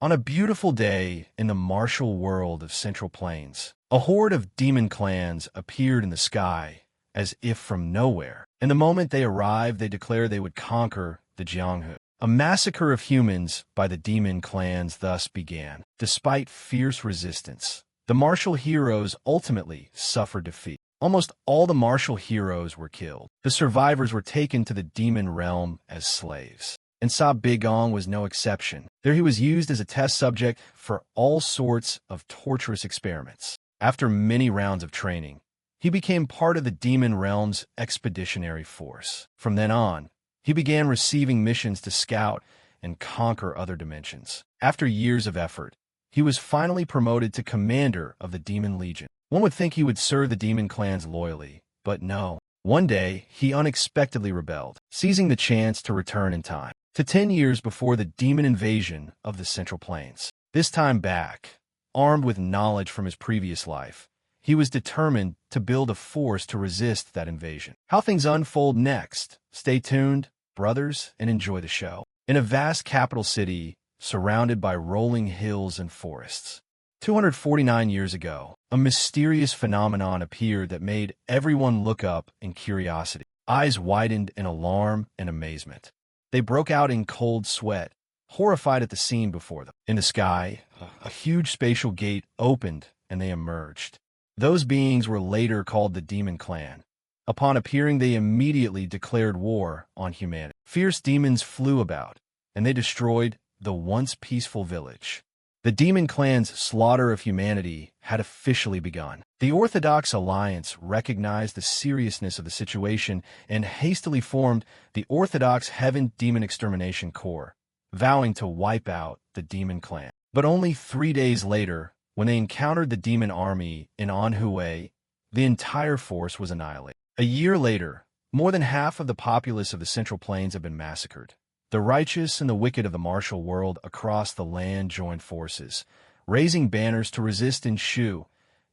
On a beautiful day in the martial world of Central Plains, a horde of demon clans appeared in the sky as if from nowhere. In the moment they arrived, they declared they would conquer the Jianghu. A massacre of humans by the demon clans thus began. Despite fierce resistance, the martial heroes ultimately suffered defeat. Almost all the martial heroes were killed. The survivors were taken to the demon realm as slaves. And Sa Bigong was no exception. There he was used as a test subject for all sorts of torturous experiments. After many rounds of training, he became part of the demon realm's expeditionary force. From then on, he began receiving missions to scout and conquer other dimensions. After years of effort, he was finally promoted to commander of the Demon Legion. One would think he would serve the demon clans loyally, but no. One day, he unexpectedly rebelled, seizing the chance to return in time to 10 years before the demon invasion of the Central Plains. This time back, armed with knowledge from his previous life, he was determined to build a force to resist that invasion. How things unfold next? Stay tuned, brothers, and enjoy the show. In a vast capital city, surrounded by rolling hills and forests, 249 years ago, a mysterious phenomenon appeared that made everyone look up in curiosity. Eyes widened in alarm and amazement. They broke out in cold sweat, horrified at the scene before them. In the sky, a huge spatial gate opened and they emerged. Those beings were later called the Demon Clan. Upon appearing, they immediately declared war on humanity. Fierce demons flew about, and they destroyed the once peaceful village. The Demon Clan's slaughter of humanity had officially begun. The Orthodox Alliance recognized the seriousness of the situation and hastily formed the Orthodox Heaven Demon Extermination Corps, vowing to wipe out the Demon Clan. But only 3 days later, when they encountered the demon army in Anhui, the entire force was annihilated. A year later, more than half of the populace of the Central Plains had been massacred. The righteous and the wicked of the martial world across the land joined forces, raising banners to resist in Shu.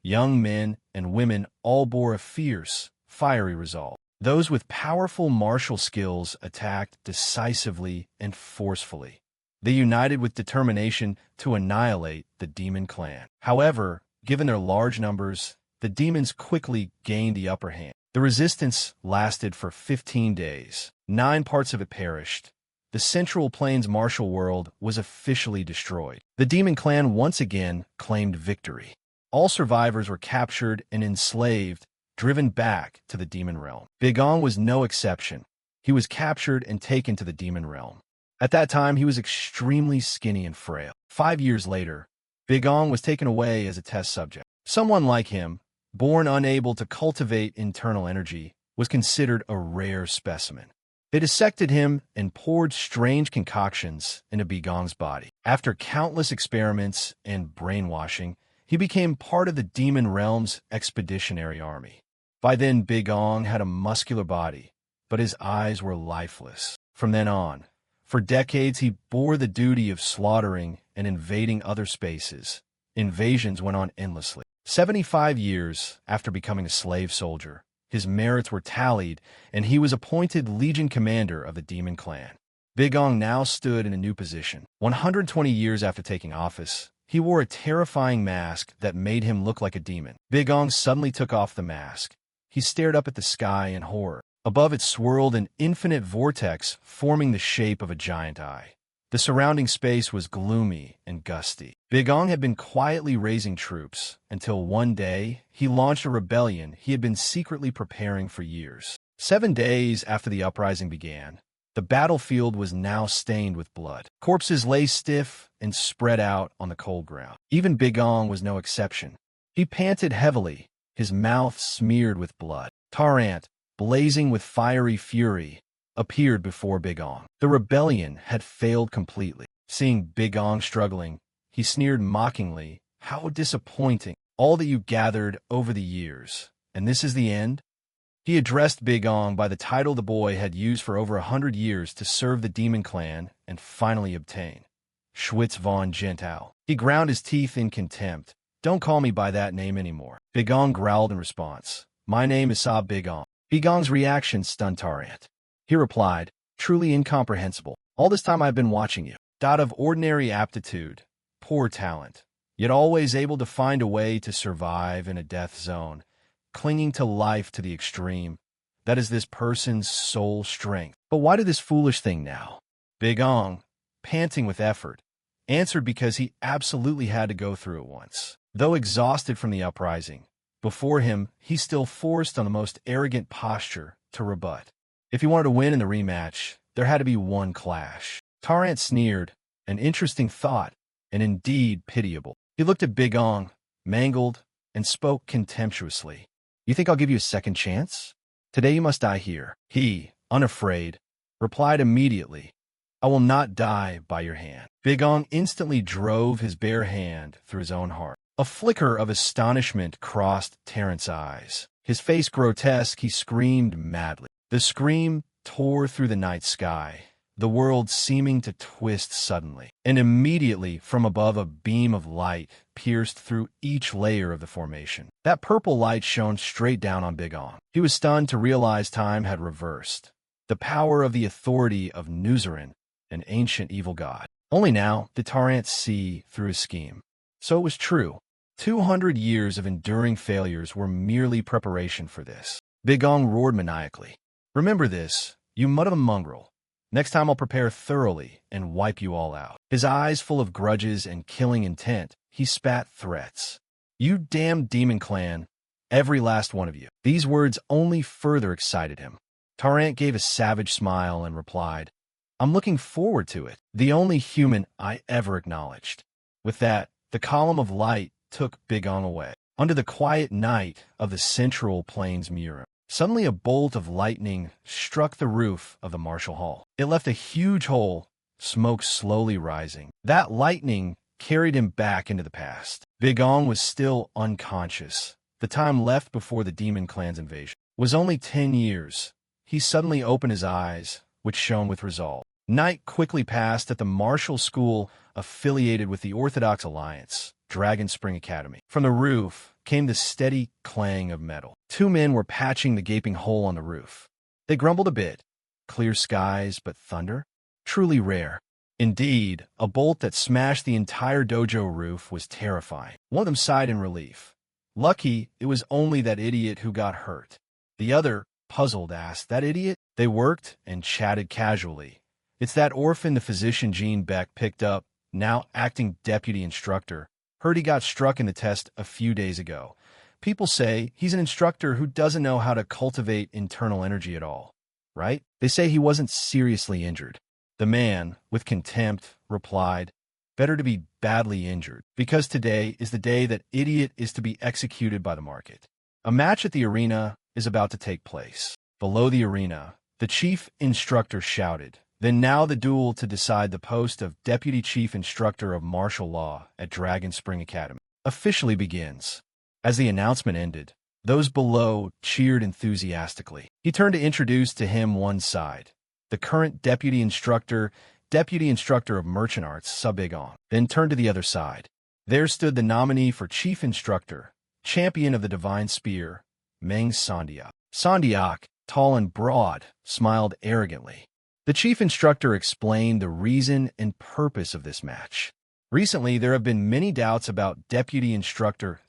Young men and women all bore a fierce, fiery resolve. Those with powerful martial skills attacked decisively and forcefully. They united with determination to annihilate the Demon Clan. However, given their large numbers, the demons quickly gained the upper hand. The resistance lasted for 15 days. 9 parts of it perished. The Central Plains martial world was officially destroyed. The Demon Clan once again claimed victory. All survivors were captured and enslaved, driven back to the demon realm. Bigong was no exception. He was captured and taken to the demon realm. At that time, he was extremely skinny and frail. 5 years later, Bigong was taken away as a test subject. Someone like him, born unable to cultivate internal energy, was considered a rare specimen. They dissected him and poured strange concoctions into Bigong's body. After countless experiments and brainwashing, he became part of the demon realm's expeditionary army. By then, Bigong had a muscular body, but his eyes were lifeless. From then on, for decades, he bore the duty of slaughtering and invading other spaces. Invasions went on endlessly. 75 years after becoming a slave soldier, his merits were tallied, and he was appointed Legion Commander of the Demon Clan. Bigong now stood in a new position. 120 years after taking office, he wore a terrifying mask that made him look like a demon. Bigong suddenly took off the mask. He stared up at the sky in horror. Above it swirled an infinite vortex forming the shape of a giant eye. The surrounding space was gloomy and gusty. Bigong had been quietly raising troops until one day he launched a rebellion he had been secretly preparing for years. 7 days after the uprising began, the battlefield was now stained with blood. Corpses lay stiff and spread out on the cold ground. Even Bigong was no exception. He panted heavily, his mouth smeared with blood. Tarant, blazing with fiery fury, appeared before Bigong. The rebellion had failed completely. Seeing Bigong struggling, he sneered mockingly, "How disappointing. All that you gathered over the years. And this is the end?" He addressed Bigong by the title the boy had used for over 100 years to serve the Demon Clan and finally obtain, Schwitz von Gentau. He ground his teeth in contempt. "Don't call me by that name anymore." Bigong growled in response, "My name is Sa Bigong." Bigong's reaction stunned Tarant. He replied, "Truly incomprehensible. All this time I've been watching you." Of ordinary aptitude, poor talent, yet always able to find a way to survive in a death zone, clinging to life to the extreme. That is this person's sole strength. But why do this foolish thing now? Big Ong, panting with effort, answered because he absolutely had to go through it once. Though exhausted from the uprising, before him, he still forced on the most arrogant posture to rebut. If he wanted to win in the rematch, there had to be one clash. Tarrant sneered, an interesting thought, and indeed pitiable. He looked at Big Ong, mangled, and spoke contemptuously. You think I'll give you a second chance? Today you must die here. He, unafraid, replied immediately, I will not die by your hand. Big Ong instantly drove his bare hand through his own heart. A flicker of astonishment crossed Tarrant's eyes. His face grotesque, he screamed madly. The scream tore through the night sky, the world seeming to twist suddenly. And immediately, from above, a beam of light pierced through each layer of the formation. That purple light shone straight down on Big Ong. He was stunned to realize time had reversed. The power of the authority of Nuzerin, an ancient evil god. Only now did Tarrant see through his scheme. So it was true. 200 years of enduring failures were merely preparation for this. Big Ong roared maniacally. Remember this, you mud of a mongrel. Next time I'll prepare thoroughly and wipe you all out. His eyes full of grudges and killing intent, he spat threats. You damned demon clan, every last one of you. These words only further excited him. Tarrant gave a savage smile and replied, I'm looking forward to it, the only human I ever acknowledged. With that, the column of light took Big Ong away. Under the quiet night of the central plains Murim, suddenly a bolt of lightning struck the roof of the martial hall. It left a huge hole, smoke slowly rising. That lightning carried him back into the past. Big Ong was still unconscious. The time left before the demon clan's invasion was only 10 years. He suddenly opened his eyes, which shone with resolve. Night quickly passed at the martial school affiliated with the Orthodox Alliance, Dragon Spring Academy. From the roof came the steady clang of metal. Two men were patching the gaping hole on the roof. They grumbled a bit. Clear skies, but thunder? Truly rare. Indeed, a bolt that smashed the entire dojo roof was terrifying. One of them sighed in relief. Lucky it was only that idiot who got hurt. The other, puzzled, asked, That idiot? They worked and chatted casually. It's that orphan the physician Jean Beck picked up, now acting deputy instructor. Heard he got struck in the test a few days ago. People say he's an instructor who doesn't know how to cultivate internal energy at all, right? They say he wasn't seriously injured. The man, with contempt, replied, Better to be badly injured, because today is the day that idiot is to be executed by the market. A match at the arena is about to take place. Below the arena, the chief instructor shouted, Then now the duel to decide the post of Deputy Chief Instructor of Martial Law at Dragon Spring Academy officially begins. As the announcement ended, those below cheered enthusiastically. He turned to introduce to him one side, the current Deputy Instructor of Merchant Arts, Big Ong, then turned to the other side. There stood the nominee for Chief Instructor, Champion of the Divine Spear, Meng Sandiak. Sandiak, tall and broad, smiled arrogantly. The chief instructor explained the reason and purpose of this match. Recently, there have been many doubts about Deputy Instructor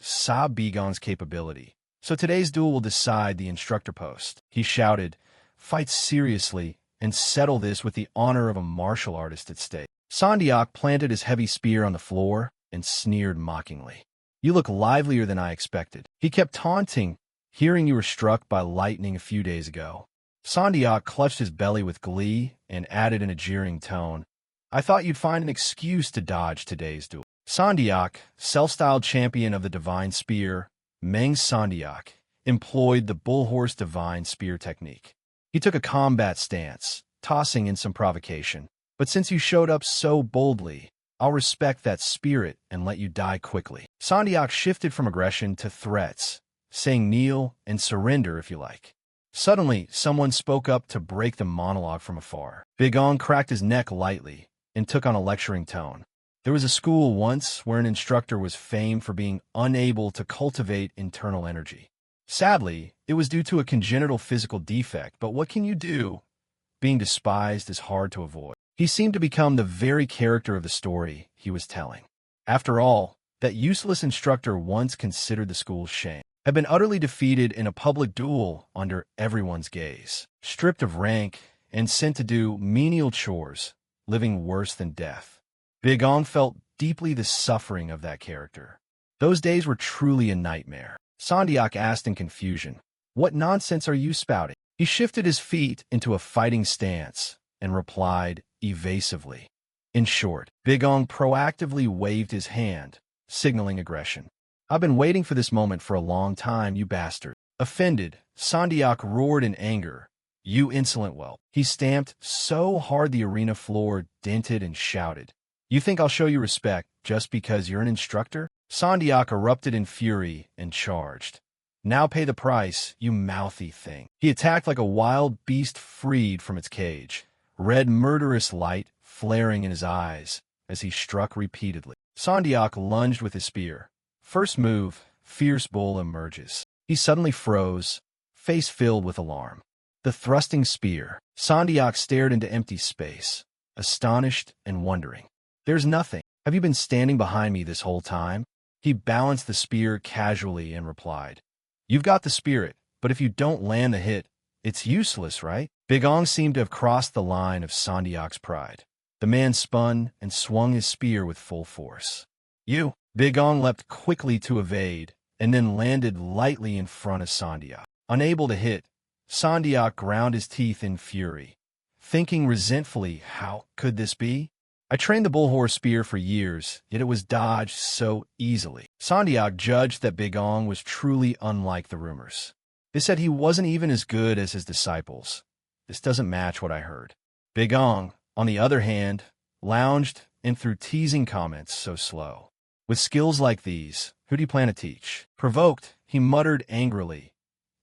Big Ong's capability, so today's duel will decide the instructor post. He shouted, Fight seriously and settle this with the honor of a martial artist at stake. Sandiak planted his heavy spear on the floor and sneered mockingly. You look livelier than I expected. He kept taunting, hearing you were struck by lightning a few days ago. Sandiak clutched his belly with glee and added in a jeering tone, I thought you'd find an excuse to dodge today's duel. Sandiak, self-styled champion of the Divine Spear, Meng Sandiak, employed the bullhorse Divine Spear technique. He took a combat stance, tossing in some provocation. But since you showed up so boldly, I'll respect that spirit and let you die quickly. Sandiak shifted from aggression to threats, saying kneel and surrender if you like. Suddenly, someone spoke up to break the monologue from afar. Big Ong cracked his neck lightly and took on a lecturing tone. There was a school once where an instructor was famed for being unable to cultivate internal energy. Sadly, it was due to a congenital physical defect, but what can you do? Being despised is hard to avoid. He seemed to become the very character of the story he was telling. After all, that useless instructor once considered the school's shame, had been utterly defeated in a public duel under everyone's gaze, stripped of rank, and sent to do menial chores, living worse than death. Big Ong felt deeply the suffering of that character. Those days were truly a nightmare. Sandiak asked in confusion, "What nonsense are you spouting?" He shifted his feet into a fighting stance and replied evasively. In short, Big Ong proactively waved his hand, signaling aggression. "I've been waiting for this moment for a long time, you bastard." Offended, Sandiak roared in anger. "You insolent whelp." He stamped so hard the arena floor dented and shouted, "You think I'll show you respect just because you're an instructor?" Sandiak erupted in fury and charged. "Now pay the price, you mouthy thing." He attacked like a wild beast freed from its cage, red murderous light flaring in his eyes as he struck repeatedly. Sandiak lunged with his spear. First move, fierce bull emerges. He suddenly froze, face filled with alarm. The thrusting spear. Sandiak stared into empty space, astonished and wondering. "There's nothing. Have you been standing behind me this whole time?" He balanced the spear casually and replied, "You've got the spirit, but if you don't land the hit, it's useless, right?" Big Ong seemed to have crossed the line of Sandiak's pride. The man spun and swung his spear with full force. "You!" Big Ong leapt quickly to evade, and then landed lightly in front of Sandiak. Unable to hit, Sandiak ground his teeth in fury, thinking resentfully, "How could this be? I trained the bullhorse spear for years, yet it was dodged so easily." Sandiak judged that Big Ong was truly unlike the rumors. They said he wasn't even as good as his disciples. This doesn't match what I heard. Big Ong, on the other hand, lounged and threw teasing comments so slow. "With skills like these, who do you plan to teach?" Provoked, he muttered angrily,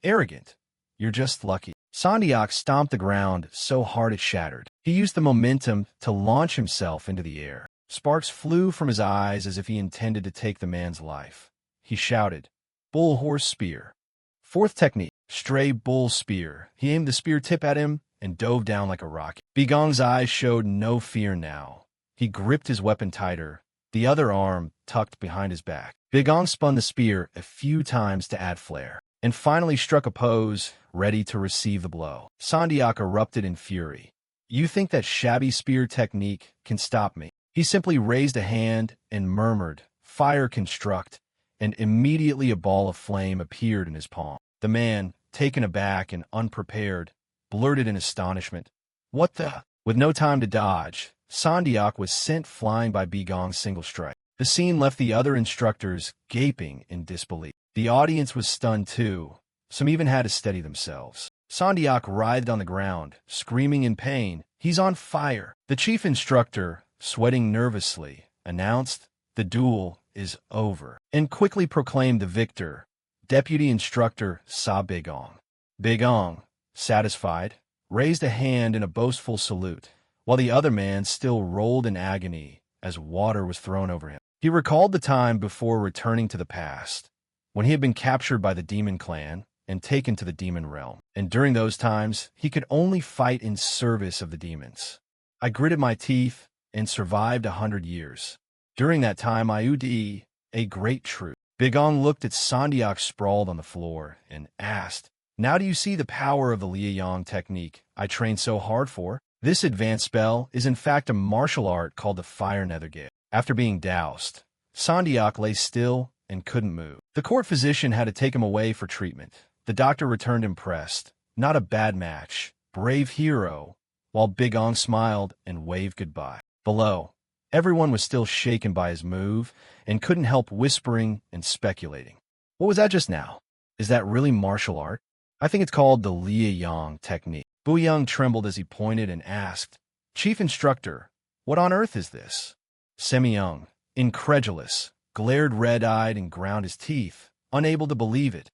"Arrogant. You're just lucky." Sandiak stomped the ground so hard it shattered. He used the momentum to launch himself into the air. Sparks flew from his eyes as if he intended to take the man's life. He shouted, "Bull horse spear." Fourth technique, stray bull spear. He aimed the spear tip at him and dove down like a rocket. Big Ong's eyes showed no fear now. He gripped his weapon tighter, the other arm tucked behind his back. Big Ong spun the spear a few times to add flair, and finally struck a pose, ready to receive the blow. Sandiak erupted in fury. "You think that shabby spear technique can stop me?" He simply raised a hand and murmured, "Fire construct," and immediately a ball of flame appeared in his palm. The man, taken aback and unprepared, blurted in astonishment, "What the?" With no time to dodge, Sandiak was sent flying by Big Ong's single strike. The scene left the other instructors gaping in disbelief. The audience was stunned too. Some even had to steady themselves. Sandiak writhed on the ground, screaming in pain, "He's on fire!" The chief instructor, sweating nervously, announced, "The duel is over," and quickly proclaimed the victor. Deputy Instructor saw Big Ong. Big Ong, satisfied, raised a hand in a boastful salute, while the other man still rolled in agony as water was thrown over him. He recalled the time before returning to the past, when he had been captured by the demon clan and taken to the demon realm, and during those times he could only fight in service of the demons. "I gritted my teeth and survived 100 years. During that time I UD a great truth." Big Ong looked at Sandiak sprawled on the floor and asked, "Now do you see the power of the Liaoyang technique I trained so hard for?" This advanced spell is in fact a martial art called the Fire Nethergale. After being doused, Sandiak lay still and couldn't move. The court physician had to take him away for treatment. The doctor returned impressed. "Not a bad match. Brave hero," while Big Ong smiled and waved goodbye. Below, everyone was still shaken by his move and couldn't help whispering and speculating. "What was that just now? Is that really martial art?" "I think it's called the Liaoyang technique." Buyang trembled as he pointed and asked, "Chief Instructor, what on earth is this?" Semyoung, incredulous, glared red-eyed and ground his teeth, unable to believe it.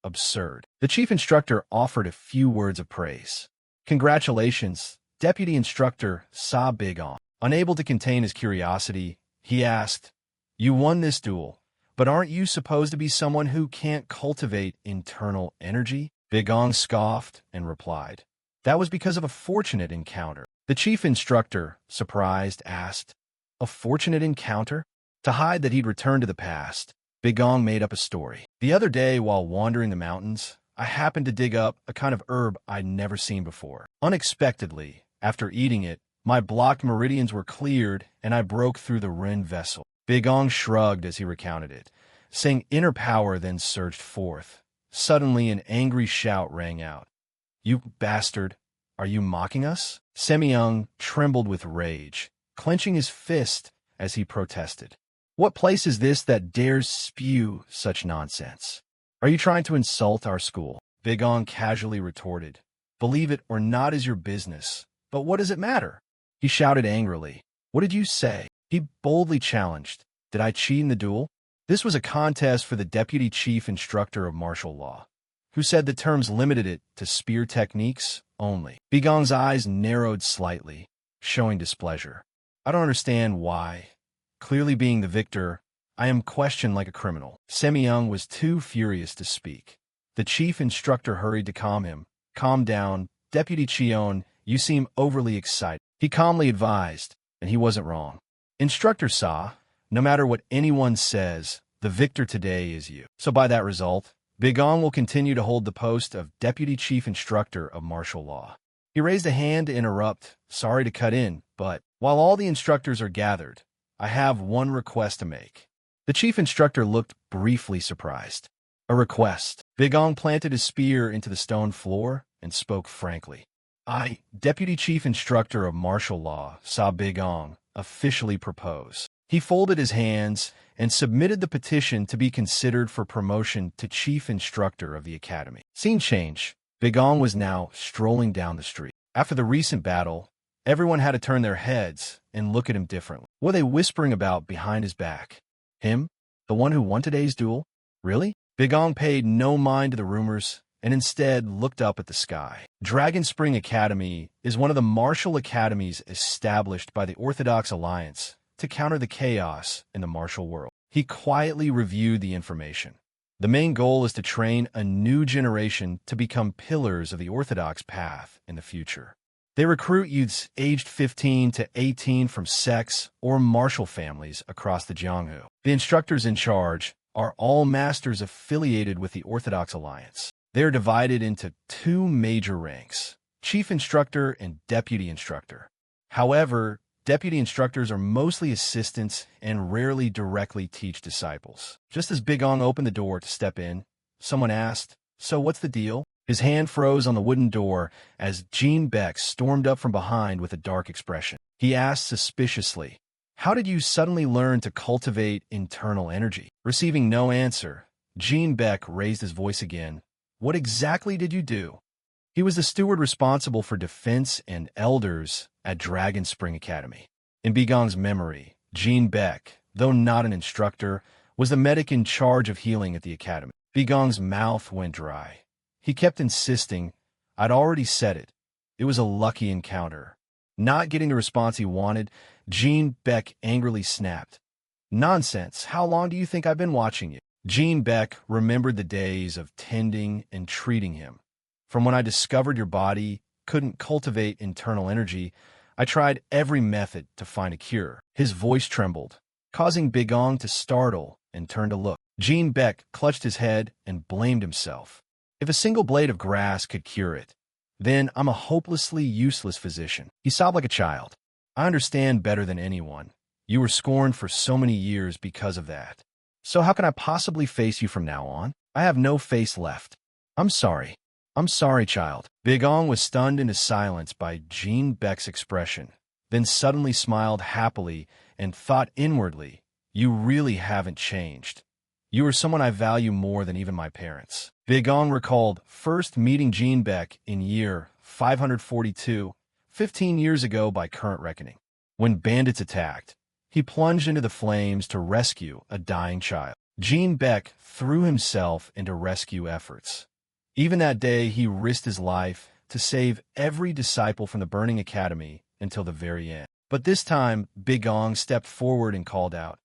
Absurd. The chief instructor offered a few words of praise. "Congratulations, Deputy Instructor Sa Big Ong." Unable to contain his curiosity, he asked, "You won this duel, but aren't you supposed to be someone who can't cultivate internal energy?" Big Ong scoffed and replied, "That was because of a fortunate encounter." The chief instructor, surprised, asked, "A fortunate encounter?" To hide that he'd returned to the past, Big Ong made up a story. The other day, while wandering the mountains, I happened to dig up a kind of herb I'd never seen before. Unexpectedly, after eating it, my blocked meridians were cleared and I broke through the Ren vessel. Big Ong shrugged as he recounted it, saying inner power then surged forth. Suddenly, an angry shout rang out. "You bastard! Are you mocking us?" Semyong trembled with rage, clenching his fist as he protested. "What place is this that dares spew such nonsense? Are you trying to insult our school?" Big Ong casually retorted. "Believe it or not is your business, but what does it matter?" He shouted angrily. "What did you say?" He boldly challenged. "Did I cheat in the duel?" This was a contest for the Deputy Chief Instructor of Martial Law, who said the terms limited it to spear techniques only. Big Ong's eyes narrowed slightly, showing displeasure. "I don't understand why. Clearly being the victor, I am questioned like a criminal." Semyong was too furious to speak. The chief instructor hurried to calm him. "Calm down, Deputy Cheon, you seem overly excited." He calmly advised, and he wasn't wrong. "Instructor Sa, no matter what anyone says, the victor today is you. So by that result, Big Ong will continue to hold the post of Deputy Chief Instructor of Martial Law." He raised a hand to interrupt, sorry to cut in, but while all the instructors are gathered, I have one request to make. The chief instructor looked briefly surprised. "A request?" Big Ong planted his spear into the stone floor and spoke frankly. "I, Deputy Chief Instructor of Martial Law, saw Big Ong officially propose." He folded his hands and submitted the petition to be considered for promotion to Chief Instructor of the Academy. Scene change. Big Ong was now strolling down the street. After the recent battle, everyone had to turn their heads and look at him differently. What were they whispering about behind his back? Him? The one who won today's duel? Really? Big Ong paid no mind to the rumors and instead looked up at the sky. Dragon Spring Academy is one of the martial academies established by the Orthodox Alliance to counter the chaos in the martial world. He quietly reviewed the information. The main goal is to train a new generation to become pillars of the Orthodox path in the future. They recruit youths aged 15 to 18 from sects or martial families across the Jianghu. The instructors in charge are all masters affiliated with the Orthodox Alliance. They are divided into two major ranks, Chief Instructor and Deputy Instructor. However, Deputy Instructors are mostly assistants and rarely directly teach disciples. Just as Big Ong opened the door to step in, someone asked, "So what's the deal?" His hand froze on the wooden door as Jean Beck stormed up from behind with a dark expression. He asked suspiciously, "How did you suddenly learn to cultivate internal energy?" Receiving no answer, Jean Beck raised his voice again. "What exactly did you do?" He was the steward responsible for defense and elders at Dragon Spring Academy. In Big Ong's memory, Jean Beck, though not an instructor, was the medic in charge of healing at the academy. Big Ong's mouth went dry. He kept insisting, "I'd already said it. It was a lucky encounter." Not getting the response he wanted, Jean Beck angrily snapped, "Nonsense! How long do you think I've been watching you?" Jean Beck remembered the days of tending and treating him. "From when I discovered your body couldn't cultivate internal energy, I tried every method to find a cure." His voice trembled, causing Big Ong to startle and turn to look. Jean Beck clutched his head and blamed himself. "If a single blade of grass could cure it, then I'm a hopelessly useless physician." He sobbed like a child. "I understand better than anyone. You were scorned for so many years because of that. So how can I possibly face you from now on? I have no face left. I'm sorry. I'm sorry, child." Big Ong was stunned into silence by Jean Beck's expression, then suddenly smiled happily and thought inwardly, "You really haven't changed. You are someone I value more than even my parents." Big Ong recalled first meeting Jean Beck in year 542, 15 years ago by current reckoning. When bandits attacked, he plunged into the flames to rescue a dying child. Jean Beck threw himself into rescue efforts. Even that day, he risked his life to save every disciple from the burning academy until the very end. But this time, Big Ong stepped forward and called out,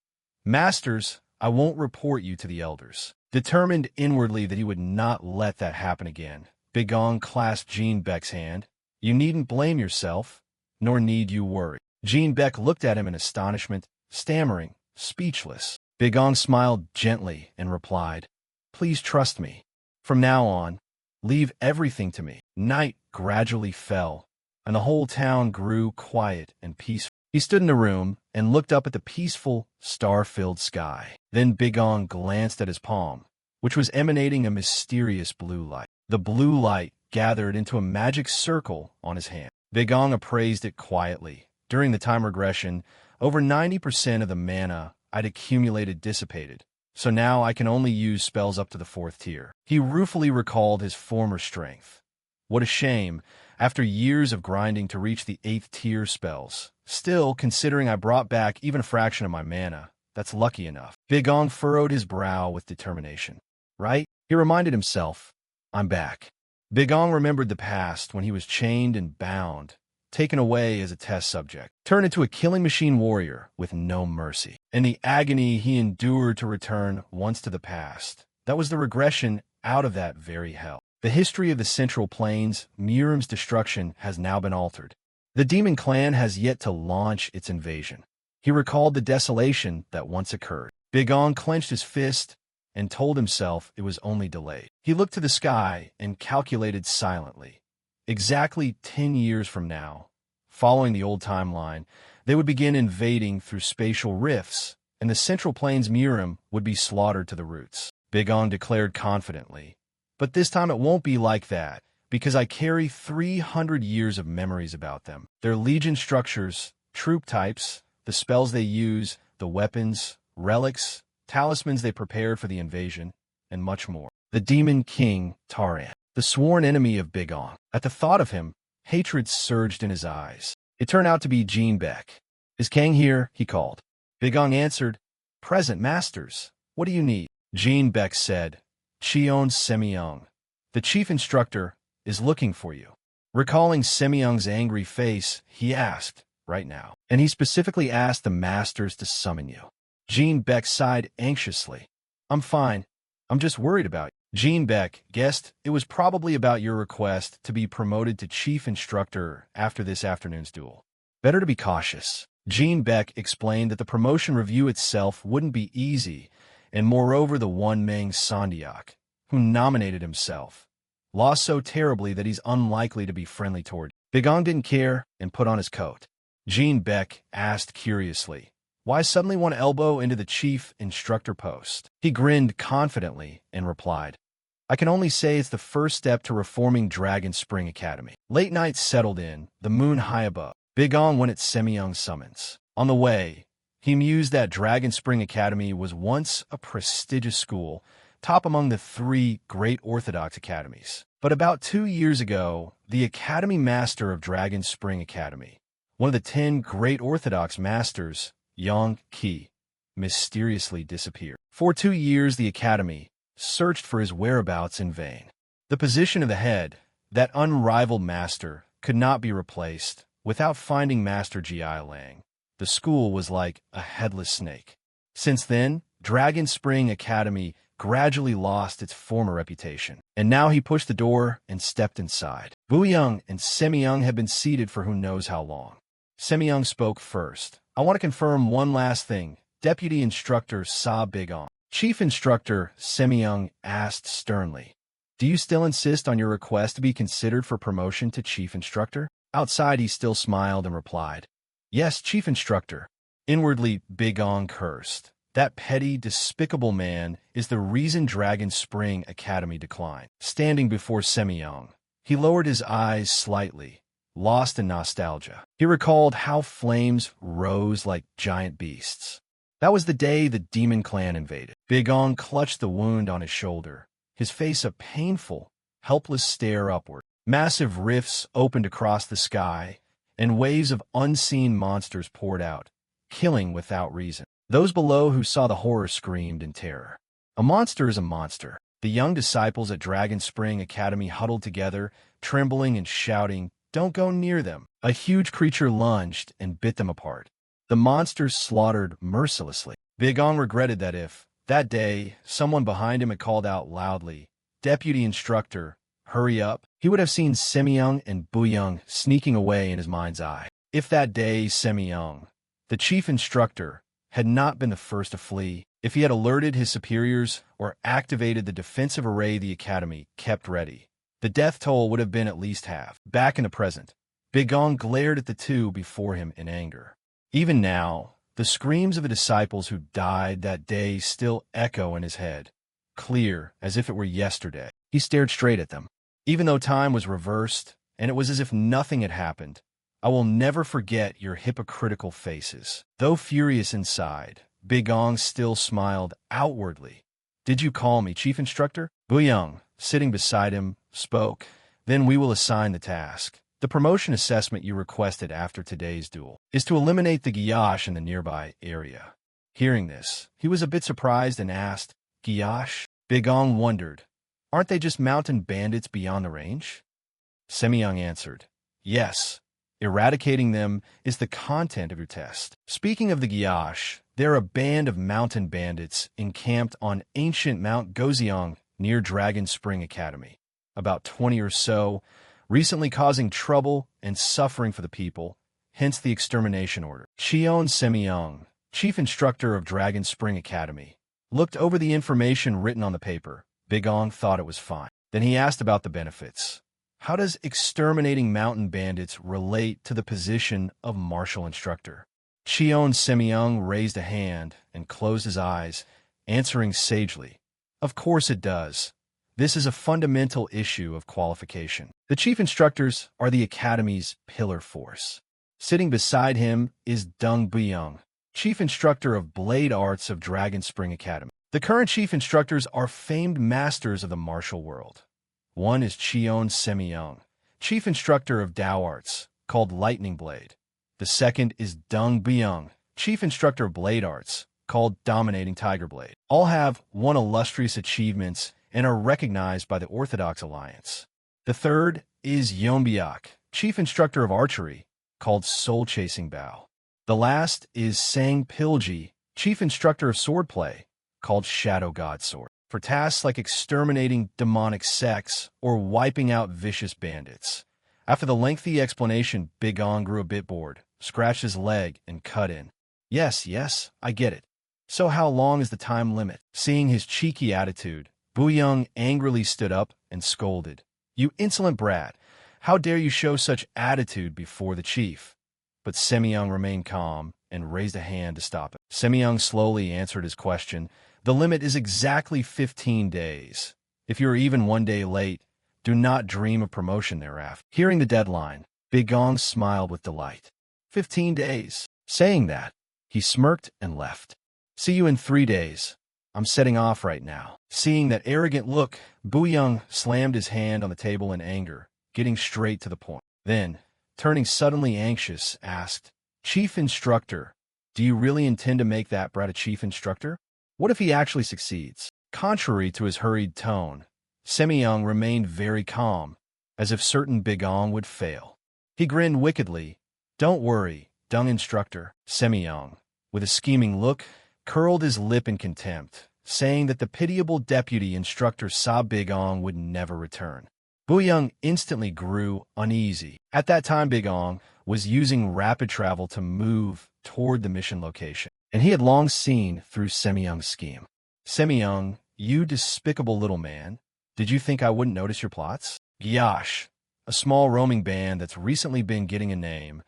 "Masters, I won't report you to the elders." Determined inwardly that he would not let that happen again, Big Ong clasped Jean Beck's hand. "You needn't blame yourself, nor need you worry." Jean Beck looked at him in astonishment, stammering, speechless. Big Ong smiled gently and replied, "Please trust me. From now on, leave everything to me." Night gradually fell, and the whole town grew quiet and peaceful. He stood in a room and looked up at the peaceful, star-filled sky. Then Big Ong glanced at his palm, which was emanating a mysterious blue light. The blue light gathered into a magic circle on his hand. Big Ong appraised it quietly. During the time regression, over 90% of the mana I'd accumulated dissipated, so now I can only use spells up to the 4th tier. He ruefully recalled his former strength. What a shame, after years of grinding to reach the 8th tier spells. Still, considering I brought back even a fraction of my mana, that's lucky enough. Big Ong furrowed his brow with determination. Right? He reminded himself, I'm back. Big Ong remembered the past when he was chained and bound, taken away as a test subject, turned into a killing machine warrior with no mercy. And the agony he endured to return once to the past. That was the regression out of that very hell. The history of the Central Plains, Mirim's destruction, has now been altered. The demon clan has yet to launch its invasion. He recalled the desolation that once occurred. Big Ong clenched his fist and told himself it was only delayed. He looked to the sky and calculated silently. Exactly 10 years from now, following the old timeline, they would begin invading through spatial rifts, and the Central Plains Mirim would be slaughtered to the roots. Big Ong declared confidently, "But this time it won't be like that, because I carry 300 years of memories about them. Their legion structures, troop types, the spells they use, the weapons, relics, talismans they prepared for the invasion, and much more." The Demon King, Taran, the sworn enemy of Big Ong. At the thought of him, hatred surged in his eyes. It turned out to be Jean Beck. "Is Kang here?" he called. Big Ong answered, "Present, masters. What do you need?" Jean Beck said, "Cheon Semyong, the chief instructor, is looking for you." Recalling Semyong's angry face, he asked, "Right now?" And he specifically asked the masters to summon you. Jean Beck sighed anxiously. "I'm fine. I'm just worried about you." Jean Beck guessed it was probably about your request to be promoted to chief instructor after this afternoon's duel. Better to be cautious. Jean Beck explained that the promotion review itself wouldn't be easy, and moreover the one Meng Sandiak, who nominated himself, lost so terribly that he's unlikely to be friendly toward you. Big Ong didn't care and put on his coat. Jean Beck asked curiously, "Why suddenly want to elbow into the chief instructor post?" He grinned confidently and replied, "I can only say it's the first step to reforming Dragon Spring Academy." Late night settled in, the moon high above. Big Ong went at Semyong's summons. On the way, he mused that Dragon Spring Academy was once a prestigious school, top among the 3 great Orthodox academies. But about 2 years ago, the Academy Master of Dragon Spring Academy, one of the 10 great Orthodox masters, Yang Qi, mysteriously disappeared. For 2 years, the Academy searched for his whereabouts in vain. The position of the head, that unrivaled master, could not be replaced without finding Master Ji Lang. The school was like a headless snake. Since then, Dragon Spring Academy gradually lost its former reputation. And now he pushed the door and stepped inside. Buyang and Semyong had been seated for who knows how long. Semyong spoke first. "I want to confirm one last thing." Deputy Instructor saw Big Ong. Chief Instructor, Semyong asked sternly, "Do you still insist on your request to be considered for promotion to Chief Instructor?" Outside, he still smiled and replied, "Yes, Chief Instructor." Inwardly, Big Ong cursed. That petty, despicable man is the reason Dragon Spring Academy declined. Standing before Semyong, he lowered his eyes slightly, lost in nostalgia. He recalled how flames rose like giant beasts. That was the day the Demon Clan invaded. Big Ong clutched the wound on his shoulder, his face a painful, helpless stare upward. Massive rifts opened across the sky, and waves of unseen monsters poured out, killing without reason. Those below who saw the horror screamed in terror. A monster is a monster. The young disciples at Dragon Spring Academy huddled together, trembling and shouting, "Don't go near them." A huge creature lunged and bit them apart. The monsters slaughtered mercilessly. Big Ong regretted that if, that day, someone behind him had called out loudly, "Deputy Instructor, hurry up," he would have seen Semyong and Buyang sneaking away in his mind's eye. If that day Semyong, the chief instructor, had not been the first to flee. If he had alerted his superiors or activated the defensive array the academy kept ready, the death toll would have been at least half. Back in the present, Bigong glared at the two before him in anger. Even now, the screams of the disciples who died that day still echo in his head, clear as if it were yesterday. He stared straight at them. Even though time was reversed, and it was as if nothing had happened, I will never forget your hypocritical faces. Though furious inside, Bigong still smiled outwardly. Did you call me, Chief Instructor? Buyang, sitting beside him, spoke. Then we will assign the task. The promotion assessment you requested after today's duel is to eliminate the Gyash in the nearby area. Hearing this, he was a bit surprised and asked, Gyash? Bigong wondered, aren't they just mountain bandits beyond the range? Semyong answered, yes. Eradicating them is the content of your test. Speaking of the Gyash, they're a band of mountain bandits encamped on ancient Mount Goziong near Dragon Spring Academy. About 20 or so, recently causing trouble and suffering for the people, hence the extermination order. Cheon Semyong, Chief Instructor of Dragon Spring Academy, looked over the information written on the paper. Bigong thought it was fine. Then he asked about the benefits. How does exterminating mountain bandits relate to the position of martial instructor? Cheon Semyong raised a hand and closed his eyes, answering sagely, of course it does. This is a fundamental issue of qualification. The chief instructors are the academy's pillar force. Sitting beside him is Dung Buyang, chief instructor of Blade Arts of Dragon Spring Academy. The current chief instructors are famed masters of the martial world. One is Cheon Semyong, chief instructor of Dao Arts, called Lightning Blade. The second is Dung Buyang, chief instructor of Blade Arts, called Dominating Tiger Blade. All have won illustrious achievements and are recognized by the Orthodox Alliance. The third is Yeonbyak, chief instructor of archery, called Soul Chasing Bao. The last is Sang Pilji, chief instructor of swordplay, called Shadow God Sword, for tasks like exterminating demonic sects or wiping out vicious bandits. After the lengthy explanation, Bigong grew a bit bored, scratched his leg, and cut in. Yes, I get it. So how long is the time limit? Seeing his cheeky attitude, Buyang angrily stood up and scolded. You insolent brat! How dare you show such attitude before the chief? But Semyong remained calm and raised a hand to stop him. Semyong slowly answered his question. The limit is exactly 15 days. If you're even 1 day late, do not dream of promotion thereafter. Hearing the deadline, Bigong smiled with delight. 15 days. Saying that, he smirked and left. See you in 3 days. I'm setting off right now. Seeing that arrogant look, Buyang slammed his hand on the table in anger, getting straight to the point. Then, turning suddenly anxious, asked, Chief Instructor, do you really intend to make that brat a chief instructor? What if he actually succeeds? Contrary to his hurried tone, Semyong remained very calm, as if certain Bigong would fail. He grinned wickedly. Don't worry, Dung Instructor. Semyong, with a scheming look, curled his lip in contempt, saying that the pitiable deputy instructor saw Bigong would never return. Buyang instantly grew uneasy. At that time, Bigong was using rapid travel to move toward the mission location, and he had long seen through Semyong's scheme. Semyong, you despicable little man, did you think I wouldn't notice your plots? Gyash, a small roaming band that's recently been getting a name,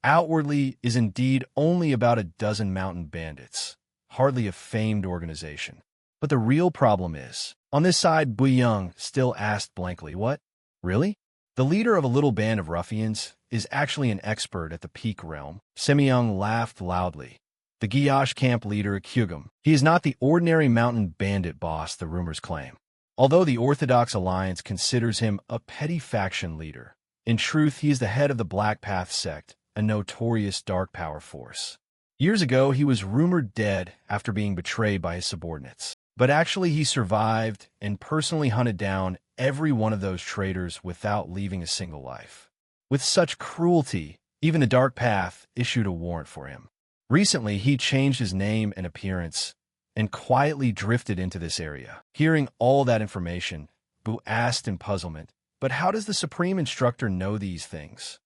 outwardly is indeed only about a dozen mountain bandits, hardly a famed organization. But the real problem is, on this side, Buyang still asked blankly, what? Really? The leader of a little band of ruffians is actually an expert at the peak realm. Semyong laughed loudly. The Gyash camp leader, Kyugum. He is not the ordinary mountain bandit boss the rumors claim. Although the Orthodox Alliance considers him a petty faction leader, in truth he is the head of the Black Path sect, a notorious dark power force. Years ago, he was rumored dead after being betrayed by his subordinates. But actually he survived and personally hunted down every one of those traitors without leaving a single life. With such cruelty, even the Dark Path issued a warrant for him. Recently, he changed his name and appearance and quietly drifted into this area. Hearing all that information, Bu asked in puzzlement, but how does the Supreme Instructor know these things?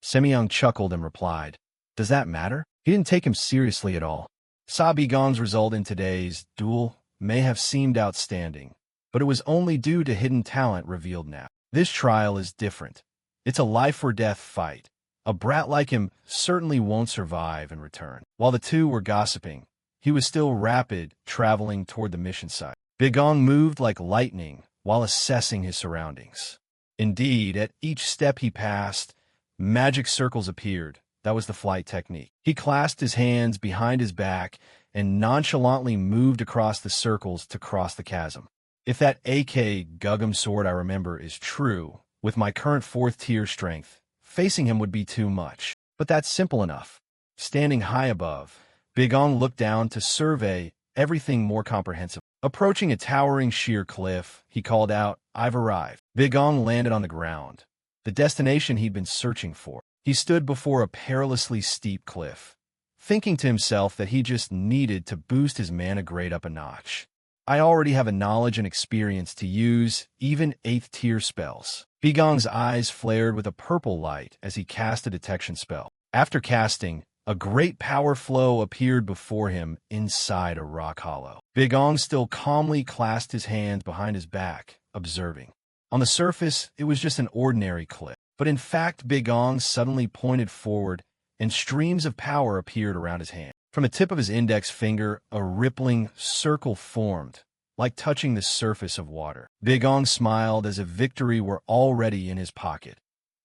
Semyong chuckled and replied, does that matter? He didn't take him seriously at all. Sabi Gong's result in today's duel may have seemed outstanding, but it was only due to hidden talent revealed now. This trial is different. It's a life-or-death fight. A brat like him certainly won't survive and return. While the two were gossiping, he was still rapid, traveling toward the mission site. Bigong moved like lightning while assessing his surroundings. Indeed, at each step he passed, magic circles appeared. That was the flight technique. He clasped his hands behind his back and nonchalantly moved across the circles to cross the chasm. If that AK Gugum sword I remember is true, with my current 4th tier strength, facing him would be too much. But that's simple enough. Standing high above, Bigong looked down to survey everything more comprehensively. Approaching a towering sheer cliff, he called out, "I've arrived." Bigong landed on the ground, the destination he'd been searching for. He stood before a perilously steep cliff, thinking to himself that he just needed to boost his mana grade up a notch. I already have a knowledge and experience to use even 8th tier spells. Bigong's eyes flared with a purple light as he cast a detection spell. After casting, a great power flow appeared before him inside a rock hollow. Bigong still calmly clasped his hands behind his back, observing. On the surface, it was just an ordinary cliff. But in fact, Bigong suddenly pointed forward, and streams of power appeared around his hand. From the tip of his index finger, a rippling circle formed, like touching the surface of water. Bigong smiled as if victory were already in his pocket.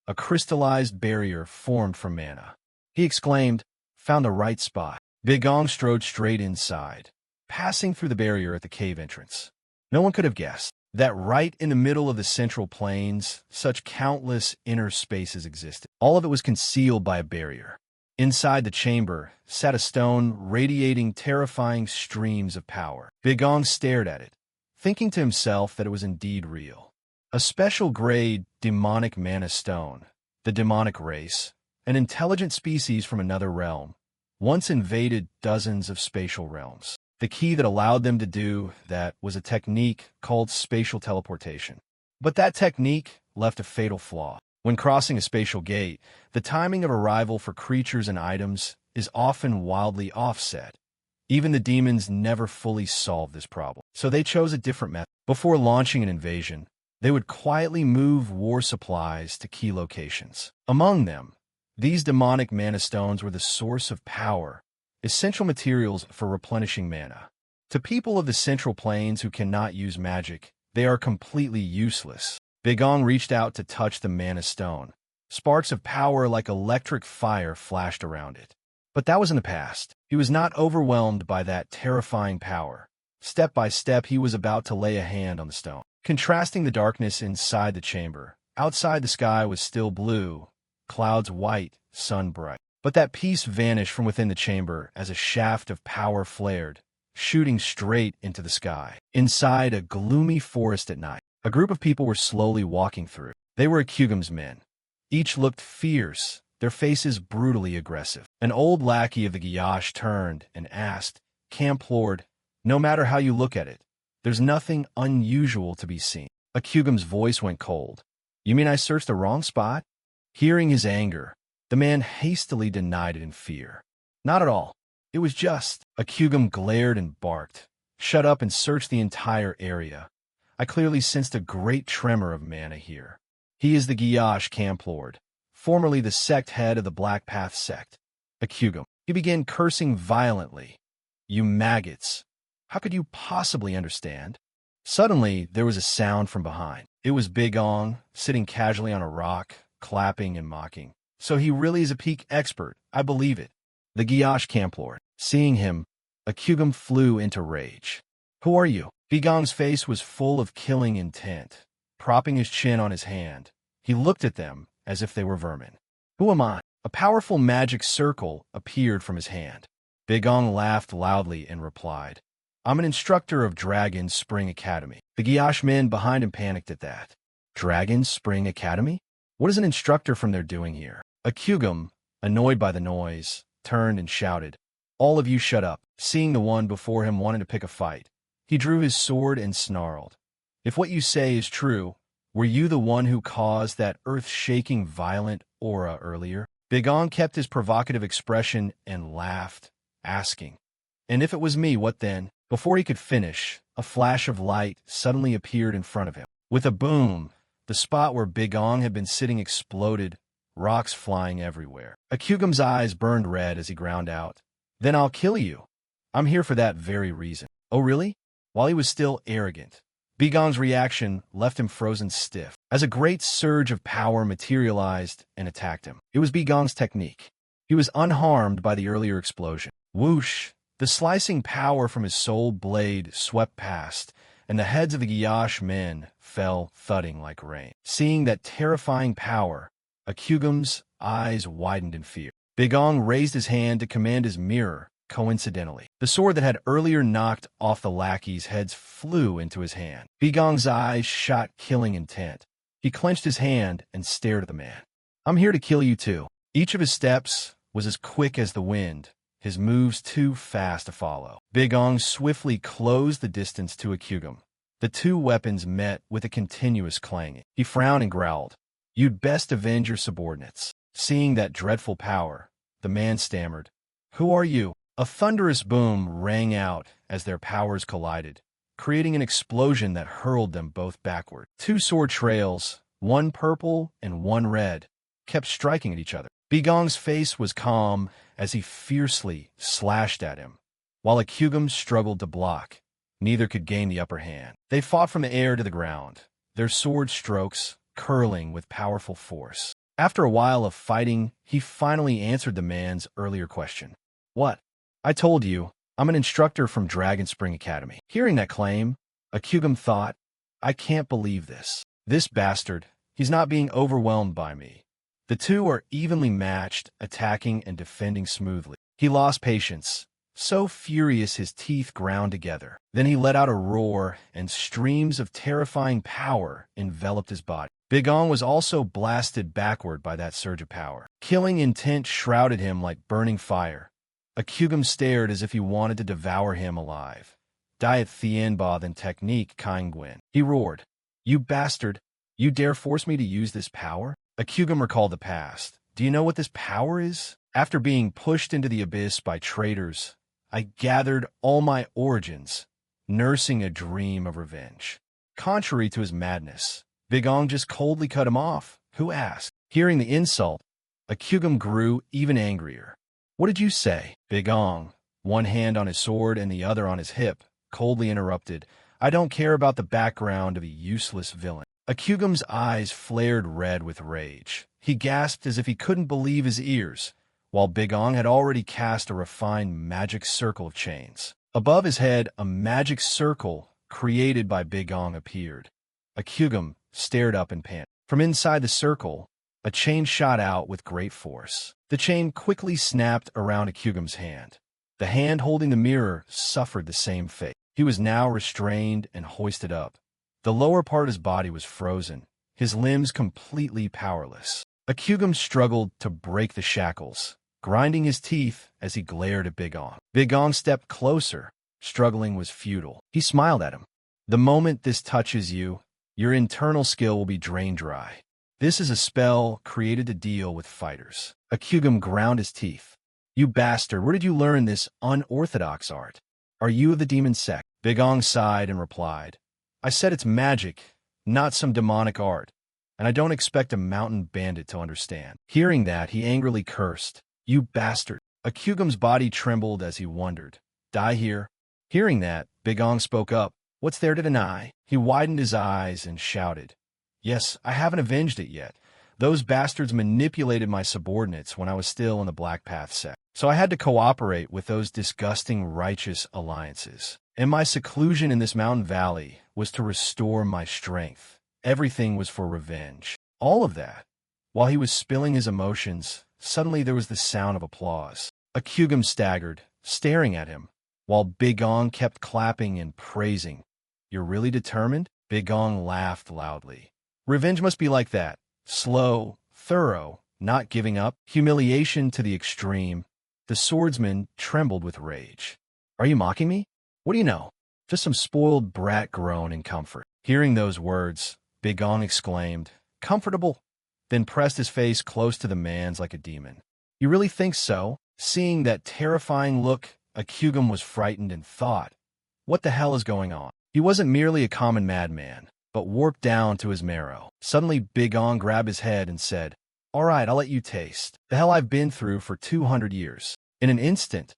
A crystallized barrier formed from mana. He exclaimed, "Found the right spot." Bigong strode straight inside, passing through the barrier at the cave entrance. No one could have guessed that right in the middle of the central plains, such countless inner spaces existed. All of it was concealed by a barrier. Inside the chamber sat a stone radiating terrifying streams of power. Bigong stared at it, thinking to himself that it was indeed real. A special grade demonic mana stone, the demonic race, an intelligent species from another realm, once invaded dozens of spatial realms. The key that allowed them to do that was a technique called spatial teleportation. But that technique left a fatal flaw. When crossing a spatial gate, the timing of arrival for creatures and items is often wildly offset. Even the demons never fully solved this problem, so they chose a different method. Before launching an invasion, they would quietly move war supplies to key locations. Among them, these demonic mana stones were the source of power, essential materials for replenishing mana. To people of the Central Plains who cannot use magic, they are completely useless. Bigong reached out to touch the mana stone. Sparks of power like electric fire flashed around it. But that was in the past. He was not overwhelmed by that terrifying power. Step by step, he was about to lay a hand on the stone. Contrasting the darkness inside the chamber, outside the sky was still blue, clouds white, sun bright. But that peace vanished from within the chamber as a shaft of power flared, shooting straight into the sky. Inside a gloomy forest at night, a group of people were slowly walking through. They were Akugum's men. Each looked fierce, their faces brutally aggressive. An old lackey of the Gyash turned and asked, "Camp Lord, no matter how you look at it, there's nothing unusual to be seen." Akugum's voice went cold. "You mean I searched the wrong spot?" Hearing his anger, the man hastily denied it in fear. "Not at all. It was just..." Akugum glared and barked. "Shut up and search the entire area. I clearly sensed a great tremor of mana here." He is the Gyash camp lord, formerly the sect head of the Black Path sect. Akugum. He began cursing violently. "You maggots. How could you possibly understand?" Suddenly, there was a sound from behind. It was Bigong, sitting casually on a rock, clapping and mocking. "So he really is a peak expert, I believe it." The Gyash camp lord. Seeing him, Akugum flew into rage. "Who are you?" Bigong's face was full of killing intent. Propping his chin on his hand, he looked at them as if they were vermin. "Who am I?" A powerful magic circle appeared from his hand. Bigong laughed loudly and replied, "I'm an instructor of Dragon Spring Academy." The Gyash men behind him panicked at that. Dragon Spring Academy? What is an instructor from there doing here? Akugum, annoyed by the noise, turned and shouted, "All of you shut up." Seeing the one before him wanted to pick a fight, he drew his sword and snarled, "If what you say is true, were you the one who caused that earth-shaking violent aura earlier?" Bigong kept his provocative expression and laughed, asking, And if it was me, what then? Before he could finish, a flash of light suddenly appeared in front of him. With a boom, the spot where Big Ong had been sitting exploded, rocks flying everywhere. Akyugum's eyes burned red as he ground out, "Then I'll kill you. I'm here for that very reason." "Oh, really?" While he was still arrogant, Big Ong's reaction left him frozen stiff, as a great surge of power materialized and attacked him. It was Big Ong's technique. He was unharmed by the earlier explosion. Whoosh! The slicing power from his soul blade swept past, and the heads of the Gyash men fell thudding like rain. Seeing that terrifying power, Akyugum's eyes widened in fear. Big Ong raised his hand to command his mirror. Coincidentally, the sword that had earlier knocked off the lackeys' heads flew into his hand. Big Ong's eyes shot killing intent. He clenched his hand and stared at the man. "I'm here to kill you too." Each of his steps was as quick as the wind, his moves too fast to follow. Big Ong swiftly closed the distance to Akyugum. The two weapons met with a continuous clanging. He frowned and growled, "You'd best avenge your subordinates." Seeing that dreadful power, the man stammered, "Who are you?" A thunderous boom rang out as their powers collided, creating an explosion that hurled them both backward. Two sword trails, one purple and one red, kept striking at each other. Big Ong's face was calm as he fiercely slashed at him, while Akyugum struggled to block. Neither could gain the upper hand. They fought from the air to the ground, their sword strokes curling with powerful force. After a while of fighting, he finally answered the man's earlier question. "What?" "I told you, I'm an instructor from Dragon Spring Academy." Hearing that claim, Akyugum thought, "I can't believe this. This bastard, he's not being overwhelmed by me." The two are evenly matched, attacking and defending smoothly. He lost patience, so furious his teeth ground together. Then he let out a roar, and streams of terrifying power enveloped his body. Big Ong was also blasted backward by that surge of power. Killing intent shrouded him like burning fire. Akyugum stared as if he wanted to devour him alive. "Diet Thienba than technique, Kaingwen." He roared, "You bastard! You dare force me to use this power?" Akyugum recalled the past. "Do you know what this power is? After being pushed into the abyss by traitors, I gathered all my origins, nursing a dream of revenge." Contrary to his madness, Big Ong just coldly cut him off. "Who asked?" Hearing the insult, Akyugum grew even angrier. "What did you say?" Big Ong, one hand on his sword and the other on his hip, coldly interrupted, "I don't care about the background of a useless villain." Akyugum's eyes flared red with rage. He gasped as if he couldn't believe his ears, while Big Ong had already cast a refined magic circle of chains. Above his head, a magic circle created by Big Ong appeared. Akyugum stared up in panic. From inside the circle, a chain shot out with great force. The chain quickly snapped around Akyugum's hand. The hand holding the mirror suffered the same fate. He was now restrained and hoisted up. The lower part of his body was frozen, his limbs completely powerless. Akyugum struggled to break the shackles, grinding his teeth as he glared at Big Ong. Big Ong stepped closer. Struggling was futile. He smiled at him. "The moment this touches you, your internal skill will be drained dry. This is a spell created to deal with fighters." Akyugum ground his teeth. "You bastard, where did you learn this unorthodox art? Are you of the demon sect?" Big Ong sighed and replied, "I said it's magic, not some demonic art, and I don't expect a mountain bandit to understand." Hearing that, he angrily cursed, "You bastard." Akyugum's body trembled as he wondered, "Die here?" Hearing that, Big Ong spoke up, "What's there to deny?" He widened his eyes and shouted, "Yes, I haven't avenged it yet. Those bastards manipulated my subordinates when I was still in the Black Path sect. So I had to cooperate with those disgusting righteous alliances. And my seclusion in this mountain valley was to restore my strength. Everything was for revenge." All of that. While he was spilling his emotions, suddenly there was the sound of applause. Akyugum staggered, staring at him, while Big Ong kept clapping and praising. "You're really determined?" Big Ong laughed loudly. "Revenge must be like that. Slow, thorough, not giving up. Humiliation to the extreme." The swordsman trembled with rage. "Are you mocking me? What do you know? Just some spoiled brat grown in comfort." Hearing those words, Big Ong exclaimed, "Comfortable?" Then pressed his face close to the man's like a demon. "You really think so?" Seeing that terrifying look, Kyugum was frightened and thought, what the hell is going on? He wasn't merely a common madman, but warped down to his marrow. Suddenly, Big Ong grabbed his head and said, all right, I'll let you taste the hell I've been through for 200 years. In an instant,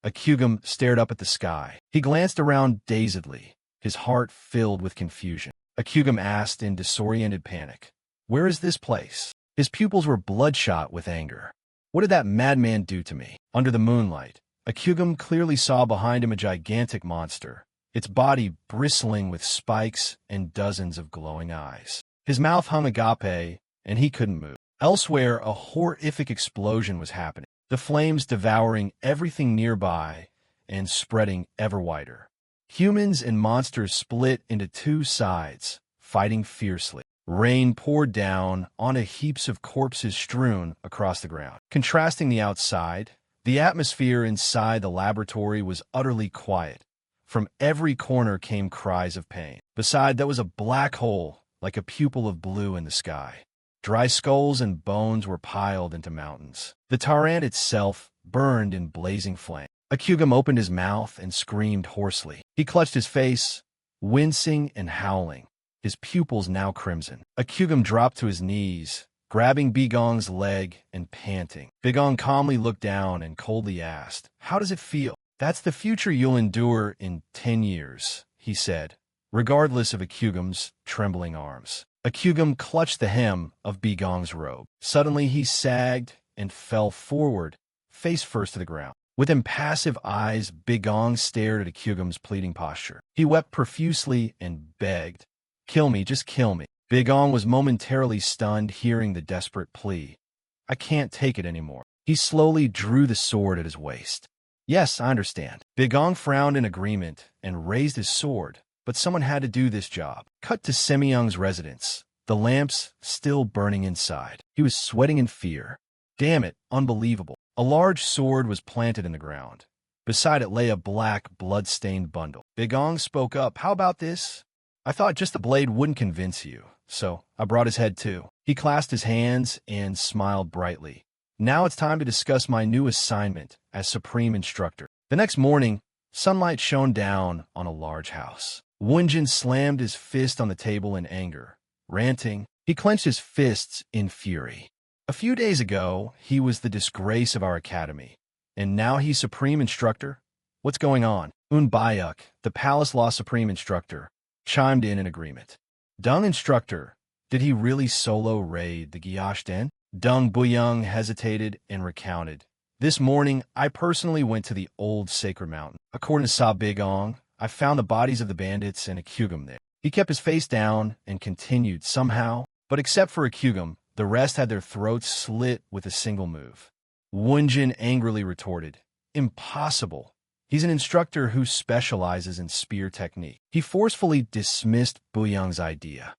Kyugum stared up at the sky. He glanced around dazedly, his heart filled with confusion. Kyugum asked in disoriented panic, where is this place? His pupils were bloodshot with anger. What did that madman do to me? Under the moonlight, Kyugum clearly saw behind him a gigantic monster, its body bristling with spikes and dozens of glowing eyes. His mouth hung agape, and he couldn't move. Elsewhere, a horrific explosion was happening, the flames devouring everything nearby and spreading ever wider. Humans and monsters split into two sides, fighting fiercely. Rain poured down onto heaps of corpses strewn across the ground. Contrasting the outside, the atmosphere inside the laboratory was utterly quiet. From every corner came cries of pain. Beside, there was a black hole, like a pupil of blue in the sky. Dry skulls and bones were piled into mountains. The Tarant itself burned in blazing flame. Kyugum opened his mouth and screamed hoarsely. He clutched his face, wincing and howling, his pupils now crimson. Kyugum dropped to his knees, grabbing Bigong's leg and panting. Bigong calmly looked down and coldly asked, how does it feel? That's the future you'll endure in 10 years, he said, regardless of Kyugum's trembling arms. Kyugum clutched the hem of Bigong's robe. Suddenly he sagged and fell forward, face first to the ground. With impassive eyes, Bigong stared at Kyugum's pleading posture. He wept profusely and begged, kill me, just kill me. Bigong was momentarily stunned hearing the desperate plea. I can't take it anymore. He slowly drew the sword at his waist. Yes, I understand. Bigong frowned in agreement and raised his sword. But someone had to do this job. Cut to Semyoung's residence, the lamps still burning inside. He was sweating in fear. Damn it, unbelievable. A large sword was planted in the ground. Beside it lay a black, blood-stained bundle. Bigong spoke up, how about this? I thought just the blade wouldn't convince you, so I brought his head too. He clasped his hands and smiled brightly. Now it's time to discuss my new assignment as Supreme Instructor. The next morning, sunlight shone down on a large house. Wunjin slammed his fist on the table in anger. Ranting, he clenched his fists in fury. A few days ago, he was the disgrace of our academy. And now he's Supreme Instructor? What's going on? Bayuk, the Palace Law Supreme Instructor, chimed in agreement. Dung Instructor, did he really solo raid the Gyash Den? Dung Buyung hesitated and recounted. This morning, I personally went to the old sacred mountain. According to Sa Bigong, I found the bodies of the bandits and Kyugum there. He kept his face down and continued somehow, but except for Kyugum, the rest had their throats slit with a single move. Wunjin angrily retorted, impossible. He's an instructor who specializes in spear technique. He forcefully dismissed Buyung's idea.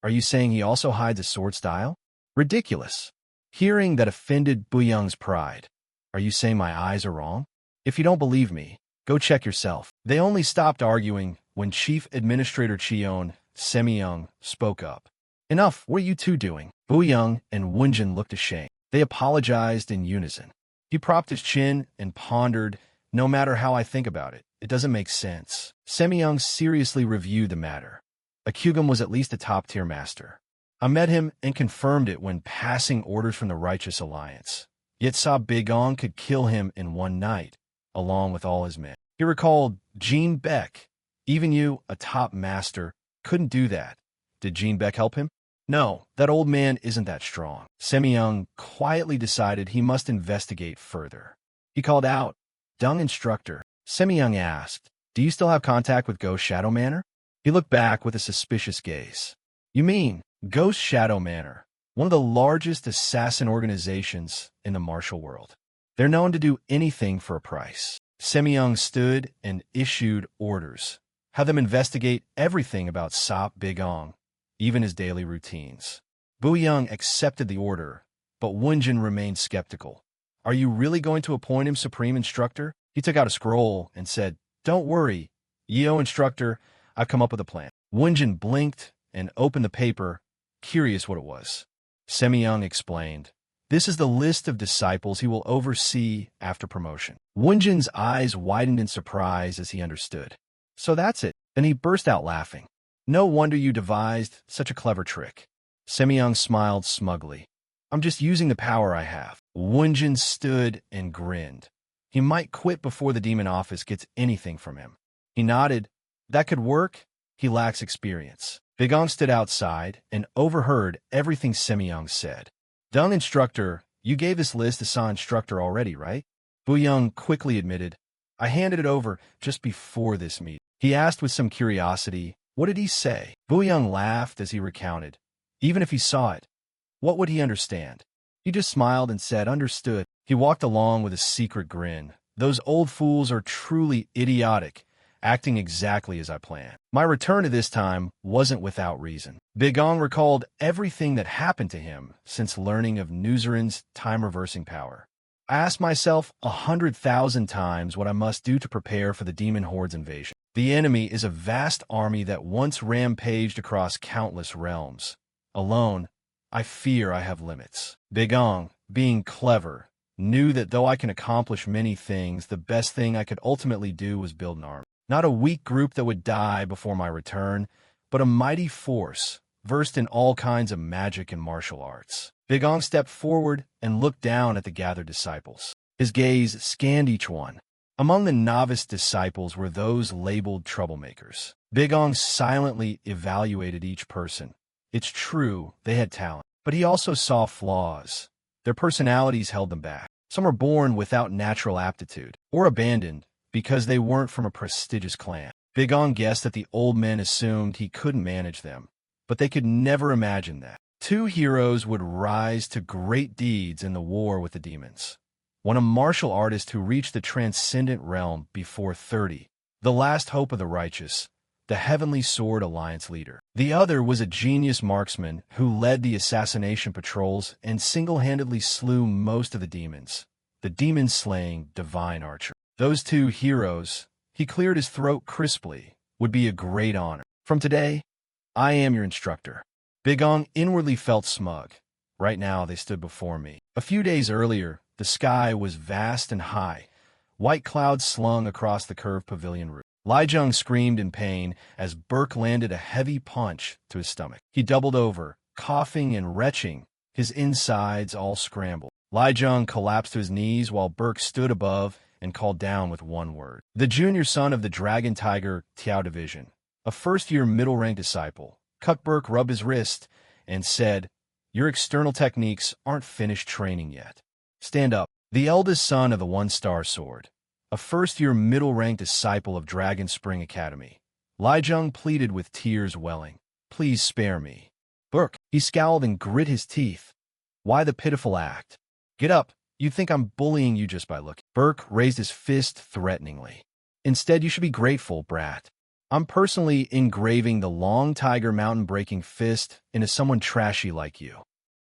Are you saying he also hides a sword style? Ridiculous. Hearing that offended Buyung's pride. Are you saying my eyes are wrong? If you don't believe me, go check yourself. They only stopped arguing when Chief Administrator Cheon, Semyoung, spoke up. Enough, what are you two doing? Buyung and Wunjin looked ashamed. They apologized in unison. He propped his chin and pondered, no matter how I think about it, it doesn't make sense. Semyoung seriously reviewed the matter. Kyugum was at least a top-tier master. I met him and confirmed it when passing orders from the Righteous Alliance. Yet Sa Bigong could kill him in one night, along with all his men. He recalled, Jean Beck, even you, a top master, couldn't do that. Did Jean Beck help him? No, that old man isn't that strong. Semyoung quietly decided he must investigate further. He called out, Dung Instructor. Semyoung asked, do you still have contact with Ghost Shadow Manor? He looked back with a suspicious gaze. You mean Ghost Shadow Manor, one of the largest assassin organizations in the martial world. They're known to do anything for a price. Semyoung stood and issued orders. Have them investigate everything about Sop Bigong, even his daily routines. Buyung accepted the order, but Wunjin remained skeptical. Are you really going to appoint him Supreme Instructor? He took out a scroll and said, Don't worry, Yeo Instructor, I've come up with a plan. Wunjin blinked and opened the paper, curious what it was. Semyoung explained, This is the list of disciples he will oversee after promotion. Wunjin's eyes widened in surprise as he understood. So that's it. Then he burst out laughing. No wonder you devised such a clever trick. Semyong smiled smugly. I'm just using the power I have. Wunjin stood and grinned. He might quit before the demon office gets anything from him. He nodded. That could work. He lacks experience. Bigong stood outside and overheard everything Semyong said. Dung Instructor, you gave this list to Sa Instructor already, right? Young quickly admitted. I handed it over just before this meeting. He asked with some curiosity, what did he say? Young laughed as he recounted. Even if he saw it, what would he understand? He just smiled and said, understood. He walked along with a secret grin. Those old fools are truly idiotic, acting exactly as I planned. My return to this time wasn't without reason. Bigong recalled everything that happened to him since learning of Nuzerin's time-reversing power. I asked myself 100,000 times what I must do to prepare for the demon horde's invasion. The enemy is a vast army that once rampaged across countless realms. Alone, I fear I have limits. Bigong, being clever, knew that though I can accomplish many things, the best thing I could ultimately do was build an army. Not a weak group that would die before my return, but a mighty force, versed in all kinds of magic and martial arts. Bigong stepped forward and looked down at the gathered disciples. His gaze scanned each one. Among the novice disciples were those labeled troublemakers. Bigong silently evaluated each person. It's true, they had talent, but he also saw flaws. Their personalities held them back. Some were born without natural aptitude, or abandoned because they weren't from a prestigious clan. Bigong guessed that the old men assumed he couldn't manage them, but they could never imagine that. Two heroes would rise to great deeds in the war with the demons. One a martial artist who reached the transcendent realm before 30, the last hope of the righteous, the Heavenly Sword Alliance leader. The other was a genius marksman who led the assassination patrols and single-handedly slew most of the demons, the demon-slaying divine archer. Those two heroes, he cleared his throat crisply, would be a great honor. From today, I am your instructor. Bigong inwardly felt smug. Right now they stood before me. A few days earlier, the sky was vast and high, white clouds slung across the curved pavilion roof. Lijiang screamed in pain as Burke landed a heavy punch to his stomach. He doubled over, coughing and retching, his insides all scrambled. Lijiang collapsed to his knees while Burke stood above and called down with one word. The junior son of the Dragon Tiger Tiao Division, a first-year middle-rank disciple, Cuck Burke rubbed his wrist and said, your external techniques aren't finished training yet. Stand up. The eldest son of the one-star sword, a first-year middle-ranked disciple of Dragon Spring Academy, Lijiang pleaded with tears welling. Please spare me. Burke, he scowled and grit his teeth. Why the pitiful act? Get up. You think I'm bullying you just by looking. Burke raised his fist threateningly. Instead, you should be grateful, brat. I'm personally engraving the long tiger mountain-breaking fist into someone trashy like you.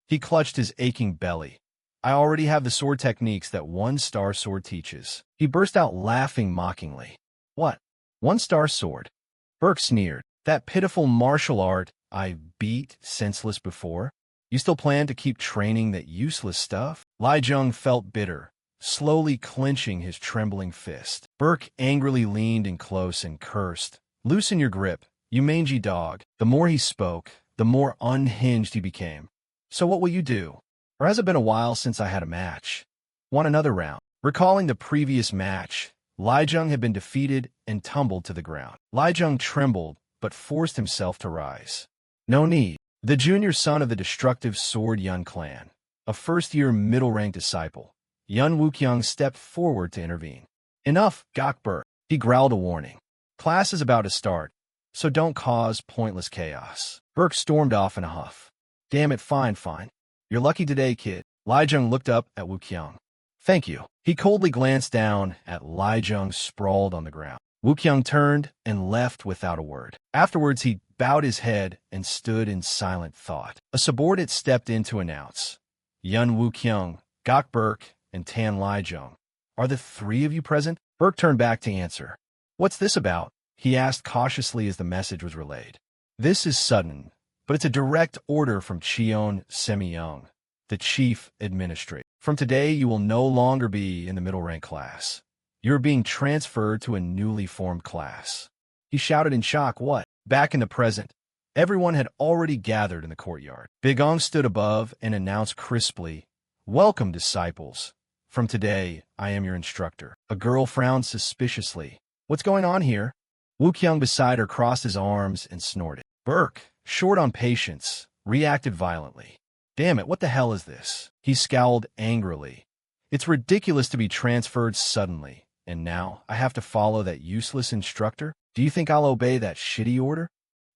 He clutched his aching belly. I already have the sword techniques that one-star sword teaches. He burst out laughing mockingly. What? One-star sword? Burke sneered. That pitiful martial art I beat senseless before? You still plan to keep training that useless stuff? Lijiang felt bitter, slowly clenching his trembling fist. Burke angrily leaned in close and cursed. Loosen your grip, you mangy dog. The more he spoke, the more unhinged he became. So what will you do? Or has it been a while since I had a match? Want another round? Recalling the previous match, Lijiang had been defeated and tumbled to the ground. Lijiang trembled, but forced himself to rise. No need. The junior son of the destructive Sword Yun clan, a first-year middle-ranked disciple, Yun Wuqiang stepped forward to intervene. Enough, Gok Burke. He growled a warning. Class is about to start, so don't cause pointless chaos. Burke stormed off in a huff. Damn it, fine. You're lucky today, kid. Lijiang looked up at Wuqiang. Thank you. He coldly glanced down at Lijiang sprawled on the ground. Wuqiang turned and left without a word. Afterwards, he bowed his head and stood in silent thought. A subordinate stepped in to announce, Yun Wuqiang, Gok Burke, and Tan Lijiang. Are the three of you present? Burke turned back to answer. What's this about? He asked cautiously as the message was relayed. This is sudden, but it's a direct order from Cheon Semyong, the chief administrator. From today, you will no longer be in the middle rank class. You're being transferred to a newly formed class. He shouted in shock. What? Back in the present, everyone had already gathered in the courtyard. Bigong stood above and announced crisply, "Welcome, disciples. From today, I am your instructor." A girl frowned suspiciously. "What's going on here?" Wuqiang beside her crossed his arms and snorted. Burke, short on patience, reacted violently. "Damn it, what the hell is this?" He scowled angrily. "It's ridiculous to be transferred suddenly, and now I have to follow that useless instructor? Do you think I'll obey that shitty order?"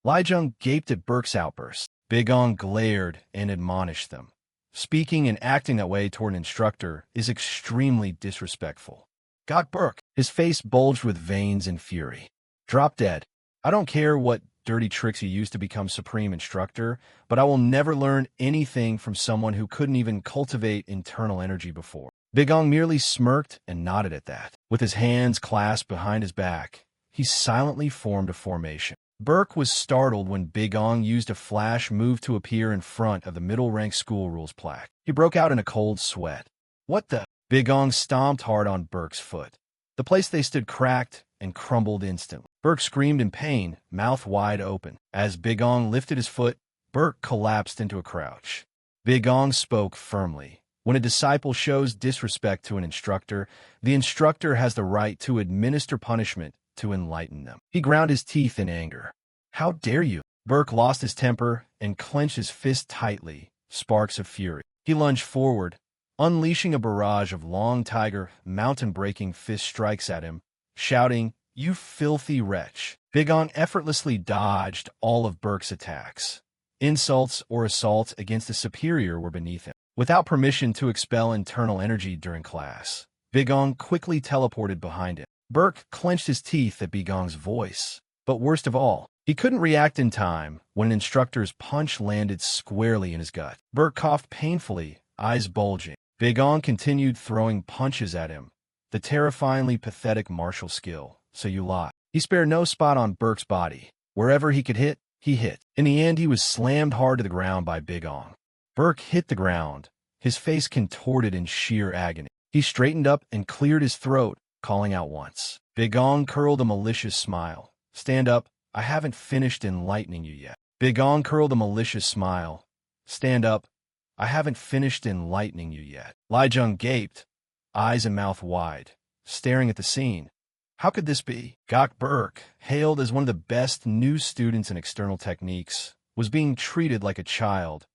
Lijiang gaped at Burke's outburst. Bigong glared and admonished them. "Speaking and acting that way toward an instructor is extremely disrespectful." Got Burke. His face bulged with veins and fury. "Drop dead. I don't care what dirty tricks you used to become supreme instructor, but I will never learn anything from someone who couldn't even cultivate internal energy before." Bigong merely smirked and nodded at that. With his hands clasped behind his back, he silently formed a formation. Burke was startled when Bigong used a flash move to appear in front of the middle-rank school rules plaque. He broke out in a cold sweat. "What the?" Bigong stomped hard on Burke's foot. The place they stood cracked and crumbled instantly. Burke screamed in pain, mouth wide open. As Bigong lifted his foot, Burke collapsed into a crouch. Bigong spoke firmly. "When a disciple shows disrespect to an instructor, the instructor has the right to administer punishment to enlighten them." He ground his teeth in anger. "How dare you?" Burke lost his temper and clenched his fist tightly, sparks of fury. He lunged forward, unleashing a barrage of long tiger, mountain-breaking fist strikes at him, shouting, "You filthy wretch." Bigong effortlessly dodged all of Burke's attacks. Insults or assaults against a superior were beneath him. Without permission to expel internal energy during class, Bigong quickly teleported behind him. Burke clenched his teeth at Bigong's voice. But worst of all, he couldn't react in time when an instructor's punch landed squarely in his gut. Burke coughed painfully, eyes bulging. Bigong continued throwing punches at him, the terrifyingly pathetic martial skill. "So you lie." He spared no spot on Burke's body. Wherever he could hit, he hit. In the end, he was slammed hard to the ground by Bigong. Burke hit the ground, his face contorted in sheer agony. He straightened up and cleared his throat, calling out once. Bigong curled a malicious smile. "Stand up. I haven't finished enlightening you yet." Bigong curled a malicious smile. "Stand up. I haven't finished enlightening you yet." Lijiang gaped, eyes and mouth wide, staring at the scene. How could this be? Gok Burke, hailed as one of the best new students in external techniques, was being treated like a child,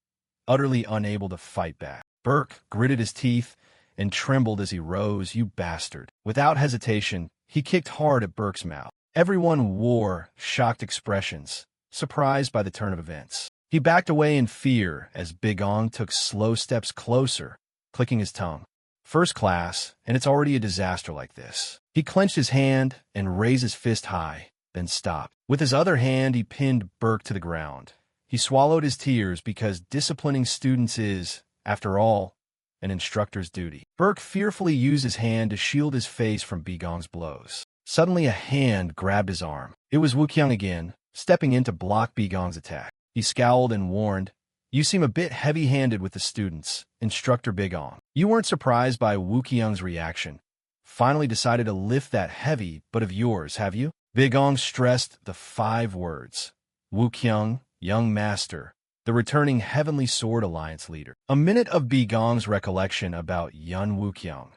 utterly unable to fight back. Burke gritted his teeth and trembled as he rose. "You bastard." Without hesitation, he kicked hard at Burke's mouth. Everyone wore shocked expressions, surprised by the turn of events. He backed away in fear as Bigong took slow steps closer, clicking his tongue. "First class, and it's already a disaster like this." He clenched his hand and raised his fist high, then stopped. With his other hand, he pinned Burke to the ground. He swallowed his tears because disciplining students is, after all, an instructor's duty. Burke fearfully used his hand to shield his face from Bigong's blows. Suddenly, a hand grabbed his arm. It was Wuqiang again, stepping in to block Bigong's attack. He scowled and warned, "You seem a bit heavy-handed with the students, Instructor Bigong." You weren't surprised by Wuqiang's reaction. Finally decided to lift that heavy butt of yours, have you? Bigong stressed the 5 words. Wuqiang, young master, the returning Heavenly Sword Alliance leader. A minute of Bigong's recollection about Yun Wuqiang.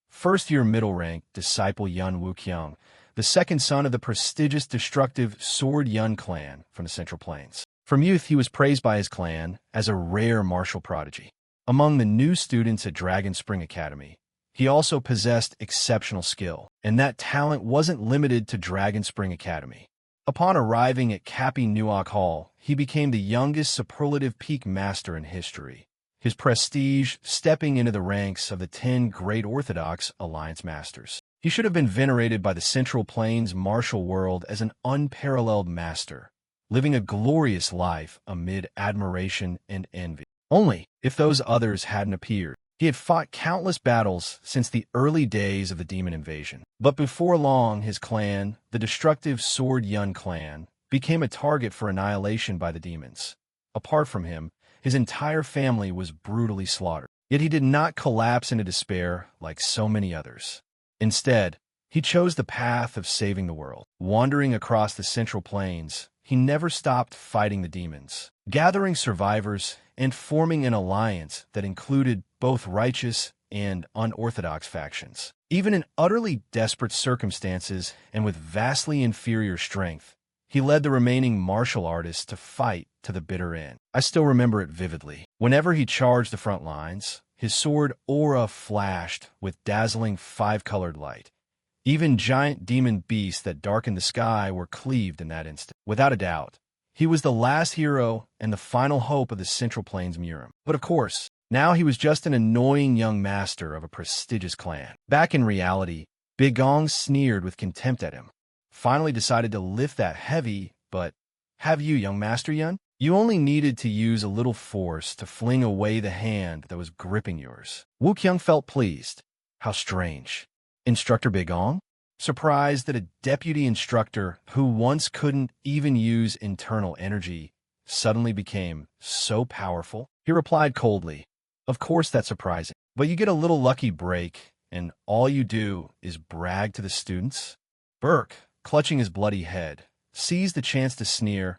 First-year middle rank disciple Yun Wuqiang, the second son of the prestigious destructive Sword Yun clan from the Central Plains. From youth, he was praised by his clan as a rare martial prodigy. Among the new students at Dragon Spring Academy, he also possessed exceptional skill, and that talent wasn't limited to Dragon Spring Academy. Upon arriving at Kapi Nuok Hall, he became the youngest superlative peak master in history, his prestige stepping into the ranks of the 10 Great Orthodox Alliance Masters. He should have been venerated by the Central Plains martial world as an unparalleled master, living a glorious life amid admiration and envy. Only if those others hadn't appeared. He had fought countless battles since the early days of the demon invasion. But before long, his clan, the destructive Sword Yun clan, became a target for annihilation by the demons. Apart from him, His entire family was brutally slaughtered. Yet he did not collapse into despair like so many others. Instead, he chose the path of saving the world. Wandering across the Central Plains, he never stopped fighting the demons, gathering survivors and forming an alliance that included both righteous and unorthodox factions. Even in utterly desperate circumstances and with vastly inferior strength, he led the remaining martial artists to fight to the bitter end. I still remember it vividly. Whenever he charged the front lines, his sword aura flashed with dazzling five-colored light. Even giant demon beasts that darkened the sky were cleaved in that instant. Without a doubt, he was the last hero and the final hope of the Central Plains Murim. But of course, now he was just an annoying young master of a prestigious clan. Back in reality, Big Gong sneered with contempt at him. Finally decided to lift that heavy, but have you, young master Yun? You only needed to use a little force to fling away the hand that was gripping yours. Wu Qiang felt pleased. How strange. Instructor Big Gong? Surprised that a deputy instructor who once couldn't even use internal energy suddenly became so powerful? He replied coldly, of course that's surprising, but you get a little lucky break, and all you do is brag to the students? Burke, clutching his bloody head, seized the chance to sneer.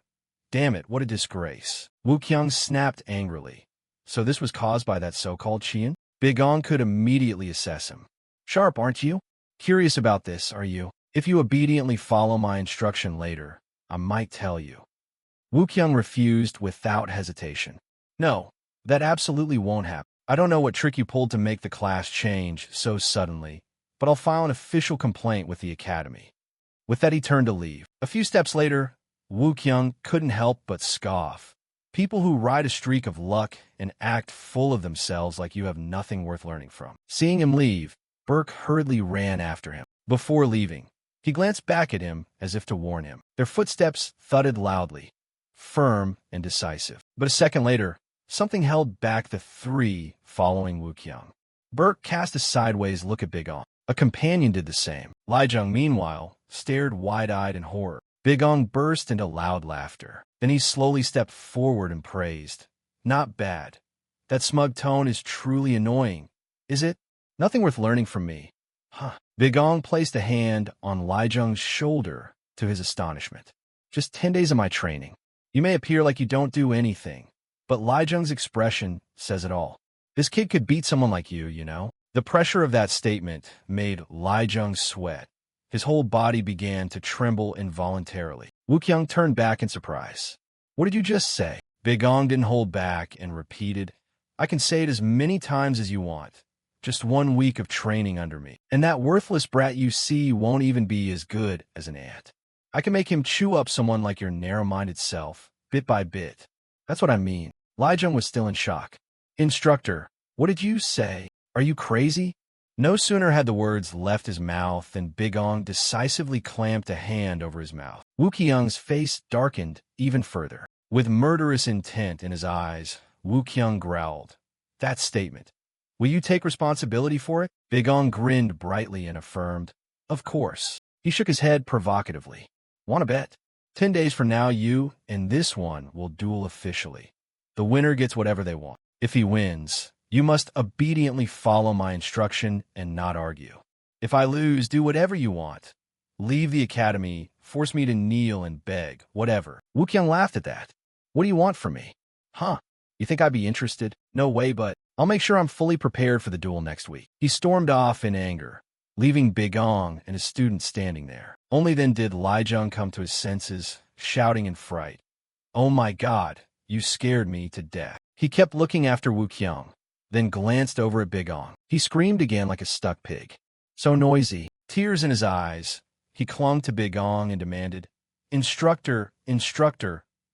Damn it, what a disgrace. Wu Qiang snapped angrily. So this was caused by that so-called Qian? Big Gong could immediately assess him. Sharp, aren't you? Curious about this, are you? If you obediently follow my instruction later, I might tell you. Wu Qiang refused without hesitation. No, that absolutely won't happen. I don't know what trick you pulled to make the class change so suddenly, but I'll file an official complaint with the academy. With that, he turned to leave. A few steps later, Wu Qiang couldn't help but scoff. People who ride a streak of luck and act full of themselves like you have nothing worth learning from. Seeing him leave, Burke hurriedly ran after him. Before leaving, he glanced back at him as if to warn him. Their footsteps thudded loudly, firm and decisive. But a second later, something held back the three following Wu Qiang. Burke cast a sideways look at Big Gong. A companion did the same. Li Zheng, meanwhile, stared wide-eyed in horror. Big Gong burst into loud laughter. Then he slowly stepped forward and praised. Not bad. That smug tone is truly annoying, is it? Nothing worth learning from me. Huh. Big Gong placed a hand on Li Zheng's shoulder to his astonishment. Just 10 days of my training. You may appear like you don't do anything, but Li Zheng's expression says it all. This kid could beat someone like you know? The pressure of that statement made Li Zheng sweat. His whole body began to tremble involuntarily. Wu Qiang turned back in surprise. What did you just say? Big Gong didn't hold back and repeated, I can say it as many times as you want. Just 1 week of training under me. And that worthless brat you see won't even be as good as an ant. I can make him chew up someone like your narrow-minded self, bit by bit. That's what I mean. Li Zheng was still in shock. Instructor, what did you say? Are you crazy? No sooner had the words left his mouth than Big Gong decisively clamped a hand over his mouth. Wu Qiang's face darkened even further. With murderous intent in his eyes, Wu Qiang growled, that statement. Will you take responsibility for it? Big Gong grinned brightly and affirmed, of course. He shook his head provocatively. Want to bet? 10 days from now, you and this one will duel officially. The winner gets whatever they want. If he wins, you must obediently follow my instruction and not argue. If I lose, do whatever you want. Leave the academy, force me to kneel and beg, whatever. Wu Qiang laughed at that. What do you want from me? Huh? You think I'd be interested? No way, but I'll make sure I'm fully prepared for the duel next week. He stormed off in anger, leaving Big Gong and his students standing there. Only then did Li Zheng come to his senses, shouting in fright. Oh my God, you scared me to death. He kept looking after Wu Qiang, then glanced over at Big Gong. He screamed again like a stuck pig. So noisy, tears in his eyes, he clung to Big Gong and demanded, Instructor,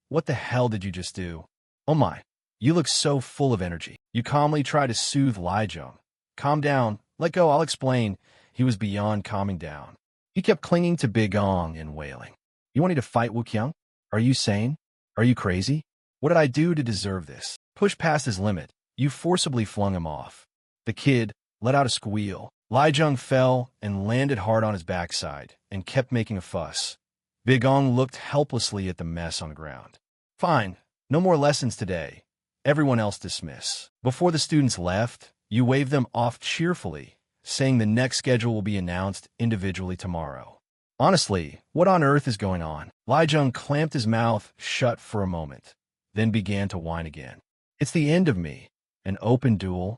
what the hell did you just do? Oh my, you look so full of energy. You calmly tried to soothe Li Zheng. Calm down, let go, I'll explain. He was beyond calming down. He kept clinging to Big Gong and wailing. You want me to fight Wu Qiang? Are you sane? Are you crazy? What did I do to deserve this? Pushed past his limit, you forcibly flung him off. The kid let out a squeal. Li Zheng fell and landed hard on his backside and kept making a fuss. Big Gong looked helplessly at the mess on the ground. Fine, no more lessons today. everyone else dismiss. Before the students left, you waved them off cheerfully, saying the next schedule will be announced individually tomorrow. Honestly, what on earth is going on? Lai Jung clamped his mouth shut for a moment, then began to whine again. It's the end of me. An open duel?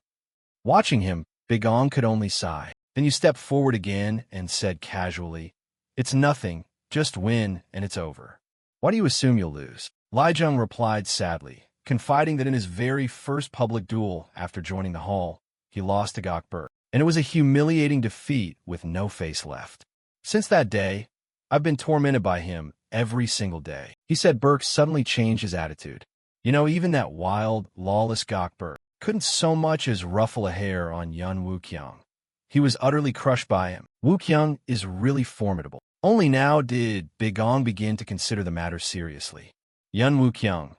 Watching him, Big Ong could only sigh. Then you stepped forward again and said casually, "It's nothing, just win and it's over." "Why do you assume you'll lose?" Lai Jung replied sadly, confiding that in his very first public duel after joining the hall, he lost to Gokbur, and it was a humiliating defeat with no face left. "Since that day, I've been tormented by him every single day." He said. Burke suddenly changed his attitude. You know, even that wild, lawless Gokbur couldn't so much as ruffle a hair on Yun Wukyung. He was utterly crushed by him. Wukyung is really formidable. Only now did Big Ong begin to consider the matter seriously. Yun Wukyung.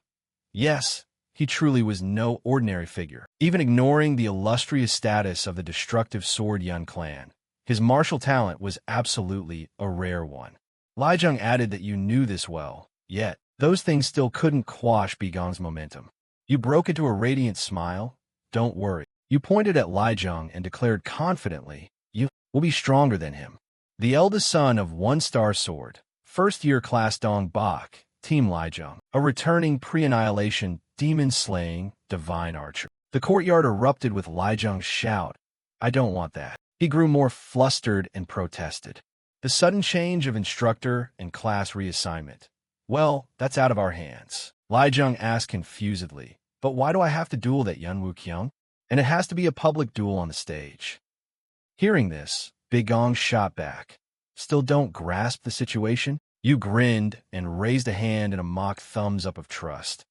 Yes, he truly was no ordinary figure. Even ignoring the illustrious status of the destructive Sword Yun clan, his martial talent was absolutely a rare one. Lai Jung added that you knew this well, yet those things still couldn't quash Big Ong's momentum. You broke into a radiant smile. Don't worry. You pointed at Lai Jung and declared confidently, you will be stronger than him. The eldest son of one-star sword, first-year class Dong Bak, Team Lai Jung, a returning pre-annihilation, demon-slaying, divine archer. The courtyard erupted with Lai Jung's shout, "I don't want that." He grew more flustered and protested. The sudden change of instructor and class reassignment. Well, that's out of our hands. Lai Jung asked confusedly, but why do I have to duel that Yun Wukyung? And it has to be a public duel on the stage. Hearing this, Big Ong shot back. Still don't grasp the situation? You grinned and raised a hand in a mock thumbs up of trust.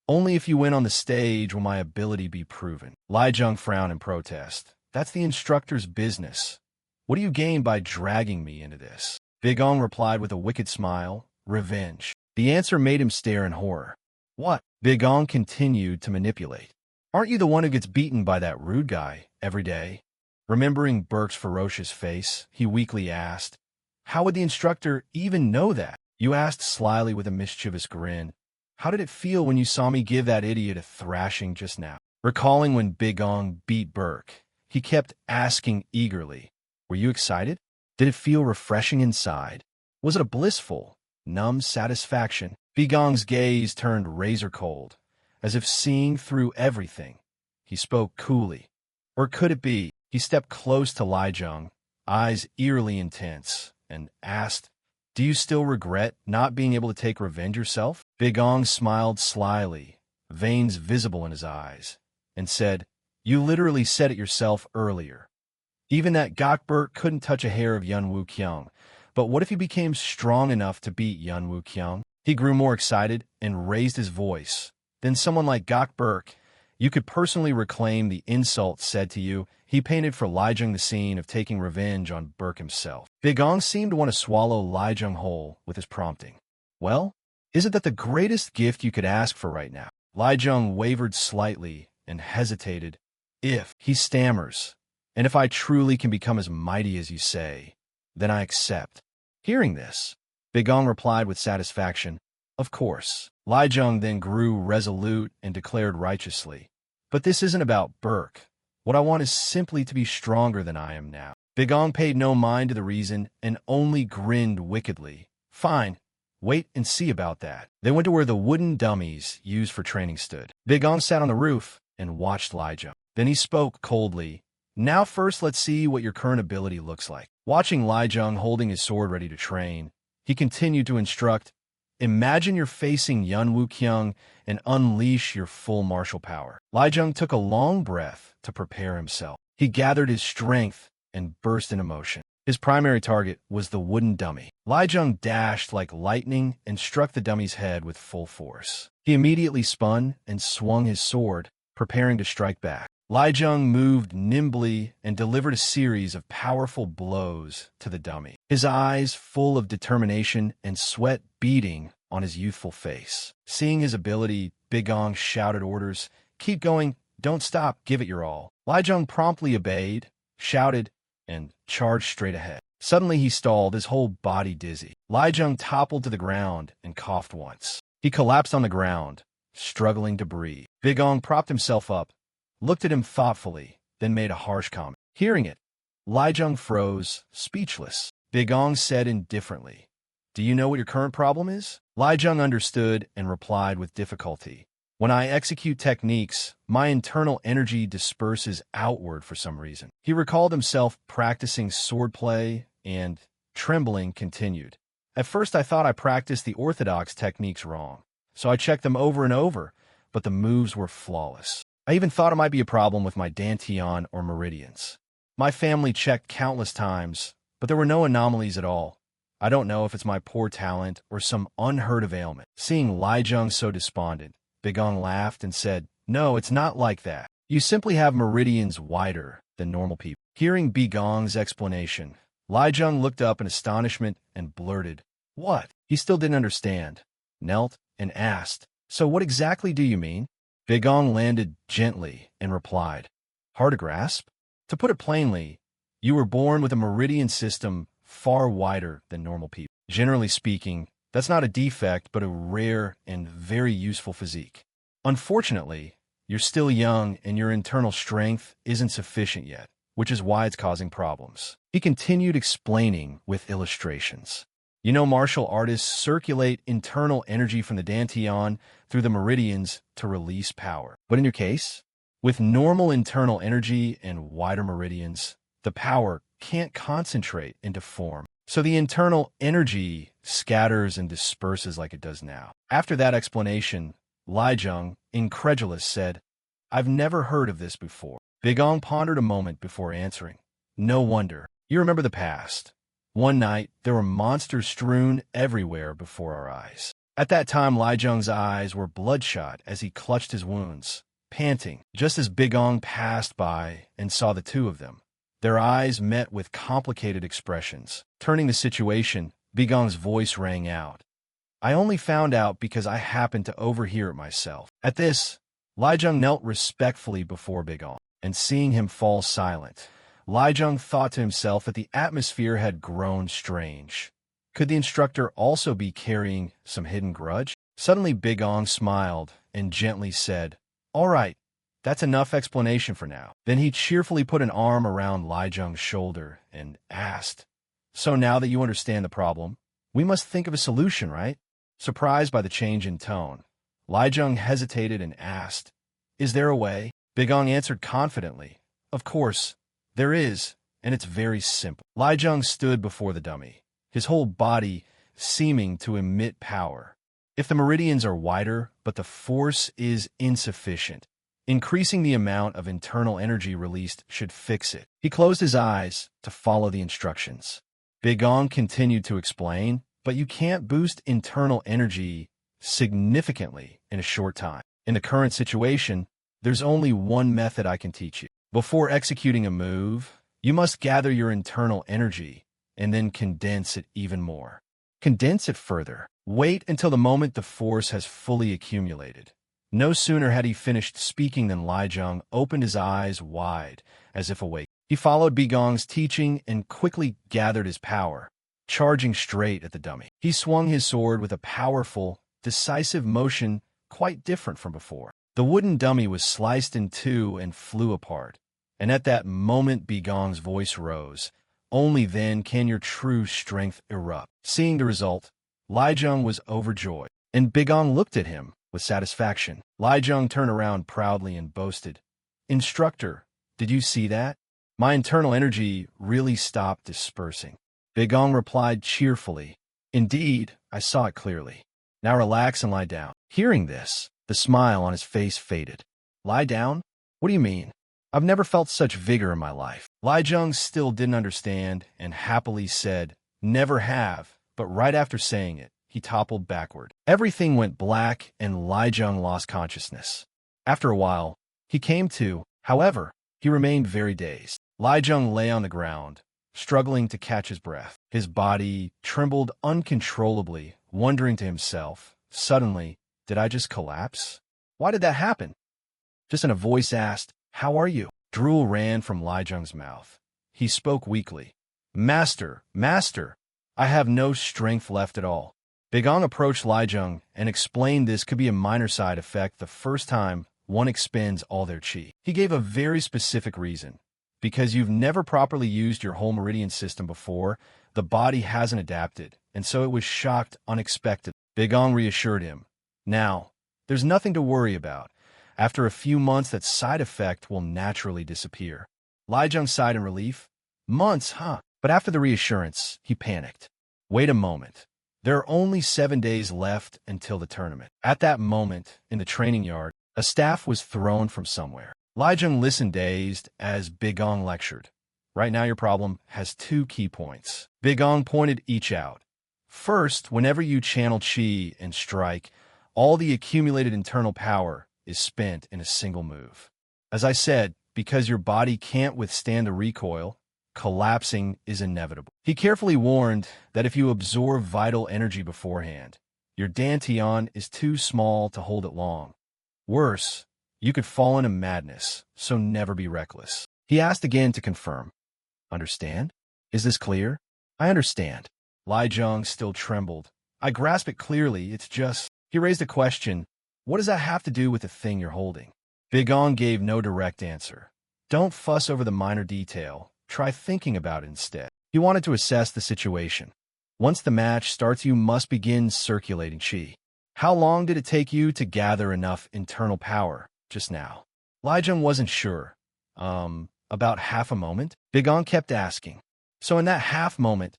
Only if you win on the stage will my ability be proven. Lai Jung frowned in protest. That's the instructor's business. What do you gain by dragging me into this? Big Ong replied with a wicked smile, revenge. The answer made him stare in horror. What? Big Ong continued to manipulate. Aren't you the one who gets beaten by that rude guy every day? Remembering Burke's ferocious face, he weakly asked, "How would the instructor even know that?" You asked slyly with a mischievous grin, "How did it feel when you saw me give that idiot a thrashing just now?" Recalling when Big Ong beat Burke, he kept asking eagerly, "Were you excited? Did it feel refreshing inside? Was it a blissful, numb satisfaction?" Big Ong's gaze turned razor cold, as if seeing through everything. He spoke coolly. Or could it be? He stepped close to Lai Jung, eyes eerily intense, and asked, "Do you still regret not being able to take revenge yourself?" Big Ong smiled slyly, veins visible in his eyes, and said, "You literally said it yourself earlier. Even that Gokbur couldn't touch a hair of Yun Wukyung, but what if he became strong enough to beat Yun Wukyung?" He grew more excited and raised his voice. "Then someone like Gokbur, you could personally reclaim the insult said to you." He painted for Lai Jung the scene of taking revenge on Burke himself. Big Ong seemed to want to swallow Lai Jung whole with his prompting. "Well, isn't that the greatest gift you could ask for right now?" Lai Jung wavered slightly and hesitated. "If," he stammers, "and if I truly can become as mighty as you say, then I accept." Hearing this, Big Ong replied with satisfaction, "Of course." Lai Jung then grew resolute and declared righteously, "But this isn't about Burke. What I want is simply to be stronger than I am now." Big Ong paid no mind to the reason and only grinned wickedly. "Fine. Wait and see about that." They went to where the wooden dummies used for training stood. Big Ong sat on the roof and watched Lai Jung. Then he spoke coldly. "Now first let's see what your current ability looks like." Watching Lai Jung holding his sword ready to train, he continued to instruct, "Imagine you're facing Yun Wukyung and unleash your full martial power." Lai Jung took a long breath to prepare himself. He gathered his strength and burst into motion. His primary target was the wooden dummy. Lai Jung dashed like lightning and struck the dummy's head with full force. He immediately spun and swung his sword, preparing to strike back. Lai Jung moved nimbly and delivered a series of powerful blows to the dummy, his eyes full of determination and sweat beading on his youthful face. Seeing his ability, Big Ong shouted orders, "Keep going, don't stop, give it your all." Lai Jung promptly obeyed, shouted, and charged straight ahead. Suddenly he stalled, his whole body dizzy. Lai Jung toppled to the ground and coughed once. He collapsed on the ground, struggling to breathe. Bigong propped himself up, looked at him thoughtfully, then made a harsh comment. Hearing it, Lijiang froze, speechless. Bigong said indifferently, "Do you know what your current problem is?" Lijiang understood and replied with difficulty. "When I execute techniques, my internal energy disperses outward for some reason." He recalled himself practicing swordplay and, trembling, continued. "At first I thought I practiced the orthodox techniques wrong, so I checked them over and over, but the moves were flawless. I even thought it might be a problem with my dantian or meridians. My family checked countless times, but there were no anomalies at all. I don't know if it's my poor talent or some unheard of ailment." Seeing Lijiang so despondent, Bigong laughed and said, "No, it's not like that. You simply have meridians wider than normal people." Hearing Bigong's explanation, Lijiang looked up in astonishment and blurted, "What?" He still didn't understand, knelt, and asked, "So what exactly do you mean?" Bigong landed gently and replied, "Hard to grasp? To put it plainly, you were born with a meridian system far wider than normal people. Generally speaking, that's not a defect but a rare and very useful physique. Unfortunately, you're still young and your internal strength isn't sufficient yet, which is why it's causing problems." He continued explaining with illustrations. "You know, martial artists circulate internal energy from the dantian through the meridians to release power. But in your case, with normal internal energy and wider meridians, the power can't concentrate into form. So the internal energy scatters and disperses like it does now." After that explanation, Lijiang, incredulous, said, "I've never heard of this before." Bigong pondered a moment before answering. "No wonder. You remember the past. One night, there were monsters strewn everywhere before our eyes." At that time, Lijiang's eyes were bloodshot as he clutched his wounds, panting, just as Bigong passed by and saw the two of them. Their eyes met with complicated expressions. Turning the situation, Bigong's voice rang out. "I only found out because I happened to overhear it myself." At this, Lijiang knelt respectfully before Bigong, and seeing him fall silent, Lijiang thought to himself that the atmosphere had grown strange. Could the instructor also be carrying some hidden grudge? Suddenly Bigong smiled and gently said, "All right, that's enough explanation for now." Then he cheerfully put an arm around Lijiang's shoulder and asked, "So now that you understand the problem, we must think of a solution, right?" Surprised by the change in tone, Lijiang hesitated and asked, "Is there a way?" Bigong answered confidently, "Of course, there is, and it's very simple." Lijiang stood before the dummy, his whole body seeming to emit power. If the meridians are wider, but the force is insufficient, increasing the amount of internal energy released should fix it. He closed his eyes to follow the instructions. Bigong continued to explain, "But you can't boost internal energy significantly in a short time. In the current situation, there's only one method I can teach you. Before executing a move, you must gather your internal energy and then condense it even more. Condense it further. Wait until the moment the force has fully accumulated." No sooner had he finished speaking than Lijiang opened his eyes wide, as if awake. He followed Bigong's teaching and quickly gathered his power, charging straight at the dummy. He swung his sword with a powerful, decisive motion quite different from before. The wooden dummy was sliced in two and flew apart. And at that moment Bigong's voice rose. "Only then can your true strength erupt." Seeing the result, Lijiang was overjoyed, and Bigong looked at him with satisfaction. Lijiang turned around proudly and boasted, "Instructor, did you see that? My internal energy really stopped dispersing." Bigong replied cheerfully, "Indeed, I saw it clearly. Now relax and lie down." Hearing this, the smile on his face faded. "Lie down? What do you mean? I've never felt such vigor in my life." Lijiang still didn't understand and happily said, "Never have," but right after saying it, he toppled backward. Everything went black and Lijiang lost consciousness. After a while, he came to. However, he remained very dazed. Lijiang lay on the ground, struggling to catch his breath. His body trembled uncontrollably, wondering to himself, suddenly, did I just collapse? Why did that happen? Just then a voice asked, "How are you?" Drool ran from Lijiang's mouth. He spoke weakly. Master, I have no strength left at all." Beigong approached Li Jung and explained this could be a minor side effect the first time one expends all their qi. He gave a very specific reason. Because you've never properly used your whole meridian system before, the body hasn't adapted, and so it was shocked unexpectedly. Beigong reassured him. Now, there's nothing to worry about. After a few months, that side effect will naturally disappear. Li Jung sighed in relief. Months, huh? But after the reassurance, he panicked. Wait a moment. There are only 7 days left until the tournament. At that moment, in the training yard, a staff was thrown from somewhere. Li Jung listened dazed as Beigong lectured. Right now your problem has 2 key points. Beigong pointed each out. First, whenever you channel qi and strike, all the accumulated internal power is spent in a single move. As I said, because your body can't withstand the recoil, collapsing is inevitable. He carefully warned that if you absorb vital energy beforehand, your dantian is too small to hold it long. Worse, you could fall into madness, so never be reckless. He asked again to confirm. Understand? Is this clear? I understand. Li Jung still trembled. I grasp it clearly, it's just... He raised a question. What does that have to do with the thing you're holding? Beigong gave no direct answer. Don't fuss over the minor detail. Try thinking about it instead. He wanted to assess the situation. Once the match starts, you must begin circulating qi. How long did it take you to gather enough internal power just now? Li Jung wasn't sure. About half a moment? Beigong kept asking. So in that half moment,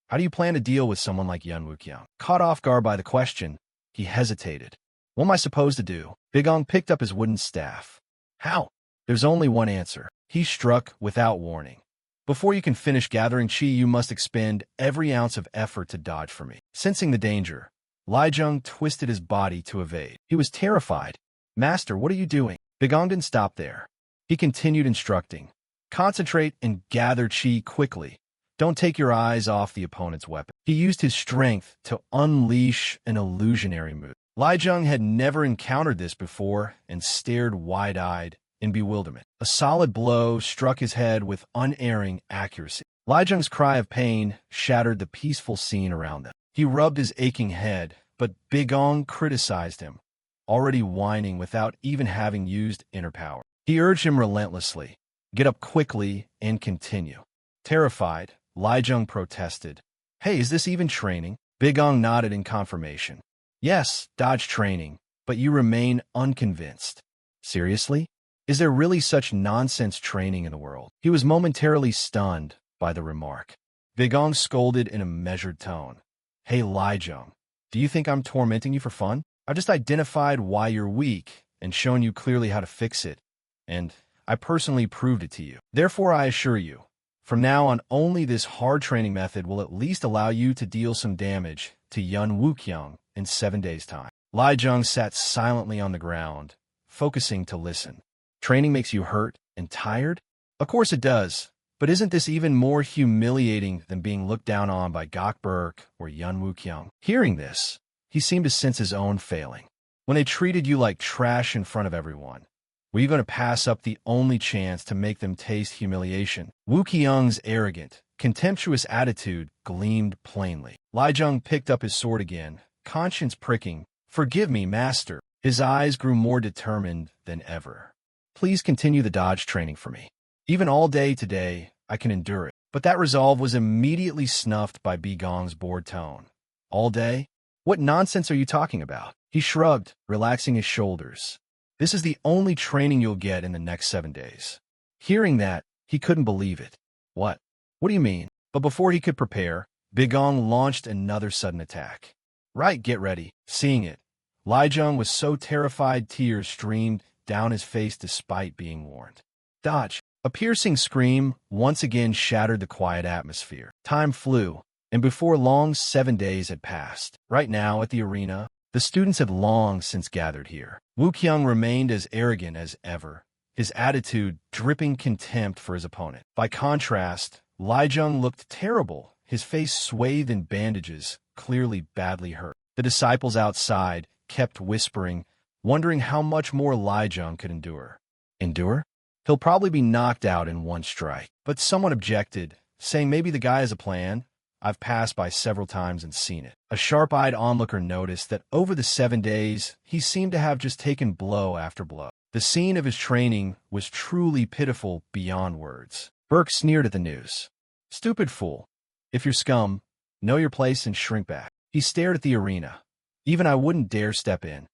how do you plan to deal with someone like Yun Wuqiang? Caught off guard by the question, he hesitated. What am I supposed to do? Beigong picked up his wooden staff. How? There's only one answer. He struck without warning. Before you can finish gathering qi, you must expend every ounce of effort to dodge for me. Sensing the danger, Li Jung twisted his body to evade. He was terrified. Master, what are you doing? Beigong didn't stop there. He continued instructing. Concentrate and gather qi quickly. Don't take your eyes off the opponent's weapon. He used his strength to unleash an illusionary move. Li Jung had never encountered this before and stared wide-eyed in bewilderment. A solid blow struck his head with unerring accuracy. Li Jung's cry of pain shattered the peaceful scene around them. He rubbed his aching head, but Beigong criticized him, already whining without even having used inner power. He urged him relentlessly, get up quickly and continue. Terrified, Li Jung protested. Hey, is this even training? Beigong nodded in confirmation. Yes, dodge training, but you remain unconvinced. Seriously? Is there really such nonsense training in the world? He was momentarily stunned by the remark. Beigong scolded in a measured tone. Hey, Li Jung, do you think I'm tormenting you for fun? I've just identified why you're weak and shown you clearly how to fix it, and I personally proved it to you. Therefore, I assure you, from now on, only this hard training method will at least allow you to deal some damage to Yun Wuqiang in 7 days' time. Li Jung sat silently on the ground, focusing to listen. Training makes you hurt and tired? Of course it does, but isn't this even more humiliating than being looked down on by Gok Burk or Yun Wuqiang? Hearing this, he seemed to sense his own failing. When they treated you like trash in front of everyone, were you going to pass up the only chance to make them taste humiliation? Wuqiang's arrogant, contemptuous attitude gleamed plainly. Li Jung picked up his sword again, conscience pricking. Forgive me, master. His eyes grew more determined than ever. Please continue the dodge training for me. Even all day today, I can endure it. But that resolve was immediately snuffed by Beigong's bored tone. All day? What nonsense are you talking about? He shrugged, relaxing his shoulders. This is the only training you'll get in the next 7 days. Hearing that, he couldn't believe it. What? What do you mean? But before he could prepare, Beigong launched another sudden attack. Right, get ready. Seeing it, Li Jung was so terrified tears streamed down his face despite being warned. Dodge! A piercing scream once again shattered the quiet atmosphere. Time flew, and before long 7 days had passed. Right now, at the arena, the students had long since gathered here. Wuqiang remained as arrogant as ever, his attitude dripping contempt for his opponent. By contrast, Li Jung looked terrible, his face swathed in bandages, clearly badly hurt. The disciples outside kept whispering, wondering how much more Li Jung could endure. Endure? He'll probably be knocked out in one strike. But someone objected, saying maybe the guy has a plan. I've passed by several times and seen it. A sharp-eyed onlooker noticed that over the 7 days, he seemed to have just taken blow after blow. The scene of his training was truly pitiful beyond words. Burke sneered at the news. Stupid fool. If you're scum, know your place and shrink back. He stared at the arena. Even I wouldn't dare step in.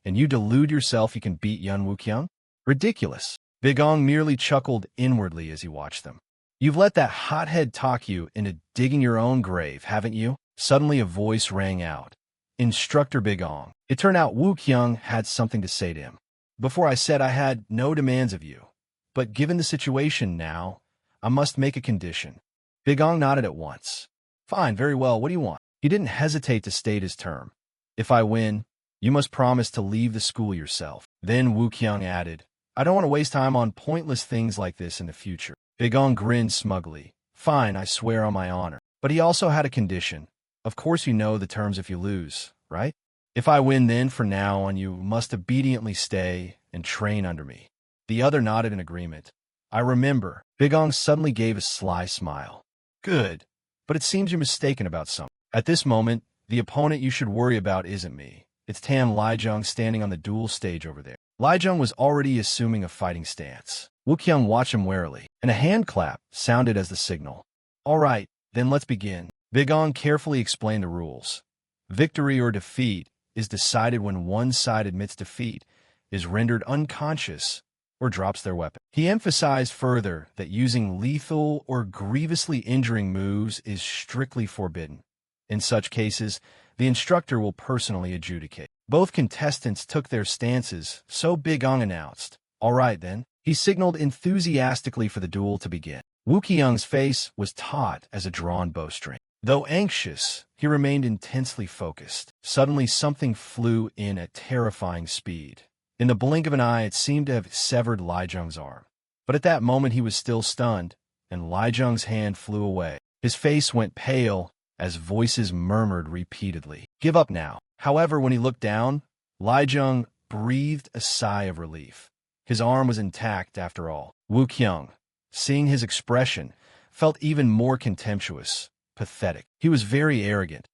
And you delude yourself you can beat Yun Wuqiang? Ridiculous. Big Ong merely chuckled inwardly as he watched them. You've let that hothead talk you into digging your own grave, haven't you? Suddenly a voice rang out. Instructor Big Ong. It turned out Wuqiang had something to say to him. Before I said I had no demands of you. But given the situation now, I must make a condition. Big Ong nodded at once. Fine, very well, what do you want? He didn't hesitate to state his term. If I win, you must promise to leave the school yourself. Then Wuqiang added, I don't want to waste time on pointless things like this in the future. Big Ong grinned smugly. Fine, I swear on my honor. But he also had a condition. Of course you know the terms if you lose, right? If I win, then for now on you must obediently stay and train under me. The other nodded in agreement. I remember. Big Ong suddenly gave a sly smile. Good. But it seems you're mistaken about something. At this moment, the opponent you should worry about isn't me. It's Tan Lijiang standing on the duel stage over there. Lijiang was already assuming a fighting stance. Wuqiang watched him warily, and a hand clap sounded as the signal. All right, then let's begin. Big Ong carefully explained the rules. Victory or defeat is decided when one side admits defeat, is rendered unconscious, or drops their weapon. He emphasized further that using lethal or grievously injuring moves is strictly forbidden. In such cases, the instructor will personally adjudicate. Both contestants took their stances, so Big Ong announced, All right, then. He signaled enthusiastically for the duel to begin. Wuqiang's face was taut as a drawn bowstring. Though anxious, he remained intensely focused. Suddenly, something flew in at terrifying speed. In the blink of an eye, it seemed to have severed Lijiang's arm. But at that moment, he was still stunned, and Lijiang's hand flew away. His face went pale as voices murmured repeatedly, Give up now. However, when he looked down, Lijiang breathed a sigh of relief. His arm was intact after all. Wuqiang, seeing his expression, felt even more contemptuous, pathetic. He was very arrogant.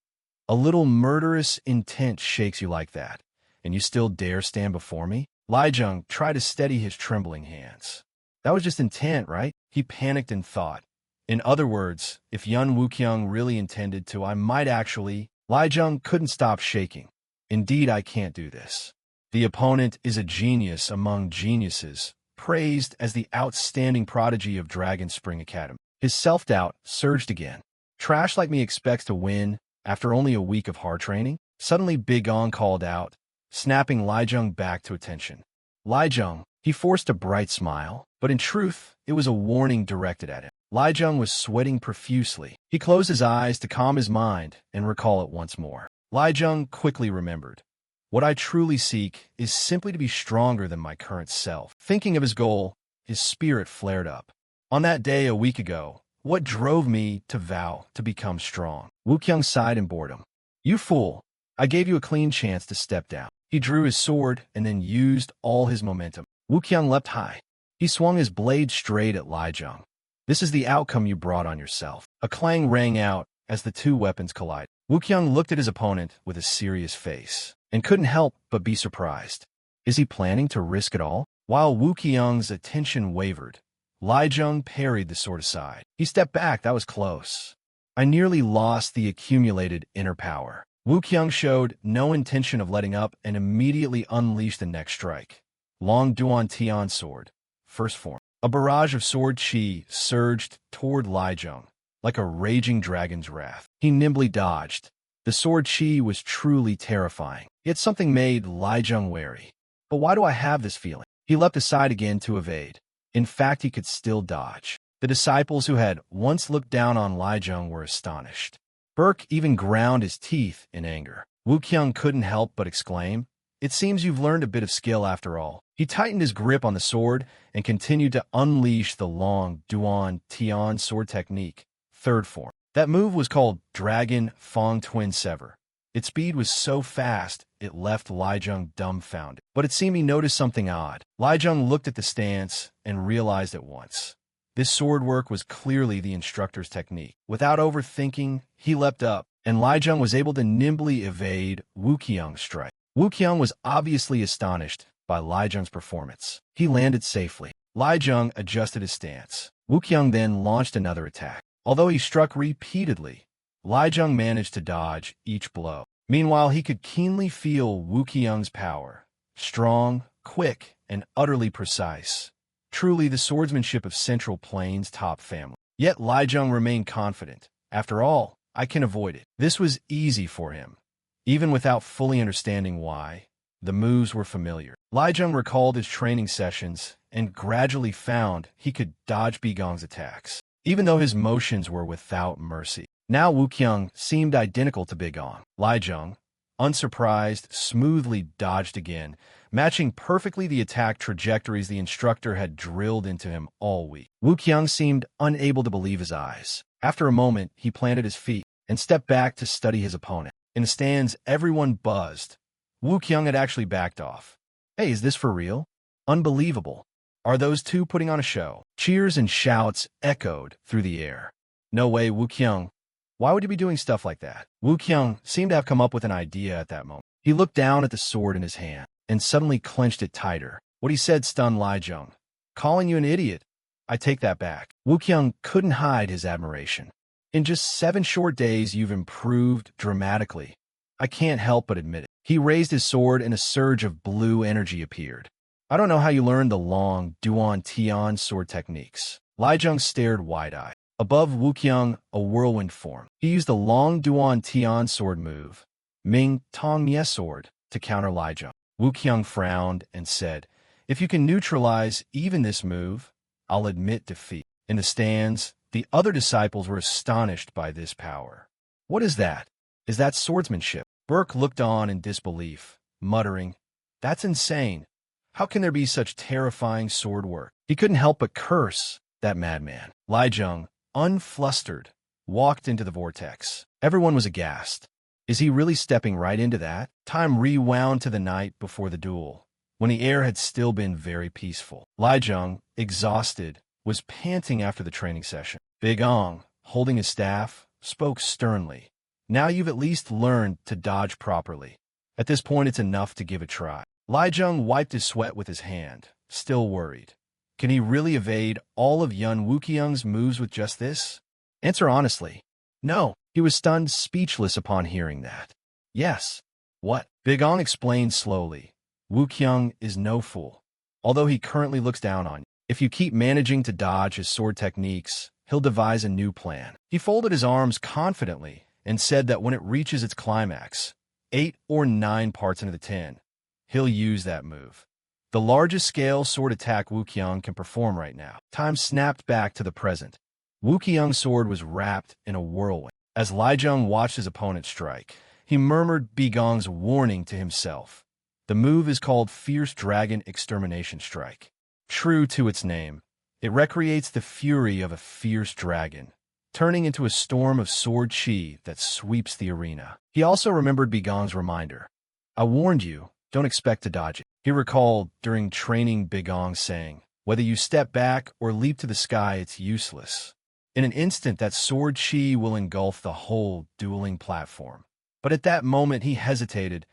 A little murderous intent shakes you like that, and you still dare stand before me? Lijiang tried to steady his trembling hands. That was just intent, right? He panicked and thought. In other words, if Yun Wuqiang really intended to, I might actually... Lijiang couldn't stop shaking. Indeed, I can't do this. The opponent is a genius among geniuses, praised as the outstanding prodigy of Dragon Spring Academy. His self-doubt surged again. Trash like me expects to win after only a week of hard training? Suddenly Big Ong called out, snapping Lijiang back to attention. Lijiang, he forced a bright smile, but in truth, it was a warning directed at him. Lijiang was sweating profusely. He closed his eyes to calm his mind and recall it once more. Lijiang quickly remembered. What I truly seek is simply to be stronger than my current self. Thinking of his goal, his spirit flared up. On that day a week ago, what drove me to vow to become strong? Wuqiang sighed in boredom. You fool! I gave you a clean chance to step down. He drew his sword and then used all his momentum. Wuqiang leapt high. He swung his blade straight at Lijiang. This is the outcome you brought on yourself. A clang rang out as the two weapons collided. Wuqiang looked at his opponent with a serious face, and couldn't help but be surprised. Is he planning to risk it all? While Wuqiang's attention wavered, Lijiang parried the sword aside. He stepped back, that was close. I nearly lost the accumulated inner power. Wuqiang showed no intention of letting up and immediately unleashed the next strike. Long Duan Tian sword, first form. A barrage of sword chi surged toward Lijiang, like a raging dragon's wrath. He nimbly dodged. The sword chi was truly terrifying, yet something made Lijiang wary. But why do I have this feeling? He leapt aside again to evade. In fact, he could still dodge. The disciples who had once looked down on Lijiang were astonished. Burke even ground his teeth in anger. Wuqiang couldn't help but exclaim, It seems you've learned a bit of skill after all. He tightened his grip on the sword and continued to unleash the long Duan Tian sword technique, third form. That move was called Dragon Fong Twin Sever. Its speed was so fast, it left Lijiang dumbfounded. But it seemed he noticed something odd. Lijiang looked at the stance and realized at once. This sword work was clearly the instructor's technique. Without overthinking, he leapt up, and Li Jung was able to nimbly evade Wu Qiang's strike. Wu Qiang was obviously astonished by Li Jung's performance. He landed safely. Li Jung adjusted his stance. Wu Qiang then launched another attack. Although he struck repeatedly, Li Jung managed to dodge each blow. Meanwhile, he could keenly feel Wu Qiang's power. Strong, quick, and utterly precise. Truly the swordsmanship of Central Plains' top family. Yet Li Jung remained confident. After all, I can avoid it. This was easy for him. Even without fully understanding why, the moves were familiar. Li Jung recalled his training sessions and gradually found he could dodge Bigong's attacks, even though his motions were without mercy. Now Wu Qiang seemed identical to Bigong. Li Jung, unsurprised, smoothly dodged again, matching perfectly the attack trajectories the instructor had drilled into him all week. Wu Qiang seemed unable to believe his eyes. After a moment, he planted his feet and stepped back to study his opponent. In the stands, everyone buzzed. Wu Qiang had actually backed off. Hey, is this for real? Unbelievable. Are those two putting on a show? Cheers and shouts echoed through the air. No way, Wu Qiang. Why would you be doing stuff like that? Wu Qiang seemed to have come up with an idea at that moment. He looked down at the sword in his hand and suddenly clenched it tighter. What he said stunned Li Jung. Calling you an idiot? I take that back. Wu Qiang couldn't hide his admiration. In just 7 short days, you've improved dramatically. I can't help but admit it. He raised his sword and a surge of blue energy appeared. I don't know how you learned the long Duan Tian sword techniques. Li Jung stared wide-eyed. Above Wu Qiang, a whirlwind formed. He used the long Duan Tian sword move, Ming Tong Mie sword, to counter Li Jung. Wu Qiang frowned and said, if you can neutralize even this move, I'll admit defeat. In the stands, the other disciples were astonished by this power. What is that? Is that swordsmanship? Burke looked on in disbelief, muttering, that's insane. How can there be such terrifying sword work? He couldn't help but curse that madman. Li Jung, unflustered, walked into the vortex. Everyone was aghast. Is he really stepping right into that? Time rewound to the night before the duel, when the air had still been very peaceful. Li Jung, exhausted, was panting after the training session. Bigong, holding his staff, spoke sternly. Now you've at least learned to dodge properly. At this point, it's enough to give a try. Li Jung wiped his sweat with his hand, still worried. Can he really evade all of Yun Wuqiang's moves with just this? Answer honestly. No. He was stunned, speechless upon hearing that. Yes. What? Bigong explained slowly. Wu Qiang is no fool. Although he currently looks down on you, if you keep managing to dodge his sword techniques, he'll devise a new plan. He folded his arms confidently and said that when it reaches its climax, 8 or 9 parts into the 10, he'll use that move. The largest scale sword attack Wu Qiang can perform right now. Time snapped back to the present. Wu Qiang's sword was wrapped in a whirlwind. As Li Jung watched his opponent strike, he murmured Bigong's warning to himself. The move is called Fierce Dragon Extermination Strike. True to its name, it recreates the fury of a fierce dragon, turning into a storm of sword chi that sweeps the arena. He also remembered Bigong's reminder. I warned you, don't expect to dodge it. He recalled during training Bigong saying, whether you step back or leap to the sky, it's useless. In an instant, that sword chi will engulf the whole dueling platform. But at that moment, he hesitated.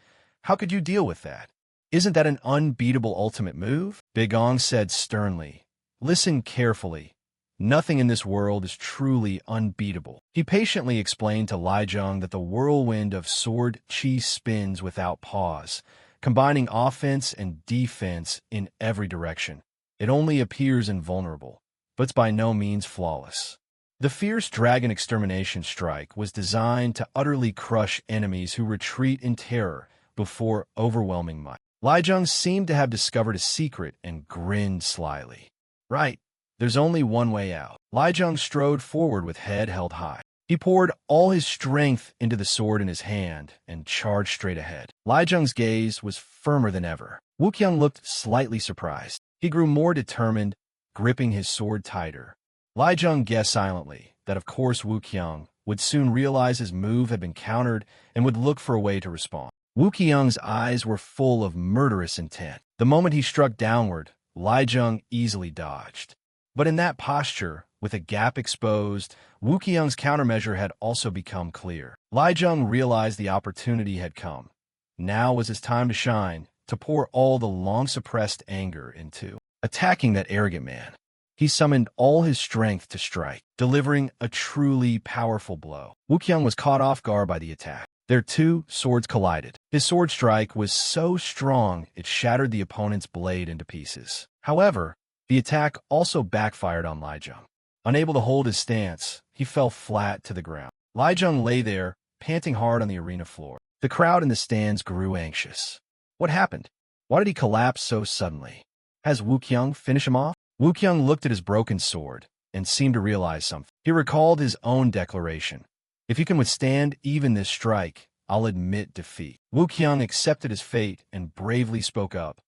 How could you deal with that? Isn't that an unbeatable ultimate move? Bigong said sternly. Listen carefully. Nothing in this world is truly unbeatable. He patiently explained to Li Jung that the whirlwind of sword chi spins without pause, combining offense and defense in every direction. It only appears invulnerable, but it's by no means flawless. The Fierce Dragon Extermination Strike was designed to utterly crush enemies who retreat in terror before overwhelming might. Li Jung seemed to have discovered a secret and grinned slyly. Right, there's only one way out. Li Jung strode forward with head held high. He poured all his strength into the sword in his hand and charged straight ahead. Li Jung's gaze was firmer than ever. Wu Qiang looked slightly surprised. He grew more determined, gripping his sword tighter. Li Jung guessed silently that of course Wu Qiang would soon realize his move had been countered and would look for a way to respond. Wu Qiang's eyes were full of murderous intent. The moment he struck downward, Li Jung easily dodged. But in that posture, with a gap exposed, Wu Qiang's countermeasure had also become clear. Lai Zheng realized the opportunity had come. Now was his time to shine, to pour all the long-suppressed anger into attacking that arrogant man. He summoned all his strength to strike, delivering a truly powerful blow. Wu Qiang was caught off guard by the attack. Their two swords collided. His sword strike was so strong it shattered the opponent's blade into pieces. However, the attack also backfired on Lai Zheng. Unable to hold his stance, he fell flat to the ground. Lai Zheng lay there, panting hard on the arena floor. The crowd in the stands grew anxious. What happened? Why did he collapse so suddenly? Has Wu Qiang finished him off? Wu Qiang looked at his broken sword and seemed to realize something. He recalled his own declaration. If you can withstand even this strike, I'll admit defeat. Wu Qiang accepted his fate and bravely spoke up.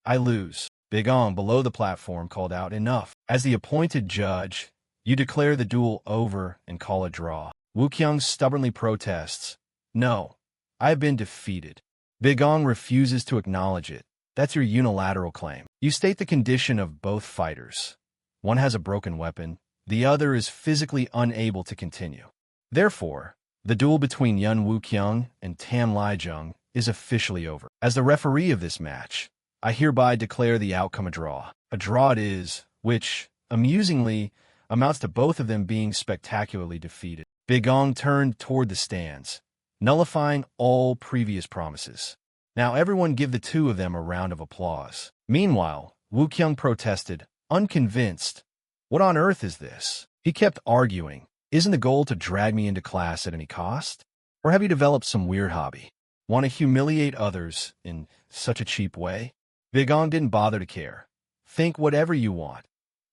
I lose. Bigong below the platform called out, enough. As the appointed judge, you declare the duel over and call a draw. Wu Qiang stubbornly protests. No, I have been defeated. Bigong refuses to acknowledge it. That's your unilateral claim. You state the condition of both fighters. One has a broken weapon. The other is physically unable to continue. Therefore, the duel between Yun Wu Qiang and Tan Lai Zheng is officially over. As the referee of this match, I hereby declare the outcome a draw. A draw it is, which, amusingly, amounts to both of them being spectacularly defeated. Bigong turned toward the stands, nullifying all previous promises. Now everyone give the two of them a round of applause. Meanwhile, Wu Qiang protested, unconvinced. What on earth is this? He kept arguing. Isn't the goal to drag me into class at any cost? Or have you developed some weird hobby? Want to humiliate others in such a cheap way? Bigong didn't bother to care. Think whatever you want,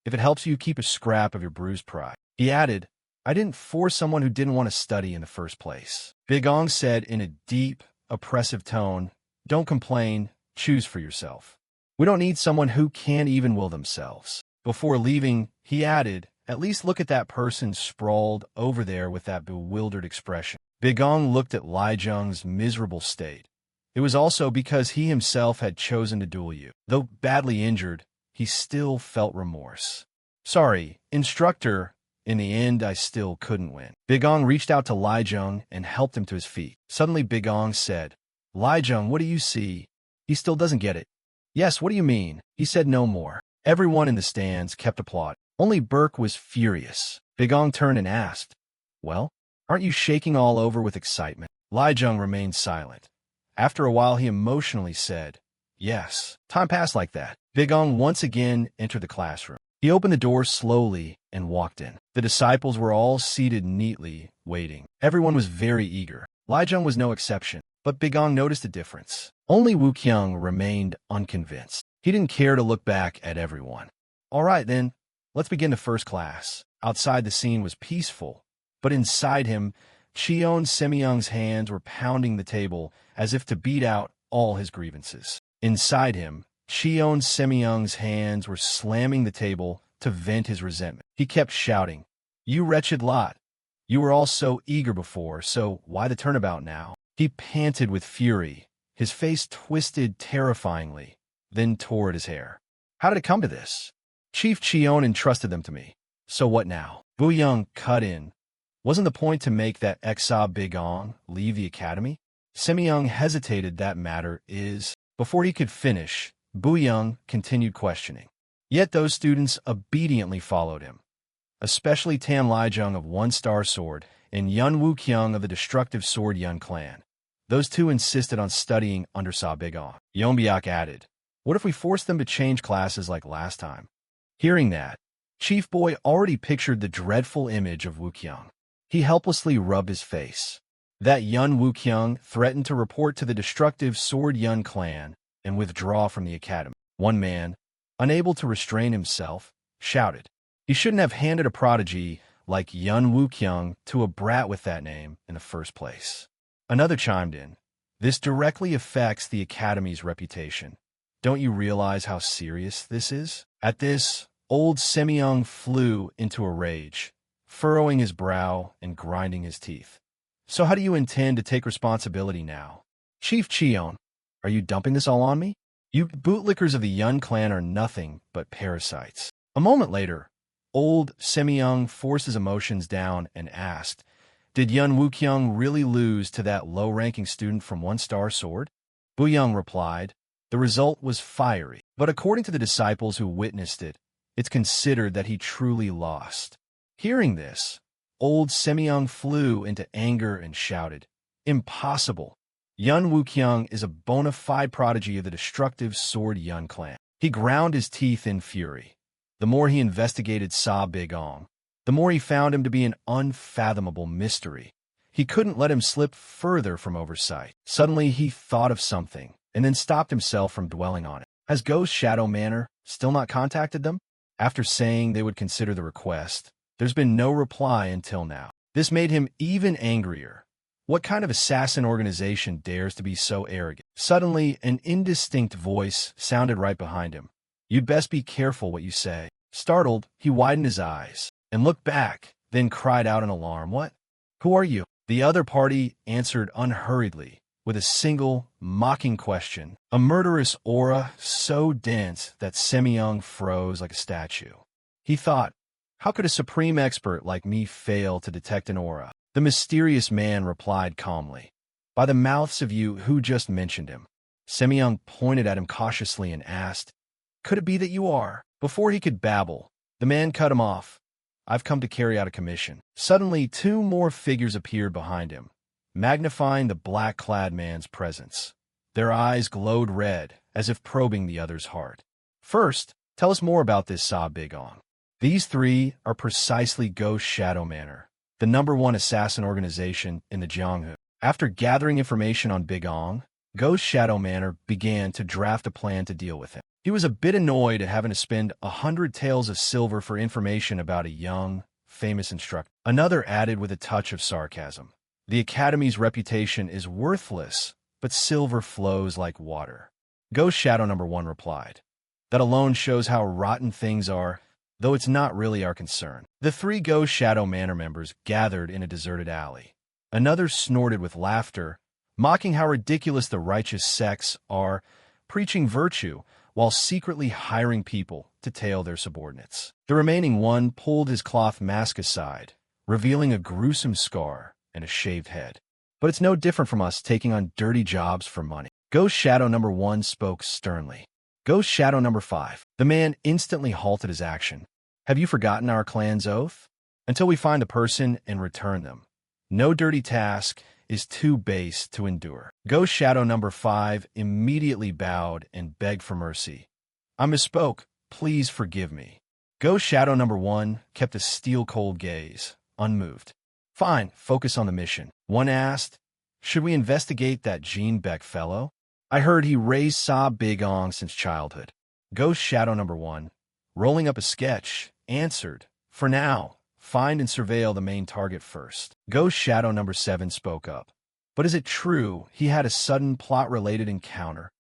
if it helps you keep a scrap of your bruised pride. He added, I didn't force someone who didn't want to study in the first place. Bigong said in a deep, oppressive tone, don't complain, choose for yourself. We don't need someone who can't even will themselves. Before leaving, he added, at least look at that person sprawled over there with that bewildered expression. Bigong looked at Lai Zheng's miserable state. It was also because he himself had chosen to duel you. Though badly injured, he still felt remorse. Sorry, Instructor, in the end I still couldn't win. Bigong reached out to Lai Zheng and helped him to his feet. Suddenly Bigong said, Lai Zheng, what do you see? He still doesn't get it. Yes, what do you mean? He said no more. Everyone in the stands kept applauding. Only Burke was furious. Bigong turned and asked, well, aren't you shaking all over with excitement? Lai Zheng remained silent. After a while he emotionally said, yes. Time passed like that. Bigong once again entered the classroom. He opened the door slowly and walked in. The disciples were all seated neatly, waiting. Everyone was very eager. Lai Zheng was no exception, but Bigong noticed a difference. Only Wu Qiang remained unconvinced. He didn't care to look back at everyone. All right, then, let's begin the first class. Outside the scene was peaceful, but inside him, Cheon Semyung's hands were pounding the table as if to beat out all his grievances. Inside him, Cheon Semyung's hands were slamming the table to vent his resentment. He kept shouting, you wretched lot! You were all so eager before, so why the turnabout now? He panted with fury, his face twisted terrifyingly, then tore at his hair. How did it come to this? Chief Cheon entrusted them to me. So what now? Bu Young cut in. Wasn't the point to make that Exa Bigong leave the academy? Semyung hesitated. That matter is. Before he could finish, Bu Young continued questioning. Yet those students obediently followed him, especially Tan Lai Zheng of One Star Sword and Yun Wu Qiang of the destructive Sword Yun clan. Those two insisted on studying under Sa Bigong. Yonbyak added, what if we forced them to change classes like last time? Hearing that, Chief Boy already pictured the dreadful image of Wu Qiang. He helplessly rubbed his face. That Yun Wu Qiang threatened to report to the destructive Sword Yun clan and withdraw from the academy. One man, unable to restrain himself, shouted. He shouldn't have handed a prodigy like Yun Wu Qiang to a brat with that name in the first place. Another chimed in. This directly affects the academy's reputation. Don't you realize how serious this is? At this, old Semyung flew into a rage, furrowing his brow and grinding his teeth. So how do you intend to take responsibility now? Chief Cheon, are you dumping this all on me? You bootlickers of the Yun clan are nothing but parasites. A moment later, Old Semyoung forced his emotions down and asked, "Did Yun Wukyung really lose to that low-ranking student from One-Star Sword?" Young replied, "The result was fiery, but according to the disciples who witnessed it, it's considered that he truly lost." Hearing this, old Semyoung flew into anger and shouted, "Impossible! Yun Wukyung is a bona fide prodigy of the destructive Sword Yun clan." He ground his teeth in fury. The more he investigated Sa Bigong, the more he found him to be an unfathomable mystery. He couldn't let him slip further from oversight. Suddenly he thought of something, and then stopped himself from dwelling on it. Has Ghost Shadow Manor still not contacted them? After saying they would consider the request, there's been no reply until now. This made him even angrier. What kind of assassin organization dares to be so arrogant? Suddenly, an indistinct voice sounded right behind him. "You'd best be careful what you say." Startled, he widened his eyes and looked back, then cried out in alarm, "What? Who are you?" The other party answered unhurriedly, with a single, mocking question, a murderous aura so dense that Semyoung froze like a statue. He thought, how could a supreme expert like me fail to detect an aura? The mysterious man replied calmly, "By the mouths of you who just mentioned him." Semyoung pointed at him cautiously and asked, "Could it be that you are?" Before he could babble, the man cut him off. "I've come to carry out a commission." Suddenly, two more figures appeared behind him, magnifying the black-clad man's presence. Their eyes glowed red, as if probing the other's heart. "First, tell us more about this Sa Bigong." These three are precisely Ghost Shadow Manor, the #1 assassin organization in the Jianghu. After gathering information on Bigong, Ghost Shadow Manor began to draft a plan to deal with him. He was a bit annoyed at having to spend 100 taels of silver for information about a young, famous instructor. Another added with a touch of sarcasm, "The Academy's reputation is worthless, but silver flows like water." Ghost Shadow #1 replied, "That alone shows how rotten things are, though it's not really our concern." The three Ghost Shadow Manor members gathered in a deserted alley. Another snorted with laughter, mocking how ridiculous the righteous sects are, preaching virtue while secretly hiring people to tail their subordinates. The remaining one pulled his cloth mask aside, revealing a gruesome scar and a shaved head. "But it's no different from us taking on dirty jobs for money." Ghost Shadow #1 spoke sternly. Ghost Shadow #5. The man instantly halted his action. "Have you forgotten our clan's oath? Until we find the person and return them, no dirty task is too base to endure." Ghost Shadow #5 immediately bowed and begged for mercy. "I misspoke. Please forgive me." Ghost Shadow #1 kept a steel-cold gaze, unmoved. "Fine, focus on the mission." One asked, "Should we investigate that Jean Beck fellow? I heard he raised Sa Bigong since childhood." Ghost Shadow #1, rolling up a sketch, answered, "For now, find and surveil the main target first." Ghost Shadow #7 spoke up. "But is it true he had a sudden plot-related encounter?"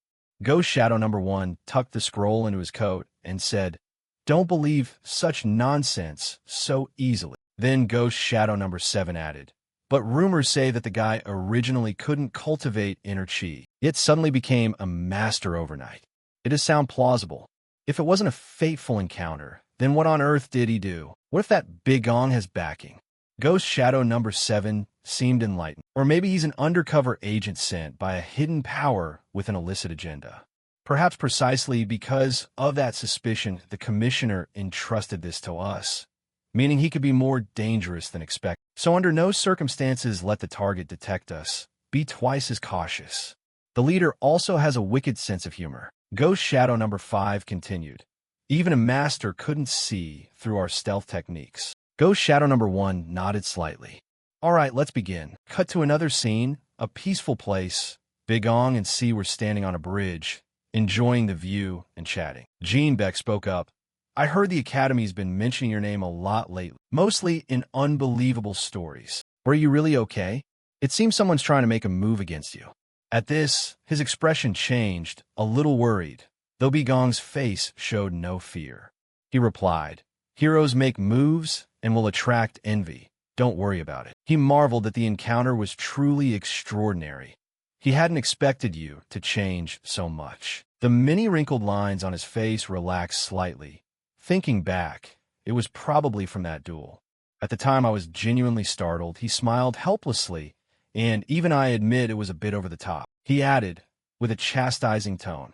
Ghost Shadow #1 tucked the scroll into his coat and said, "Don't believe such nonsense so easily." Then Ghost Shadow #7 added, "But rumors say that the guy originally couldn't cultivate inner chi, yet suddenly became a master overnight. It does sound plausible. If it wasn't a fateful encounter, then what on earth did he do? What if that Bigong has backing?" Ghost Shadow #7 seemed enlightened. Or maybe he's an undercover agent sent by a hidden power with an illicit agenda. Perhaps precisely because of that suspicion, the commissioner entrusted this to us, meaning he could be more dangerous than expected. So under no circumstances let the target detect us. Be twice as cautious. The leader also has a wicked sense of humor. Ghost Shadow #5 continued, "Even a master couldn't see through our stealth techniques." Ghost Shadow #1 nodded slightly. "All right, let's begin." Cut to another scene, a peaceful place. Bigong and C were standing on a bridge, enjoying the view and chatting. Jean Beck spoke up. "I heard the Academy's been mentioning your name a lot lately, mostly in unbelievable stories. Were you really okay? It seems someone's trying to make a move against you." At this, his expression changed, a little worried, though Bigong's face showed no fear. He replied, "Heroes make moves and will attract envy. Don't worry about it." He marveled that the encounter was truly extraordinary. He hadn't expected you to change so much. The many wrinkled lines on his face relaxed slightly. Thinking back, It was probably from that duel. At the time, I was genuinely startled. He smiled helplessly, and even I admit it was a bit over the top. He added, with a chastising tone,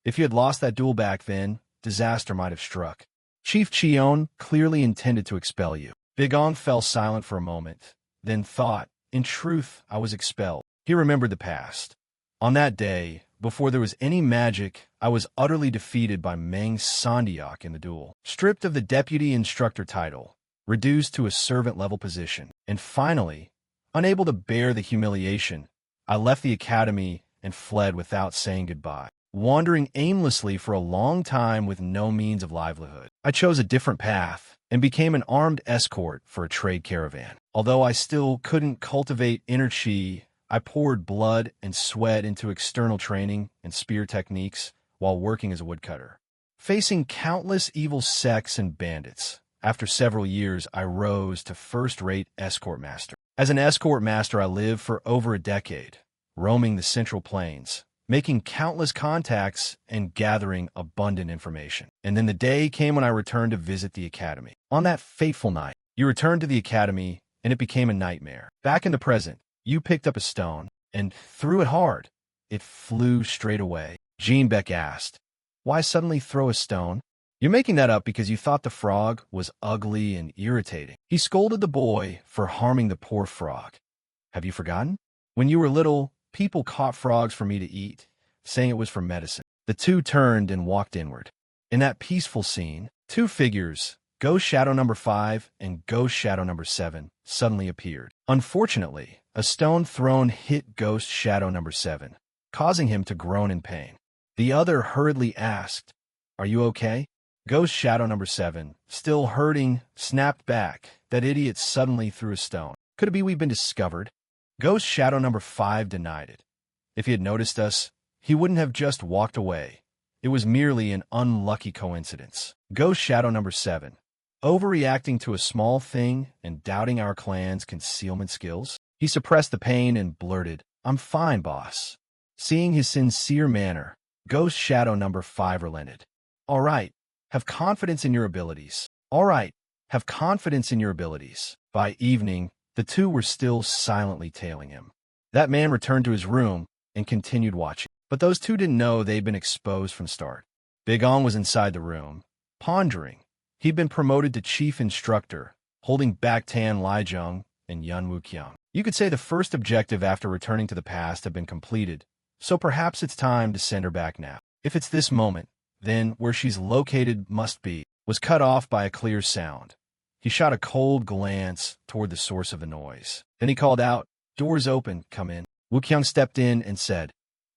"If you had lost that duel back then, disaster might have struck. Chief Cheon clearly intended to expel you." Big Ong fell silent for a moment, then thought, in truth, I was expelled. He remembered the past. On that day, before there was any magic, I was utterly defeated by Meng Sandiak in the duel, stripped of the deputy instructor title, reduced to a servant-level position, and finally, unable to bear the humiliation, I left the academy and fled without saying goodbye, wandering aimlessly for a long time with no means of livelihood. I chose a different path and became an armed escort for a trade caravan. Although I still couldn't cultivate inner chi, I poured blood and sweat into external training and spear techniques while working as a woodcutter. Facing countless evil sects and bandits, after several years I rose to first-rate escort master. As an escort master, I lived for over a decade, roaming the Central Plains, making countless contacts and gathering abundant information. And then the day came when I returned to visit the academy. On that fateful night, you returned to the academy, and it became a nightmare. Back in the present, you picked up a stone and threw it hard. It flew straight away. Jean Beck asked, "Why suddenly throw a stone?" "You're making that up because you thought the frog was ugly and irritating." He scolded the boy for harming the poor frog. "Have you forgotten? When you were little, people caught frogs for me to eat, saying it was for medicine." The two turned and walked inward. In that peaceful scene, two figures, Ghost Shadow number 5 and Ghost Shadow number 7, suddenly appeared. Unfortunately, a stone thrown hit Ghost Shadow number 7, causing him to groan in pain. The other hurriedly asked, "Are you okay?" Ghost Shadow number 7, still hurting, snapped back, "That idiot suddenly threw a stone. Could it be we've been discovered?" Ghost Shadow number 5 denied it. If he had noticed us, he wouldn't have just walked away. It was merely an unlucky coincidence. Ghost Shadow number 7, overreacting to a small thing and doubting our clan's concealment skills. He suppressed the pain and blurted, "I'm fine, boss." Seeing his sincere manner, Ghost Shadow number 5 relented. "All right, have confidence in your abilities. All right, have confidence in your abilities." By evening, the two were still silently tailing him. That man returned to his room and continued watching. But those two didn't know they'd been exposed from the start. Big Ong was inside the room, pondering. He'd been promoted to chief instructor, holding back Tan Lijiang and Yun Wuqiang. You could say the first objective after returning to the past had been completed, so perhaps it's time to send her back now. If it's this moment, then where she's located must be, was cut off by a clear sound. He shot a cold glance toward the source of the noise. Then he called out, "Doors open, come in." Wuqiang stepped in and said,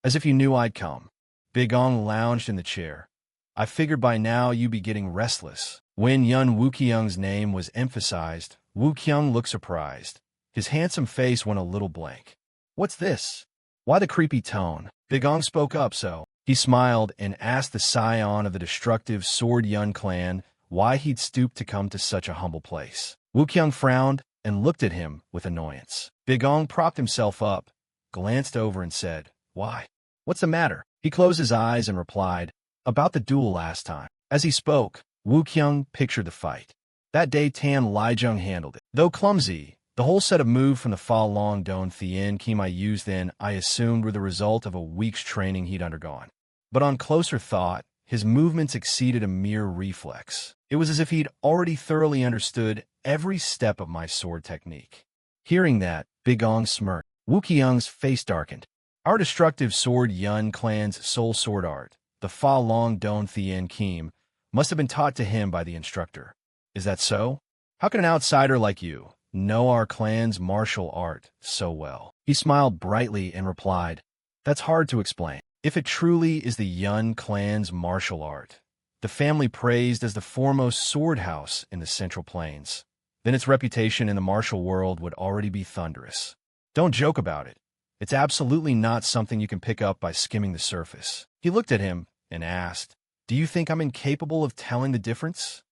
"As if you knew I'd come." Big Ong lounged in the chair. "I figured by now you'd be getting restless." When Yun Wuqiang's name was emphasized, Wuqiang looked surprised. His handsome face went a little blank. "What's this? Why the creepy tone?" Big Ong spoke up, so. He smiled and asked the scion of the destructive Sword Yun clan why he'd stooped to come to such a humble place. Wuqiang frowned and looked at him with annoyance. Big Ong propped himself up, glanced over and said, "Why? What's the matter?" He closed his eyes and replied, "About the duel last time." As he spoke, Wuqiang pictured the fight. That day Tan Lijiang handled it. Though clumsy, the whole set of moves from the Fa Long Don Thien Kim I used then I assumed were the result of a week's training he'd undergone. But on closer thought, his movements exceeded a mere reflex. It was as if he'd already thoroughly understood every step of my sword technique. Hearing that, Big Ong smirked. Wuqiang's face darkened. Our destructive Sword Yun clan's soul sword art, the Fa Long Don Thien Kim, must have been taught to him by the instructor. Is that so? How can an outsider like you know our clan's martial art so well? He smiled brightly and replied, "That's hard to explain. If it truly is the Yun clan's martial art, the family praised as the foremost sword house in the Central Plains, then its reputation in the martial world would already be thunderous. Don't joke about it. It's absolutely not something you can pick up by skimming the surface." He looked at him and asked, "Do you think I'm incapable of telling the difference?"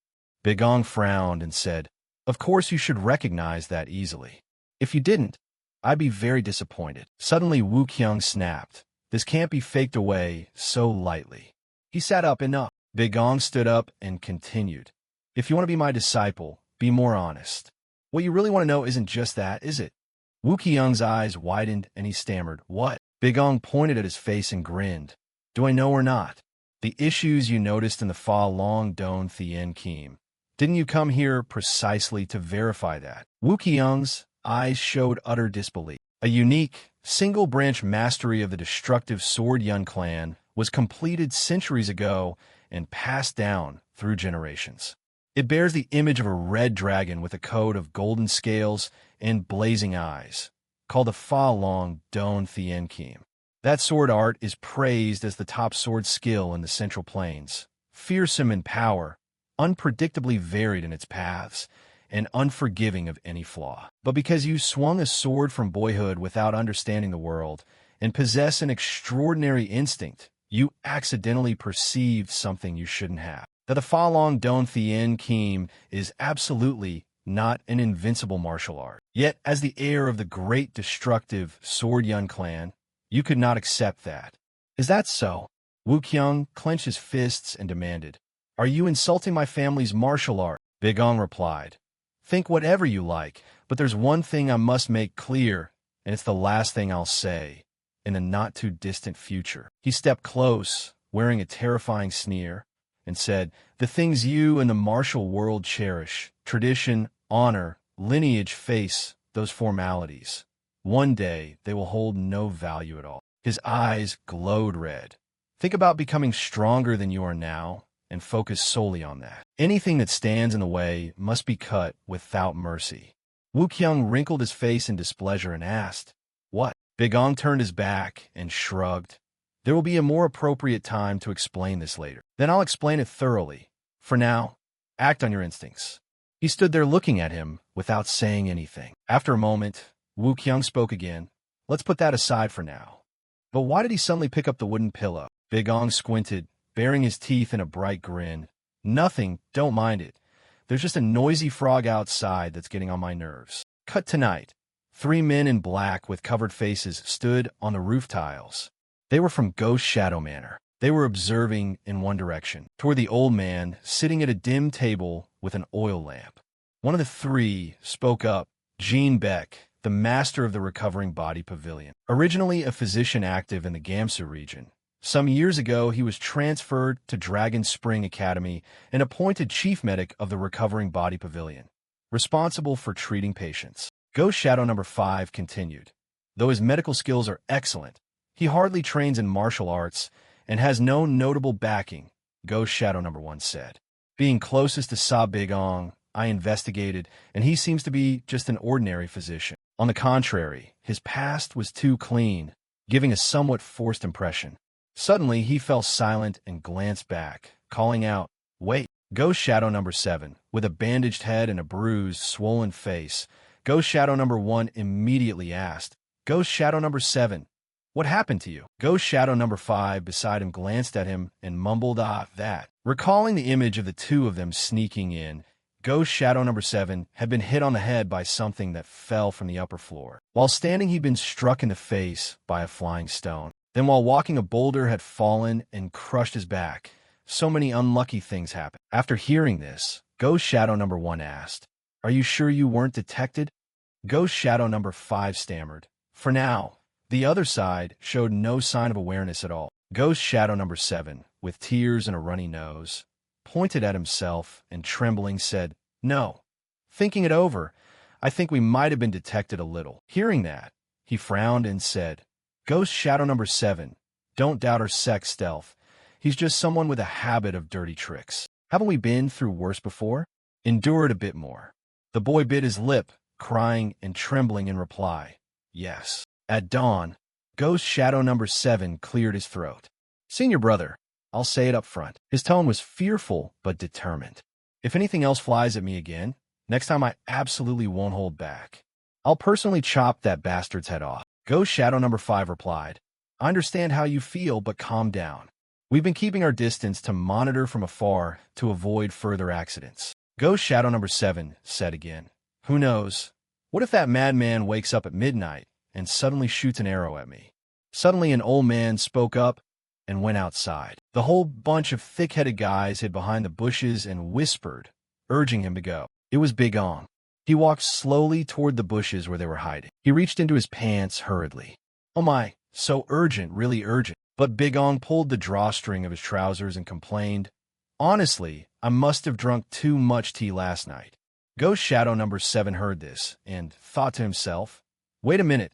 Big Ong frowned and said, "Of course you should recognize that easily. If you didn't, I'd be very disappointed." Suddenly Wuqiang snapped. "This can't be faked away so lightly." He sat up and up. Big Ong stood up and continued, If you want to be my disciple, be more honest. What you really want to know isn't just that, is it? Wu Qiang's eyes widened and he stammered, "What?" Bigong pointed at his face and grinned. "Do I know or not? The issues you noticed in the Fa Long Don Thien Kim. Didn't you come here precisely to verify that?" Wu Qiang's eyes showed utter disbelief. A unique, single-branch mastery of the destructive Sword Yun clan was completed centuries ago and passed down through generations. It bears the image of a red dragon with a coat of golden scales and blazing eyes, called the Fa Long Don Thien Kim. That sword art is praised as the top sword skill in the Central Plains, fearsome in power, unpredictably varied in its paths, and unforgiving of any flaw. But because you swung a sword from boyhood without understanding the world and possess an extraordinary instinct, you accidentally perceived something you shouldn't have. That the Fa Long Don Thien Kim is absolutely not an invincible martial art. Yet, as the heir of the great destructive Sword Yun clan, you could not accept that. Is that so? Wu Qiang clenched his fists and demanded, "Are you insulting my family's martial art?" Bigong replied, "Think whatever you like, but there's one thing I must make clear, and it's the last thing I'll say in the not-too-distant future." He stepped close, wearing a terrifying sneer, and said, "The things you and the martial world cherish, tradition, honor, lineage, face, those formalities. One day they will hold no value at all." His eyes glowed red. "Think about becoming stronger than you are now, and focus solely on that. Anything that stands in the way must be cut without mercy." Wu Qiang wrinkled his face in displeasure and asked, "What?" Bigong turned his back and shrugged. "There will be a more appropriate time to explain this later. Then I'll explain it thoroughly. For now, act on your instincts." He stood there looking at him without saying anything. After a moment, Wu Qiang spoke again. "Let's put that aside for now. But why did he suddenly pick up the wooden pillow?" Bigong squinted, baring his teeth in a bright grin. "Nothing, don't mind it. There's just a noisy frog outside that's getting on my nerves." Cut tonight. 3 men in black with covered faces stood on the roof tiles. They were from Ghost Shadow Manor. They were observing in one direction, toward the old man sitting at a dim table with an oil lamp. One of the 3 spoke up, Jean Beck, the master of the Recovering Body Pavilion. Originally a physician active in the Gamsu region, some years ago he was transferred to Dragon Spring Academy and appointed chief medic of the Recovering Body Pavilion, responsible for treating patients. Ghost Shadow number 5 continued. Though his medical skills are excellent, he hardly trains in martial arts and has no notable backing, Ghost Shadow number 1 said. Being closest to Sa Bigong, I investigated, and he seems to be just an ordinary physician. On the contrary, his past was too clean, giving a somewhat forced impression. Suddenly, he fell silent and glanced back, calling out, "Wait." Ghost Shadow number 7, with a bandaged head and a bruised, swollen face, Ghost Shadow number 1 immediately asked, "Ghost Shadow number 7, what happened to you?" Ghost Shadow number 5 beside him glanced at him and mumbled, "Ah, that." Recalling the image of the 2 of them sneaking in, Ghost Shadow number 7 had been hit on the head by something that fell from the upper floor. While standing, he'd been struck in the face by a flying stone. Then while walking, a boulder had fallen and crushed his back. So many unlucky things happened. After hearing this, Ghost Shadow number 1 asked, "Are you sure you weren't detected?" Ghost Shadow number 5 stammered, "For now." The other side showed no sign of awareness at all. Ghost Shadow number 7, with tears and a runny nose, pointed at himself and trembling said, "No. Thinking it over, I think we might have been detected a little." Hearing that, he frowned and said, "Ghost Shadow number 7, don't doubt our sex stealth. He's just someone with a habit of dirty tricks. Haven't we been through worse before? Endure it a bit more." The boy bit his lip, crying and trembling in reply, "Yes." At dawn, Ghost Shadow number 7 cleared his throat. "Senior brother, I'll say it up front." His tone was fearful but determined. "If anything else flies at me again, next time I absolutely won't hold back. I'll personally chop that bastard's head off." Ghost Shadow number 5 replied, "I understand how you feel, but calm down. We've been keeping our distance to monitor from afar to avoid further accidents." Ghost Shadow number 7 said again, "Who knows? What if that madman wakes up at midnight and suddenly shoots an arrow at me?" Suddenly an old man spoke up and went outside. The whole bunch of thick-headed guys hid behind the bushes and whispered, urging him to go. It was Big Ong. He walked slowly toward the bushes where they were hiding. He reached into his pants hurriedly. Oh my, so urgent, really urgent. But Big Ong pulled the drawstring of his trousers and complained, honestly, I must have drunk too much tea last night. Ghost Shadow number 7 heard this and thought to himself, wait a minute,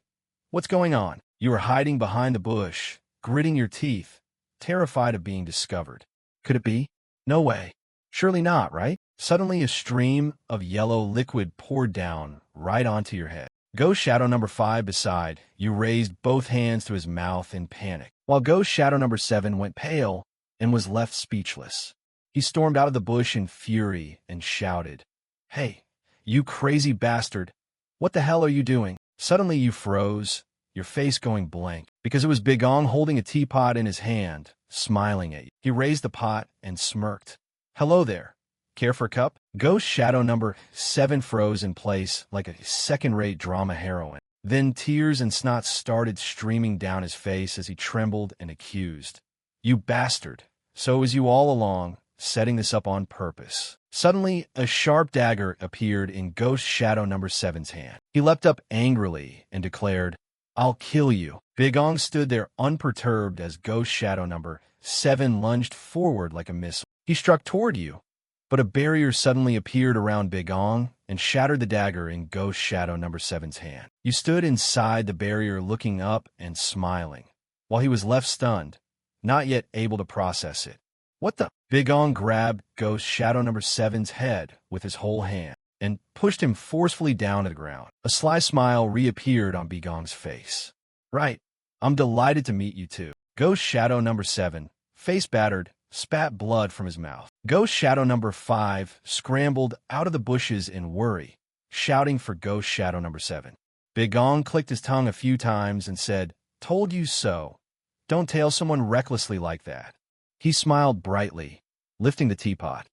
what's going on? You were hiding behind the bush, gritting your teeth, terrified of being discovered. Could it be? No way. Surely not, right? Suddenly a stream of yellow liquid poured down right onto your head. Ghost Shadow number 5 beside you raised both hands to his mouth in panic, while Ghost Shadow number 7 went pale and was left speechless. He stormed out of the bush in fury and shouted, Hey, you crazy bastard! What the hell are you doing? Suddenly you froze, your face going blank, because it was Big Ong holding a teapot in his hand, smiling at you. He raised the pot and smirked. Hello there. Care for a cup? Ghost Shadow number 7 froze in place like a second-rate drama heroine. Then tears and snot started streaming down his face as he trembled and accused. You bastard. So it was you all along, setting this up on purpose. Suddenly, a sharp dagger appeared in Ghost Shadow number 7's hand. He leapt up angrily and declared, I'll kill you. Big Ong stood there unperturbed as Ghost Shadow number 7 lunged forward like a missile. He struck toward you, but a barrier suddenly appeared around Big Ong and shattered the dagger in Ghost Shadow number 7's hand. You stood inside the barrier looking up and smiling, while he was left stunned, not yet able to process it. What the? Big Ong grabbed Ghost Shadow number 7's head with his whole hand and pushed him forcefully down to the ground. A sly smile reappeared on Big Ong's face. Right, I'm delighted to meet you too. Ghost Shadow number 7, face battered, spat blood from his mouth. Ghost Shadow number 5 scrambled out of the bushes in worry, shouting for Ghost Shadow number 7. Big Ong clicked his tongue a few times and said, Told you so. Don't tail someone recklessly like that. He smiled brightly, lifting the teapot.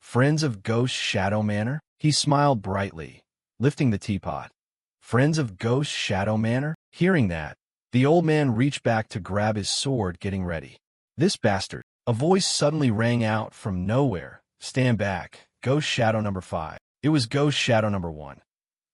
Friends of Ghost Shadow Manor? He smiled brightly, lifting the teapot. Friends of Ghost Shadow Manor? Hearing that, the old man reached back to grab his sword, getting ready. This bastard. A voice suddenly rang out from nowhere. Stand back, Ghost Shadow number 5. It was Ghost Shadow number 1.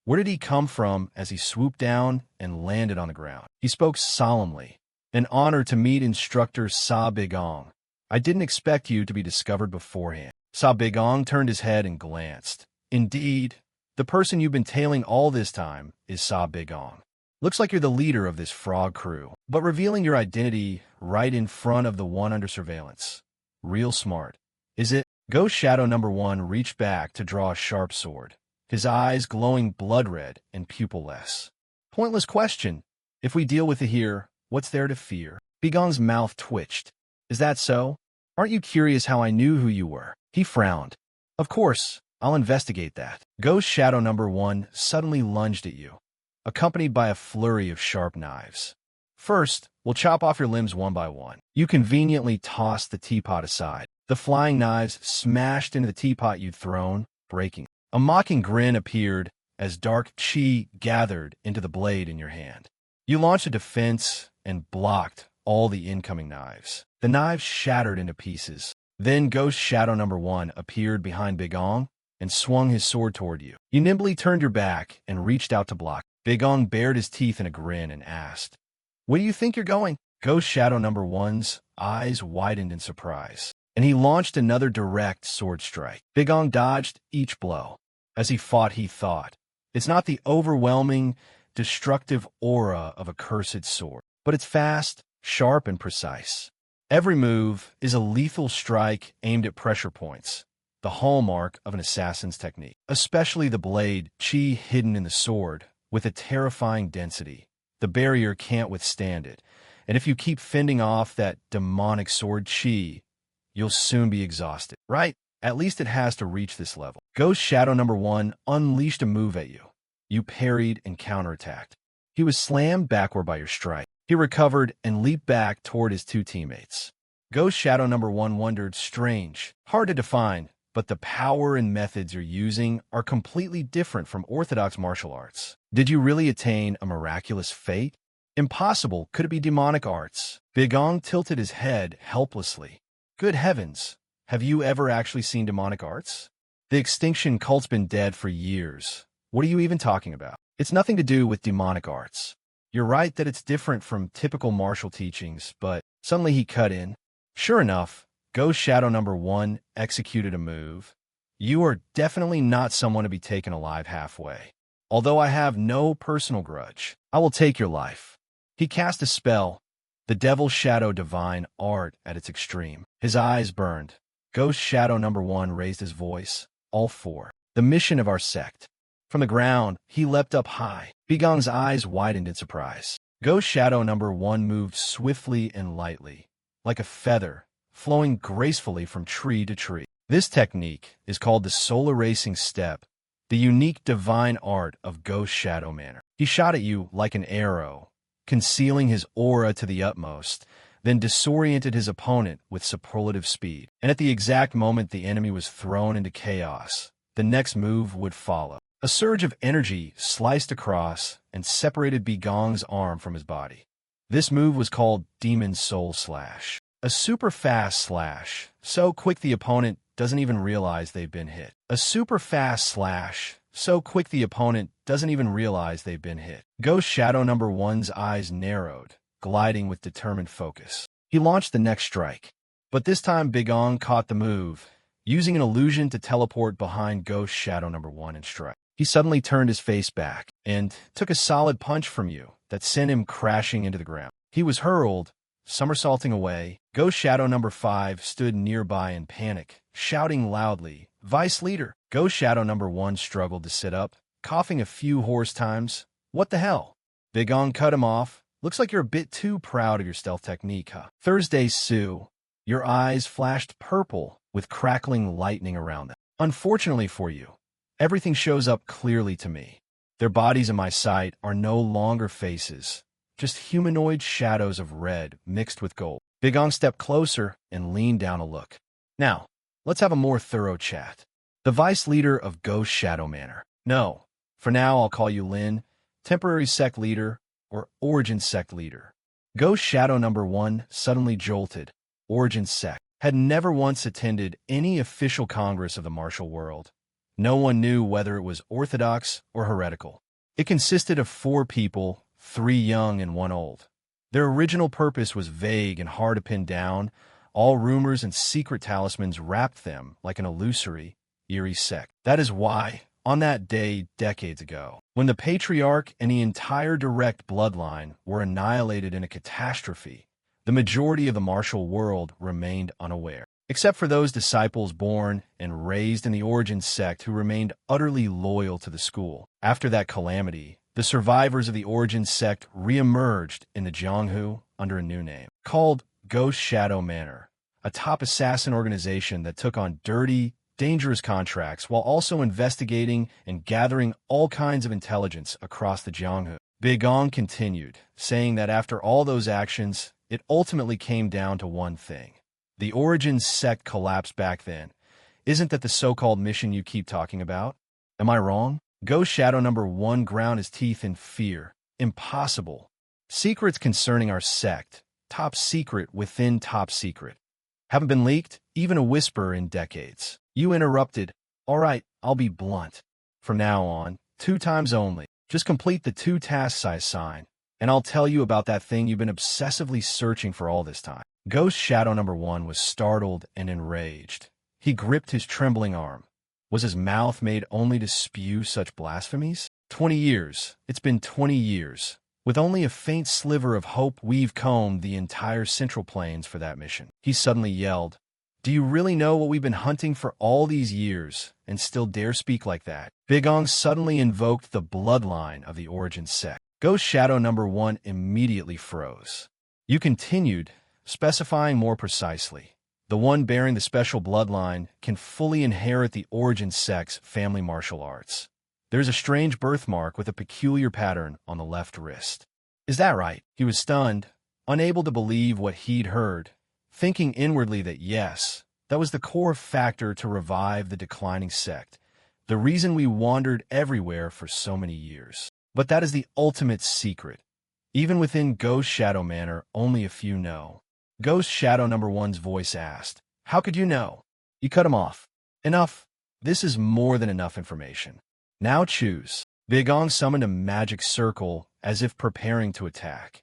Where did he come from as he swooped down and landed on the ground? He spoke solemnly. An honor to meet Instructor Sa Big Ong. I didn't expect you to be discovered beforehand. Sa Big Ong turned his head and glanced. Indeed, the person you've been tailing all this time is Sa Big Ong. Looks like you're the leader of this frog crew, but revealing your identity right in front of the one under surveillance. Real smart. Is it? Ghost Shadow number 1 reached back to draw a sharp sword, his eyes glowing blood red and pupil-less. Pointless question. If we deal with it here, what's there to fear? Big Ong's mouth twitched. Is that so? Aren't you curious how I knew who you were? He frowned. Of course, I'll investigate that. Ghost Shadow number 1 suddenly lunged at you, accompanied by a flurry of sharp knives. First, we'll chop off your limbs one by one. You conveniently tossed the teapot aside. The flying knives smashed into the teapot you'd thrown, breaking. A mocking grin appeared as dark chi gathered into the blade in your hand. You launched a defense and blocked all the incoming knives. The knives shattered into pieces. Then Ghost Shadow number 1 appeared behind Big Ong and swung his sword toward you. You nimbly turned your back and reached out to block. Big Ong bared his teeth in a grin and asked, Where do you think you're going? Ghost Shadow number 1's eyes widened in surprise, and he launched another direct sword strike. Big Ong dodged each blow. As he fought, he thought, It's not the overwhelming, destructive aura of a cursed sword, but it's fast, sharp, and precise. Every move is a lethal strike aimed at pressure points, the hallmark of an assassin's technique. Especially the blade, chi hidden in the sword, with a terrifying density. The barrier can't withstand it, and if you keep fending off that demonic sword chi, you'll soon be exhausted. Right? At least it has to reach this level. Ghost Shadow number 1 unleashed a move at you. You parried and counterattacked. He was slammed backward by your strike. He recovered and leaped back toward his 2 teammates. Ghost Shadow number 1 wondered, strange, hard to define, but the power and methods you're using are completely different from orthodox martial arts. Did you really attain a miraculous fate? Impossible. Could it be demonic arts? Big Ong tilted his head helplessly. Good heavens, have you ever actually seen demonic arts? The extinction cult's been dead for years. What are you even talking about? It's nothing to do with demonic arts. You're right that it's different from typical martial teachings, but suddenly he cut in. Sure enough, Ghost Shadow number 1 executed a move. You are definitely not someone to be taken alive halfway. Although I have no personal grudge, I will take your life. He cast a spell, the Devil's Shadow divine art at its extreme. His eyes burned. Ghost Shadow number 1 raised his voice. All for the mission of our sect. From the ground, he leapt up high. Begong's eyes widened in surprise. Ghost Shadow number 1 moved swiftly and lightly, like a feather, flowing gracefully from tree to tree. This technique is called the solar racing step, the unique divine art of Ghost Shadow Manor. He shot at you like an arrow, concealing his aura to the utmost, then disoriented his opponent with superlative speed. And at the exact moment the enemy was thrown into chaos, the next move would follow. A surge of energy sliced across and separated Begong's arm from his body. This move was called Demon Soul Slash. A super fast slash, so quick the opponent doesn't even realize they've been hit. A super fast slash, so quick the opponent doesn't even realize they've been hit. Ghost Shadow number 1's eyes narrowed, gliding with determined focus. He launched the next strike. But this time Begong caught the move, using an illusion to teleport behind Ghost Shadow number 1 and strike. He suddenly turned his face back and took a solid punch from you that sent him crashing into the ground. He was hurled, somersaulting away. Ghost Shadow number 5 stood nearby in panic, shouting loudly, "Vice Leader!" Ghost Shadow number 1 struggled to sit up, coughing a few hoarse times. "What the hell?" Begong cut him off. "Looks like you're a bit too proud of your stealth technique, huh?" Thursday Sue. Your eyes flashed purple with crackling lightning around them. "Unfortunately for you, everything shows up clearly to me. Their bodies in my sight are no longer faces, just humanoid shadows of red mixed with gold." Begong stepped closer and leaned down to look. "Now, let's have a more thorough chat. The vice leader of Ghost Shadow Manor. No, for now I'll call you Lin, temporary sect leader, or Origin sect leader." Ghost Shadow number 1 suddenly jolted. Origin sect had never once attended any official congress of the martial world. No one knew whether it was orthodox or heretical. It consisted of 4 people, 3 young and 1 old. Their original purpose was vague and hard to pin down. All rumors and secret talismans wrapped them like an illusory, eerie sect. That is why, on that day decades ago, when the patriarch and the entire direct bloodline were annihilated in a catastrophe, the majority of the martial world remained unaware. Except for those disciples born and raised in the Origin sect who remained utterly loyal to the school. After that calamity, the survivors of the Origin sect re-emerged in the Jianghu under a new name, called Ghost Shadow Manor, a top assassin organization that took on dirty, dangerous contracts while also investigating and gathering all kinds of intelligence across the Jianghu. Begong continued, saying that after all those actions, it ultimately came down to one thing. The Origin sect collapsed back then. Isn't that the so-called mission you keep talking about? Am I wrong? Ghost Shadow number 1 ground his teeth in fear. Impossible. Secrets concerning our sect, top secret within top secret, haven't been leaked, even a whisper in decades. You interrupted. All right, I'll be blunt. From now on, 2 times only. Just complete the 2 tasks I assign, and I'll tell you about that thing you've been obsessively searching for all this time. Ghost Shadow number 1 was startled and enraged. He gripped his trembling arm. Was his mouth made only to spew such blasphemies? 20 years. It's been 20 years. With only a faint sliver of hope, we've combed the entire Central Plains for that mission. He suddenly yelled, "Do you really know what we've been hunting for all these years, and still dare speak like that?" Begong suddenly invoked the bloodline of the Origin sect. Ghost Shadow number 1 immediately froze. You continued, specifying more precisely. The one bearing the special bloodline can fully inherit the Origin sect's family martial arts. There's a strange birthmark with a peculiar pattern on the left wrist. Is that right? He was stunned, unable to believe what he'd heard, thinking inwardly that yes, that was the core factor to revive the declining sect, the reason we wandered everywhere for so many years. But that is the ultimate secret. Even within Ghost Shadow Manor, only a few know. Ghost Shadow number 1's voice asked, "How could you know?" You cut him off. "Enough. This is more than enough information. Now choose. Beigong summoned a magic circle as if preparing to attack.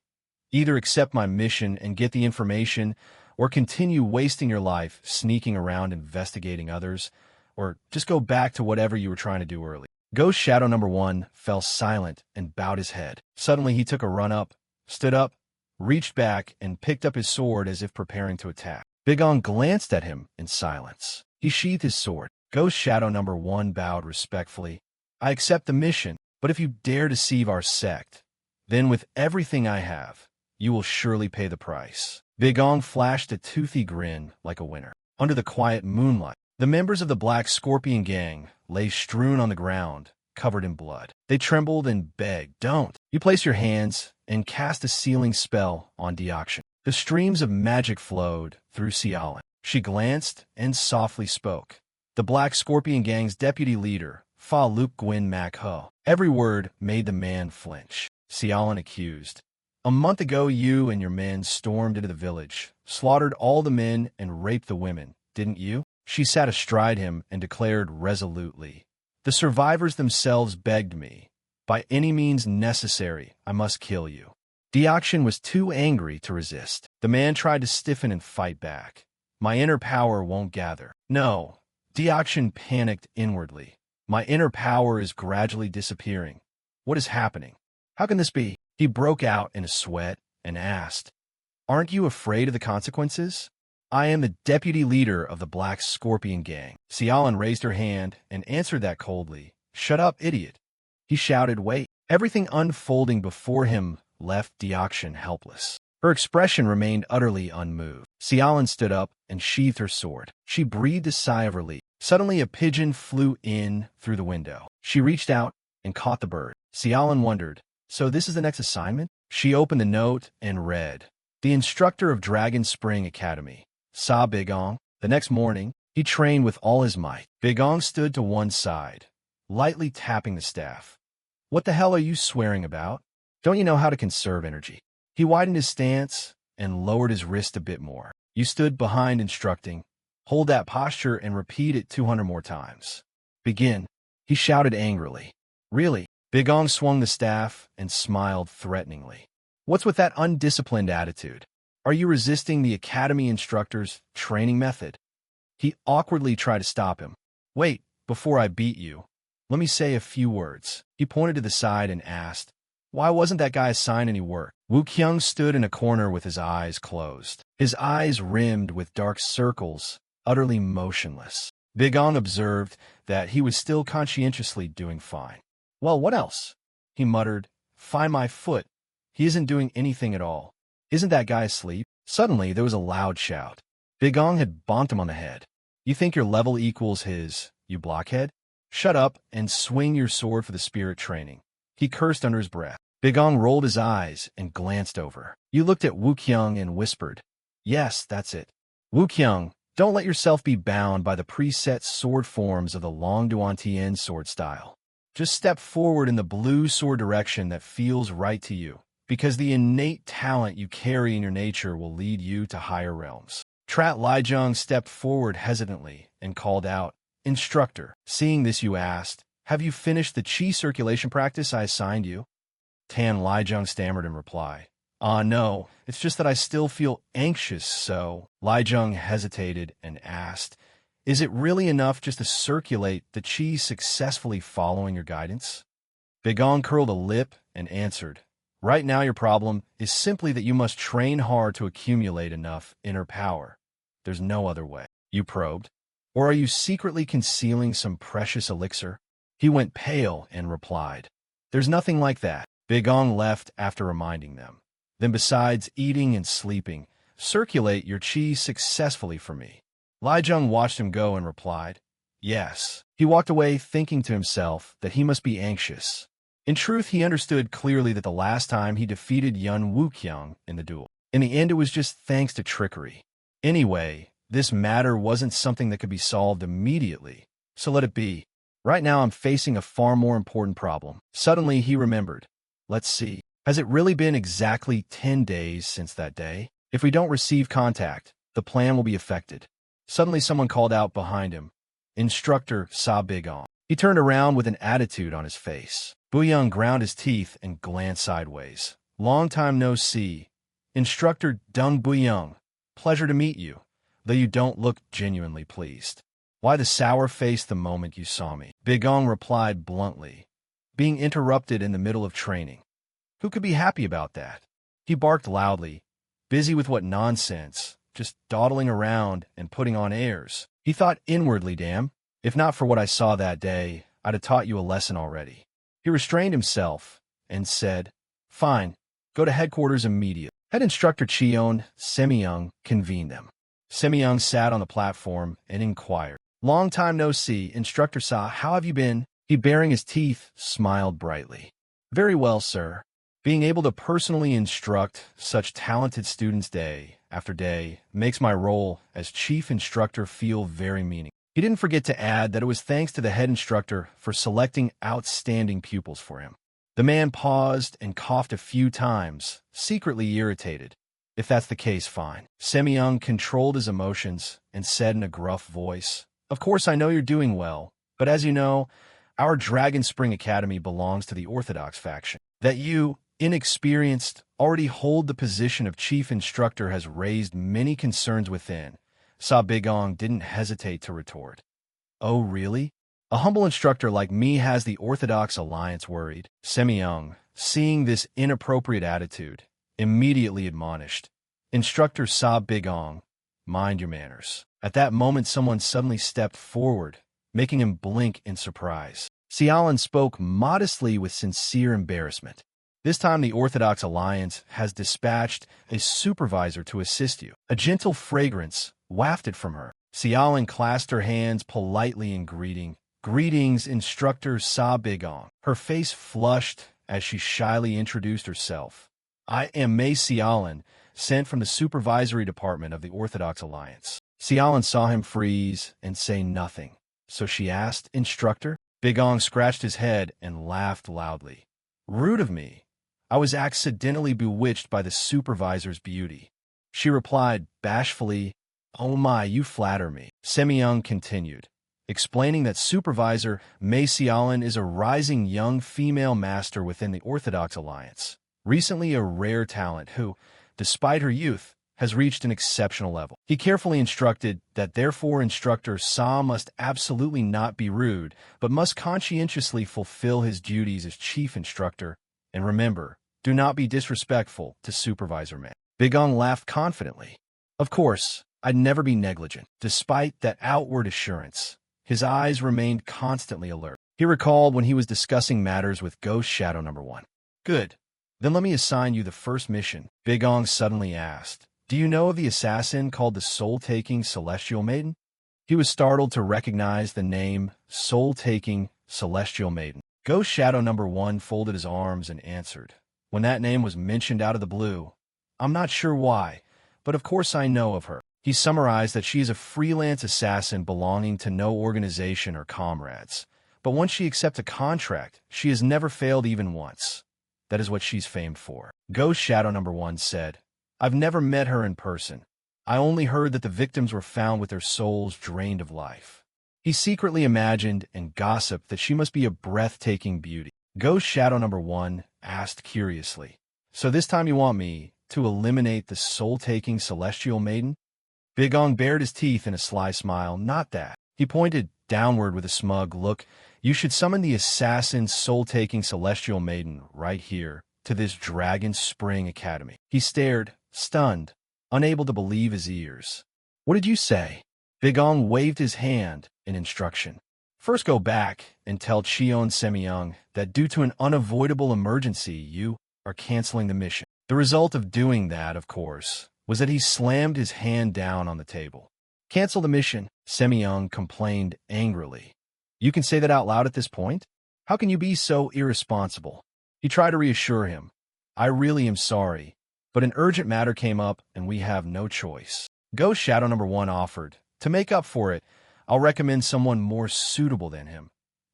Either accept my mission and get the information, or continue wasting your life sneaking around investigating others, or just go back to whatever you were trying to do earlier. Ghost Shadow number 1 fell silent and bowed his head. Suddenly he took a run up, stood up, reached back, and picked up his sword as if preparing to attack. Beigong glanced at him in silence. He sheathed his sword. Ghost Shadow number 1 bowed respectfully. I accept the mission, but if you dare deceive our sect, then with everything I have, you will surely pay the price. Beigong flashed a toothy grin like a winner. Under the quiet moonlight, the members of the Black Scorpion gang lay strewn on the ground, covered in blood. They trembled and begged, "Don't." You place your hands and cast a sealing spell on Deoxin. The streams of magic flowed through Xiaolin. She glanced and softly spoke. The Black Scorpion gang's deputy leader, Fa Luke Gwyn Mac Ho. Every word made the man flinch. Xiaolin accused. A month ago, you and your men stormed into the village, slaughtered all the men, and raped the women, didn't you? She sat astride him and declared resolutely, "The survivors themselves begged me. By any means necessary, I must kill you." Deoxin was too angry to resist. The man tried to stiffen and fight back. "My inner power won't gather." "No." Deoxin panicked inwardly. "My inner power is gradually disappearing. What is happening? How can this be?" He broke out in a sweat and asked, "Aren't you afraid of the consequences?" "I am the deputy leader of the Black Scorpion gang." Xiaolin raised her hand and answered that coldly. "Shut up, idiot." He shouted, "Wait." Everything unfolding before him left Deoxin helpless. Her expression remained utterly unmoved. Xiaolin stood up and sheathed her sword. She breathed a sigh of relief. Suddenly a pigeon flew in through the window. She reached out and caught the bird. Xiaolin wondered, "So this is the next assignment?" She opened the note and read, "The instructor of Dragon Spring Academy, Sa Beigong." The next morning, he trained with all his might. Beigong stood to one side, lightly tapping the staff. "What the hell are you swearing about? Don't you know how to conserve energy?" He widened his stance and lowered his wrist a bit more. "You stood behind instructing. Hold that posture and repeat it 200 more times. Begin." He shouted angrily. "Really?" Beigong swung the staff and smiled threateningly. "What's with that undisciplined attitude? Are you resisting the academy instructor's training method?" He awkwardly tried to stop him. "Wait, before I beat you, let me say a few words." He pointed to the side and asked, "Why wasn't that guy assigned any work?" Wu Qiang stood in a corner with his eyes closed. His eyes rimmed with dark circles, utterly motionless. Beigong observed that he was still conscientiously doing fine. "Well, what else?" he muttered. "Find my foot. He isn't doing anything at all. Isn't that guy asleep?" Suddenly, there was a loud shout. Beigong had bonked him on the head. "You think your level equals his, you blockhead? Shut up and swing your sword for the spirit training." He cursed under his breath. Beigong rolled his eyes and glanced over. You looked at Wu Qiang and whispered, "Yes, that's it. Wu Qiang, don't let yourself be bound by the preset sword forms of the Long Duan Tian sword style. Just step forward in the blue sword direction that feels right to you, because the innate talent you carry in your nature will lead you to higher realms." Trat Lijiang stepped forward hesitantly and called out, "Instructor." Seeing this, you asked, "Have you finished the qi circulation practice I assigned you?" Tan Lijiang stammered in reply, No, it's just that I still feel anxious, so..." Lijiang hesitated and asked, "Is it really enough just to circulate the qi successfully following your guidance?" Beigong curled a lip and answered, "Right now your problem is simply that you must train hard to accumulate enough inner power. There's no other way." You probed. "Or are you secretly concealing some precious elixir?" He went pale and replied, "There's nothing like that." Beigong left after reminding them. "Then besides eating and sleeping, circulate your qi successfully for me." Lijiang watched him go and replied, "Yes." He walked away thinking to himself that he must be anxious. In truth, he understood clearly that the last time he defeated Yun Wuqiang in the duel. In the end, it was just thanks to trickery. Anyway, this matter wasn't something that could be solved immediately, so let it be. Right now I'm facing a far more important problem. Suddenly he remembered. Let's see. Has it really been exactly 10 days since that day? If we don't receive contact, the plan will be affected. Suddenly someone called out behind him, Instructor Sa Bigong. He turned around with an attitude on his face. Buyong ground his teeth and glanced sideways. Long time no see. Instructor Dung Buyong. Pleasure to meet you, though you don't look genuinely pleased. Why the sour face the moment you saw me? Bigong replied bluntly, being interrupted in the middle of training. Who could be happy about that? He barked loudly, busy with what nonsense, just dawdling around and putting on airs. He thought inwardly, damn, if not for what I saw that day, I'd have taught you a lesson already. He restrained himself and said, Fine, go to headquarters immediately. Head instructor Cheon Semyung convened them. Semyung sat on the platform and inquired, Long time no see, Instructor Sa, how have you been? He, baring his teeth, smiled brightly. Very well, sir. Being able to personally instruct such talented students day after day makes my role as chief instructor feel very meaningful. He didn't forget to add that it was thanks to the head instructor for selecting outstanding pupils for him. The man paused and coughed a few times, secretly irritated. If that's the case, fine. Semyung controlled his emotions and said in a gruff voice, Of course I know you're doing well, but as you know, our Dragon Spring Academy belongs to the Orthodox faction. That you, inexperienced, already hold the position of chief instructor has raised many concerns within. Sa Bigong didn't hesitate to retort. Oh, really? A humble instructor like me has the Orthodox Alliance worried? Semyung, seeing this inappropriate attitude, immediately admonished. Instructor Sa Bigong, mind your manners. At that moment, someone suddenly stepped forward, making him blink in surprise. Xiaolin spoke modestly with sincere embarrassment. This time the Orthodox Alliance has dispatched a supervisor to assist you. A gentle fragrance wafted from her. Xiaolin clasped her hands politely in greeting. Greetings, Instructor Sa Bigong. Her face flushed as she shyly introduced herself. I am Mei Xiaolin, sent from the supervisory department of the Orthodox Alliance. Xiaolin saw him freeze and say nothing. So she asked, Instructor? Bigong scratched his head and laughed loudly. Rude of me. I was accidentally bewitched by the supervisor's beauty. She replied bashfully, Oh my, you flatter me. Semyung continued, explaining that Supervisor Mei Xiaolin is a rising young female master within the Orthodox Alliance, recently a rare talent who, despite her youth, has reached an exceptional level. He carefully instructed that therefore Instructor Sa must absolutely not be rude, but must conscientiously fulfill his duties as chief instructor, and remember, do not be disrespectful to Supervisor Mei. Bigong laughed confidently. Of course, I'd never be negligent. Despite that outward assurance, his eyes remained constantly alert. He recalled when he was discussing matters with Ghost Shadow No. 1. Good. Then let me assign you the first mission, Bigong suddenly asked. Do you know of the assassin called the Soul-Taking Celestial Maiden? He was startled to recognize the name Soul-Taking Celestial Maiden. Ghost Shadow No. 1 folded his arms and answered. When that name was mentioned out of the blue, I'm not sure why, but of course I know of her. He summarized that she is a freelance assassin belonging to no organization or comrades. But once she accepts a contract, she has never failed even once. That is what she's famed for. Ghost Shadow No. 1 said, I've never met her in person. I only heard that the victims were found with their souls drained of life. He secretly imagined and gossiped that she must be a breathtaking beauty. Ghost Shadow No. 1 asked curiously, So this time you want me to eliminate the soul-taking celestial maiden? Bigong bared his teeth in a sly smile. Not that. He pointed downward with a smug look. You should summon the assassin soul-taking celestial maiden right here to this Dragon Spring Academy. He stared, stunned, unable to believe his ears. What did you say? Bigong waved his hand in instruction. First go back and tell Cheon Semyung that due to an unavoidable emergency, you are canceling the mission. The result of doing that, of course, was that he slammed his hand down on the table. Cancel the mission, Semyung complained angrily. You can say that out loud at this point? How can you be so irresponsible? He tried to reassure him. I really am sorry, but an urgent matter came up and we have no choice. Ghost Shadow No. 1 offered. To make up for it, I'll recommend someone more suitable than him.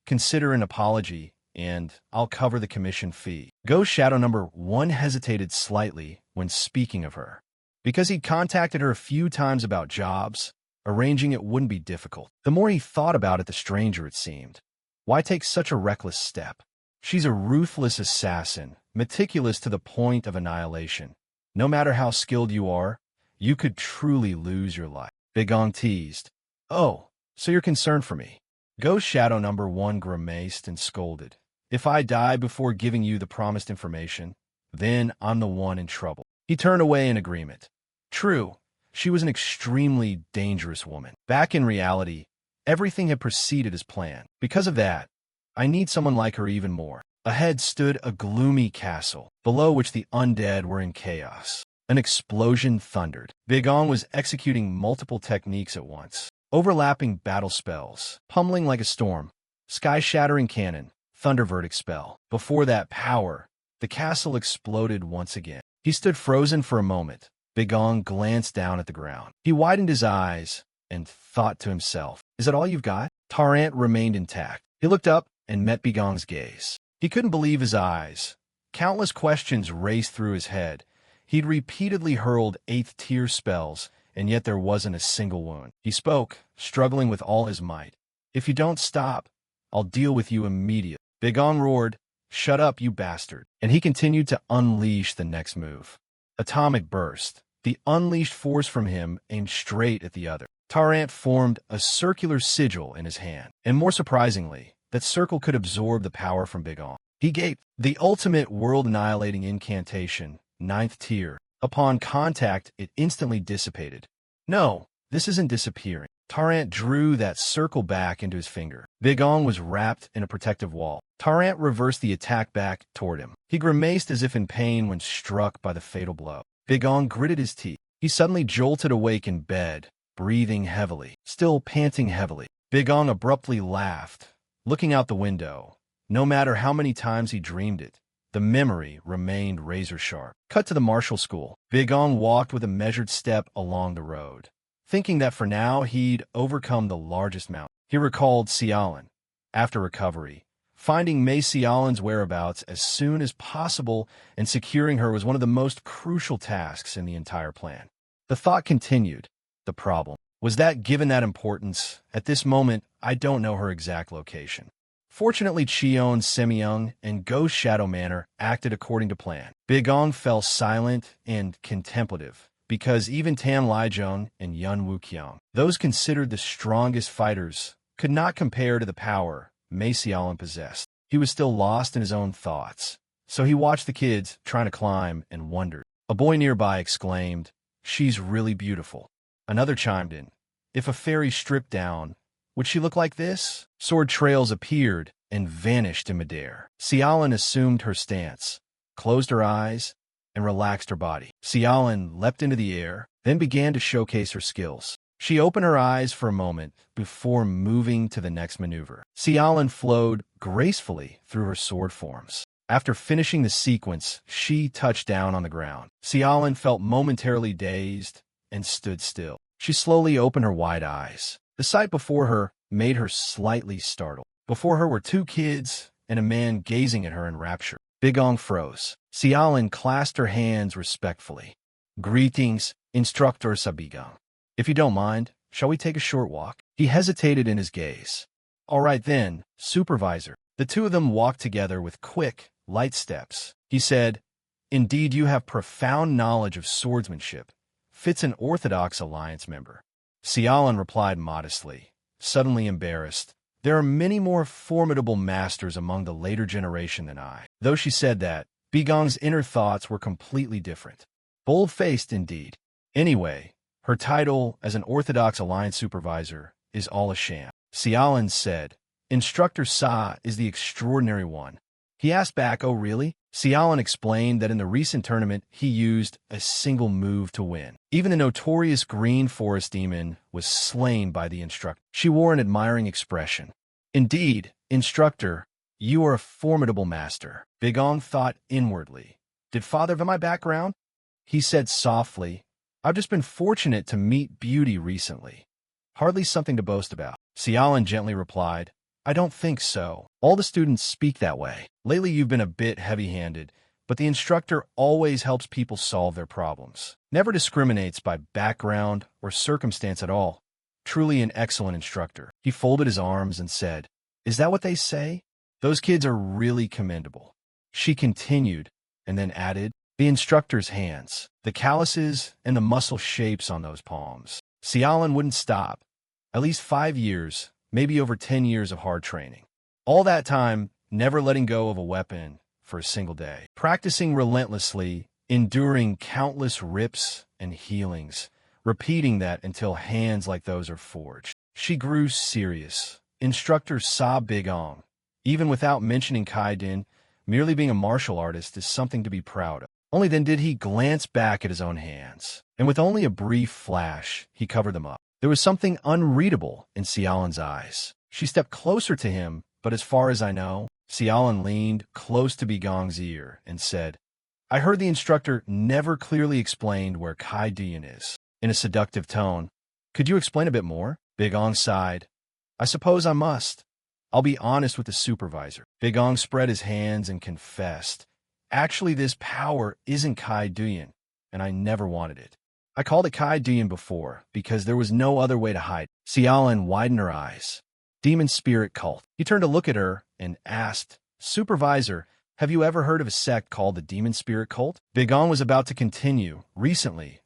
Consider an apology, and I'll cover the commission fee. Ghost Shadow No. 1 hesitated slightly when speaking of her. Because he'd contacted her a few times about jobs, Arranging it wouldn't be difficult. The more he thought about it, the stranger it seemed. Why take such a reckless step? She's a ruthless assassin, meticulous to the point of annihilation. No matter how skilled you are, you could truly lose your life. Bigong teased. Oh, so you're concerned for me. Ghost Shadow number 1 grimaced and scolded. If I die before giving you the promised information, then I'm the one in trouble. He turned away in agreement. True, she was an extremely dangerous woman. Back in reality, everything had proceeded as planned. Because of that, I need someone like her even more. Ahead stood a gloomy castle, below which the undead were in chaos. An explosion thundered. Bigong was executing multiple techniques at once. Overlapping battle spells, pummeling like a storm, sky-shattering cannon, thunder verdict spell. Before that power, the castle exploded once again. He stood frozen for a moment. Bigong glanced down at the ground. He widened his eyes and thought to himself, is that all you've got? Tarrant remained intact. He looked up and met Bigong's gaze. He couldn't believe his eyes. Countless questions raced through his head. He'd repeatedly hurled 8th tier spells, and yet there wasn't a single wound. He spoke, struggling with all his might. If you don't stop, I'll deal with you immediately. Bigong roared, shut up, you bastard. And he continued to unleash the next move. Atomic burst. The unleashed force from him aimed straight at the other. Tarrant formed a circular sigil in his hand, and more surprisingly, that circle could absorb the power from Bigong. He gaped. The ultimate world-annihilating incantation, 9th tier. Upon contact, it instantly dissipated. No, this isn't disappearing. Tarrant drew that circle back into his finger. Bigong was wrapped in a protective wall. Tarrant reversed the attack back toward him. He grimaced as if in pain when struck by the fatal blow. Bigong gritted his teeth. He suddenly jolted awake in bed, breathing heavily, still panting heavily. Bigong abruptly laughed, looking out the window. No matter how many times he dreamed it, the memory remained razor-sharp. Cut to the martial school. Bigong walked with a measured step along the road, thinking that for now he'd overcome the largest mountain. He recalled Xiaolin. After recovery, finding Mei Xiaolin's whereabouts as soon as possible and securing her was one of the most crucial tasks in the entire plan. The thought continued. The problem was that given that importance, at this moment, I don't know her exact location. Fortunately, Cheon, Semyoung, and Ghost Shadow Manor acted according to plan. Bigong fell silent and contemplative, because even Tan Lijiang and Yun Wuqiang, those considered the strongest fighters, could not compare to the power Mei Xiaolin possessed. He was still lost in his own thoughts, so he watched the kids trying to climb and wondered. A boy nearby exclaimed, "She's really beautiful." Another chimed in, "If a fairy stripped down, would she look like this?" Sword trails appeared and vanished in midair. Xiaolin assumed her stance, closed her eyes, and relaxed her body. Xiaolin leapt into the air, then began to showcase her skills. She opened her eyes for a moment before moving to the next maneuver. Xiaolin flowed gracefully through her sword forms. After finishing the sequence, she touched down on the ground. Xiaolin felt momentarily dazed and stood still. She slowly opened her wide eyes. The sight before her made her slightly startled. Before her were 2 kids and a man gazing at her in rapture. Bigong froze. Xiaolin clasped her hands respectfully. "Greetings, Instructor Sabigong. If you don't mind, shall we take a short walk?" He hesitated in his gaze. "All right then, Supervisor." The two of them walked together with quick, light steps. He said, "Indeed, you have profound knowledge of swordsmanship. Fits an Orthodox Alliance member." Xiaolin replied modestly, suddenly embarrassed. "There are many more formidable masters among the later generation than I." Though she said that, Bigong's inner thoughts were completely different. Bold-faced indeed. Anyway, her title as an Orthodox Alliance supervisor is all a sham. Xiaolin said, "Instructor Sa is the extraordinary one." He asked back, "Oh really?" Xiaolin explained that in the recent tournament he used a single move to win. Even the notorious Green Forest Demon was slain by the Instructor. She wore an admiring expression. "Indeed, Instructor, you are a formidable master." Bigong thought inwardly. "Did Father have my background?" He said softly, "I've just been fortunate to meet beauty recently. Hardly something to boast about." Xiaolin gently replied, "I don't think so. All the students speak that way. Lately you've been a bit heavy-handed, but the instructor always helps people solve their problems. Never discriminates by background or circumstance at all. Truly an excellent instructor. He folded his arms and said, "Is that what they say? Those kids are really commendable." She continued, and then added, "The instructor's hands, the calluses and the muscle shapes on those palms." Xiaolin wouldn't stop. At least 5 years, maybe over 10 years of hard training. All that time, never letting go of a weapon for a single day. Practicing relentlessly, enduring countless rips and healings, repeating that until hands like those are forged. She grew serious. Instructor saw Big Ong. Even without mentioning Kaidin, merely being a martial artist is something to be proud of. Only then did he glance back at his own hands, and with only a brief flash, he covered them up. There was something unreadable in Xiaolin's eyes. She stepped closer to him, but as far as I know, Xiaolin leaned close to Bigong's ear and said, "I heard the instructor never clearly explained where Kai Dian is." In a seductive tone, "Could you explain a bit more?" Bigong sighed. "I suppose I must. I'll be honest with the supervisor." Bigong spread his hands and confessed, "Actually, this power isn't Kai Dian, and I never wanted it. I called it Kai Dian before, because there was no other way to hide." Xiaolin widened her eyes. "Demon spirit cult." He turned to look at her and asked, "Supervisor, have you ever heard of a sect called the Demon Spirit Cult?" Bigong was about to continue, "Recently,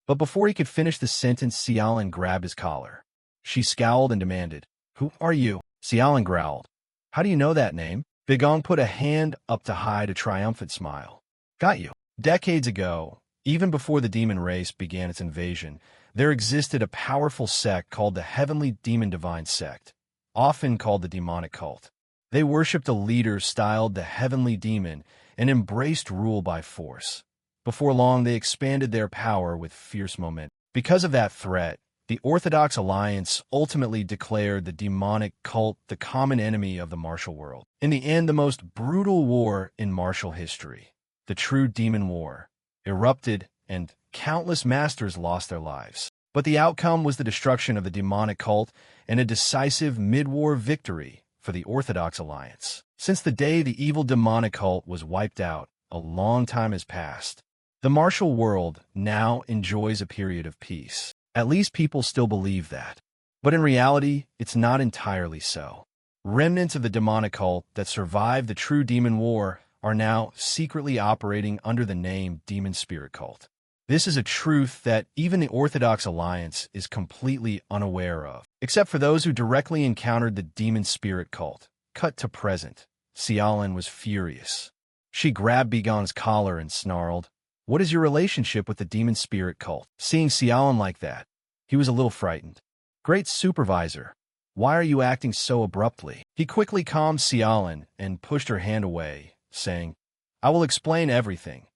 But before he could finish the sentence, Xiaolin grabbed his collar. She scowled and demanded, "Who are you?" Xiaolin growled, "How do you know that name?" Bigong put a hand up to hide a triumphant smile. "Got you." Decades ago, even before the demon race began its invasion, there existed a powerful sect called the Heavenly Demon Divine Sect, often called the Demonic Cult. They worshipped a leader styled the Heavenly Demon and embraced rule by force. Before long, they expanded their power with fierce momentum. Because of that threat, the Orthodox Alliance ultimately declared the demonic cult the common enemy of the martial world. In the end, the most brutal war in martial history, the True Demon War, erupted, and countless masters lost their lives. But the outcome was the destruction of the demonic cult and a decisive mid-war victory for the Orthodox Alliance. Since the day the evil demonic cult was wiped out, a long time has passed. The martial world now enjoys a period of peace. At least people still believe that. But in reality, it's not entirely so. Remnants of the demonic cult that survived the True Demon War are now secretly operating under the name Demon Spirit Cult. This is a truth that even the Orthodox Alliance is completely unaware of, except for those who directly encountered the Demon Spirit Cult. Cut to present. Xiaolin was furious. She grabbed Bigong's collar and snarled, "What is your relationship with the Demon Spirit Cult?" Seeing Xiaolin like that, he was a little frightened. "Great supervisor, why are you acting so abruptly?" He quickly calmed Xiaolin and pushed her hand away, saying, "I will explain everything.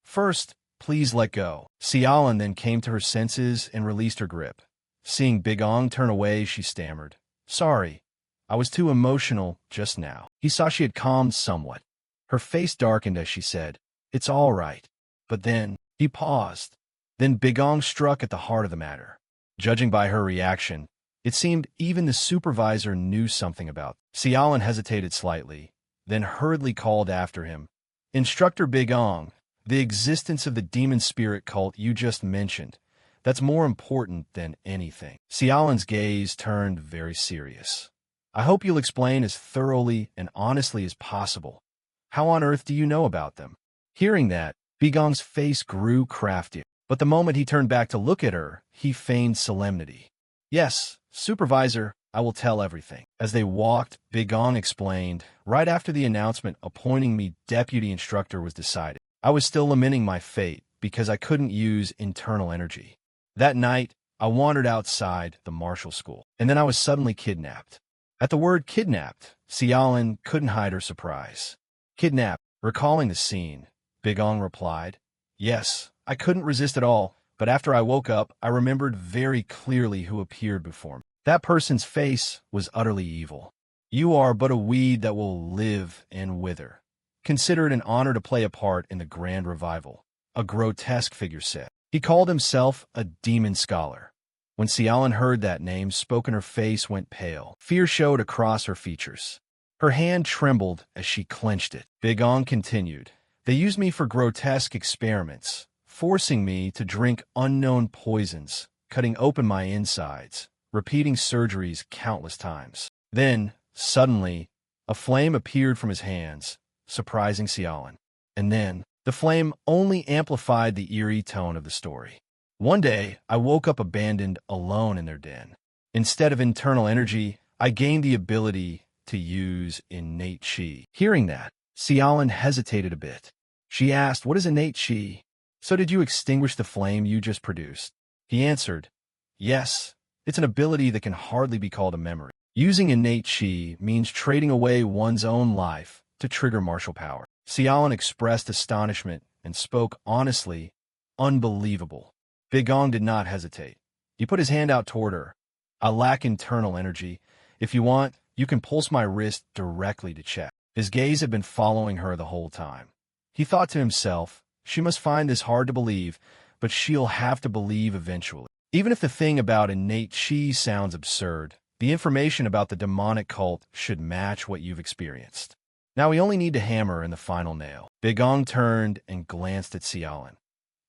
First, please let go." Xiaolin then came to her senses and released her grip. Seeing Bigong turn away, she stammered, "Sorry, I was too emotional just now." He saw she had calmed somewhat. Her face darkened as she said, "It's all right." But then, he paused. Then Bigong struck at the heart of the matter. Judging by her reaction, it seemed even the supervisor knew something about it. Xiaolin hesitated slightly, then hurriedly called after him, "Instructor Bigong, the existence of the demon spirit cult you just mentioned, that's more important than anything." Xiaolin's gaze turned very serious. "I hope you'll explain as thoroughly and honestly as possible. How on earth do you know about them?" Hearing that, Bigong's face grew crafty, but the moment he turned back to look at her, he feigned solemnity. "Yes, supervisor, I will tell everything." As they walked, Bigong explained, "Right after the announcement appointing me deputy instructor was decided, I was still lamenting my fate because I couldn't use internal energy. That night, I wandered outside the martial school, and then I was suddenly kidnapped." At the word kidnapped, Xiaolin couldn't hide her surprise. "Kidnapped?" Recalling the scene, Bigong replied, "Yes, I couldn't resist at all, but after I woke up, I remembered very clearly who appeared before me. That person's face was utterly evil. 'You are but a weed that will live and wither. Consider it an honor to play a part in the grand revival,' a grotesque figure said. He called himself a demon scholar. When Xiaolin heard that name spoken, her face went pale. Fear showed across her features. Her hand trembled as she clenched it. Bigong continued, "They used me for grotesque experiments, forcing me to drink unknown poisons, cutting open my insides, repeating surgeries countless times. Then, suddenly, a flame appeared from his hands, surprising Xiaolin. And then, the flame only amplified the eerie tone of the story. One day, I woke up abandoned alone in their den. Instead of internal energy, I gained the ability to use innate qi. Hearing that, Xiaolin hesitated a bit. She asked, "What is innate qi?" "So did you extinguish the flame you just produced?" He answered, "Yes, it's an ability that can hardly be called a memory. Using innate qi means trading away one's own life to trigger martial power." Xiaolin expressed astonishment and spoke honestly, "Unbelievable." Big Gong did not hesitate. He put his hand out toward her. "I lack internal energy. If you want, you can pulse my wrist directly to check." His gaze had been following her the whole time. He thought to himself, she must find this hard to believe, but she'll have to believe eventually. Even if the thing about innate qi sounds absurd, the information about the demonic cult should match what you've experienced. Now we only need to hammer in the final nail. Big Gong turned and glanced at Xiaolin.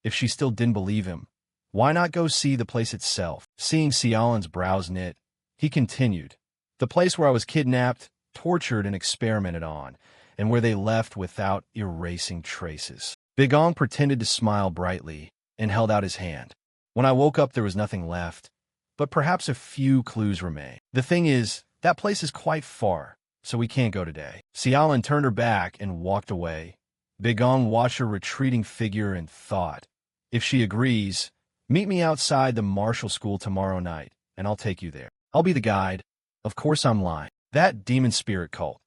If she still didn't believe him, why not go see the place itself? Seeing Xiaolin's brows knit, he continued, "The place where I was kidnapped, tortured, and experimented on, and where they left without erasing traces." Big Gong pretended to smile brightly and held out his hand. "When I woke up, there was nothing left, but perhaps a few clues remain. The thing is, that place is quite far, so we can't go today." Xiaolin turned her back and walked away. Big Gong watched her retreating figure and thought, "If she agrees, meet me outside the martial school tomorrow night, and I'll take you there. I'll be the guide. Of course I'm lying. That demon spirit cult.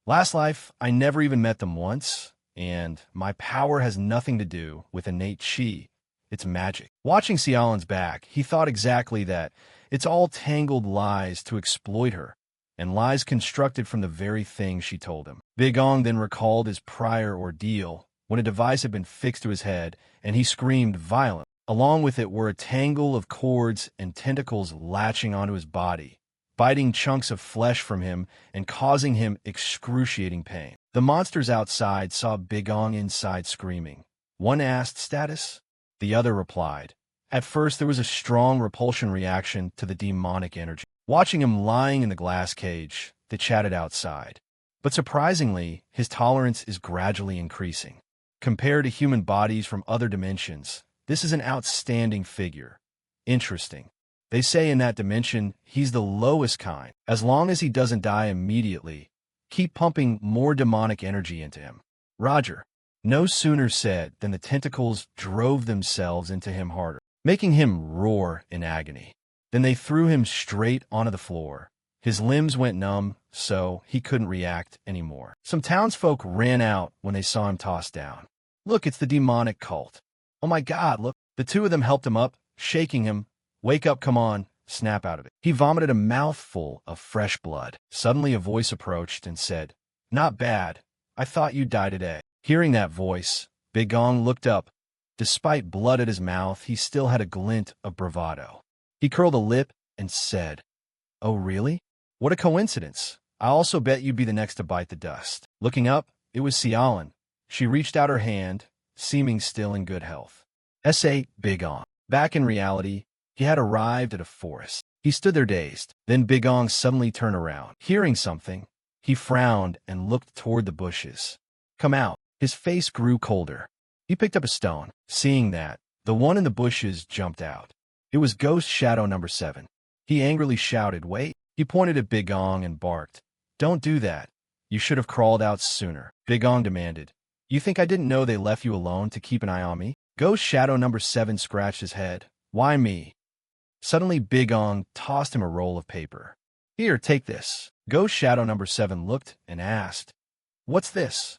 Last life, I never even met them once, and my power has nothing to do with innate qi. It's magic." Watching Xiaolin's back, he thought exactly that. It's all tangled lies to exploit her, and lies constructed from the very thing she told him. Big Gong then recalled his prior ordeal, when a device had been fixed to his head, and he screamed violently. Along with it were a tangle of cords and tentacles latching onto his body, biting chunks of flesh from him and causing him excruciating pain. The monsters outside saw Big Gong inside screaming. One asked, "Status?" The other replied. At first, there was a strong repulsion reaction to the demonic energy. Watching him lying in the glass cage, they chatted outside. But surprisingly, his tolerance is gradually increasing. Compared to human bodies from other dimensions, this is an outstanding figure. Interesting. They say in that dimension, he's the lowest kind. As long as he doesn't die immediately, keep pumping more demonic energy into him. Roger. No sooner said than the tentacles drove themselves into him harder, making him roar in agony. Then they threw him straight onto the floor. His limbs went numb, so he couldn't react anymore. Some townsfolk ran out when they saw him tossed down. "Look, it's the demonic cult. Oh my God, look." The two of them helped him up, shaking him. "Wake up, come on, snap out of it." He vomited a mouthful of fresh blood. Suddenly a voice approached and said, "Not bad. I thought you'd die today." Hearing that voice, Big Gong looked up. Despite blood at his mouth, he still had a glint of bravado. He curled a lip and said, "Oh, really? What a coincidence. I also bet you'd be the next to bite the dust." Looking up, it was Xiaolin. She reached out her hand, seeming still in good health. S.A. Big Gong. Back in reality, he had arrived at a forest. He stood there dazed. Then Big Gong suddenly turned around. Hearing something, he frowned and looked toward the bushes. "Come out." His face grew colder. He picked up a stone. Seeing that, the one in the bushes jumped out. It was Ghost Shadow number 7. He angrily shouted, "Wait." He pointed at Big Gong and barked, "Don't do that. You should have crawled out sooner." Big Gong demanded, "You think I didn't know they left you alone to keep an eye on me?" Ghost Shadow number 7 scratched his head. "Why me?" Suddenly Big Gong tossed him a roll of paper. "Here, take this." Ghost Shadow number 7 looked and asked, "What's this?"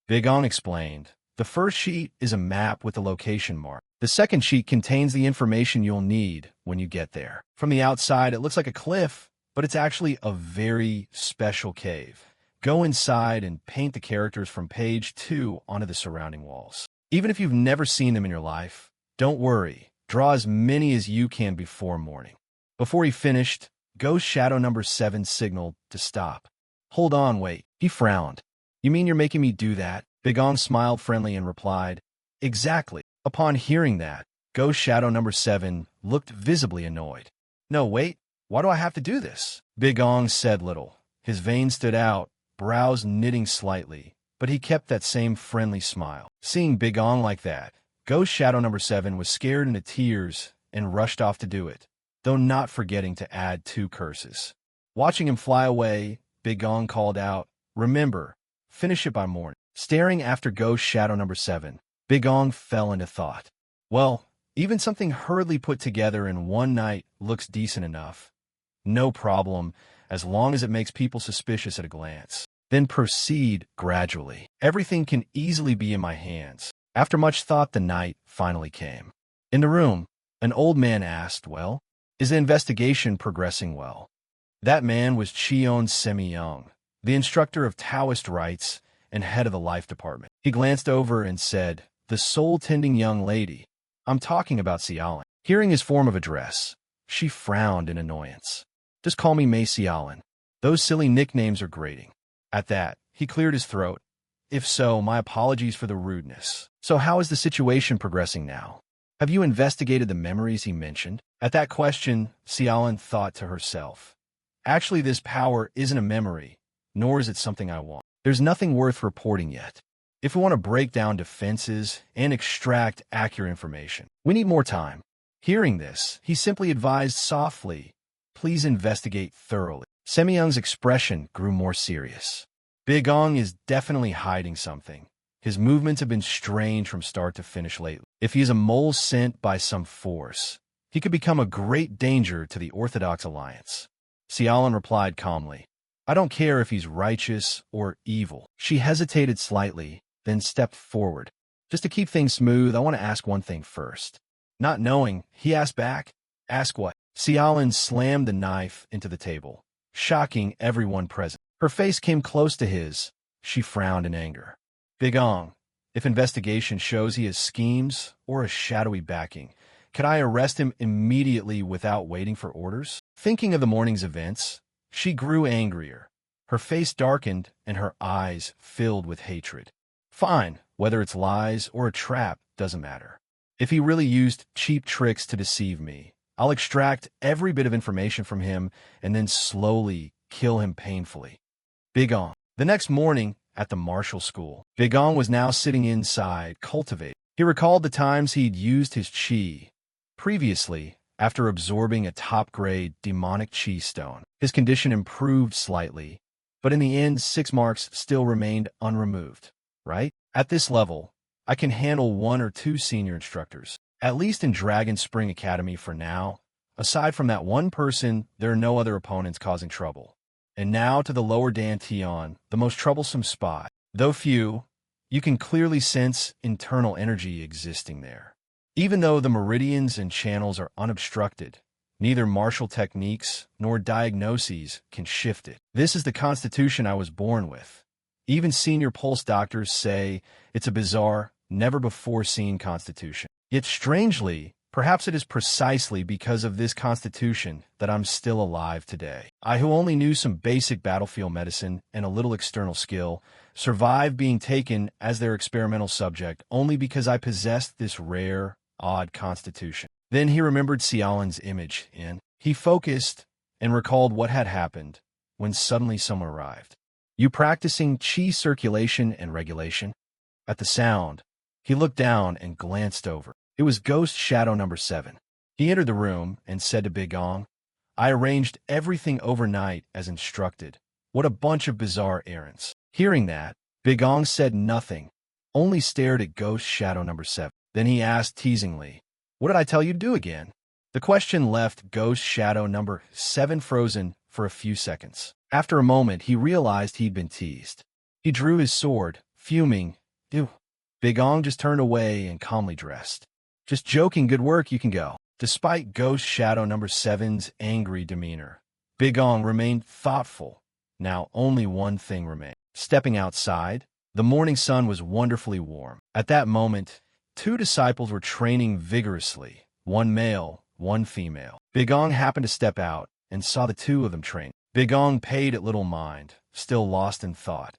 Big Gong explained, "The first sheet is a map with the location mark. The second sheet contains the information you'll need when you get there. From the outside, it looks like a cliff, but it's actually a very special cave. Go inside and paint the characters from page 2 onto the surrounding walls. Even if you've never seen them in your life, don't worry. Draw as many as you can before morning." Before he finished, Ghost Shadow number 7 signaled to stop. "Hold on, wait." He frowned. "You mean you're making me do that?" Big Gong smiled friendly and replied, "Exactly." Upon hearing that, Ghost Shadow number 7 looked visibly annoyed. "No, wait. Why do I have to do this? Big Ong said little. His veins stood out, brows knitting slightly, but he kept that same friendly smile. Seeing Big Ong like that, Ghost Shadow number 7 was scared into tears and rushed off to do it, though not forgetting to add 2 curses. Watching him fly away, Big Ong called out, "Remember, finish it by morning." Staring after Ghost Shadow number 7, Big Ong fell into thought. Well, even something hurriedly put together in one night looks decent enough. No problem, as long as it makes people suspicious at a glance. Then proceed gradually. Everything can easily be in my hands. After much thought, the night finally came. In the room, an old man asked, "Well, is the investigation progressing well?" That man was Cheon Semi-young, the instructor of Taoist rites and head of the life department. He glanced over and said, "The soul-tending young lady. I'm talking about Xiaolin." Hearing his form of address, she frowned in annoyance. "Just call me Mei Xiaolin. Those silly nicknames are grating." At that, he cleared his throat. "If so, my apologies for the rudeness. So how is the situation progressing now? Have you investigated the memories he mentioned?" At that question, Xiaolin thought to herself, "Actually, this power isn't a memory, nor is it something I want. There's nothing worth reporting yet. If we want to break down defenses and extract accurate information, we need more time." Hearing this, he simply advised softly, "Please investigate thoroughly." Semyoung's expression grew more serious. Big Ong is definitely hiding something. His movements have been strange from start to finish lately. If he is a mole sent by some force, he could become a great danger to the Orthodox Alliance. Xiaolin replied calmly, "I don't care if he's righteous or evil." She hesitated slightly, then stepped forward. "Just to keep things smooth, I want to ask one thing first." Not knowing, he asked back, "Ask what?" Xiaolin slammed the knife into the table, shocking everyone present. Her face came close to his. She frowned in anger. "Big Ong, if investigation shows he has schemes or a shadowy backing, could I arrest him immediately without waiting for orders?" Thinking of the morning's events, she grew angrier. Her face darkened and her eyes filled with hatred. "Fine, whether it's lies or a trap, doesn't matter. If he really used cheap tricks to deceive me, I'll extract every bit of information from him and then slowly kill him painfully." Big Ong. The next morning, at the martial school, Big Ong was now sitting inside, cultivating. He recalled the times he'd used his chi. Previously, after absorbing a top-grade demonic chi stone, his condition improved slightly, but in the end, 6 marks still remained unremoved. Right? At this level, I can handle 1 or 2 senior instructors, at least in Dragon Spring Academy for now. Aside from that one person, there are no other opponents causing trouble. And now to the lower Dantian, the most troublesome spot. Though few, you can clearly sense internal energy existing there. Even though the meridians and channels are unobstructed, neither martial techniques nor diagnoses can shift it. This is the constitution I was born with. Even senior pulse doctors say it's a bizarre, never-before-seen constitution. Yet strangely, perhaps it is precisely because of this constitution that I'm still alive today. I, who only knew some basic battlefield medicine and a little external skill, survived being taken as their experimental subject only because I possessed this rare, odd constitution. Then he remembered Xiaolin's image, and he focused and recalled what had happened when suddenly someone arrived. "You practicing chi circulation and regulation?" At the sound, he looked down and glanced over. It was Ghost Shadow number 7. He entered the room and said to Big Ong, "I arranged everything overnight as instructed. What a bunch of bizarre errands." Hearing that, Big Ong said nothing, only stared at Ghost Shadow number 7. Then he asked teasingly, "What did I tell you to do again?" The question left Ghost Shadow number 7 frozen for a few seconds. After a moment, he realized he'd been teased. He drew his sword, fuming. "Ew." Big Ong just turned away and calmly dressed. "Just joking, good work, you can go." Despite Ghost Shadow number 7's angry demeanor, Big Ong remained thoughtful. Now only one thing remained. Stepping outside, the morning sun was wonderfully warm. At that moment, 2 disciples were training vigorously, 1 male, 1 female. Big Ong happened to step out and saw the 2 of them train. Big Ong paid it little mind, still lost in thought.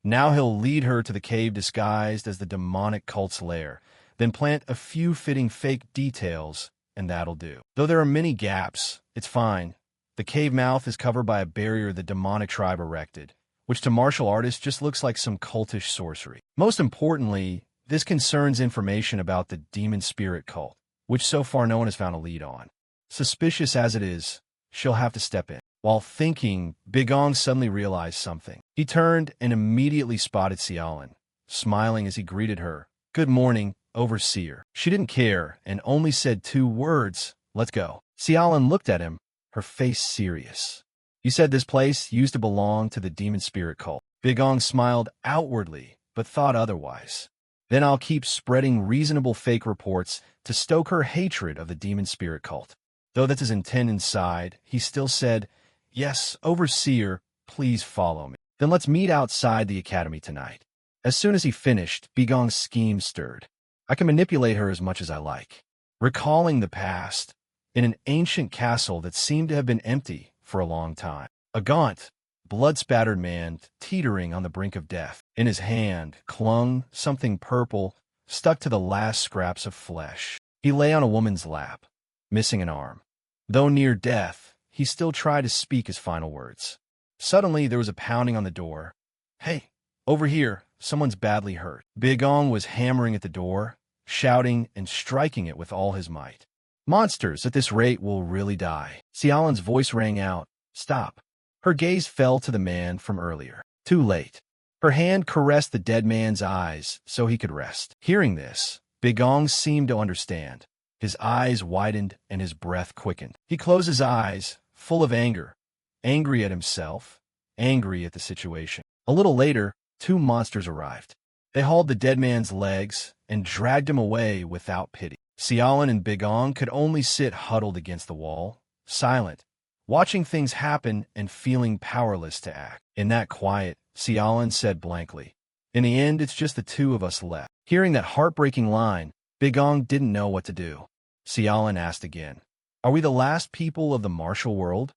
Now he'll lead her to the cave disguised as the demonic cult's lair, then plant a few fitting fake details, and that'll do. Though there are many gaps, it's fine. The cave mouth is covered by a barrier the demonic tribe erected, which to martial artists just looks like some cultish sorcery. Most importantly, this concerns information about the demon spirit cult, which so far no one has found a lead on. Suspicious as it is, she'll have to step in. While thinking, Bigong suddenly realized something. He turned and immediately spotted Xiaolin, smiling as he greeted her. "Good morning, Overseer." She didn't care and only said 2 words, "Let's go." Xiaolin looked at him, her face serious. "You said this place used to belong to the demon spirit cult." Bigong smiled outwardly, but thought otherwise. "Then I'll keep spreading reasonable fake reports to stoke her hatred of the demon spirit cult." Though that's his intent inside, he still said, "Yes, Overseer, please follow me. Then let's meet outside the academy tonight." As soon as he finished, Bigong's scheme stirred. "I can manipulate her as much as I like." Recalling the past, in an ancient castle that seemed to have been empty for a long time, a gaunt, blood-spattered man teetering on the brink of death. In his hand clung something purple, stuck to the last scraps of flesh. He lay on a woman's lap, missing an arm. Though near death, he still tried to speak his final words. Suddenly, there was a pounding on the door. "Hey, over here, someone's badly hurt." Bigong was hammering at the door, shouting and striking it with all his might. "Monsters at this rate will really die." Xiaolin's voice rang out, "Stop." Her gaze fell to the man from earlier. Too late. Her hand caressed the dead man's eyes so he could rest. Hearing this, Bigong seemed to understand. His eyes widened and his breath quickened. He closed his eyes, full of anger. Angry at himself, angry at the situation. A little later, 2 monsters arrived. They hauled the dead man's legs and dragged him away without pity. Xiaolin and Bigong could only sit huddled against the wall, silent, watching things happen and feeling powerless to act. In that quiet, Xiaolin said blankly, "In the end, it's just the 2 of us left." Hearing that heartbreaking line, Bigong didn't know what to do. Xiaolin asked again, "Are we the last people of the martial world?"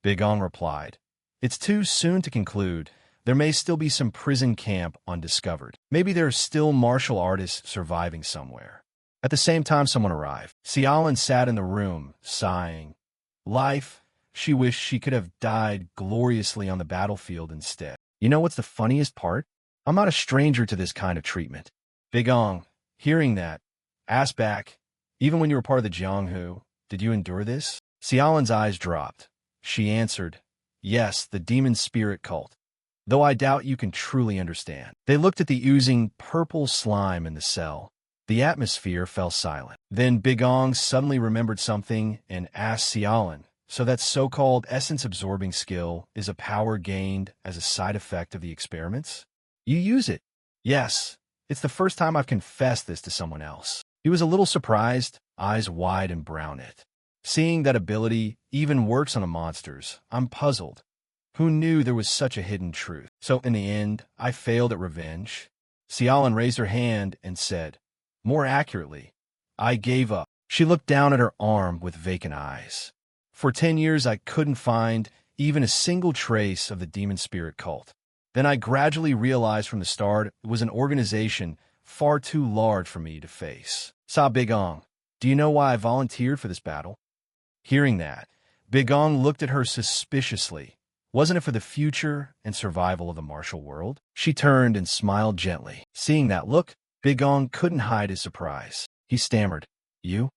Bigong replied, "It's too soon to conclude. There may still be some prison camp undiscovered. Maybe there are still martial artists surviving somewhere." At the same time, someone arrived. Xiaolin sat in the room, sighing. Life, she wished she could have died gloriously on the battlefield instead. "You know what's the funniest part? I'm not a stranger to this kind of treatment." Bigong, hearing that, asked back, "Even when you were part of the Jianghu, did you endure this?" Xiaolin's eyes dropped. She answered, "Yes, the demon spirit cult. Though I doubt you can truly understand." They looked at the oozing purple slime in the cell. The atmosphere fell silent. Then Bigong suddenly remembered something and asked Xiaolin, "So that so-called essence-absorbing skill is a power gained as a side effect of the experiments? You use it?" "Yes. It's the first time I've confessed this to someone else." He was a little surprised, eyes wide and brown-it. "Seeing that ability even works on the monsters, I'm puzzled. Who knew there was such a hidden truth? So in the end, I failed at revenge." Xiaolin raised her hand and said, "More accurately, I gave up." She looked down at her arm with vacant eyes. "For 10 years, I couldn't find even a single trace of the demon spirit cult. Then I gradually realized from the start it was an organization far too large for me to face." "Sa Bigong, do you know why I volunteered for this battle?" Hearing that, Bigong looked at her suspiciously. Wasn't it for the future and survival of the martial world? She turned and smiled gently. Seeing that look, Bigong couldn't hide his surprise. He stammered, "You?"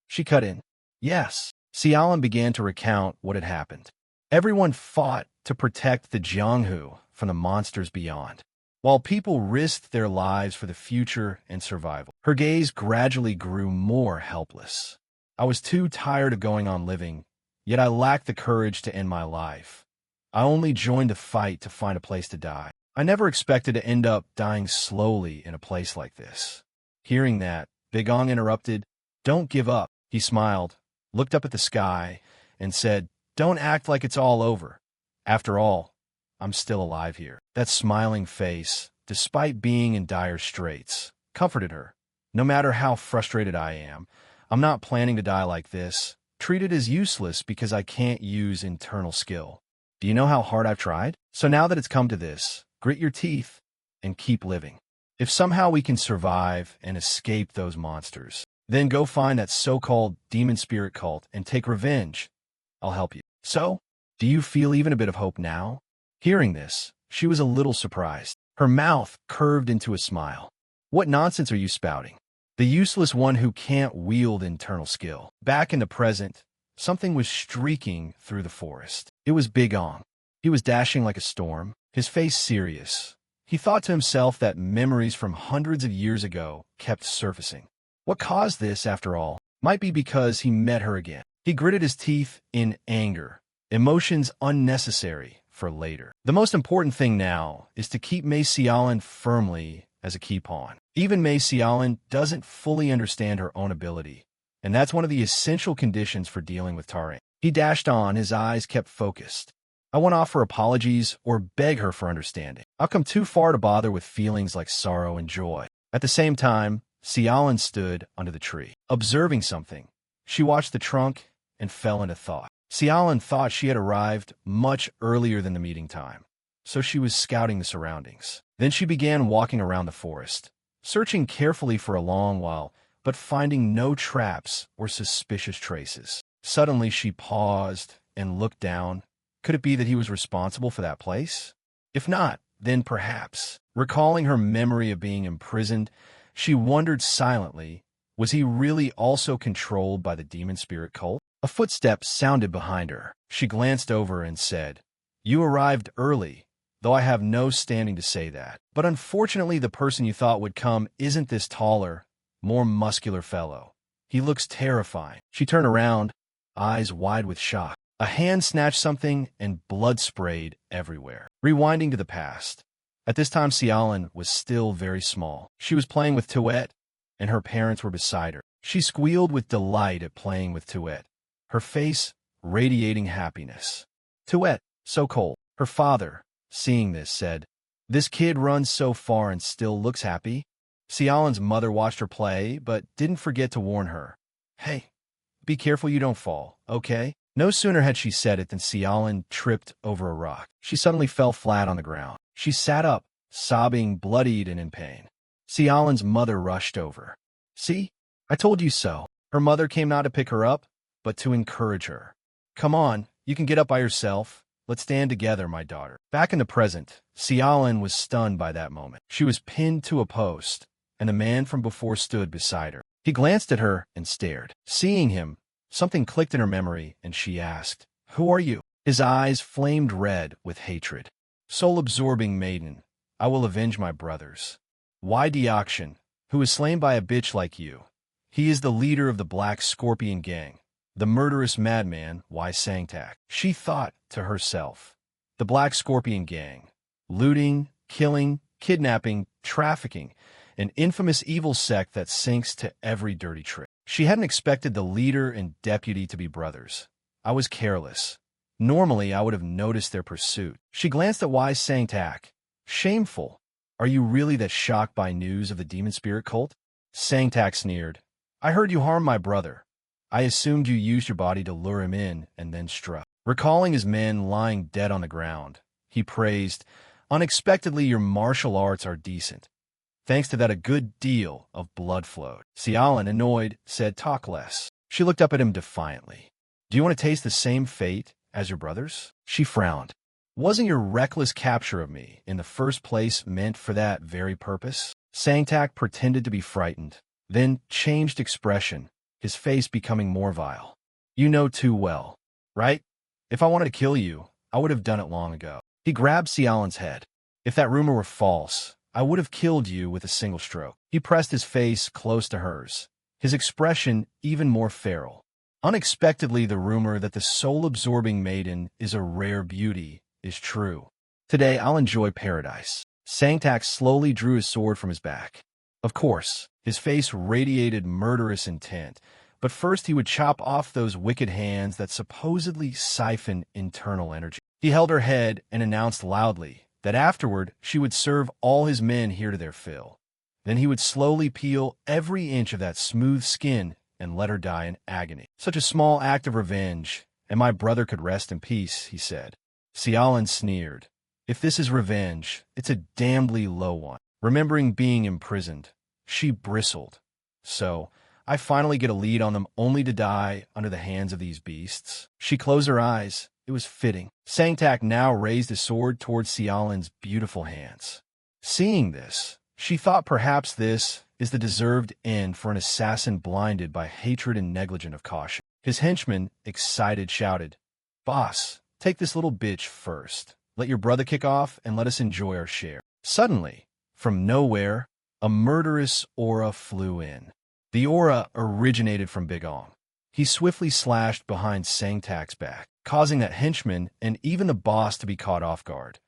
She cut in, "Yes." Xiaolin began to recount what had happened. Everyone fought to protect the Jianghu from the monsters beyond, while people risked their lives for the future and survival. Her gaze gradually grew more helpless. "I was too tired of going on living, yet I lacked the courage to end my life. I only joined the fight to find a place to die. I never expected to end up dying slowly in a place like this." Hearing that, Bigong interrupted, "Don't give up." He smiled, looked up at the sky, and said, "Don't act like it's all over. After all, I'm still alive here." That smiling face, despite being in dire straits, comforted her. "No matter how frustrated I am, I'm not planning to die like this, treated as useless because I can't use internal skill. Do you know how hard I've tried? So now that it's come to this, grit your teeth and keep living. If somehow we can survive and escape those monsters, then go find that so-called demon spirit cult and take revenge. I'll help you." So, do you feel even a bit of hope now? Hearing this, she was a little surprised. Her mouth curved into a smile. What nonsense are you spouting? The useless one who can't wield internal skill. Back in the present, something was streaking through the forest. It was Big Ong. He was dashing like a storm, his face serious. He thought to himself that memories from hundreds of years ago kept surfacing. What caused this, after all? Might be because he met her again. He gritted his teeth in anger, emotions unnecessary for later. The most important thing now is to keep Mei Xiaolin firmly as a key pawn. Even Mei Xiaolin doesn't fully understand her own ability, and that's one of the essential conditions for dealing with Tarang. He dashed on, his eyes kept focused. I won't offer apologies or beg her for understanding. I'll come too far to bother with feelings like sorrow and joy. At the same time, Xiaolin stood under the tree, observing something. She watched the trunk and fell into thought. Xiaolin thought she had arrived much earlier than the meeting time, so she was scouting the surroundings. Then she began walking around the forest, searching carefully for a long while, but finding no traps or suspicious traces. Suddenly she paused and looked down. Could it be that he was responsible for that place? If not, then perhaps. Recalling her memory of being imprisoned, she wondered silently, was he really also controlled by the demon spirit cult? A footstep sounded behind her. She glanced over and said, "You arrived early, though I have no standing to say that. But unfortunately the person you thought would come isn't this taller, more muscular fellow. He looks terrifying." She turned around, eyes wide with shock. A hand snatched something and blood sprayed everywhere. Rewinding to the past. At this time Xiaolin was still very small. She was playing with Tuet, and her parents were beside her. She squealed with delight at playing with Tuet, her face radiating happiness. "Tuet, so cold." Her father, seeing this, said, "This kid runs so far and still looks happy." Xiaolin's mother watched her play, but didn't forget to warn her. "Hey, be careful you don't fall, okay?" No sooner had she said it than Xiaolin tripped over a rock. She suddenly fell flat on the ground. She sat up, sobbing, bloodied and in pain. Xiaolin's mother rushed over. "See? I told you so." Her mother came not to pick her up, but to encourage her. "Come on, you can get up by yourself. Let's stand together, my daughter." Back in the present, Xiaolin was stunned by that moment. She was pinned to a post, and the man from before stood beside her. He glanced at her and stared. Seeing him, something clicked in her memory, and she asked, "Who are you?" His eyes flamed red with hatred. "Soul-absorbing maiden, I will avenge my brothers. Why Deokshan, who is slain by a bitch like you? He is the leader of the Black Scorpion Gang, the murderous madman, Why Sangtak." She thought to herself, the Black Scorpion Gang, looting, killing, kidnapping, trafficking, an infamous evil sect that sinks to every dirty trick. She hadn't expected the leader and deputy to be brothers. I was careless. Normally, I would have noticed their pursuit. She glanced at Wise Sangtak. "Shameful. Are you really that shocked by news of the demon spirit cult?" Sangtak sneered. "I heard you harmed my brother. I assumed you used your body to lure him in and then struck." Recalling his men lying dead on the ground, he praised, "Unexpectedly, your martial arts are decent. Thanks to that, a good deal of blood flowed." Xiaolin, annoyed, said, "Talk less." She looked up at him defiantly. "Do you want to taste the same fate as your brothers?" She frowned. "Wasn't your reckless capture of me in the first place meant for that very purpose?" Sangtak pretended to be frightened, then changed expression, his face becoming more vile. "You know too well, right? If I wanted to kill you, I would have done it long ago." He grabbed Xiaolin's head. "If that rumor were false, I would have killed you with a single stroke." He pressed his face close to hers, his expression even more feral. "Unexpectedly, the rumor that the soul-absorbing maiden is a rare beauty is true. Today, I'll enjoy paradise." Sangtak slowly drew his sword from his back. Of course, his face radiated murderous intent, but first he would chop off those wicked hands that supposedly siphon internal energy. He held her head and announced loudly that afterward she would serve all his men here to their fill. Then he would slowly peel every inch of that smooth skin and let her die in agony. "Such a small act of revenge, and my brother could rest in peace," he said. Xiaolin sneered. "If this is revenge, it's a damnedly low one." Remembering being imprisoned, she bristled. "So, I finally get a lead on them only to die under the hands of these beasts. She closed her eyes. It was fitting. Sangtak now raised his sword towards Xiaolin's beautiful hands. Seeing this, she thought perhaps this is the deserved end for an assassin blinded by hatred and negligent of caution. His henchman, excited, shouted, "Boss, take this little bitch first. Let your brother kick off and let us enjoy our share." Suddenly, from nowhere, a murderous aura flew in. The aura originated from Big Ong. He swiftly slashed behind Sangtak's back, causing that henchman and even the boss to be caught off guard.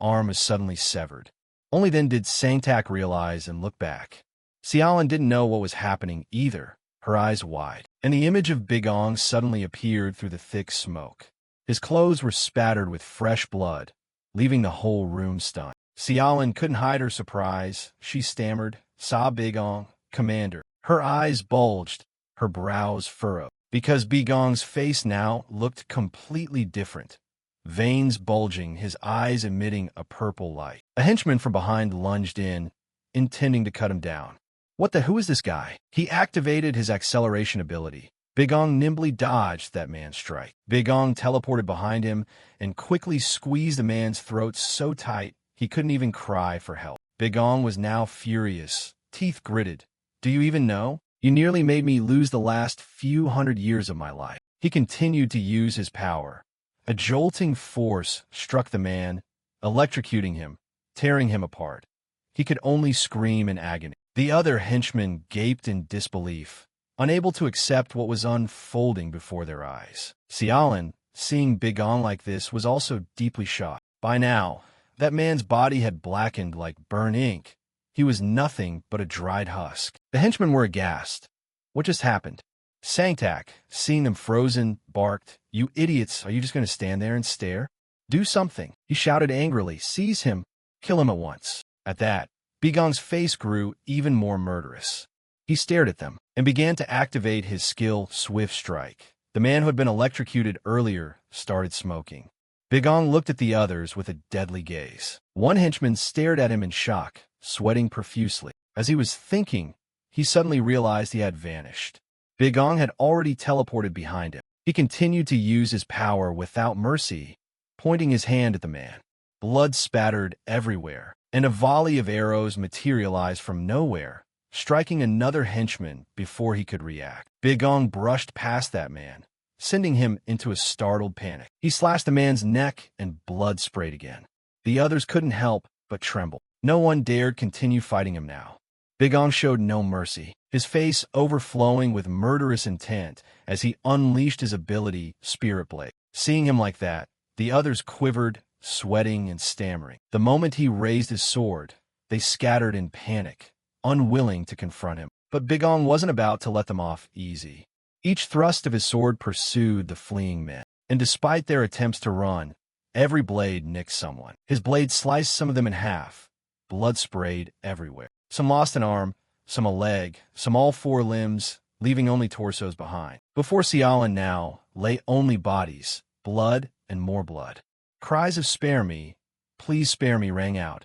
Arm was suddenly severed. Only then did Sangtak realize and look back. Xiaolin didn't know what was happening either, her eyes wide, and the image of Big Ong suddenly appeared through the thick smoke. His clothes were spattered with fresh blood, leaving the whole room stunned. Xiaolin couldn't hide her surprise. She stammered, "Saw Big Ong, Commander." Her eyes bulged, her brows furrowed, because Big Ong's face now looked completely different. Veins bulging, his eyes emitting a purple light. A henchman from behind lunged in, intending to cut him down. Who is this guy? He activated his acceleration ability. Big Ong nimbly dodged that man's strike. Big Ong teleported behind him and quickly squeezed the man's throat so tight he couldn't even cry for help. Big Ong was now furious, teeth gritted. "Do you even know? You nearly made me lose the last few hundred years of my life." He continued to use his power. A jolting force struck the man, electrocuting him, tearing him apart. He could only scream in agony. The other henchmen gaped in disbelief, unable to accept what was unfolding before their eyes. Xiaolin, seeing Big Ong like this, was also deeply shocked. By now, that man's body had blackened like burnt ink. He was nothing but a dried husk. The henchmen were aghast. What just happened? Sangtak, seeing them frozen, barked, "You idiots, are you just going to stand there and stare? Do something." He shouted angrily, "Seize him, kill him at once." At that, Big Ong's face grew even more murderous. He stared at them and began to activate his skill, Swift Strike. The man who had been electrocuted earlier started smoking. Big Ong looked at the others with a deadly gaze. One henchman stared at him in shock, sweating profusely. As he was thinking, he suddenly realized he had vanished. Big Ong had already teleported behind him. He continued to use his power without mercy, pointing his hand at the man. Blood spattered everywhere, and a volley of arrows materialized from nowhere, striking another henchman before he could react. Big Ong brushed past that man, sending him into a startled panic. He slashed the man's neck and blood sprayed again. The others couldn't help but tremble. No one dared continue fighting him now. Big Ong showed no mercy, his face overflowing with murderous intent as he unleashed his ability, Spirit Blade. Seeing him like that, the others quivered, sweating and stammering. The moment he raised his sword, they scattered in panic, unwilling to confront him. But Big Ong wasn't about to let them off easy. Each thrust of his sword pursued the fleeing men, and despite their attempts to run, every blade nicked someone. His blade sliced some of them in half. Blood sprayed everywhere. Some lost an arm, some a leg, some all four limbs, leaving only torsos behind. Before Xiaolin now lay only bodies, blood and more blood. Cries of "Spare me, please spare me" rang out,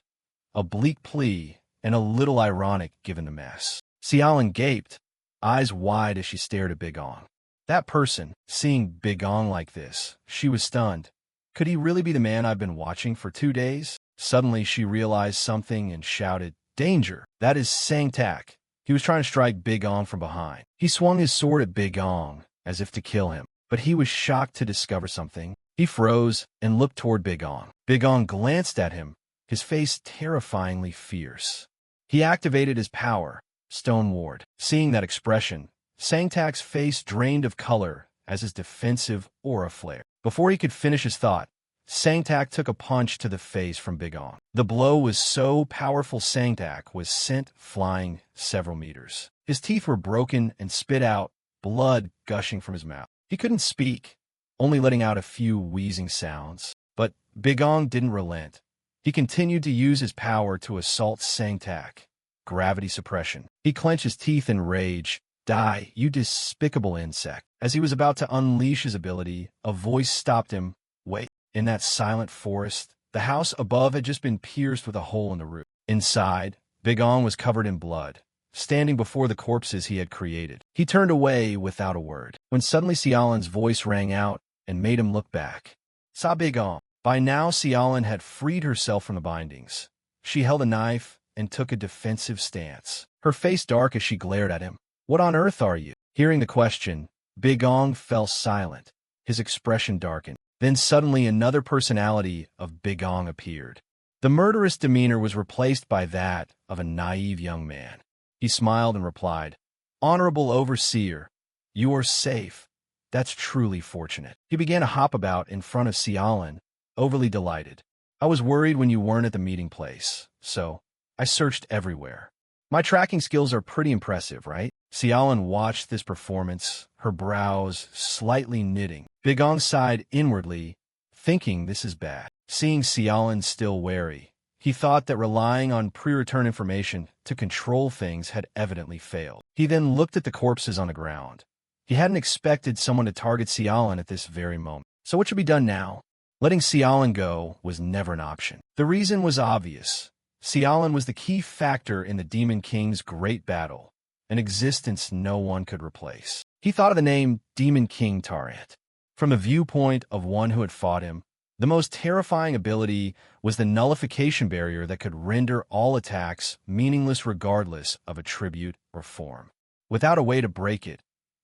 a bleak plea and a little ironic given the mess. Xiaolin gaped, eyes wide as she stared at Big Ong. That person, seeing Big Ong like this, she was stunned. Could he really be the man I've been watching for 2 days? Suddenly she realized something and shouted, "Danger! That is Sangtak." He was trying to strike Big Ong from behind. He swung his sword at Big Ong, as if to kill him, but he was shocked to discover something. He froze and looked toward Big Ong. Big Ong glanced at him, his face terrifyingly fierce. He activated his power, Stone Ward. Seeing that expression, Sangtak's face drained of color as his defensive aura flared. Before he could finish his thought, Sangtak took a punch to the face from Big Ong. The blow was so powerful Sangtak was sent flying several meters. His teeth were broken and spit out, blood gushing from his mouth. He couldn't speak, only letting out a few wheezing sounds. But Big Ong didn't relent. He continued to use his power to assault Sangtak. Gravity suppression. He clenched his teeth in rage. "Die, you despicable insect." As he was about to unleash his ability, a voice stopped him. "Wait." In that silent forest, the house above had just been pierced with a hole in the roof. Inside, Big Ong was covered in blood, standing before the corpses he had created. He turned away without a word, when suddenly Xiaolan's voice rang out and made him look back. Sabigong. By now, Xiaolan had freed herself from the bindings. She held a knife and took a defensive stance, her face dark as she glared at him. What on earth are you? Hearing the question, Bigong fell silent. His expression darkened. Then suddenly another personality of Bigong appeared. The murderous demeanor was replaced by that of a naive young man. He smiled and replied, "Honorable Overseer, you are safe. That's truly fortunate." He began to hop about in front of Xiaolan, overly delighted. "I was worried when you weren't at the meeting place, so I searched everywhere. My tracking skills are pretty impressive, right?" Xiaolan watched this performance, her brows slightly knitting. Bigong sighed inwardly, thinking this is bad. Seeing Xiaolan still wary, he thought that relying on pre-return information to control things had evidently failed. He then looked at the corpses on the ground. He hadn't expected someone to target Xiaolan at this very moment. So what should be done now? Letting Xiaolan go was never an option. The reason was obvious. Xiaolan was the key factor in the Demon King's great battle, an existence no one could replace. He thought of the name Demon King Tariet. From the viewpoint of one who had fought him, the most terrifying ability was the nullification barrier that could render all attacks meaningless regardless of attribute or form. Without a way to break it,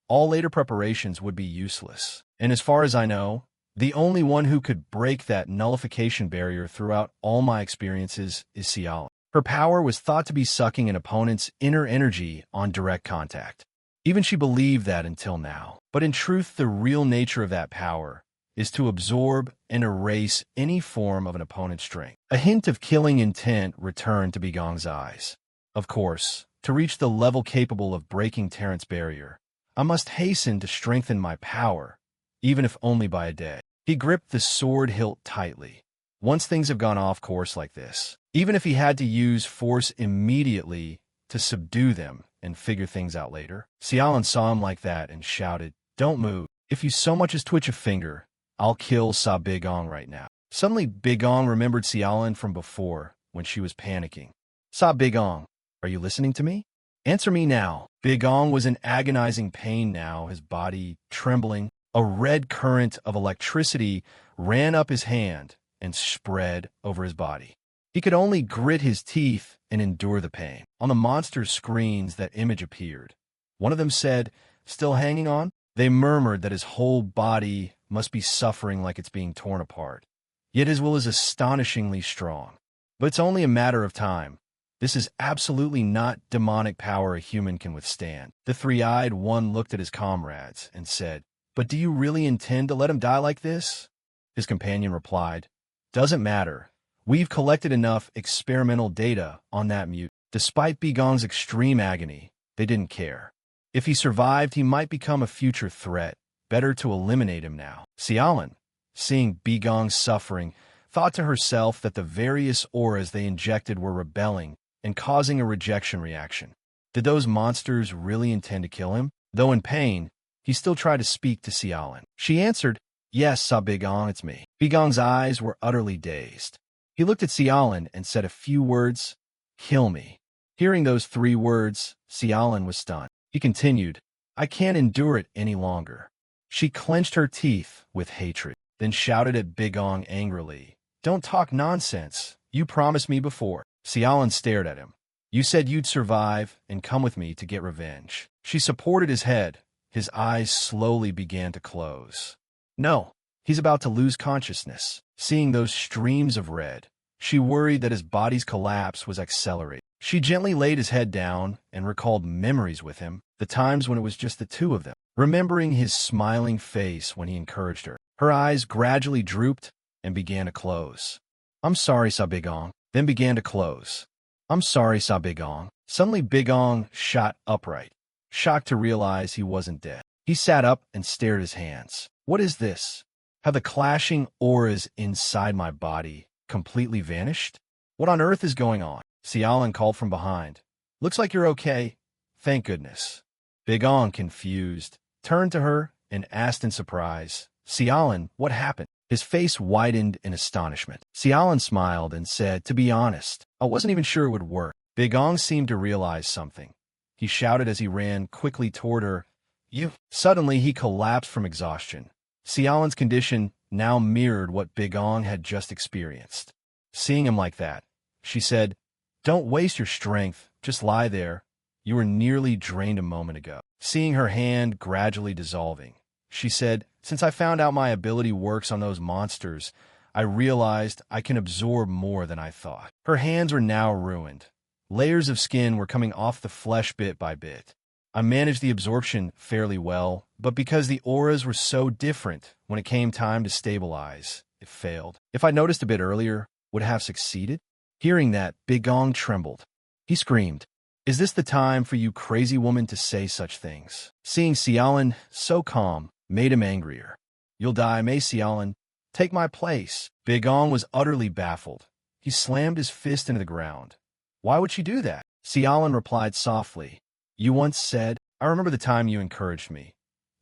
all later preparations would be useless. And as far as I know, the only one who could break that nullification barrier throughout all my experiences is Xiaolan. Her power was thought to be sucking an opponent's inner energy on direct contact. Even she believed that until now. But in truth, the real nature of that power is to absorb and erase any form of an opponent's strength. A hint of killing intent returned to Bigong's eyes. Of course, to reach the level capable of breaking Terrance's barrier, I must hasten to strengthen my power, even if only by a day. He gripped the sword hilt tightly. Once things have gone off course like this, even if he had to use force immediately to subdue them and figure things out later. Xiaolan saw him like that and shouted, "Don't move. If you so much as twitch a finger, I'll kill Sa Bigong right now." Suddenly, Bigong remembered Xiaolan from before, when she was panicking. "Sa Bigong, are you listening to me? Answer me now." Bigong was in agonizing pain now, his body trembling. A red current of electricity ran up his hand and spread over his body. He could only grit his teeth and endure the pain. On the monster's screens, that image appeared. One of them said, "Still hanging on?" They murmured that his whole body must be suffering like it's being torn apart. Yet his will is astonishingly strong. But it's only a matter of time. This is absolutely not demonic power a human can withstand. The three-eyed one looked at his comrades and said, "But do you really intend to let him die like this?" His companion replied, "Doesn't matter. We've collected enough experimental data on that mute." Despite Bigong's extreme agony, they didn't care. If he survived, he might become a future threat. Better to eliminate him now. Xiaolan, seeing Bigong's suffering, thought to herself that the various auras they injected were rebelling and causing a rejection reaction. Did those monsters really intend to kill him? Though in pain, he still tried to speak to Xiaolan. She answered, "Yes, Sa Bigong, it's me." Bigong's eyes were utterly dazed. He looked at Xiaolan and said a few words, "Kill me." Hearing those 3 words, Xiaolan was stunned. He continued, "I can't endure it any longer." She clenched her teeth with hatred, then shouted at Bigong angrily, "Don't talk nonsense. You promised me before." Xiaolan stared at him. "You said you'd survive and come with me to get revenge." She supported his head. His eyes slowly began to close. "No, he's about to lose consciousness." Seeing those streams of red, she worried that his body's collapse was accelerating. She gently laid his head down and recalled memories with him, the times when it was just the two of them, remembering his smiling face when he encouraged her. Her eyes gradually drooped and began to close. "I'm sorry, Sa Bigong," then began to close. "I'm sorry, Sa Bigong." Suddenly Bigong shot upright, shocked to realize he wasn't dead. He sat up and stared at his hands. "What is this? Have the clashing auras inside my body completely vanished? What on earth is going on?" Xiaolan called from behind. "Looks like you're okay. Thank goodness." Bigong, confused, turned to her and asked in surprise, "Xiaolan, what happened?" His face widened in astonishment. Xiaolan smiled and said, "To be honest, I wasn't even sure it would work." Bigong seemed to realize something. he shouted as he ran quickly toward her. You. Suddenly, he collapsed from exhaustion. Xiaolin's condition now mirrored what Bigong had just experienced. Seeing him like that, she said, "Don't waste your strength, just lie there. You were nearly drained a moment ago." Seeing her hand gradually dissolving, she said, "Since I found out my ability works on those monsters, I realized I can absorb more than I thought." Her hands were now ruined. Layers of skin were coming off the flesh bit by bit. I managed the absorption fairly well, but because the auras were so different, when it came time to stabilize, it failed. If I noticed a bit earlier, would have succeeded? Hearing that, Bigong trembled. He screamed, "Is this the time for you crazy woman to say such things?" Seeing Xiaolin so calm made him angrier. "You'll die, Mei Xiaolin. Take my place." Bigong was utterly baffled. He slammed his fist into the ground. "Why would she do that?" Xiaolin replied softly. "You once said, I remember the time you encouraged me.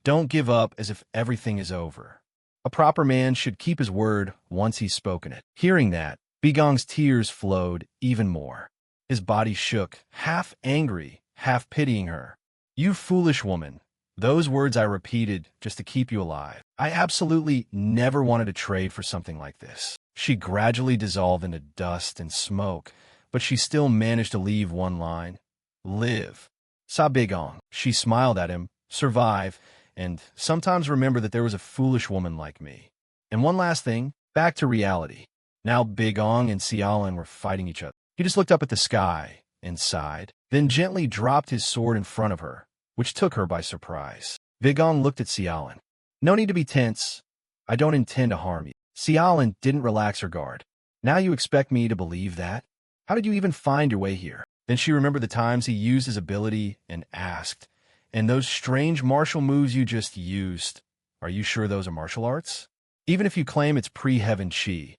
Don't give up as if everything is over. A proper man should keep his word once he's spoken it." Hearing that, Bigong's tears flowed even more. His body shook, half angry, half pitying her. "You foolish woman. Those words I repeated just to keep you alive. I absolutely never wanted to trade for something like this." She gradually dissolved into dust and smoke, but she still managed to leave one line. "Live." Sa Bigong. She smiled at him. "Survive, and sometimes remember that there was a foolish woman like me." And one last thing, back to reality. Now Bigong and Xiaolin were fighting each other. He just looked up at the sky and sighed, then gently dropped his sword in front of her, which took her by surprise. Bigong looked at Xiaolin. "No need to be tense. I don't intend to harm you." Xiaolin didn't relax her guard. "Now you expect me to believe that? How did you even find your way here?" Then she remembered the times he used his ability and asked, "And those strange martial moves you just used, are you sure those are martial arts? Even if you claim it's pre-heaven chi,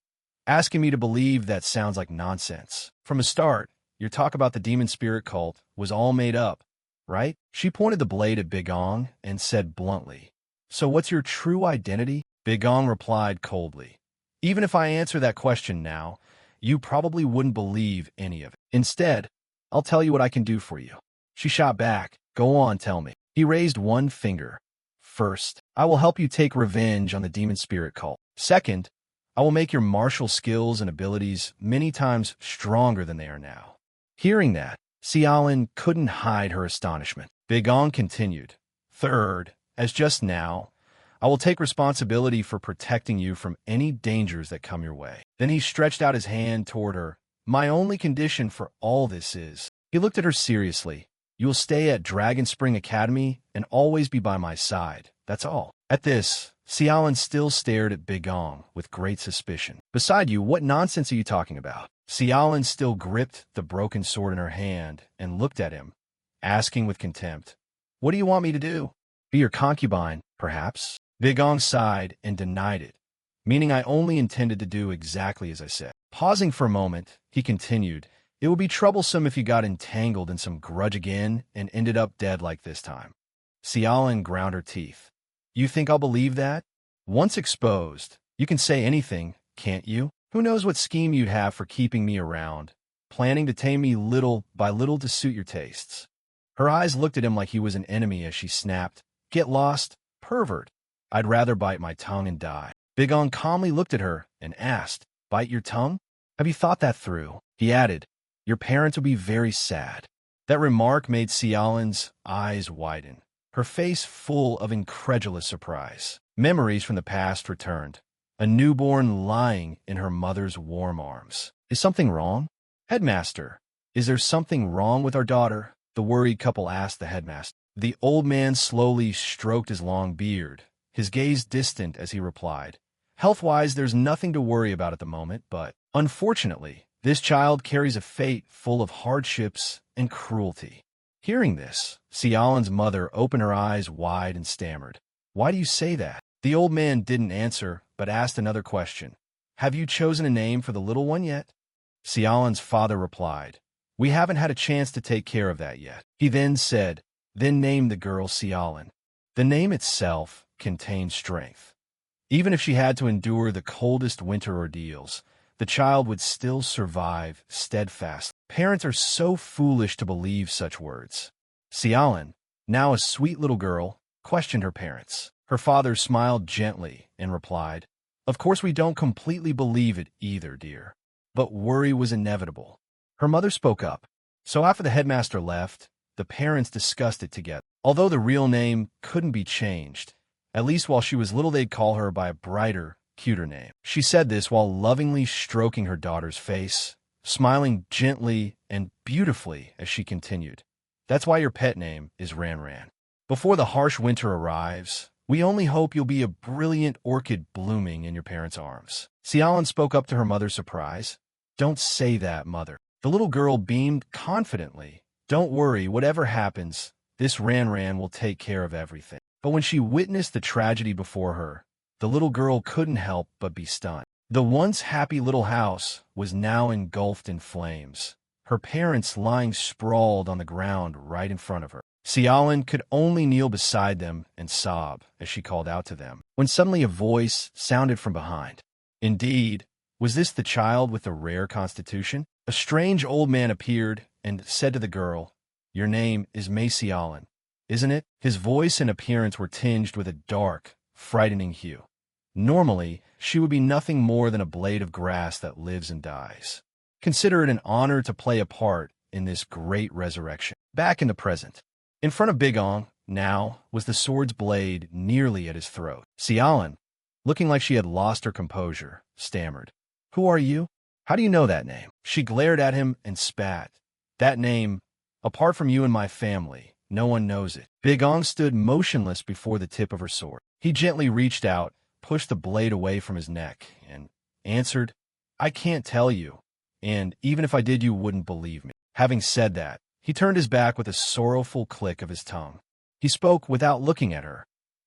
asking me to believe that sounds like nonsense. From the start, your talk about the demon spirit cult was all made up, right?" She pointed the blade at Bigong and said bluntly, "So what's your true identity?" Bigong replied coldly, "Even if I answer that question now, you probably wouldn't believe any of it. Instead, I'll tell you what I can do for you." She shot back, "Go on, tell me." He raised one finger. "First, I will help you take revenge on the demon spirit cult. Second, I will make your martial skills and abilities many times stronger than they are now." Hearing that, Xiaolin couldn't hide her astonishment. Bigong continued, "Third, as just now, I will take responsibility for protecting you from any dangers that come your way." Then he stretched out his hand toward her. "My only condition for all this is," he looked at her seriously, "you will stay at Dragon Spring Academy and always be by my side. That's all." At this, Xiaolin still stared at Bigong with great suspicion. "Beside you, what nonsense are you talking about?" Xiaolin still gripped the broken sword in her hand and looked at him, asking with contempt, "What do you want me to do? Be your concubine, perhaps?" Bigong sighed and denied it, meaning I only intended to do exactly as I said. Pausing for a moment, he continued, "It would be troublesome if you got entangled in some grudge again and ended up dead like this time." Xiaolin ground her teeth. "You think I'll believe that? Once exposed, you can say anything, can't you? Who knows what scheme you'd have for keeping me around, planning to tame me little by little to suit your tastes." Her eyes looked at him like he was an enemy as she snapped, "Get lost, pervert. I'd rather bite my tongue and die." Bigong calmly looked at her and asked, "Bite your tongue? Have you thought that through?" He added, "Your parents would be very sad." That remark made Xiaolin's eyes widen, her face full of incredulous surprise. Memories from the past returned, a newborn lying in her mother's warm arms. "Is something wrong? Headmaster, is there something wrong with our daughter?" the worried couple asked the headmaster. The old man slowly stroked his long beard, his gaze distant as he replied, "Health-wise, there's nothing to worry about at the moment, but, unfortunately, this child carries a fate full of hardships and cruelty." Hearing this, Xiaolin's mother opened her eyes wide and stammered, "Why do you say that?" The old man didn't answer, but asked another question. "Have you chosen a name for the little one yet?" Xiaolin's father replied, "We haven't had a chance to take care of that yet." He then said, "Then name the girl Xiaolin." The name itself contained strength. Even if she had to endure the coldest winter ordeals, the child would still survive steadfast. Parents are so foolish to believe such words. Xiaolin, now a sweet little girl, questioned her parents. Her father smiled gently and replied, "Of course we don't completely believe it either, dear. But worry was inevitable." Her mother spoke up. So after the headmaster left, the parents discussed it together. Although the real name couldn't be changed, at least while she was little they'd call her by a brighter, cuter name. She said this while lovingly stroking her daughter's face, smiling gently and beautifully as she continued. "That's why your pet name is Ran Ran. Before the harsh winter arrives, we only hope you'll be a brilliant orchid blooming in your parents' arms." Xiaolin spoke up to her mother's surprise. "Don't say that, mother." The little girl beamed confidently. "Don't worry, whatever happens, this Ran Ran will take care of everything." But when she witnessed the tragedy before her, the little girl couldn't help but be stunned. The once happy little house was now engulfed in flames, her parents lying sprawled on the ground right in front of her. Xiaolin could only kneel beside them and sob as she called out to them, when suddenly a voice sounded from behind. Indeed, was this the child with the rare constitution? A strange old man appeared and said to the girl, "Your name is Mei Xiaolin, isn't it?" His voice and appearance were tinged with a dark, frightening hue. Normally, she would be nothing more than a blade of grass that lives and dies. Consider it an honor to play a part in this great resurrection. Back in the present, in front of Big Ong, now, was the sword's blade nearly at his throat. Xiaolin, looking like she had lost her composure, stammered, "Who are you? How do you know that name?" She glared at him and spat. "That name, apart from you and my family, no one knows it." Big Ong stood motionless before the tip of her sword. He gently reached out, pushed the blade away from his neck, and answered, "I can't tell you, and even if I did you wouldn't believe me." Having said that, he turned his back with a sorrowful click of his tongue. He spoke without looking at her.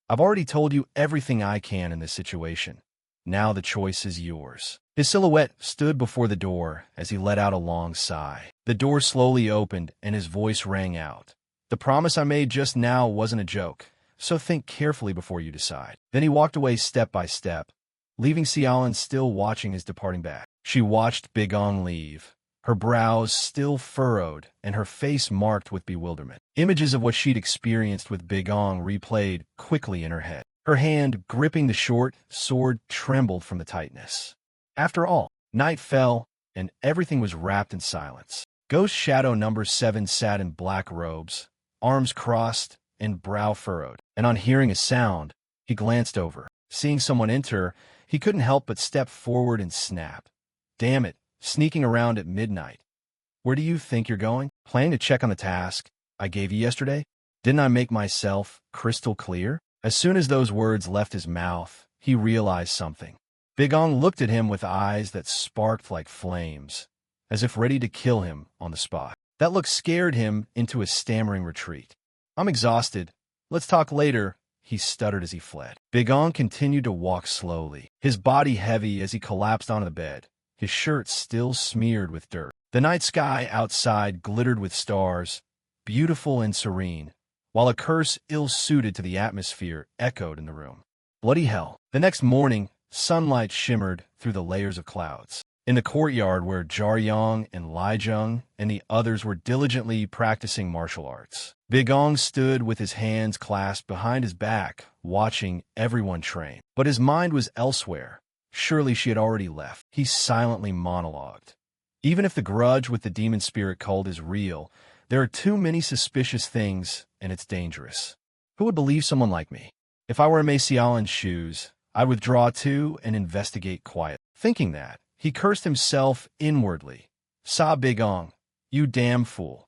"I've already told you everything I can in this situation. Now the choice is yours." His silhouette stood before the door as he let out a long sigh. The door slowly opened and his voice rang out. "The promise I made just now wasn't a joke, so think carefully before you decide." Then he walked away step by step, leaving Xiaolin still watching his departing back. She watched Big Ong leave, her brows still furrowed and her face marked with bewilderment. Images of what she'd experienced with Big Ong replayed quickly in her head. Her hand gripping the short sword trembled from the tightness. After all, night fell, and everything was wrapped in silence. Ghost Shadow number 7 sat in black robes, arms crossed and brow furrowed, and on hearing a sound, he glanced over. Seeing someone enter, he couldn't help but step forward and snap. "Damn it, sneaking around at midnight. Where do you think you're going? Planning to check on the task I gave you yesterday? Didn't I make myself crystal clear?" As soon as those words left his mouth, he realized something. Big Ong looked at him with eyes that sparked like flames, as if ready to kill him on the spot. That look scared him into a stammering retreat. "I'm exhausted. Let's talk later," he stuttered as he fled. Big Ong continued to walk slowly, his body heavy as he collapsed onto the bed, his shirt still smeared with dirt. The night sky outside glittered with stars, beautiful and serene, while a curse ill-suited to the atmosphere echoed in the room. Bloody hell. The next morning, sunlight shimmered through the layers of clouds. In the courtyard where Jiaryong and Lijiang and the others were diligently practicing martial arts, Big Ong stood with his hands clasped behind his back, watching everyone train. But his mind was elsewhere. Surely she had already left. He silently monologued. "Even if the grudge with the demon spirit cult is real, there are too many suspicious things, and it's dangerous. Who would believe someone like me? If I were in Mei Xiaolin's shoes, I'd withdraw too and investigate quietly." Thinking that, he cursed himself inwardly. "Saw Big Ong, you damn fool.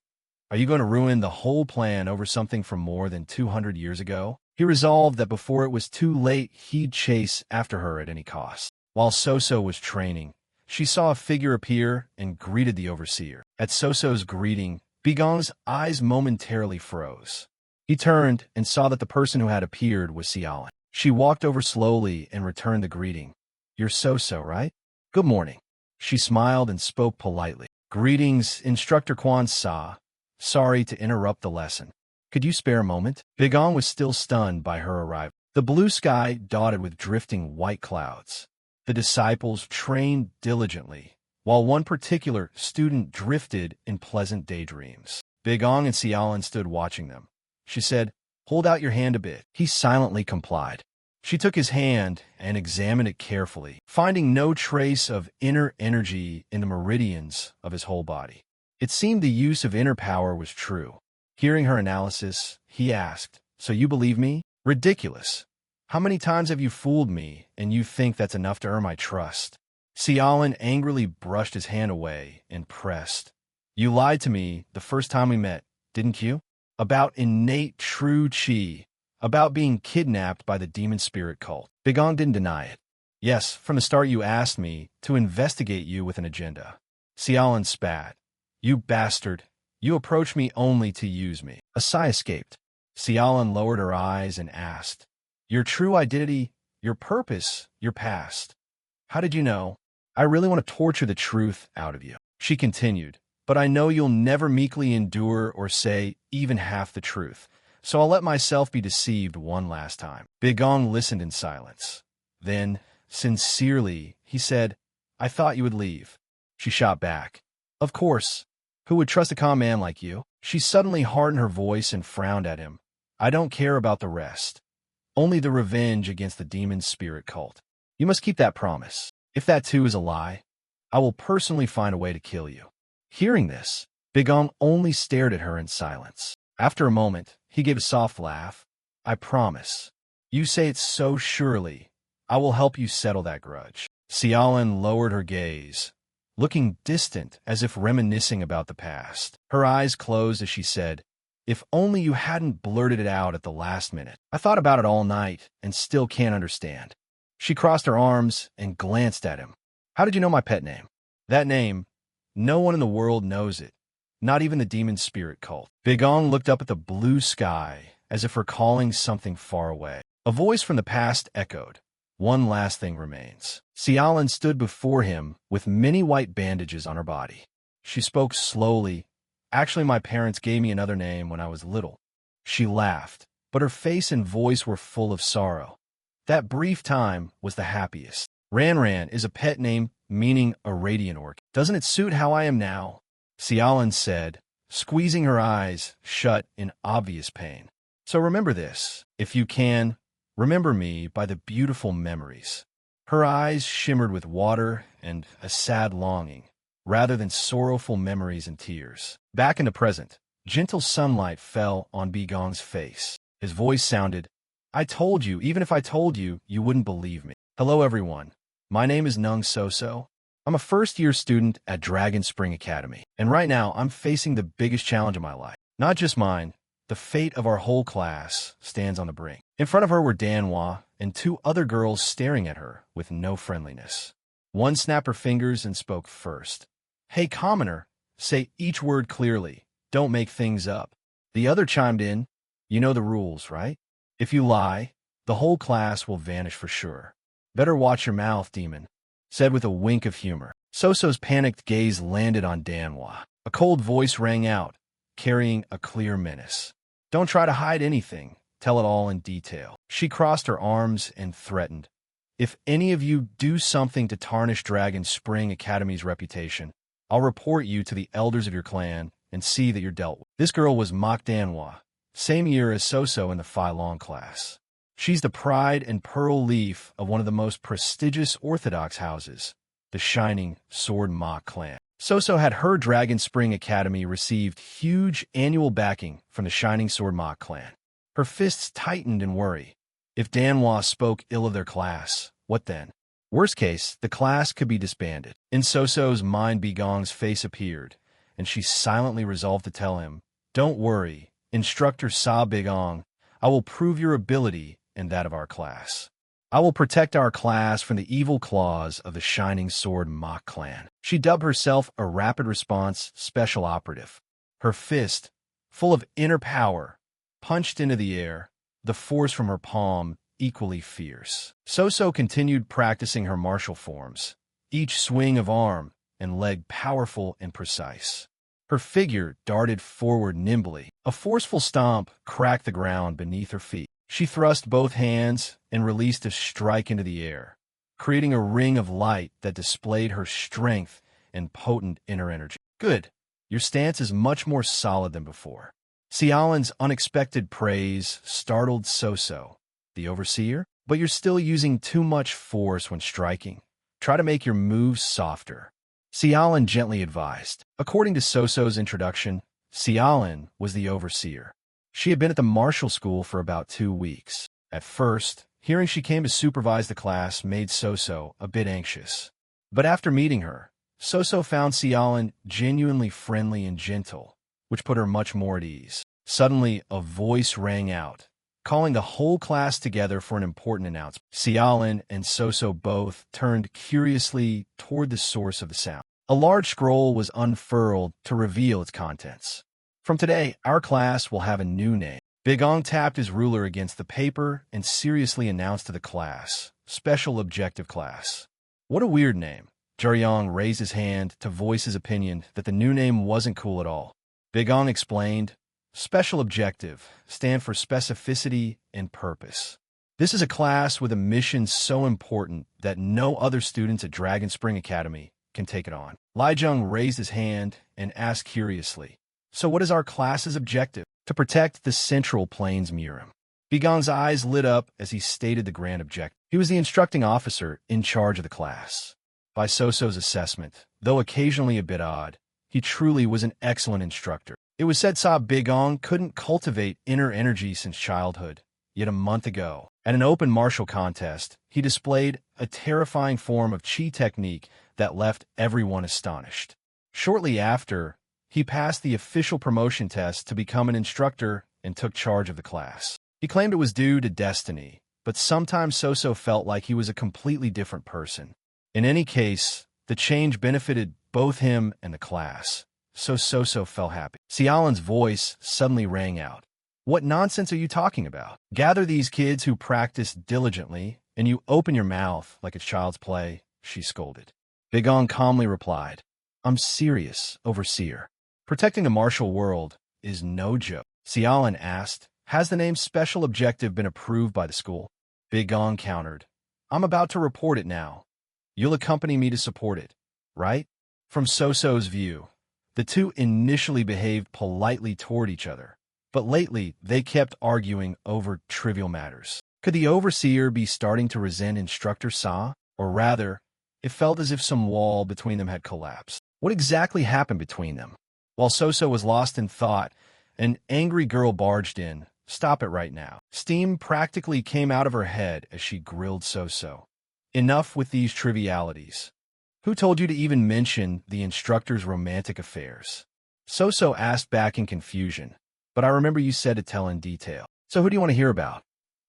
Are you going to ruin the whole plan over something from more than 200 years ago?" He resolved that before it was too late, he'd chase after her at any cost. While Soso was training, she saw a figure appear and greeted the overseer. At Soso's greeting, Big Ong's eyes momentarily froze. He turned and saw that the person who had appeared was Xiaolin. She walked over slowly and returned the greeting. "You're Soso, right? Good morning." She smiled and spoke politely. "Greetings, Instructor Quan Sa. Sorry to interrupt the lesson. Could you spare a moment?" Big Ong was still stunned by her arrival. The blue sky dotted with drifting white clouds. The disciples trained diligently, while one particular student drifted in pleasant daydreams. Big Ong and Xiaolin stood watching them. She said, "Hold out your hand a bit." He silently complied. She took his hand and examined it carefully, finding no trace of inner energy in the meridians of his whole body. It seemed the use of inner power was true. Hearing her analysis, he asked, "So you believe me?" "Ridiculous. How many times have you fooled me, and you think that's enough to earn my trust?" Xiaolin angrily brushed his hand away and pressed. "You lied to me the first time we met, didn't you? About innate true qi, about being kidnapped by the demon spirit cult." Big Ong didn't deny it. "Yes, from the start you asked me to investigate you with an agenda." Xiaolin spat. "You bastard. You approached me only to use me." A sigh escaped. Xiaolin lowered her eyes and asked, "Your true identity, your purpose, your past. How did you know? I really want to torture the truth out of you." She continued, "But I know you'll never meekly endure or say even half the truth, so I'll let myself be deceived one last time." Big Ong listened in silence. Then, sincerely, he said, "I thought you would leave." She shot back, "Of course. Who would trust a calm man like you?" She suddenly hardened her voice and frowned at him. "I don't care about the rest. Only the revenge against the demon spirit cult. You must keep that promise. If that too is a lie, I will personally find a way to kill you." Hearing this, Big Ong only stared at her in silence. After a moment, he gave a soft laugh. "I promise. You say it so surely. I will help you settle that grudge." Xiaolin lowered her gaze, looking distant as if reminiscing about the past. Her eyes closed as she said, "If only you hadn't blurted it out at the last minute. I thought about it all night and still can't understand." She crossed her arms and glanced at him. "How did you know my pet name?" "That name, no one in the world knows it, not even the demon spirit cult." Big Ong looked up at the blue sky as if recalling something far away. A voice from the past echoed, "One last thing remains." Xiaolin stood before him with many white bandages on her body. She spoke slowly. "Actually, my parents gave me another name when I was little." She laughed, but her face and voice were full of sorrow. "That brief time was the happiest. Ran is a pet name meaning a radiant orchid. Doesn't it suit how I am now?" Xiaolin said, squeezing her eyes shut in obvious pain. "So remember this. If you can, remember me by the beautiful memories." Her eyes shimmered with water and a sad longing, rather than sorrowful memories and tears. Back in the present, gentle sunlight fell on Big Ong's face. His voice sounded, "I told you, even if I told you, you wouldn't believe me." "Hello, everyone. My name is Nung So-So. I'm a first-year student at Dragon Spring Academy, and right now I'm facing the biggest challenge of my life. Not just mine, the fate of our whole class stands on the brink." In front of her were Manhwa and two other girls staring at her with no friendliness. One snapped her fingers and spoke first. "Hey, commoner, say each word clearly. Don't make things up." The other chimed in, "You know the rules, right? If you lie, the whole class will vanish for sure. Better watch your mouth, demon," said with a wink of humor. So-So's panicked gaze landed on Manhwa. A cold voice rang out, carrying a clear menace. "Don't try to hide anything. Tell it all in detail." She crossed her arms and threatened, "If any of you do something to tarnish Dragon Spring Academy's reputation, I'll report you to the elders of your clan and see that you're dealt with." This girl was Mok Manhwa, same year as So-So in the Phi Long class. She's the pride and pearl leaf of one of the most prestigious Orthodox houses, the Shining Sword Mok clan. So-So had her Dragon Spring Academy received huge annual backing from the Shining Sword Mok clan. Her fists tightened in worry. If Manhwa spoke ill of their class, what then? Worst case, the class could be disbanded. In So-So's mind, Big Ong's face appeared, and she silently resolved to tell him, "Don't worry, Instructor Sa Big Ong. I will prove your ability and that of our class. I will protect our class from the evil claws of the Shining Sword Mok clan." She dubbed herself a rapid response special operative. Her fist, full of inner power, punched into the air, the force from her palm equally fierce. So-So continued practicing her martial forms, each swing of arm and leg powerful and precise. Her figure darted forward nimbly. A forceful stomp cracked the ground beneath her feet. She thrust both hands and released a strike into the air, creating a ring of light that displayed her strength and potent inner energy. "Good. Your stance is much more solid than before. Xiaolin's unexpected praise startled So-So, the overseer, but you're still using too much force when striking. Try to make your moves softer. Xiaolin gently advised. According to So-So's introduction, Xiaolin was the overseer. She had been at the martial school for about 2 weeks. At first, hearing she came to supervise the class made So-So a bit anxious. But after meeting her, So-So found Xiaolin genuinely friendly and gentle, which put her much more at ease. Suddenly, a voice rang out, calling the whole class together for an important announcement. Xiaolin and So-So both turned curiously toward the source of the sound. A large scroll was unfurled to reveal its contents. From today, our class will have a new name. Bigong tapped his ruler against the paper and seriously announced to the class, Special Objective Class. What a weird name. Jiryong raised his hand to voice his opinion that the new name wasn't cool at all. Bigong explained, Special Objective stand for specificity and purpose. This is a class with a mission so important that no other students at Dragon Spring Academy can take it on. Lijiang raised his hand and asked curiously, So what is our class's objective? To protect the Central Plains Murim. Bigong's eyes lit up as he stated the grand objective. He was the instructing officer in charge of the class. By So-So's assessment, though occasionally a bit odd, he truly was an excellent instructor. It was said Bigong couldn't cultivate inner energy since childhood, yet a month ago, at an open martial contest, he displayed a terrifying form of chi technique that left everyone astonished. Shortly after, he passed the official promotion test to become an instructor and took charge of the class. He claimed it was due to destiny, but sometimes So-So felt like he was a completely different person. In any case, the change benefited both him and the class, so So-So felt happy. Xiaolin's voice suddenly rang out. What nonsense are you talking about? Gather these kids who practice diligently, and you open your mouth like it's child's play, she scolded. Bigong calmly replied, I'm serious, overseer. Protecting the martial world is no joke. Xiaolin asked, Has the name Special Objective been approved by the school? Bigong countered, I'm about to report it now. You'll accompany me to support it, right? From So-So's view, the two initially behaved politely toward each other, but lately they kept arguing over trivial matters. Could the overseer be starting to resent Instructor Sa? Or rather, it felt as if some wall between them had collapsed. What exactly happened between them? While So-So was lost in thought, an angry girl barged in. Stop it right now. Steam practically came out of her head as she grilled So-So. Enough with these trivialities. Who told you to even mention the instructor's romantic affairs? So-So asked back in confusion, but I remember you said to tell in detail. So who do you want to hear about?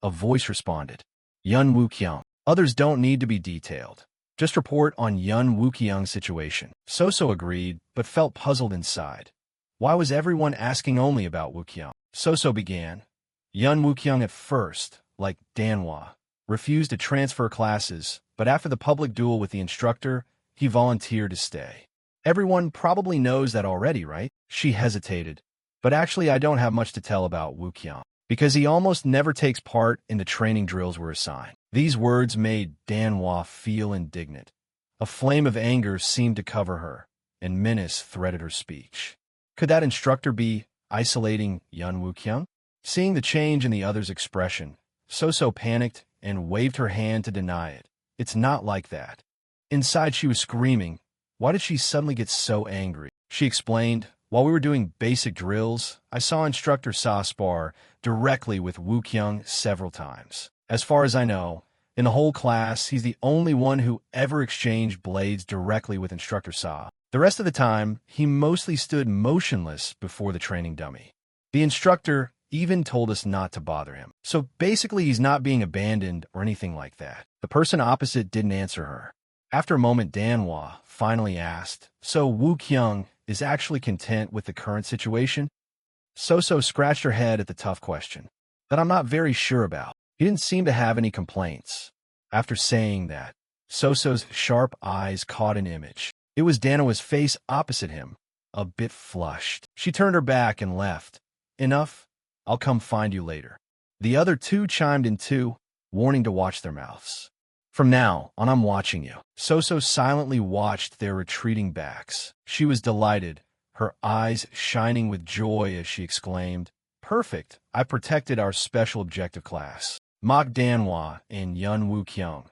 A voice responded. Yun Wuqiang. Others don't need to be detailed. Just report on Yun Wuqiang's situation. So-So agreed, but felt puzzled inside. Why was everyone asking only about Wuqiang? So-So began. Yun Wuqiang at first, like Manhwa, refused to transfer classes, but after the public duel with the instructor, he volunteered to stay. Everyone probably knows that already, right? She hesitated. But actually, I don't have much to tell about Wuqiang, because he almost never takes part in the training drills we're assigned. These words made Manhwa feel indignant. A flame of anger seemed to cover her, and menace threaded her speech. Could that instructor be isolating Yun Wuqiang? Seeing the change in the other's expression, So-So panicked and waved her hand to deny it. It's not like that. Inside she was screaming. Why did she suddenly get so angry? She explained, while we were doing basic drills, I saw Instructor Sa spar directly with Wuqiang several times. As far as I know, in the whole class, he's the only one who ever exchanged blades directly with Instructor Sa. The rest of the time, he mostly stood motionless before the training dummy. The instructor even told us not to bother him. So basically, he's not being abandoned or anything like that. The person opposite didn't answer her. After a moment, Manhwa finally asked, So Wuqiang is actually content with the current situation? So-So scratched her head at the tough question. That I'm not very sure about. He didn't seem to have any complaints. After saying that, So-So's sharp eyes caught an image. It was Manhwa's face opposite him, a bit flushed. She turned her back and left. Enough. I'll come find you later. The other two chimed in too, warning to watch their mouths. From now on, I'm watching you. So-So silently watched their retreating backs. She was delighted, her eyes shining with joy as she exclaimed, "Perfect! I protected our special objective class. Mok Danhwa and Yun Woo Kyung.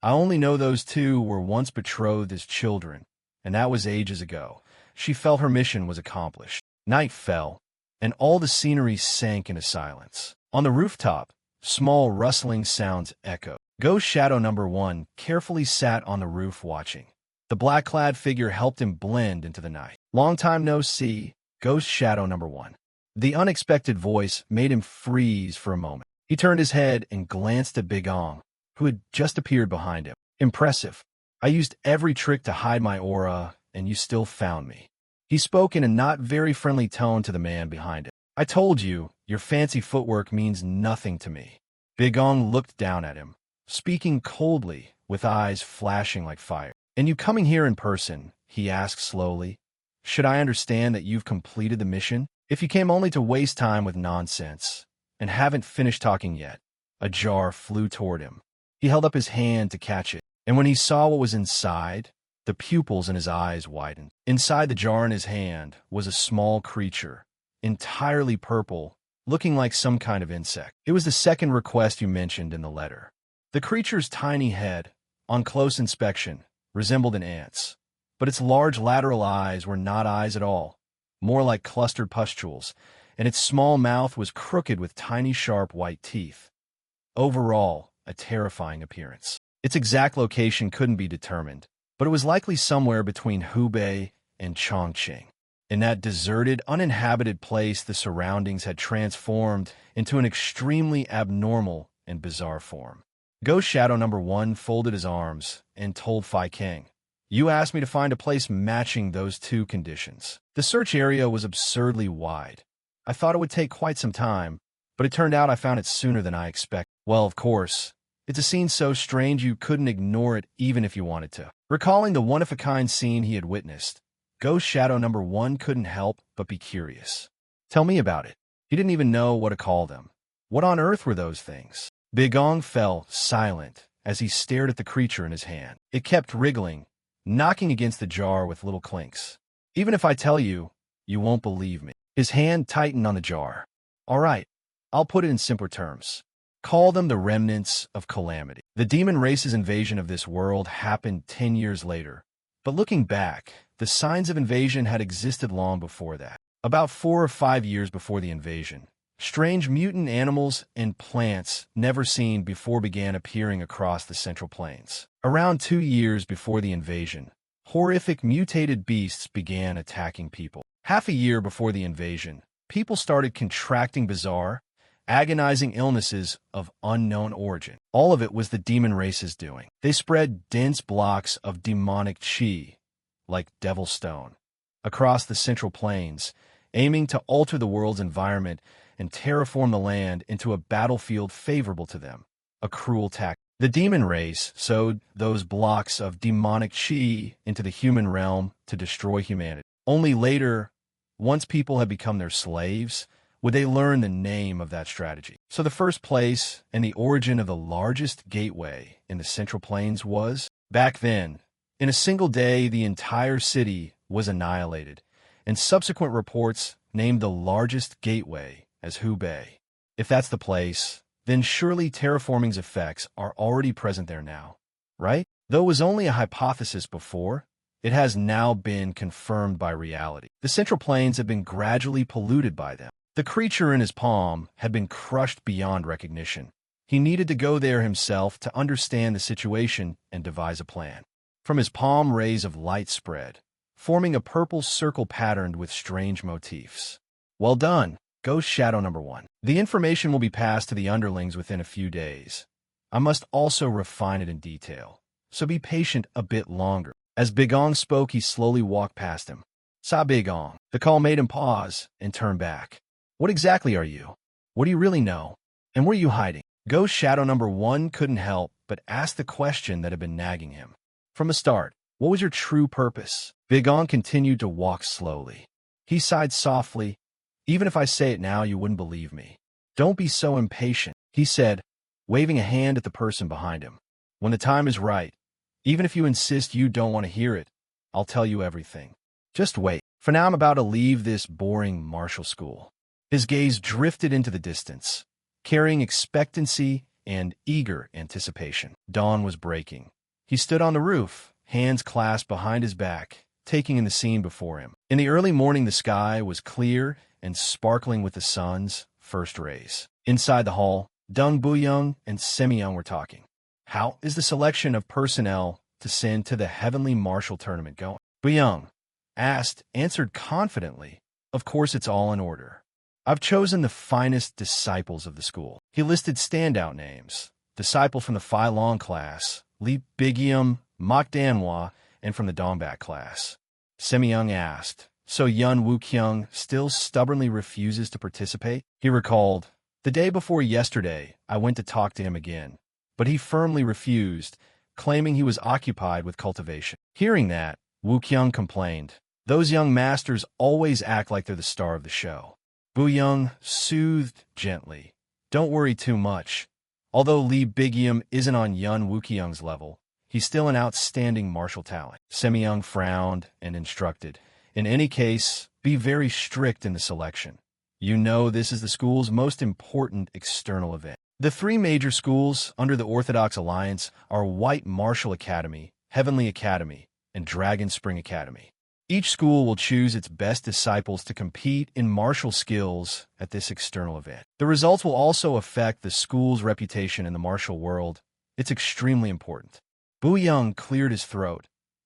I only know those two were once betrothed as children, and that was ages ago." She felt her mission was accomplished. Night fell, and all the scenery sank into silence. On the rooftop, small rustling sounds echoed. Ghost Shadow Number 1 carefully sat on the roof watching. The black-clad figure helped him blend into the night. "Long time no see, Ghost Shadow Number 1. The unexpected voice made him freeze for a moment. He turned his head and glanced at Big Ong, who had just appeared behind him. "Impressive. I used every trick to hide my aura, and you still found me." He spoke in a not very friendly tone to the man behind him. "I told you, your fancy footwork means nothing to me." Big Ong looked down at him, speaking coldly, with eyes flashing like fire. "And you coming here in person?" he asked slowly. "Should I understand that you've completed the mission? If you came only to waste time with nonsense, and haven't finished talking yet." A jar flew toward him. He held up his hand to catch it, and when he saw what was inside, the pupils in his eyes widened. Inside the jar in his hand was a small creature, entirely purple, looking like some kind of insect. It was the second request you mentioned in the letter. The creature's tiny head, on close inspection, resembled an ant's, but its large lateral eyes were not eyes at all, more like clustered pustules, and its small mouth was crooked with tiny sharp white teeth. Overall, a terrifying appearance. Its exact location couldn't be determined, but it was likely somewhere between Hubei and Chongqing. In that deserted, uninhabited place, the surroundings had transformed into an extremely abnormal and bizarre form. Ghost Shadow Number 1 folded his arms and told Fai King, "You asked me to find a place matching those two conditions. The search area was absurdly wide. I thought it would take quite some time, but it turned out I found it sooner than I expected. Well, of course, it's a scene so strange you couldn't ignore it even if you wanted to." Recalling the one-of-a-kind scene he had witnessed, Ghost Shadow Number 1 couldn't help but be curious. "Tell me about it." He didn't even know what to call them. What on earth were those things? Big Ong fell silent as he stared at the creature in his hand. It kept wriggling, knocking against the jar with little clinks. "Even if I tell you, you won't believe me." His hand tightened on the jar. "All right, I'll put it in simpler terms. Call them the remnants of calamity." The demon race's invasion of this world happened 10 years later, but looking back, the signs of invasion had existed long before that. About 4 or 5 years before the invasion, strange mutant animals and plants never seen before began appearing across the Central Plains. Around 2 years before the invasion, horrific mutated beasts began attacking people. Half a year before the invasion, people started contracting bizarre, agonizing illnesses of unknown origin. All of it was the demon race's doing. They spread dense blocks of demonic chi, like devil stone, across the Central Plains, aiming to alter the world's environment and terraform the land into a battlefield favorable to them. A cruel tactic. The demon race sowed those blocks of demonic chi into the human realm to destroy humanity. Only later, once people had become their slaves, would they learn the name of that strategy. So the first place and the origin of the largest gateway in the Central Plains was, back then, in a single day the entire city was annihilated, and subsequent reports named the largest gateway as Hubei. If that's the place, then surely terraforming's effects are already present there now, right? Though it was only a hypothesis before, it has now been confirmed by reality. The Central Plains have been gradually polluted by them. The creature in his palm had been crushed beyond recognition. He needed to go there himself to understand the situation and devise a plan. From his palm, rays of light spread, forming a purple circle patterned with strange motifs. "Well done, Ghost Shadow Number 1. The information will be passed to the underlings within a few days. I must also refine it in detail, so be patient a bit longer." As Big Ong spoke, he slowly walked past him. "Sa Big Ong." The call made him pause and turn back. "What exactly are you? What do you really know? And where are you hiding?" Ghost Shadow Number 1 couldn't help but ask the question that had been nagging him. "From the start, what was your true purpose?" Big Ong continued to walk slowly. He sighed softly. "Even if I say it now, you wouldn't believe me." "Don't be so impatient," he said, waving a hand at the person behind him. "When the time is right, even if you insist you don't want to hear it, I'll tell you everything." Just wait. For now I'm about to leave this boring martial school. His gaze drifted into the distance, carrying expectancy and eager anticipation. Dawn was breaking. He stood on the roof, hands clasped behind his back, taking in the scene before him. In the early morning, the sky was clear and sparkling with the sun's first rays. Inside the hall, Dung Buyong and Semyoung were talking. How is the selection of personnel to send to the Heavenly Martial Tournament going? Buyong answered confidently, of course it's all in order. I've chosen the finest disciples of the school. He listed standout names. Disciple from the Phi Long class, Li Bigium, Mok Danhua, and from the Dongbak class. Semyoung asked, so Yun Wukyung still stubbornly refuses to participate? He recalled, the day before yesterday, I went to talk to him again, but he firmly refused, claiming he was occupied with cultivation. Hearing that, Wukyung complained, those young masters always act like they're the star of the show. Buyong soothed gently, don't worry too much. Although Li Bigium isn't on Yun Wukyung's level, he's still an outstanding martial talent. Semyoung frowned and instructed, in any case, be very strict in the selection. You know this is the school's most important external event. The three major schools under the Orthodox Alliance are White Martial Academy, Heavenly Academy, and Dragon Spring Academy. Each school will choose its best disciples to compete in martial skills at this external event. The results will also affect the school's reputation in the martial world. It's extremely important. Buyong cleared his throat,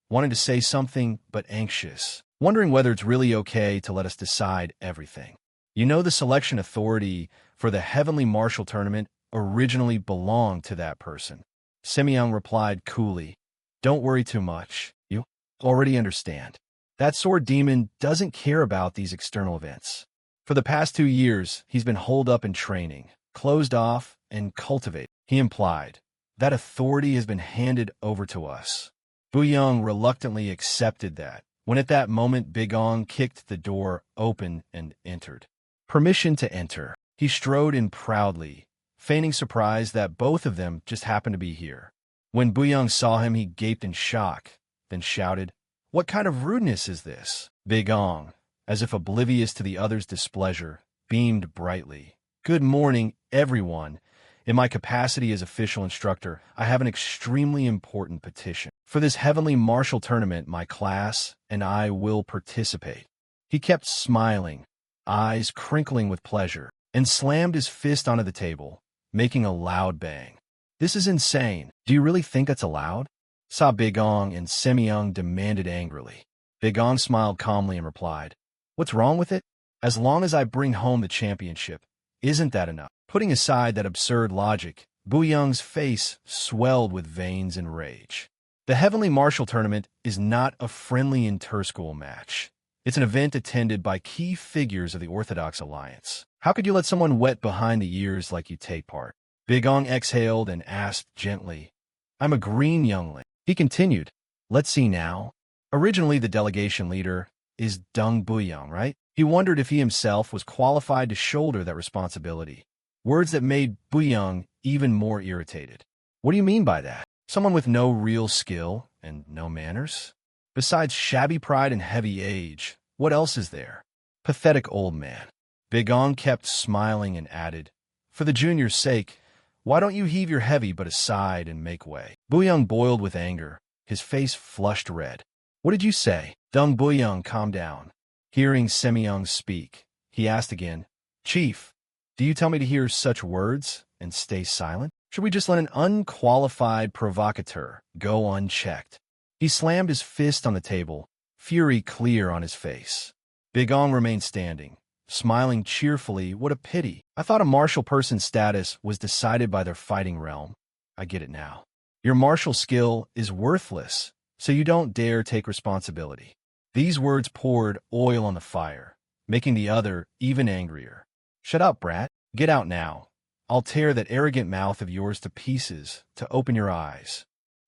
wanting to say something but anxious, wondering whether it's really okay to let us decide everything. You know the selection authority for the Heavenly Martial Tournament originally belonged to that person. Semyoung replied coolly, don't worry too much. You already understand. That sword demon doesn't care about these external events. For the past 2 years, he's been holed up in training, closed off, and cultivated. He implied, that authority has been handed over to us. Buyong reluctantly accepted that, when at that moment Bigong kicked the door open and entered. Permission to enter. He strode in proudly, feigning surprise that both of them just happened to be here. When Buyong saw him, he gaped in shock, then shouted, what kind of rudeness is this? Bigong, as if oblivious to the other's displeasure, beamed brightly. Good morning, everyone. In my capacity as official instructor, I have an extremely important petition. For this Heavenly Martial Tournament, my class and I will participate. He kept smiling, eyes crinkling with pleasure, and slammed his fist onto the table, making a loud bang. This is insane. Do you really think that's allowed? Sa Bigong and Semyoung demanded angrily. Bigong smiled calmly and replied, what's wrong with it? As long as I bring home the championship, isn't that enough? Putting aside that absurd logic, Buyong's face swelled with veins and rage. The Heavenly Martial Tournament is not a friendly inter-school match. It's an event attended by key figures of the Orthodox Alliance. How could you let someone wet behind the ears like you take part? Bigong exhaled and asked gently, I'm a green youngling. He continued, let's see now. Originally, the delegation leader is Dung Buyong, right? He wondered if he himself was qualified to shoulder that responsibility. Words that made Buyong even more irritated. What do you mean by that? Someone with no real skill and no manners? Besides shabby pride and heavy age, what else is there? Pathetic old man. Bigong kept smiling and added, for the junior's sake, why don't you heave your heavy but aside and make way? Buyong boiled with anger, his face flushed red. What did you say? Dung Buyong calmed down. Hearing Semyoung speak, he asked again, Chief, do you tell me to hear such words and stay silent? Should we just let an unqualified provocateur go unchecked? He slammed his fist on the table, fury clear on his face. Bigong remained standing, smiling cheerfully. What a pity. I thought a martial person's status was decided by their fighting realm. I get it now. Your martial skill is worthless, so you don't dare take responsibility. These words poured oil on the fire, making the other even angrier. Shut up, brat. Get out now. I'll tear that arrogant mouth of yours to pieces to open your eyes.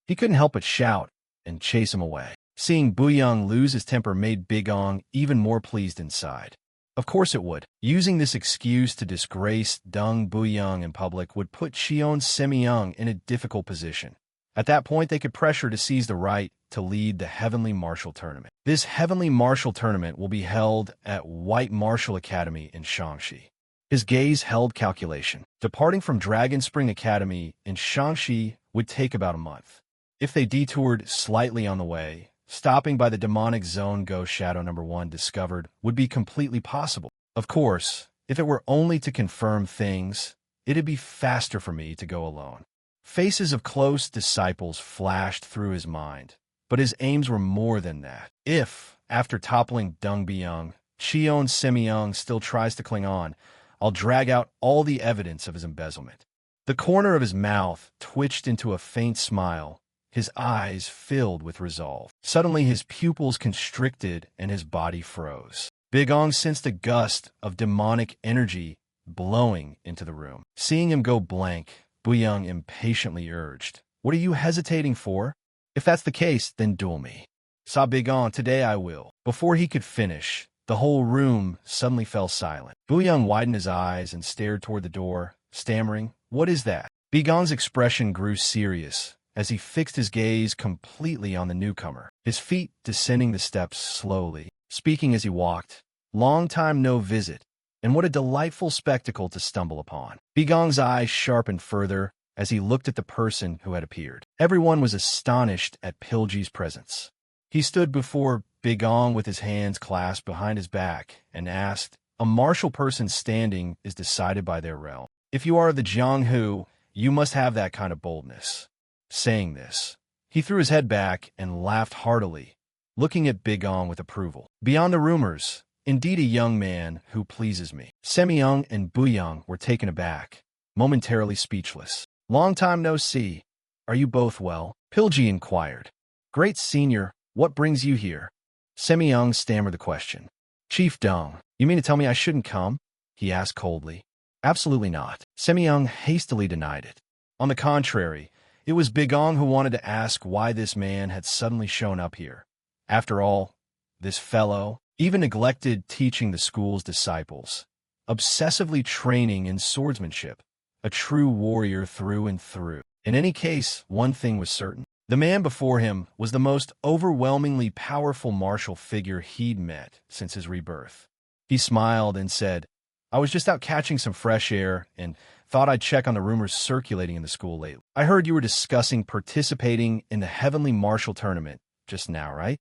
He couldn't help but shout and chase him away. Seeing Buyong lose his temper made Bigong even more pleased inside. Of course it would. Using this excuse to disgrace Dung Buyong in public would put Shion Semyoung in a difficult position. At that point, they could pressure to seize the right to lead the Heavenly Martial Tournament. This Heavenly Martial Tournament will be held at White Martial Academy in Shaanxi. His gaze held calculation. Departing from Dragon Spring Academy in Shaanxi would take about a month. If they detoured slightly on the way, stopping by the demonic zone Ghost Shadow number 1 discovered would be completely possible. Of course, if it were only to confirm things, it'd be faster for me to go alone. Faces of close disciples flashed through his mind, but his aims were more than that. If, after toppling Deng Biyang, Cheon Semyong still tries to cling on, I'll drag out all the evidence of his embezzlement. The corner of his mouth twitched into a faint smile, his eyes filled with resolve. Suddenly his pupils constricted and his body froze. Bigong sensed a gust of demonic energy blowing into the room. Seeing him go blank, Buyang impatiently urged, "What are you hesitating for? If that's the case, then duel me." "Sa Bigong, today I will." Before he could finish, the whole room suddenly fell silent. Buyang widened his eyes and stared toward the door, stammering, "What is that?" Bigong's expression grew serious as he fixed his gaze completely on the newcomer, his feet descending the steps slowly, speaking as he walked. "Long time no visit, and what a delightful spectacle to stumble upon." Bigong's eyes sharpened further as he looked at the person who had appeared. Everyone was astonished at Pilji's presence. He stood before Bigong with his hands clasped behind his back and asked, "A martial person's standing is decided by their realm. If you are of the Jianghu, you must have that kind of boldness." Saying this, he threw his head back and laughed heartily, looking at Bigong with approval. "Beyond the rumors, indeed a young man who pleases me." Semyong and Buyang were taken aback, momentarily speechless. "Long time no see. Are you both well?" Pilji inquired. "Great senior, what brings you here?" Semyong stammered the question. "Chief Deng, you mean to tell me I shouldn't come?" he asked coldly. "Absolutely not." Semyong hastily denied it. On the contrary, it was Bigong who wanted to ask why this man had suddenly shown up here. After all, this fellow even neglected teaching the school's disciples, obsessively training in swordsmanship, a true warrior through and through. In any case, one thing was certain. The man before him was the most overwhelmingly powerful martial figure he'd met since his rebirth. He smiled and said, "I was just out catching some fresh air and thought I'd check on the rumors circulating in the school lately. I heard you were discussing participating in the Heavenly Martial Tournament just now, right?"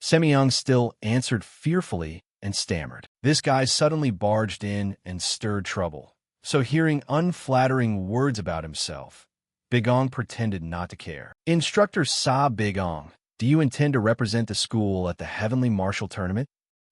Semyong still answered fearfully and stammered. This guy suddenly barged in and stirred trouble. So hearing unflattering words about himself, Bigong pretended not to care. "Instructor Sa Bigong, do you intend to represent the school at the Heavenly Martial Tournament?"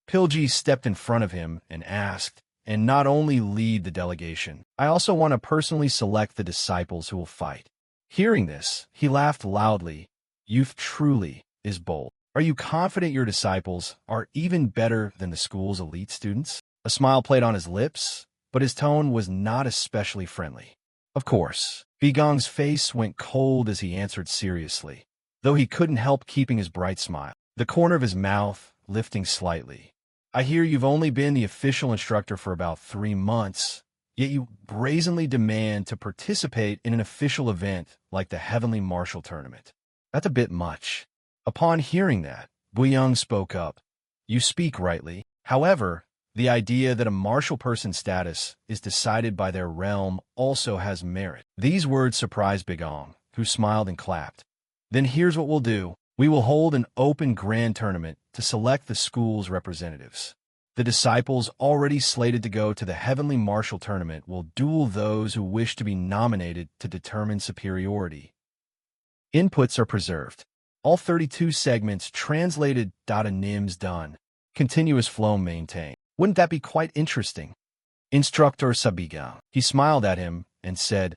Pilji stepped in front of him and asked, "And not only lead the delegation, I also want to personally select the disciples who will fight." Hearing this, he laughed loudly. "Youth truly is bold. Are you confident your disciples are even better than the school's elite students?" A smile played on his lips, but his tone was not especially friendly. "Of course." Bigong's face went cold as he answered seriously, though he couldn't help keeping his bright smile, the corner of his mouth lifting slightly. "I hear you've only been the official instructor for about 3 months, yet you brazenly demand to participate in an official event like the Heavenly Martial Tournament. That's a bit much." Upon hearing that, Buyang spoke up. "You speak rightly. However, the idea that a martial person's status is decided by their realm also has merit." These words surprised Bigong, who smiled and clapped. "Then here's what we'll do. We will hold an open grand tournament to select the school's representatives. The disciples already slated to go to the Heavenly Martial Tournament will duel those who wish to be nominated to determine superiority. Inputs are preserved. All 32 segments translated. Nims done. Continuous flow maintained. Wouldn't that be quite interesting?" Instructor Sabigang. He smiled at him and said,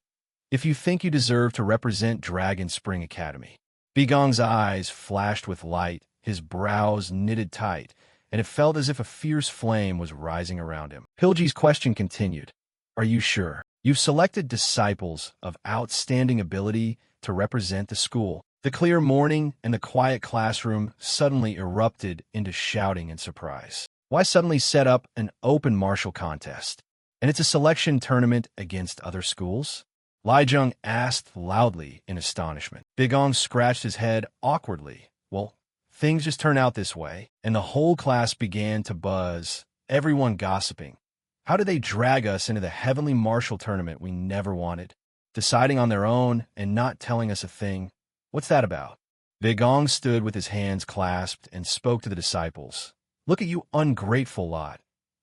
"If you think you deserve to represent Dragon Spring Academy." Bigong's eyes flashed with light, his brows knitted tight, and it felt as if a fierce flame was rising around him. Pilji's question continued. "Are you sure? You've selected disciples of outstanding ability to represent the school." The clear morning and the quiet classroom suddenly erupted into shouting and surprise. Why suddenly set up an open martial contest? And it's a selection tournament against other schools? Li Jung asked loudly in astonishment. Big Ong scratched his head awkwardly. Well, things just turn out this way, and the whole class began to buzz, everyone gossiping. How did they drag us into the heavenly martial tournament we never wanted? Deciding on their own and not telling us a thing. What's that about? Big Ong stood with his hands clasped and spoke to the disciples. Look at you ungrateful lot.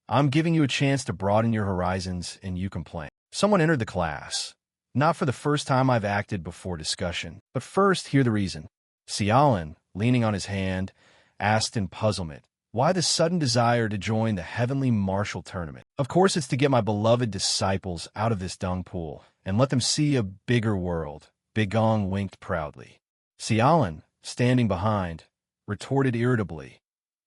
I'm giving you a chance to broaden your horizons, and you complain. Someone entered the class. Not for the first time I've acted before discussion, but first hear the reason. Xiaolin, leaning on his hand, asked in puzzlement, why the sudden desire to join the heavenly martial tournament? Of course it's to get my beloved disciples out of this dung pool and let them see a bigger world. Big Ong winked proudly. Xiaolin, standing behind, retorted irritably,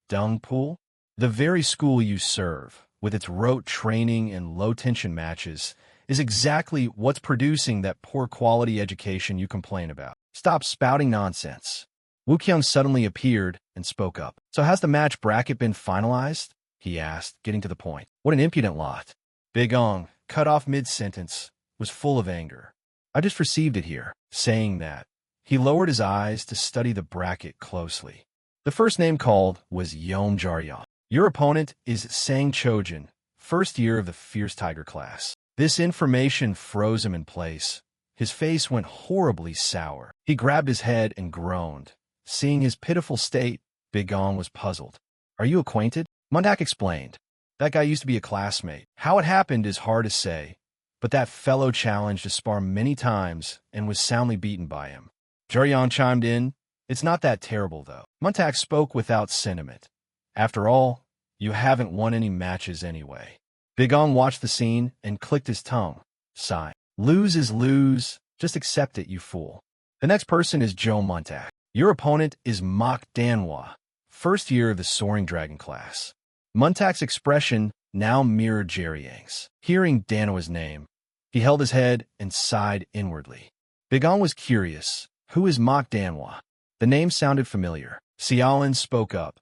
dung pool? The very school you serve, with its rote training and low-tension matches, is exactly what's producing that poor-quality education you complain about. Stop spouting nonsense. Wu Qiang suddenly appeared and spoke up. So has the match bracket been finalized? He asked, getting to the point. What an impudent lot. Big Ong, cut off mid-sentence, was full of anger. I just received it here. Saying that, he lowered his eyes to study the bracket closely. The first name called was Yom Jaryan. Your opponent is Sang Chojin, first year of the Fierce Tiger class. This information froze him in place. His face went horribly sour. He grabbed his head and groaned. Seeing his pitiful state, Big Ong was puzzled. Are you acquainted? Mundak explained. That guy used to be a classmate. How it happened is hard to say, but that fellow challenged to spar many times and was soundly beaten by him. Jaryan chimed in. It's not that terrible, though. Muntak spoke without sentiment. After all, you haven't won any matches anyway. Big Ong watched the scene and clicked his tongue, sighing. Lose is lose. Just accept it, you fool. The next person is Joe Muntak. Your opponent is Mok Manhwa, first year of the Soaring Dragon class. Muntak's expression now mirrored Jerry Yang's. Hearing Manhwa's name, he held his head and sighed inwardly. Big Ong was curious. Who is Mok Manhwa? The name sounded familiar. Xiaolin spoke up.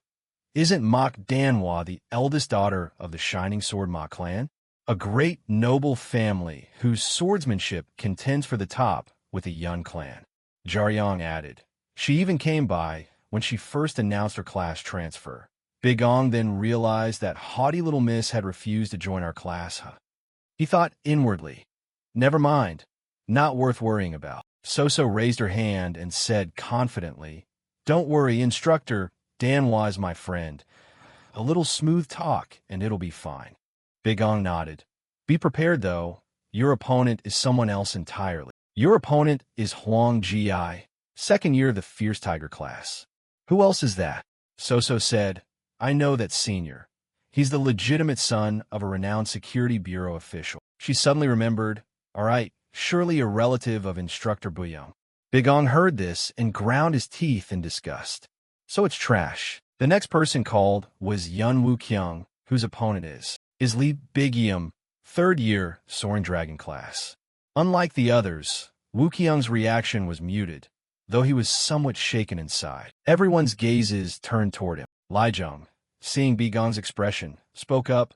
Isn't Mok Manhwa the eldest daughter of the Shining Sword Ma clan? A great noble family whose swordsmanship contends for the top with the Yun clan. Jaryan added. She even came by when she first announced her class transfer. Big Ong then realized that haughty little miss had refused to join our class. He thought inwardly. Never mind. Not worth worrying about. So raised her hand and said confidently, Don't worry, Instructor. Manhwa is my friend. A little smooth talk, and it'll be fine. Big Ong nodded. Be prepared, though. Your opponent is someone else entirely. Your opponent is Huang Ji, second year of the Fierce Tiger class. Who else is that? So said. I know that senior. He's the legitimate son of a renowned security bureau official. She suddenly remembered. All right, surely a relative of Instructor Buyang. Big Ong heard this and ground his teeth in disgust. So it's trash. The next person called was Yun Wu Qiang, whose opponent is Li Bigium, third year, Soaring Dragon class. Unlike the others, Wu Qiang's reaction was muted, though he was somewhat shaken inside. Everyone's gazes turned toward him. Li Jung, seeing Big Ong's expression, spoke up.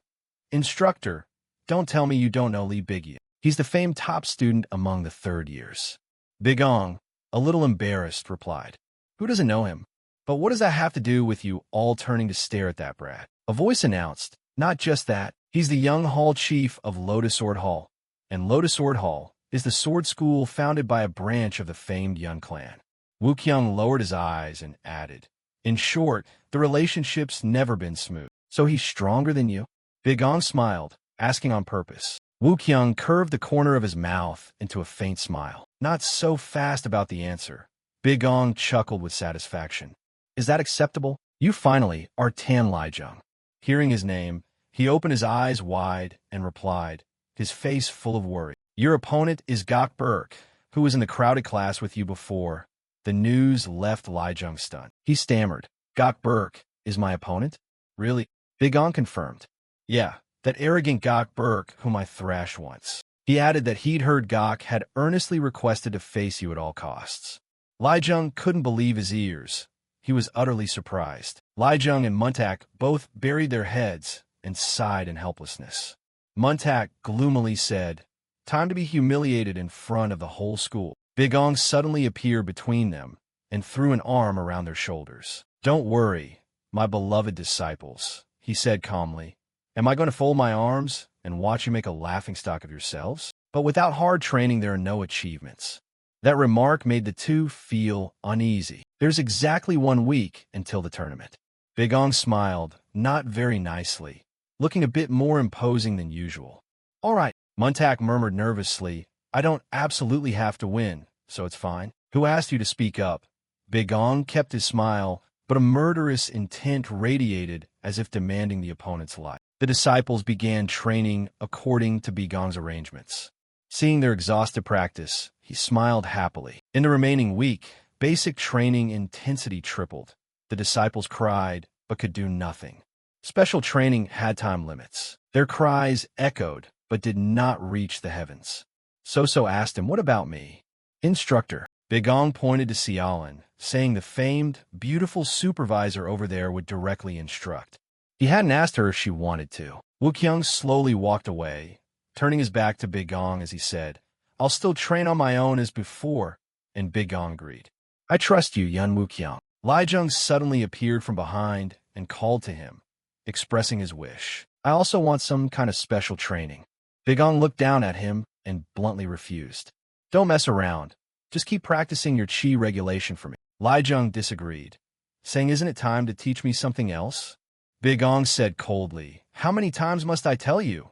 Instructor, don't tell me you don't know Li Bigium. He's the famed top student among the third years. Big Ong, a little embarrassed, replied. Who doesn't know him? But what does that have to do with you all turning to stare at that brat? A voice announced, not just that, he's the young hall chief of Lotus Sword Hall, and Lotus Sword Hall is the sword school founded by a branch of the famed Yun clan. Wu Qiang lowered his eyes and added, in short, the relationship's never been smooth. So he's stronger than you? Big Ong smiled, asking on purpose. Wu Qiang curved the corner of his mouth into a faint smile. Not so fast about the answer. Big Ong chuckled with satisfaction. Is that acceptable? You finally are Tan Li Jung. Hearing his name, he opened his eyes wide and replied, his face full of worry. Your opponent is Gok Burke, who was in the crowded class with you before. The news left Li Jung stunned. He stammered. Gok Burke is my opponent? Really? Big Ong confirmed. Yeah, that arrogant Gok Burke whom I thrashed once. He added that he'd heard Gok had earnestly requested to face you at all costs. Li Jung couldn't believe his ears. He was utterly surprised. Li Jung and Muntak both buried their heads and sighed in helplessness. Muntak gloomily said, Time to be humiliated in front of the whole school. Bigong suddenly appeared between them and threw an arm around their shoulders. Don't worry, my beloved disciples, he said calmly. Am I going to fold my arms and watch you make a laughingstock of yourselves? But without hard training, there are no achievements. That remark made the two feel uneasy. There's exactly 1 week until the tournament. Bigong smiled, not very nicely, looking a bit more imposing than usual. All right, Muntak murmured nervously. I don't absolutely have to win, so it's fine. Who asked you to speak up? Bigong kept his smile, but a murderous intent radiated as if demanding the opponent's life. The disciples began training according to Bigong's arrangements. Seeing their exhausted practice, he smiled happily. In the remaining week, basic training intensity tripled. The disciples cried, but could do nothing. Special training had time limits. Their cries echoed, but did not reach the heavens. So asked him, what about me? Instructor. Bigong pointed to Xiaolin, saying the famed, beautiful supervisor over there would directly instruct. He hadn't asked her if she wanted to. Wuqiang slowly walked away, turning his back to Bigong as he said, I'll still train on my own as before, and Bigong agreed. I trust you, Yun Wuqiang. Lijiang suddenly appeared from behind and called to him, expressing his wish. I also want some kind of special training. Bigong looked down at him and bluntly refused. Don't mess around. Just keep practicing your qi regulation for me. Lijiang disagreed, saying, isn't it time to teach me something else? Bigong said coldly, how many times must I tell you?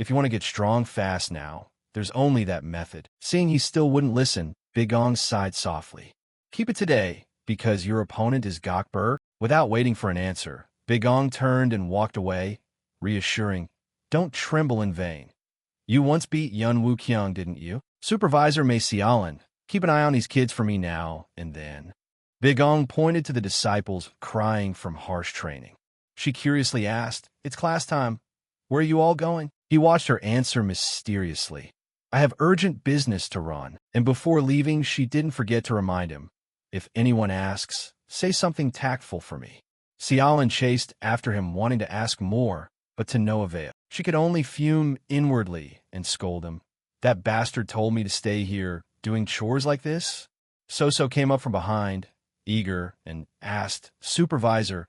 If you want to get strong fast now, there's only that method. Seeing he still wouldn't listen, Bigong sighed softly. Keep it today, because your opponent is Gokber. Without waiting for an answer, Bigong turned and walked away, reassuring, don't tremble in vain. You once beat Yun Wuqiang, didn't you? Supervisor Mei Xiaolin, keep an eye on these kids for me now and then. Bigong pointed to the disciples crying from harsh training. She curiously asked, it's class time. Where are you all going? He watched her answer mysteriously. I have urgent business to run. And before leaving, she didn't forget to remind him. If anyone asks, say something tactful for me. Xiaolin chased after him, wanting to ask more, but to no avail. She could only fume inwardly and scold him. That bastard told me to stay here, doing chores like this? So came up from behind, eager, and asked, Supervisor,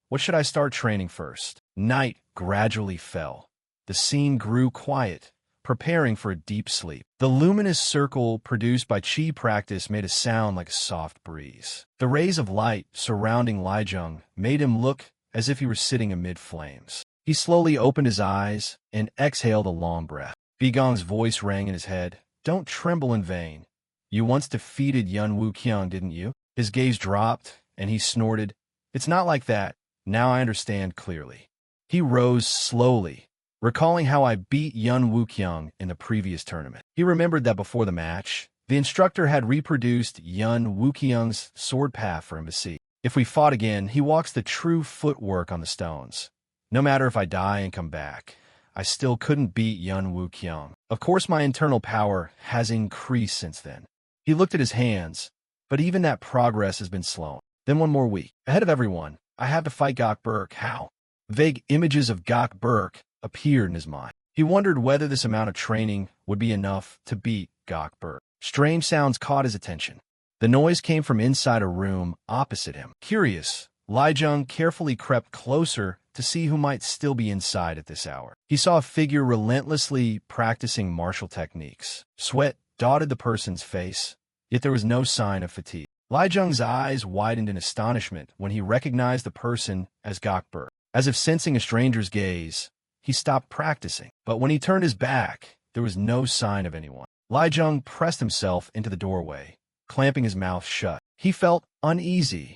what should I start training first? Night gradually fell. The scene grew quiet, preparing for a deep sleep. The luminous circle produced by qi practice made a sound like a soft breeze. The rays of light surrounding Lijiang made him look as if he were sitting amid flames. He slowly opened his eyes and exhaled a long breath. Bigong's voice rang in his head. Don't tremble in vain. You once defeated Yun Wuqiang, didn't you? His gaze dropped, and he snorted. It's not like that. Now I understand clearly. He rose slowly, recalling how I beat Yun Wuqiang in the previous tournament. He remembered that before the match, the instructor had reproduced Yun Wuqiang's sword path for him to see. If we fought again, he walks the true footwork on the stones. No matter if I die and come back, I still couldn't beat Yun Wuqiang. Of course, my internal power has increased since then. He looked at his hands, but even that progress has been slow. Then 1 more week. Ahead of everyone, I have to fight Gokber. How? Vague images of Gokber appeared in his mind. He wondered whether this amount of training would be enough to beat Gokber. Strange sounds caught his attention. The noise came from inside a room opposite him. Curious, Lijiang carefully crept closer to see who might still be inside at this hour. He saw a figure relentlessly practicing martial techniques. Sweat dotted the person's face, yet there was no sign of fatigue. Lijiang's eyes widened in astonishment when he recognized the person as Gokber. As if sensing a stranger's gaze, he stopped practicing. But when he turned his back, there was no sign of anyone. Lijiang pressed himself into the doorway, clamping his mouth shut. He felt uneasy.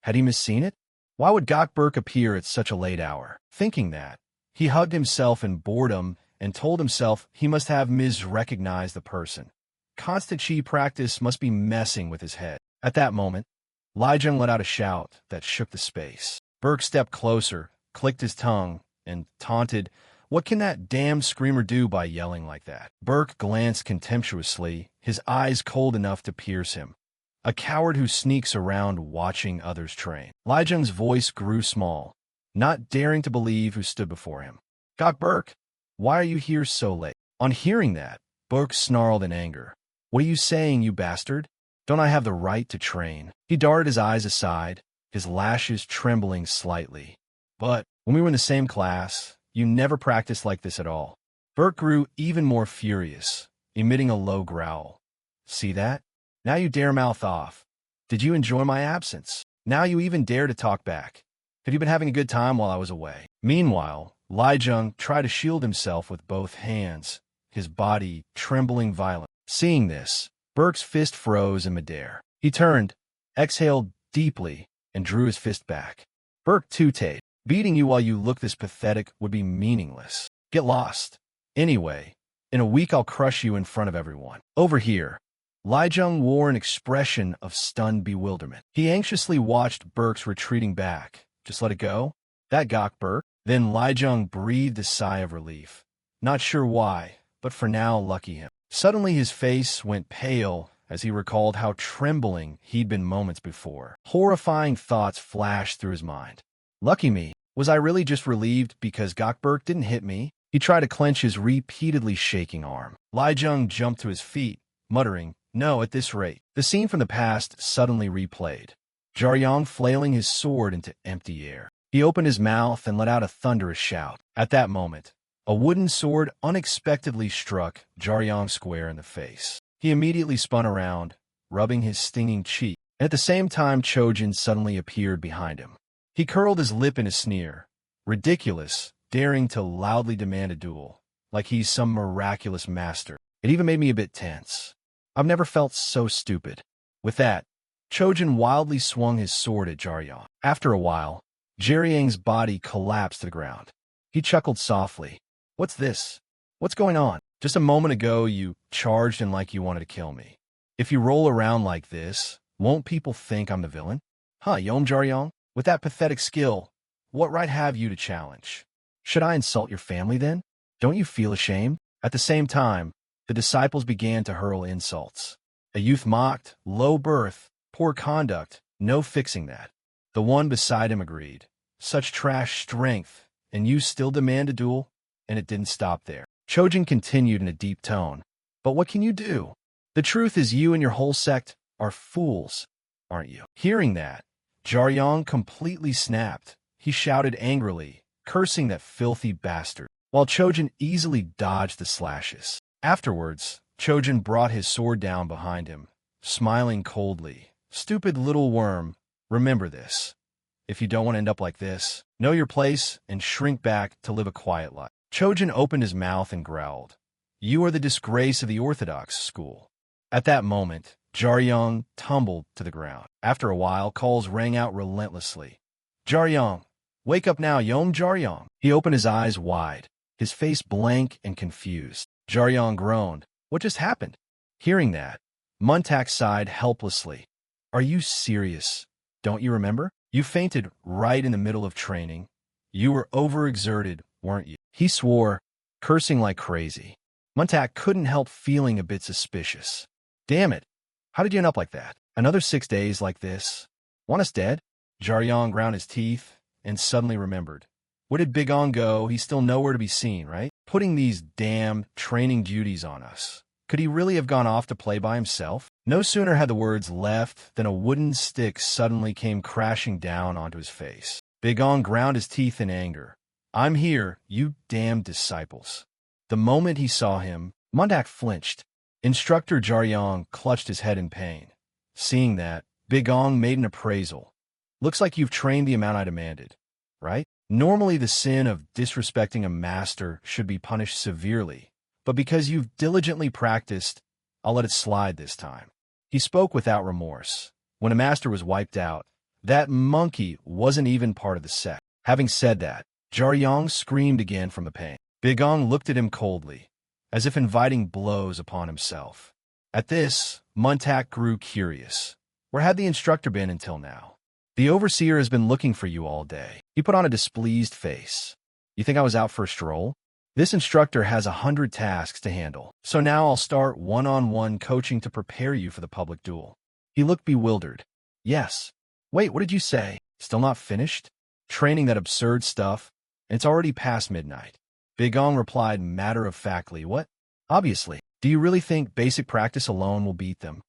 Had he misseen it? Why would Gokber appear at such a late hour? Thinking that, he hugged himself in boredom and told himself he must have misrecognized the person. Constant qi practice must be messing with his head. At that moment, Lijiang let out a shout that shook the space. Burke stepped closer, clicked his tongue, and taunted, what can that damned screamer do by yelling like that? Burke glanced contemptuously, his eyes cold enough to pierce him. A coward who sneaks around watching others train. Lijiang's voice grew small, not daring to believe who stood before him. Gokber, why are you here so late? On hearing that, Burke snarled in anger. What are you saying, you bastard? Don't I have the right to train? He darted his eyes aside, his lashes trembling slightly. But when we were in the same class, you never practiced like this at all. Burke grew even more furious, emitting a low growl. See that? Now you dare mouth off. Did you enjoy my absence? Now you even dare to talk back. Have you been having a good time while I was away? Meanwhile, Jung tried to shield himself with both hands, his body trembling violently. Seeing this, Burke's fist froze in midair. He turned, exhaled deeply, and drew his fist back. Burke tooted. Beating you while you look this pathetic would be meaningless. Get lost. Anyway, in a week I'll crush you in front of everyone. Over here. Jung wore an expression of stunned bewilderment. He anxiously watched Burke's retreating back. Just let it go? That got Burke. Then Jung breathed a sigh of relief. Not sure why, but for now, lucky him. Suddenly his face went pale as he recalled how trembling he'd been moments before. Horrifying thoughts flashed through his mind. Lucky me. Was I really just relieved because Gokberk didn't hit me? He tried to clench his repeatedly shaking arm. Jung jumped to his feet, muttering, no, at this rate. The scene from the past suddenly replayed. Jianghu flailing his sword into empty air. He opened his mouth and let out a thunderous shout. At that moment, a wooden sword unexpectedly struck Jianghu square in the face. He immediately spun around, rubbing his stinging cheek. At the same time, Chojin suddenly appeared behind him. He curled his lip in a sneer. Ridiculous, daring to loudly demand a duel, like he's some miraculous master. It even made me a bit tense. I've never felt so stupid. With that, Chojin wildly swung his sword at Jianghu. After a while, Jianghu's body collapsed to the ground. He chuckled softly. What's this? What's going on? Just a moment ago you charged in like you wanted to kill me. If you roll around like this, won't people think I'm the villain? Huh, Yom Jianghu? With that pathetic skill, what right have you to challenge? Should I insult your family then? Don't you feel ashamed? At the same time, the disciples began to hurl insults. A youth mocked, low birth, poor conduct, no fixing that. The one beside him agreed. Such trash strength, and you still demand a duel? And it didn't stop there. Chojin continued in a deep tone. But what can you do? The truth is you and your whole sect are fools, aren't you? Hearing that, Jianghu completely snapped. He shouted angrily, cursing that filthy bastard, while Chojin easily dodged the slashes. Afterwards, Chojin brought his sword down behind him, smiling coldly. Stupid little worm, remember this. If you don't want to end up like this, know your place and shrink back to live a quiet life. Chojin opened his mouth and growled. You are the disgrace of the Orthodox school. At that moment, Jianghu tumbled to the ground. After a while, calls rang out relentlessly. Jianghu, wake up now, Yom Jianghu. He opened his eyes wide, his face blank and confused. Jianghu groaned. What just happened? Hearing that, Muntak sighed helplessly. Are you serious? Don't you remember? You fainted right in the middle of training. You were overexerted, weren't you? He swore, cursing like crazy. Muntak couldn't help feeling a bit suspicious. Damn it. How did you end up like that? Another 6 days like this? Want us dead? Jianghu ground his teeth and suddenly remembered. Where did Big On go? He's still nowhere to be seen, right? Putting these damn training duties on us. Could he really have gone off to play by himself? No sooner had the words left than a wooden stick suddenly came crashing down onto his face. Big On ground his teeth in anger. I'm here, you damned disciples. The moment he saw him, Mundak flinched. Instructor Jianghu clutched his head in pain. Seeing that, Big On made an appraisal. Looks like you've trained the amount I demanded, right? Normally the sin of disrespecting a master should be punished severely, but because you've diligently practiced, I'll let it slide this time. He spoke without remorse. When a master was wiped out, that monkey wasn't even part of the sect. Having said that, Jianghu screamed again from the pain. Big On looked at him coldly, as if inviting blows upon himself. At this, Muntak grew curious. Where had the instructor been until now? The overseer has been looking for you all day. He put on a displeased face. You think I was out for a stroll? This instructor has 100 tasks to handle, so now I'll start one-on-one coaching to prepare you for the public duel. He looked bewildered. Yes. Wait, what did you say? Still not finished? Training that absurd stuff? And it's already past midnight. Big On replied matter-of-factly, what? Obviously. Do you really think basic practice alone will beat them?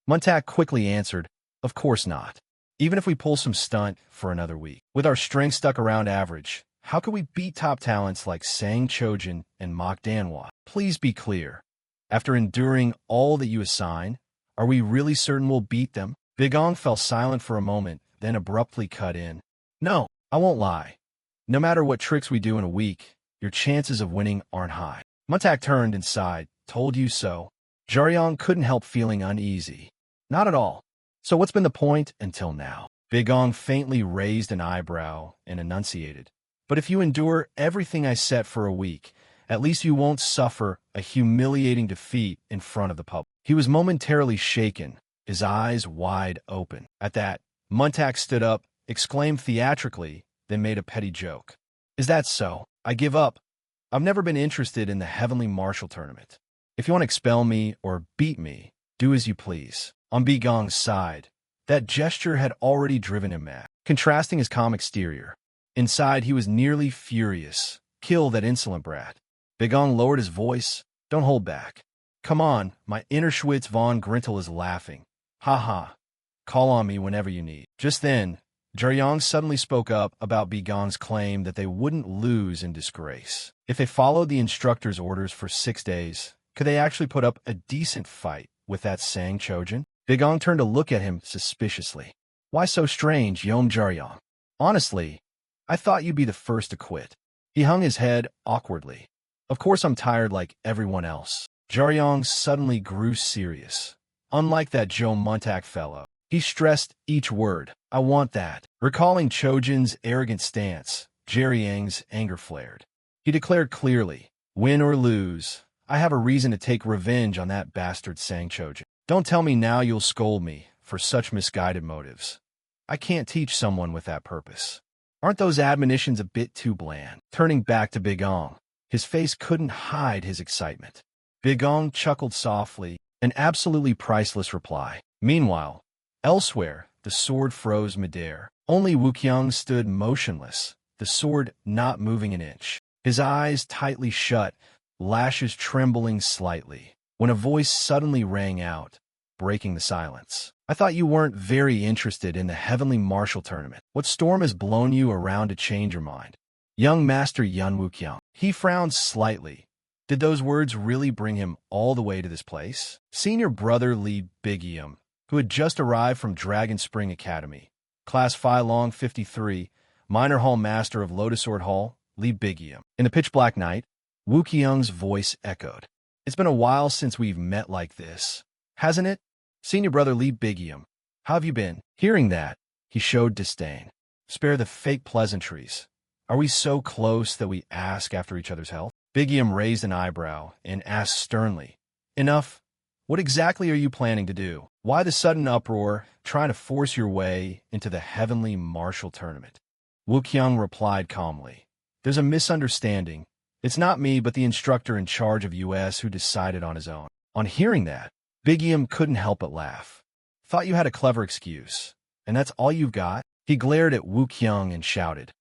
Muntak quickly answered, of course not. Even if we pull some stunt for another week, with our strength stuck around average, how could we beat top talents like Sang Chojin and Mok Danhwa? Please be clear. After enduring all that you assign, are we really certain we'll beat them? Bigong fell silent for a moment, then abruptly cut in. No, I won't lie. No matter what tricks we do in a week, your chances of winning aren't high. Muntak turned and sighed, told you so. Jaryong couldn't help feeling uneasy. Not at all. So what's been the point until now? Bigong faintly raised an eyebrow and enunciated. But if you endure everything I set for a week, at least you won't suffer a humiliating defeat in front of the public. He was momentarily shaken, his eyes wide open. At that, Muntak stood up, exclaimed theatrically, then made a petty joke. Is that so? I give up. I've never been interested in the Heavenly Martial Tournament. If you want to expel me or beat me, do as you please. On Bigong's side, that gesture had already driven him mad, contrasting his calm exterior. Inside, he was nearly furious. Kill that insolent brat. Bigong lowered his voice. Don't hold back. Come on, my inner Schwitz von Grintel is laughing. Ha ha. Call on me whenever you need. Just then, Jaryong suddenly spoke up about Bigong's claim that they wouldn't lose in disgrace. If they followed the instructor's orders for 6 days, could they actually put up a decent fight with that Sang Chojin? Bigong turned to look at him suspiciously. Why so strange, Yom Jaryong? Honestly, I thought you'd be the first to quit. He hung his head awkwardly. Of course I'm tired like everyone else. Jaryong suddenly grew serious. Unlike that Joe Muntak fellow, he stressed each word. I want that. Recalling Chojin's arrogant stance, Jaryang's anger flared. He declared clearly, win or lose, I have a reason to take revenge on that bastard Sang Chojin. Don't tell me now you'll scold me for such misguided motives. I can't teach someone with that purpose. Aren't those admonitions a bit too bland? Turning back to Bigong, his face couldn't hide his excitement. Bigong chuckled softly, an absolutely priceless reply. Meanwhile, elsewhere, the sword froze midair. Only Wuqiang stood motionless, the sword not moving an inch. His eyes tightly shut, lashes trembling slightly, when a voice suddenly rang out, breaking the silence. I thought you weren't very interested in the Heavenly Martial Tournament. What storm has blown you around to change your mind? Young Master Yun Wuqiang. He frowned slightly. Did those words really bring him all the way to this place? Senior brother Li Bigium, who had just arrived from Dragon Spring Academy, Class Phi Long 53, Minor Hall Master of Lotus Sword Hall, Li Bigium. In the pitch-black night, Wuqiang's voice echoed. It's been a while since we've met like this, hasn't it? Senior brother Li Bigium, how have you been? Hearing that, he showed disdain. Spare the fake pleasantries. Are we so close that we ask after each other's health? Bigium raised an eyebrow and asked sternly, enough. What exactly are you planning to do? Why the sudden uproar, trying to force your way into the Heavenly Martial Tournament? Wuqiang replied calmly. There's a misunderstanding. It's not me but the instructor in charge of US who decided on his own. On hearing that, Bigium couldn't help but laugh. Thought you had a clever excuse, and that's all you've got? He glared at Wuqiang and shouted,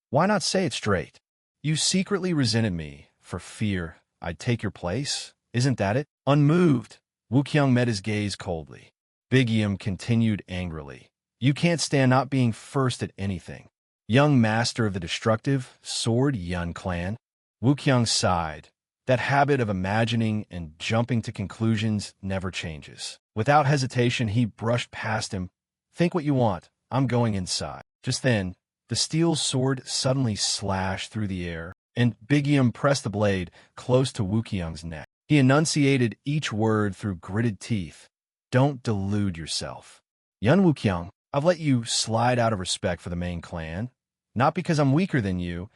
why not say it straight? You secretly resented me for fear I'd take your place? Isn't that it? Unmoved, Wuqiang met his gaze coldly. Bigium continued angrily. You can't stand not being first at anything. Young master of the destructive Sword Yun clan. Wuqiang sighed. That habit of imagining and jumping to conclusions never changes. Without hesitation, he brushed past him. Think what you want. I'm going inside. Just then, the steel sword suddenly slashed through the air, and Bigium pressed the blade close to Wuqiang's neck. He enunciated each word through gritted teeth. Don't delude yourself. Yun Wuqiang, I've let you slide out of respect for the main clan. Not because I'm weaker than you,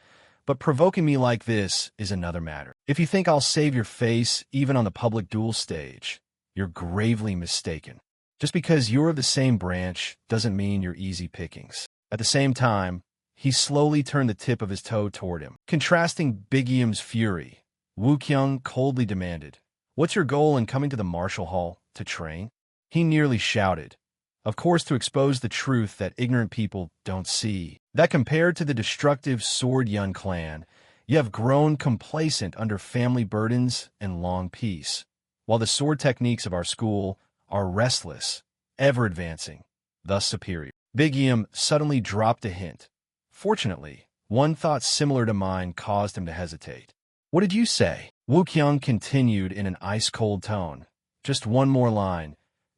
but provoking me like this is another matter. If you think I'll save your face even on the public duel stage, you're gravely mistaken. Just because you're of the same branch doesn't mean you're easy pickings. At the same time, he slowly turned the tip of his toe toward him. Contrasting Bigium's fury, Wuqiang coldly demanded, what's your goal in coming to the martial hall to train? He nearly shouted. Of course, to expose the truth that ignorant people don't see. That compared to the destructive Sword Yun clan, you have grown complacent under family burdens and long peace. while the sword techniques of our school are restless, ever advancing, thus superior. Big Yim suddenly dropped a hint. Fortunately, one thought similar to mine caused him to hesitate. What did you say? Wu Qiang continued in an ice-cold tone. Just one more line.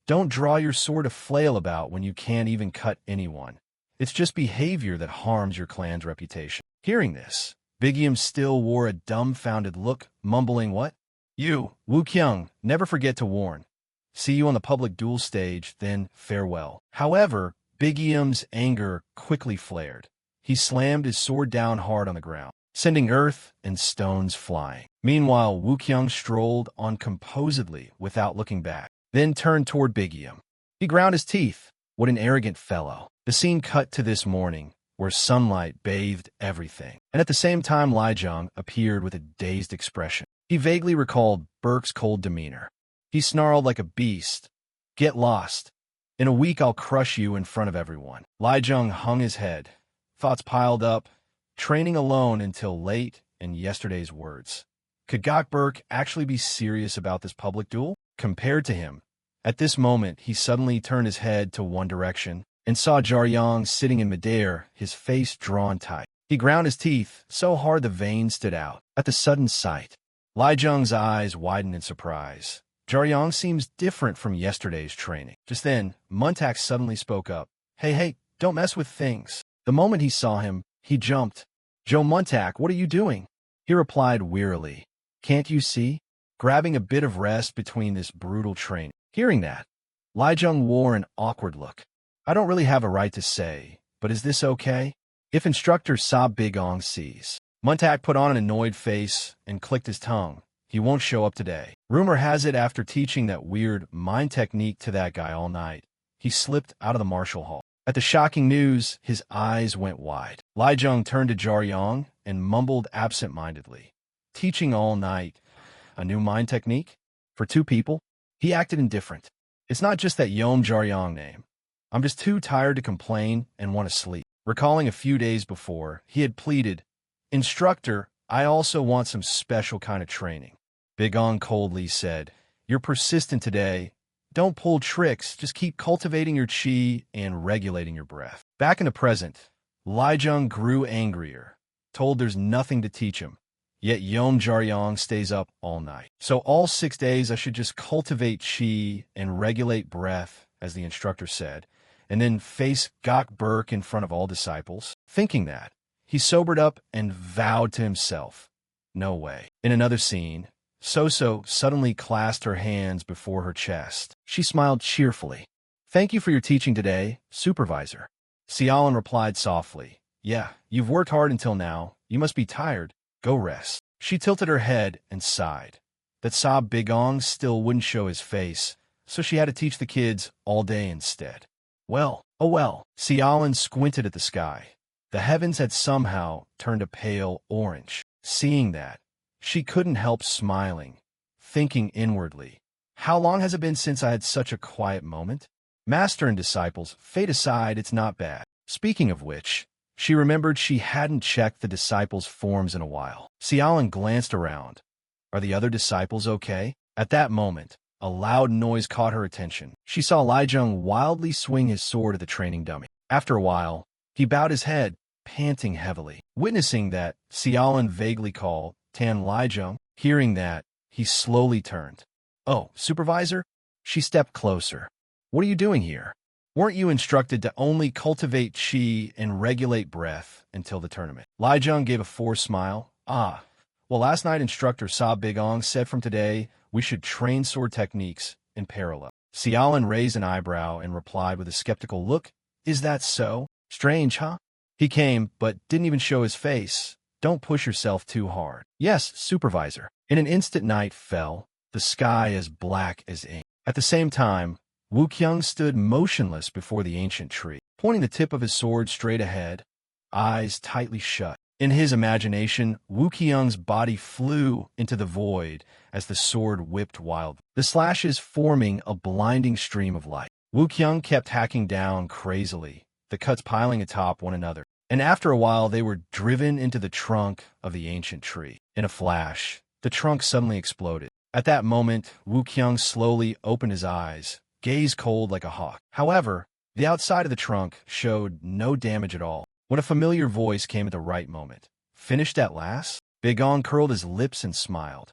Don't draw your sword to flail about when you can't even cut anyone. It's just behavior that harms your clan's reputation. Hearing this, Big Yim still wore a dumbfounded look, mumbling what? You, Wu Qiang, never forget to warn. See you on the public duel stage, then farewell. However, Big Yim's anger quickly flared. He slammed his sword down hard on the ground, sending earth and stones flying. Meanwhile, Wu Qiang strolled on composedly without looking back, then turned toward Big Yim. He ground his teeth. What an arrogant fellow. The scene cut to this morning, where sunlight bathed everything. And at the same time, Li Zhang appeared with a dazed expression. He vaguely recalled Burke's cold demeanor. He snarled like a beast. Get lost. In a week I'll crush you in front of everyone. Li Zhang hung his head. Thoughts piled up, training alone until late, and yesterday's words. Could Gok Burke actually be serious about this public duel? Compared to him, at this moment he suddenly turned his head to one direction and saw Jiang sitting in midair, his face drawn tight. He ground his teeth so hard the veins stood out. At the sudden sight, Li Zhang's eyes widened in surprise. Jiang seems different from yesterday's training. Just then, Muntak suddenly spoke up. Hey, don't mess with things. The moment he saw him, he jumped. Joe Muntak, what are you doing? He replied wearily. Can't you see? Grabbing a bit of rest between this brutal training. Hearing that, Li Zhang wore an awkward look. I don't really have a right to say, but is this okay? If Instructor Sa Bigong sees. Muntak put on an annoyed face and clicked his tongue. He won't show up today. Rumor has it after teaching that weird mind technique to that guy all night, he slipped out of the martial hall. At the shocking news, his eyes went wide. Li Zhang turned to Jiang and mumbled absent-mindedly. Teaching all night. A new mind technique? For two people? He acted indifferent. It's not just that Yom Jiang name. I'm just too tired to complain and want to sleep. Recalling a few days before, he had pleaded, Instructor, I also want some special kind of training. Bigong coldly said, You're persistent today. Don't pull tricks, just keep cultivating your qi and regulating your breath. Back in the present, Li Zhang grew angrier, told there's nothing to teach him. Yet Yom Jiang stays up all night. So all 6 days I should just cultivate qi and regulate breath, as the instructor said, and then face Gok Burke in front of all disciples. Thinking that, he sobered up and vowed to himself, no way. In another scene, So suddenly clasped her hands before her chest. She smiled cheerfully. Thank you for your teaching today, Supervisor. Xiaolin replied softly. Yeah, you've worked hard until now. You must be tired. Go rest. She tilted her head and sighed. That Sa Bigong still wouldn't show his face, so she had to teach the kids all day instead. Well, oh well. Xiaolin squinted at the sky. The heavens had somehow turned a pale orange. Seeing that, she couldn't help smiling, thinking inwardly, how long has it been since I had such a quiet moment? Master and disciples, fate aside, it's not bad. Speaking of which, she remembered she hadn't checked the disciples' forms in a while. Xiaolin glanced around. Are the other disciples okay? At that moment, a loud noise caught her attention. She saw Li Zhang wildly swing his sword at the training dummy. After a while, he bowed his head, panting heavily. Witnessing that, Xiaolin vaguely called, Tan Li Zhang. Hearing that, he slowly turned. Oh, Supervisor? She stepped closer. What are you doing here? Weren't you instructed to only cultivate qi and regulate breath until the tournament? Li Zhang gave a forced smile. Ah, well, last night Instructor Sa Bigong said from today we should train sword techniques in parallel. Xiaolin raised an eyebrow and replied with a skeptical look. Is that so? Strange, huh? He came, but didn't even show his face. Don't push yourself too hard. Yes, Supervisor. In an instant night fell, the sky as black as ink. At the same time, Wu Qiang stood motionless before the ancient tree, pointing the tip of his sword straight ahead, eyes tightly shut. In his imagination, Wu Qiang's body flew into the void as the sword whipped wildly, the slashes forming a blinding stream of light. Wu Qiang kept hacking down crazily, the cuts piling atop one another. And after a while, they were driven into the trunk of the ancient tree. In a flash, the trunk suddenly exploded. At that moment, Wu Qiang slowly opened his eyes, gaze cold like a hawk. However, the outside of the trunk showed no damage at all. When a familiar voice came at the right moment. Finished at last? Bigong curled his lips and smiled.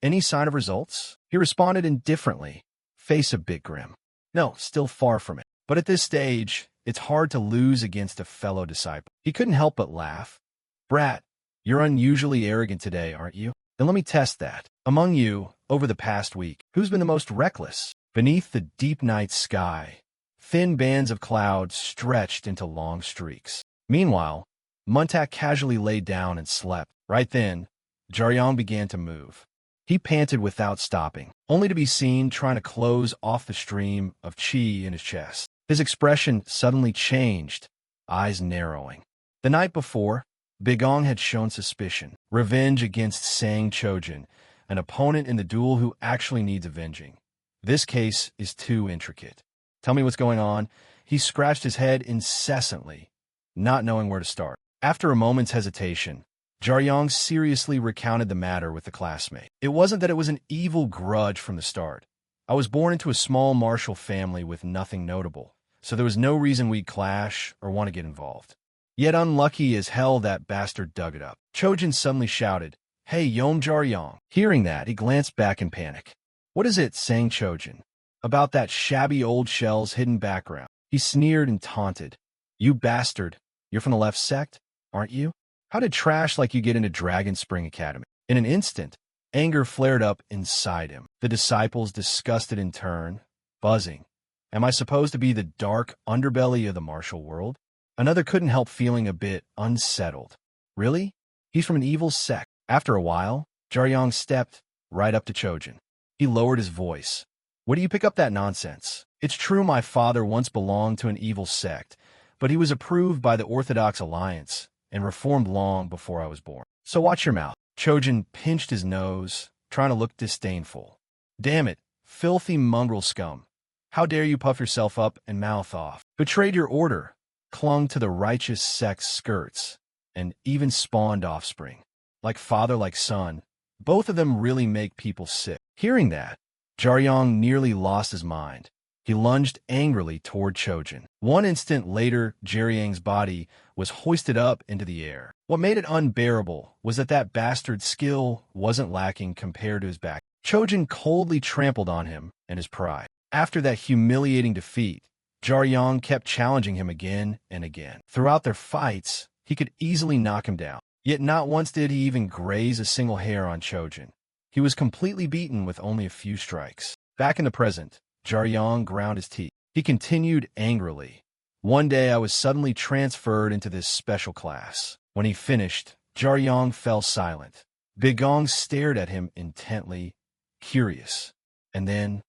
Any sign of results? He responded indifferently, face a bit grim. No, still far from it. But at this stage, it's hard to lose against a fellow disciple. He couldn't help but laugh. Brat, you're unusually arrogant today, aren't you? Then let me test that. Among you, over the past week, who's been the most reckless? Beneath the deep night sky, thin bands of clouds stretched into long streaks. Meanwhile, Muntak casually lay down and slept. Right then, Jiaryong began to move. He panted without stopping, only to be seen trying to close off the stream of qi in his chest. His expression suddenly changed, eyes narrowing. The night before, Bigong had shown suspicion, revenge against Sang Chojin, an opponent in the duel who actually needs avenging. This case is too intricate. Tell me what's going on. He scratched his head incessantly, not knowing where to start. After a moment's hesitation, Jiaryong seriously recounted the matter with the classmate. It wasn't that it was an evil grudge from the start. I was born into a small martial family with nothing notable, so there was no reason we'd clash or want to get involved. Yet unlucky as hell that bastard dug it up. Chojin suddenly shouted, "Hey, Yom Jiaryong." Hearing that, he glanced back in panic. What is it, Sang Chojin? About that shabby old shell's hidden background. He sneered and taunted. You bastard, you're from the left sect, aren't you? How did trash like you get into Dragon Spring Academy? In an instant, anger flared up inside him. The disciples disgusted in turn, buzzing. Am I supposed to be the dark underbelly of the martial world? Another couldn't help feeling a bit unsettled. Really? He's from an evil sect. After a while, Jiaryong stepped right up to Chojin. He lowered his voice. Where do you pick up that nonsense? It's true my father once belonged to an evil sect, but he was approved by the Orthodox Alliance and reformed long before I was born. So watch your mouth. Chojin pinched his nose, trying to look disdainful. Damn it, filthy mongrel scum. How dare you puff yourself up and mouth off? Betrayed your order, clung to the righteous sect's skirts, and even spawned offspring. Like father, like son, both of them really make people sick. Hearing that, Jiaryong nearly lost his mind. He lunged angrily toward Chojin. One instant later, Jiaryong's body was hoisted up into the air. What made it unbearable was that bastard's skill wasn't lacking compared to his back. Chojin coldly trampled on him and his pride. After that humiliating defeat, Jiaryong kept challenging him again and again. Throughout their fights, he could easily knock him down. Yet not once did he even graze a single hair on Chojin. He was completely beaten with only a few strikes. Back in the present, Jiaryong ground his teeth. He continued angrily. One day I was suddenly transferred into this special class. When he finished, Jiaryong fell silent. Bigong stared at him intently, curious. And then,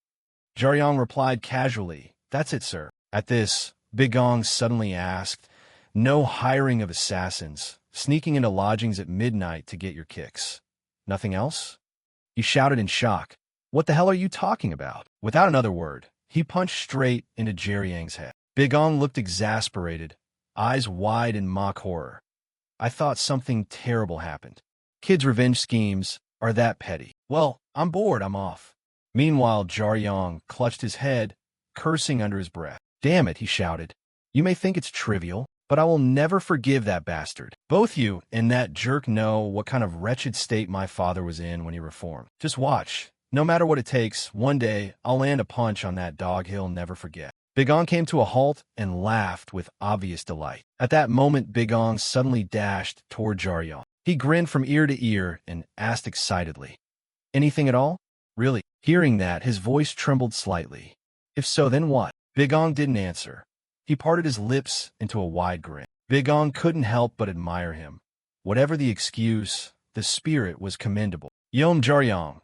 Jiaryong replied casually, "That's it, sir." At this, Bigong suddenly asked, "No hiring of assassins, sneaking into lodgings at midnight to get your kicks. Nothing else?" He shouted in shock. "What the hell are you talking about?" Without another word, he punched straight into Jiaryong's head. Bigong looked exasperated, eyes wide in mock horror. I thought something terrible happened. Kids' revenge schemes are that petty. Well, I'm bored, I'm off. Meanwhile, Jiaryong clutched his head, cursing under his breath. Damn it, he shouted. You may think it's trivial, but I will never forgive that bastard. Both you and that jerk know what kind of wretched state my father was in when he reformed. Just watch. No matter what it takes, one day I'll land a punch on that dog he'll never forget. Bigong came to a halt and laughed with obvious delight. At that moment, Bigong suddenly dashed toward Jiaryong. He grinned from ear to ear and asked excitedly, "Anything at all? Really?" Hearing that, his voice trembled slightly. If so, then what? Bigong didn't answer. He parted his lips into a wide grin. Bigong couldn't help but admire him. Whatever the excuse, the spirit was commendable. Yom Jiaryong,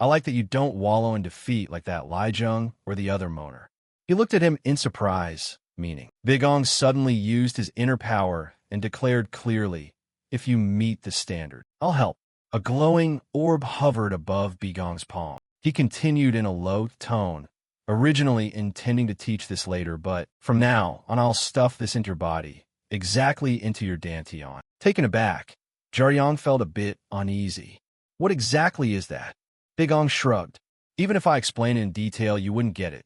I like that you don't wallow in defeat like that Lijiang or the other moaner. He looked at him in surprise, meaning. Bigong suddenly used his inner power and declared clearly, "If you meet the standard, I'll help." A glowing orb hovered above Bigong's palm. He continued in a low tone, originally intending to teach this later, but from now on I'll stuff this into your body, exactly into your dantian. Taken aback, Jiaryong felt a bit uneasy. What exactly is that? Big Ong shrugged. Even if I explain it in detail, you wouldn't get it.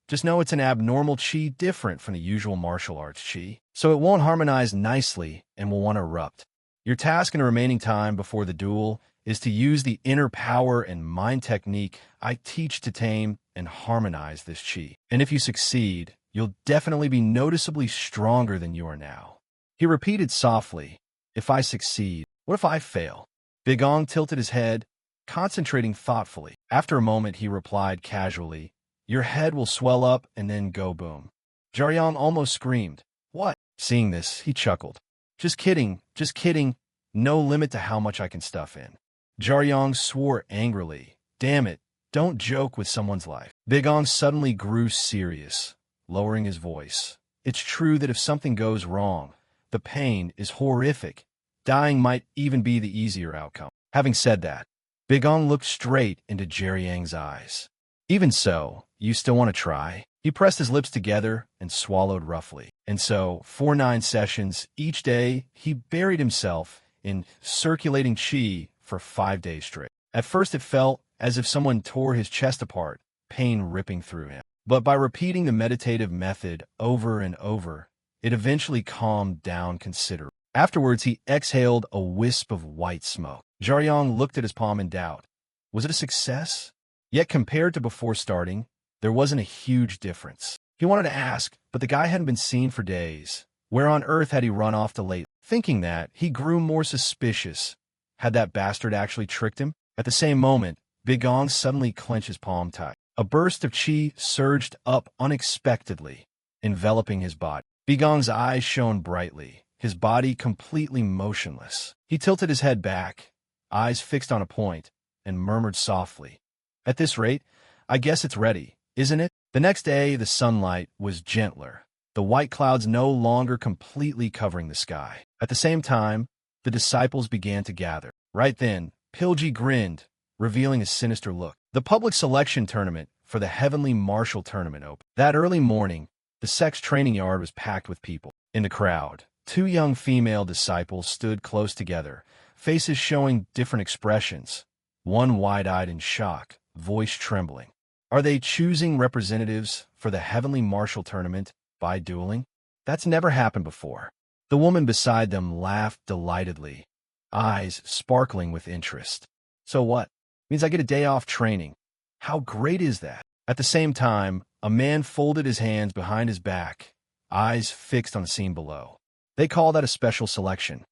Just know it's an abnormal chi different from the usual martial arts chi, so it won't harmonize nicely and will want to erupt. Your task in the remaining time before the duel is to use the inner power and mind technique I teach to tame and harmonize this chi. And if you succeed, you'll definitely be noticeably stronger than you are now. He repeated softly, if I succeed, what if I fail? Big Ong tilted his head, concentrating thoughtfully. After a moment, he replied casually, your head will swell up and then go boom. Jiang almost screamed. What? Seeing this, he chuckled. Just kidding, just kidding. No limit to how much I can stuff in. Jiang swore angrily. Damn it, don't joke with someone's life. Big Ong suddenly grew serious, lowering his voice. It's true that if something goes wrong, the pain is horrific. Dying might even be the easier outcome. Having said that, Big Ong looked straight into Jiang's eyes. Even so, you still want to try? He pressed his lips together and swallowed roughly. And so, for 9 sessions, each day, he buried himself in circulating chi for 5 days straight. At first it felt as if someone tore his chest apart, pain ripping through him. But by repeating the meditative method over and over, it eventually calmed down considerably. Afterwards, he exhaled a wisp of white smoke. Jiang looked at his palm in doubt. Was it a success? Yet compared to before starting, there wasn't a huge difference. He wanted to ask, but the guy hadn't been seen for days. Where on earth had he run off to lately? Thinking that, he grew more suspicious. Had that bastard actually tricked him? At the same moment, Big Ong suddenly clenched his palm tight. A burst of chi surged up unexpectedly, enveloping his body. Big Ong's eyes shone brightly, his body completely motionless. He tilted his head back, eyes fixed on a point, and murmured softly, at this rate, I guess it's ready, isn't it? The next day, the sunlight was gentler, the white clouds no longer completely covering the sky. At the same time, the disciples began to gather. Right then, Pilji grinned, revealing a sinister look. The public selection tournament for the Heavenly Martial Tournament opened. That early morning, the sex training yard was packed with people. In the crowd, 2 young female disciples stood close together, faces showing different expressions, one wide-eyed in shock, voice trembling. Are they choosing representatives for the Heavenly Martial Tournament by dueling? That's never happened before. The woman beside them laughed delightedly, eyes sparkling with interest. So what? Means I get a day off training. How great is that? At the same time, a man folded his hands behind his back, eyes fixed on the scene below. They call that a special selection,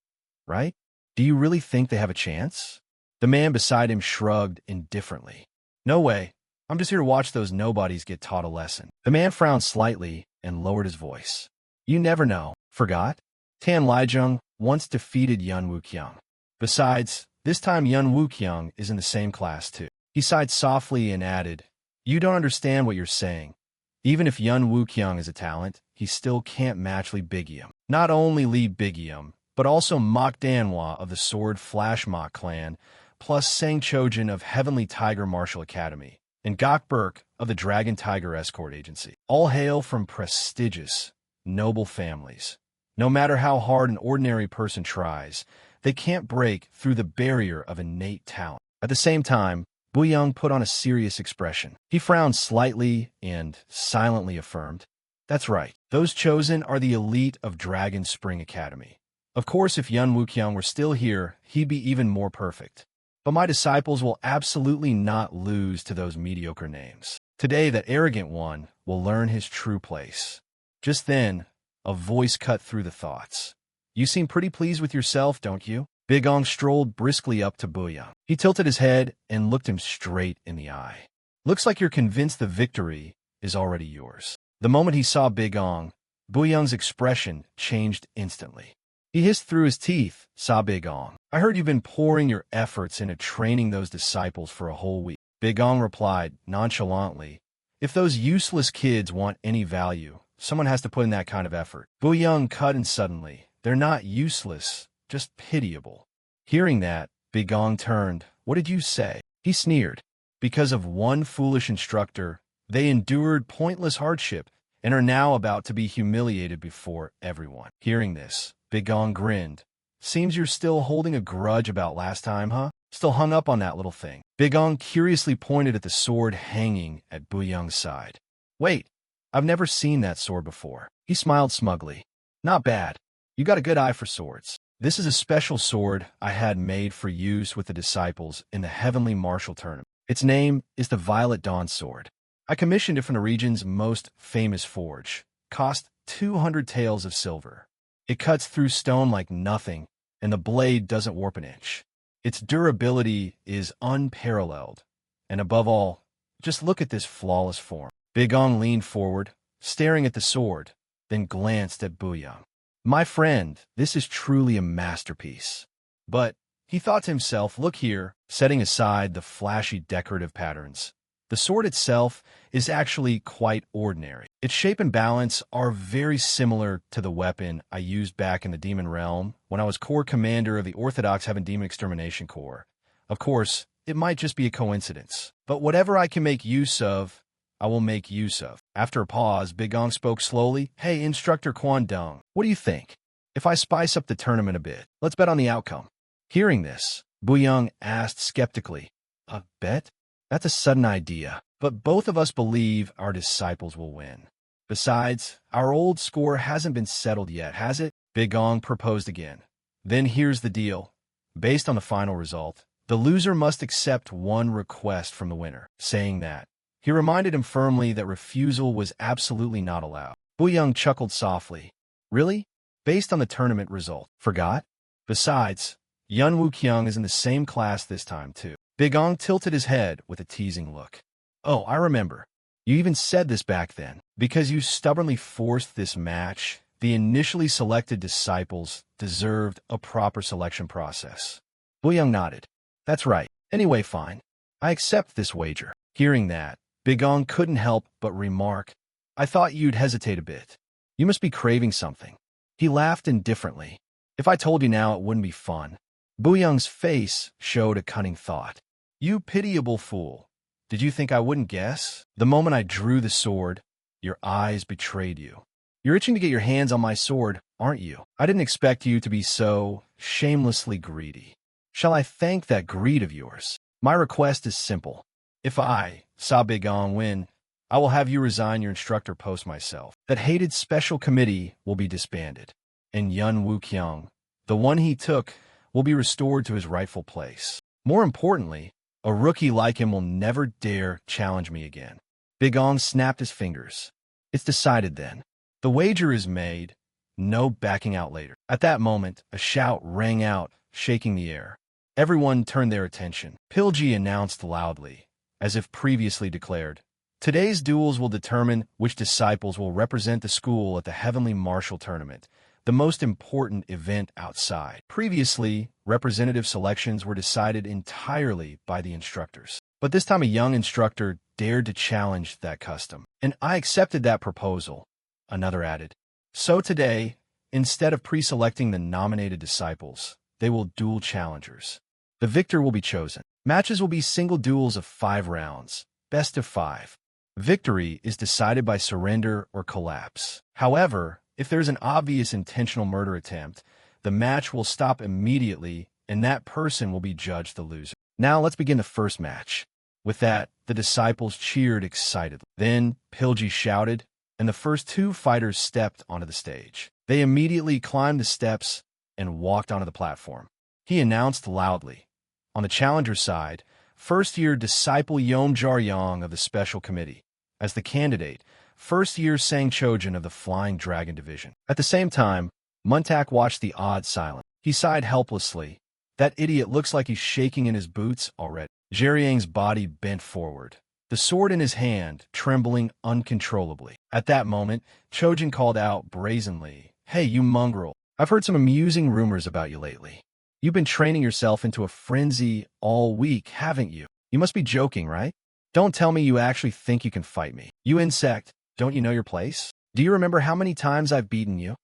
right? Do you really think they have a chance? The man beside him shrugged indifferently. No way. I'm just here to watch those nobodies get taught a lesson. The man frowned slightly and lowered his voice. You never know. Forgot? Tan Lijiang once defeated Yun Wuqiang. Besides, this time Yun Wuqiang is in the same class too. He sighed softly and added, you don't understand what you're saying. Even if Yun Wuqiang is a talent, he still can't match Li Bigium. Not only Li Bigium, but also Mok Danhua of the Sword Flash Mok clan, plus Sang Chojin of Heavenly Tiger Martial Academy, and Gok Burke of the Dragon Tiger Escort Agency. All hail from prestigious, noble families. No matter how hard an ordinary person tries, they can't break through the barrier of innate talent. At the same time, Buyang put on a serious expression. He frowned slightly and silently affirmed, that's right, those chosen are the elite of Dragon Spring Academy. Of course, if Yun Wuqiang were still here, he'd be even more perfect. But my disciples will absolutely not lose to those mediocre names. Today, that arrogant one will learn his true place. Just then, a voice cut through the thoughts. You seem pretty pleased with yourself, don't you? Big Ong strolled briskly up to Buyang. He tilted his head and looked him straight in the eye. Looks like you're convinced the victory is already yours. The moment he saw Big Ong, Buyang's expression changed instantly. He hissed through his teeth, saw Big Ong. I heard you've been pouring your efforts into training those disciples for a whole week. Big Ong replied nonchalantly, if those useless kids want any value, someone has to put in that kind of effort. Buyang cut in suddenly. They're not useless, just pitiable. Hearing that, Big Ong turned. What did you say? He sneered. Because of one foolish instructor, they endured pointless hardship and are now about to be humiliated before everyone. Hearing this, Big Ong grinned. Seems you're still holding a grudge about last time, huh? still hung up on that little thing. Big Ong curiously pointed at the sword hanging at Buyang's side. Wait, I've never seen that sword before. He smiled smugly. Not bad. You got a good eye for swords. This is a special sword I had made for use with the disciples in the Heavenly Martial Tournament. Its name is the Violet Dawn Sword. I commissioned it from the region's most famous forge. Cost 200 taels of silver. It cuts through stone like nothing, and the blade doesn't warp an inch. Its durability is unparalleled. And above all, just look at this flawless form. Big Ong leaned forward, staring at the sword, then glanced at Buyang. My friend, this is truly a masterpiece. But, he thought to himself, look here, setting aside the flashy decorative patterns. The sword itself is actually quite ordinary. Its shape and balance are very similar to the weapon I used back in the Demon Realm when I was Corps Commander of the Orthodox Heaven Demon Extermination Corps. Of course, it might just be a coincidence, but whatever I can make use of, I will make use of. After a pause, Big Ong spoke slowly. Hey, Instructor Quan Dong, what do you think? If I spice up the tournament a bit, let's bet on the outcome. Hearing this, Buyang asked skeptically, a bet? That's a sudden idea, but both of us believe our disciples will win. Besides, our old score hasn't been settled yet, has it? Big Ong proposed again. Then here's the deal. Based on the final result, the loser must accept one request from the winner, saying that. He reminded him firmly that refusal was absolutely not allowed. Buyang chuckled softly. Really? Based on the tournament result? Forgot? Besides, Yun Wuqiang is in the same class this time, too. Big Ong tilted his head with a teasing look. Oh, I remember. You even said this back then. Because you stubbornly forced this match, the initially selected disciples deserved a proper selection process. Buyang nodded. That's right. Anyway, fine. I accept this wager. Hearing that, Big Ong couldn't help but remark, I thought you'd hesitate a bit. You must be craving something. He laughed indifferently. If I told you now, it wouldn't be fun. Buyang's face showed a cunning thought. You pitiable fool. Did you think I wouldn't guess? The moment I drew the sword, your eyes betrayed you. You're itching to get your hands on my sword, aren't you? I didn't expect you to be so shamelessly greedy. Shall I thank that greed of yours? My request is simple. If I saw Big Ong win, I will have you resign your instructor post myself. That hated special committee will be disbanded. And Yun Wuqiang, the one he took, will be restored to his rightful place. More importantly, a rookie like him will never dare challenge me again. Big Ong snapped his fingers. It's decided then. The wager is made. No backing out later. At that moment, a shout rang out, shaking the air. Everyone turned their attention. Pilji announced loudly, as if previously declared, today's duels will determine which disciples will represent the school at the Heavenly Martial Tournament, the most important event outside. Previously, representative selections were decided entirely by the instructors. But this time a young instructor dared to challenge that custom. And I accepted that proposal, another added. So today, instead of pre-selecting the nominated disciples, they will duel challengers. The victor will be chosen. Matches will be single duels of 5 rounds, best of 5. Victory is decided by surrender or collapse. However, if there's an obvious intentional murder attempt, the match will stop immediately and that person will be judged the loser. Now let's begin the first match. With that, the disciples cheered excitedly. Then Pilji shouted, and the first 2 fighters stepped onto the stage. They immediately climbed the steps and walked onto the platform. He announced loudly. On the challenger side, first-year disciple Yom Jaryong of the Special Committee. As the candidate, first-year Sang Chojin of the Flying Dragon Division. At the same time, Muntak watched the odd silence. He sighed helplessly. That idiot looks like he's shaking in his boots already. Jaryang's body bent forward, the sword in his hand trembling uncontrollably. At that moment, Chojin called out brazenly, Hey, you mongrel, I've heard some amusing rumors about you lately. You've been training yourself into a frenzy all week, haven't you? You must be joking, right? Don't tell me you actually think you can fight me. You insect, don't you know your place? Do you remember how many times I've beaten you?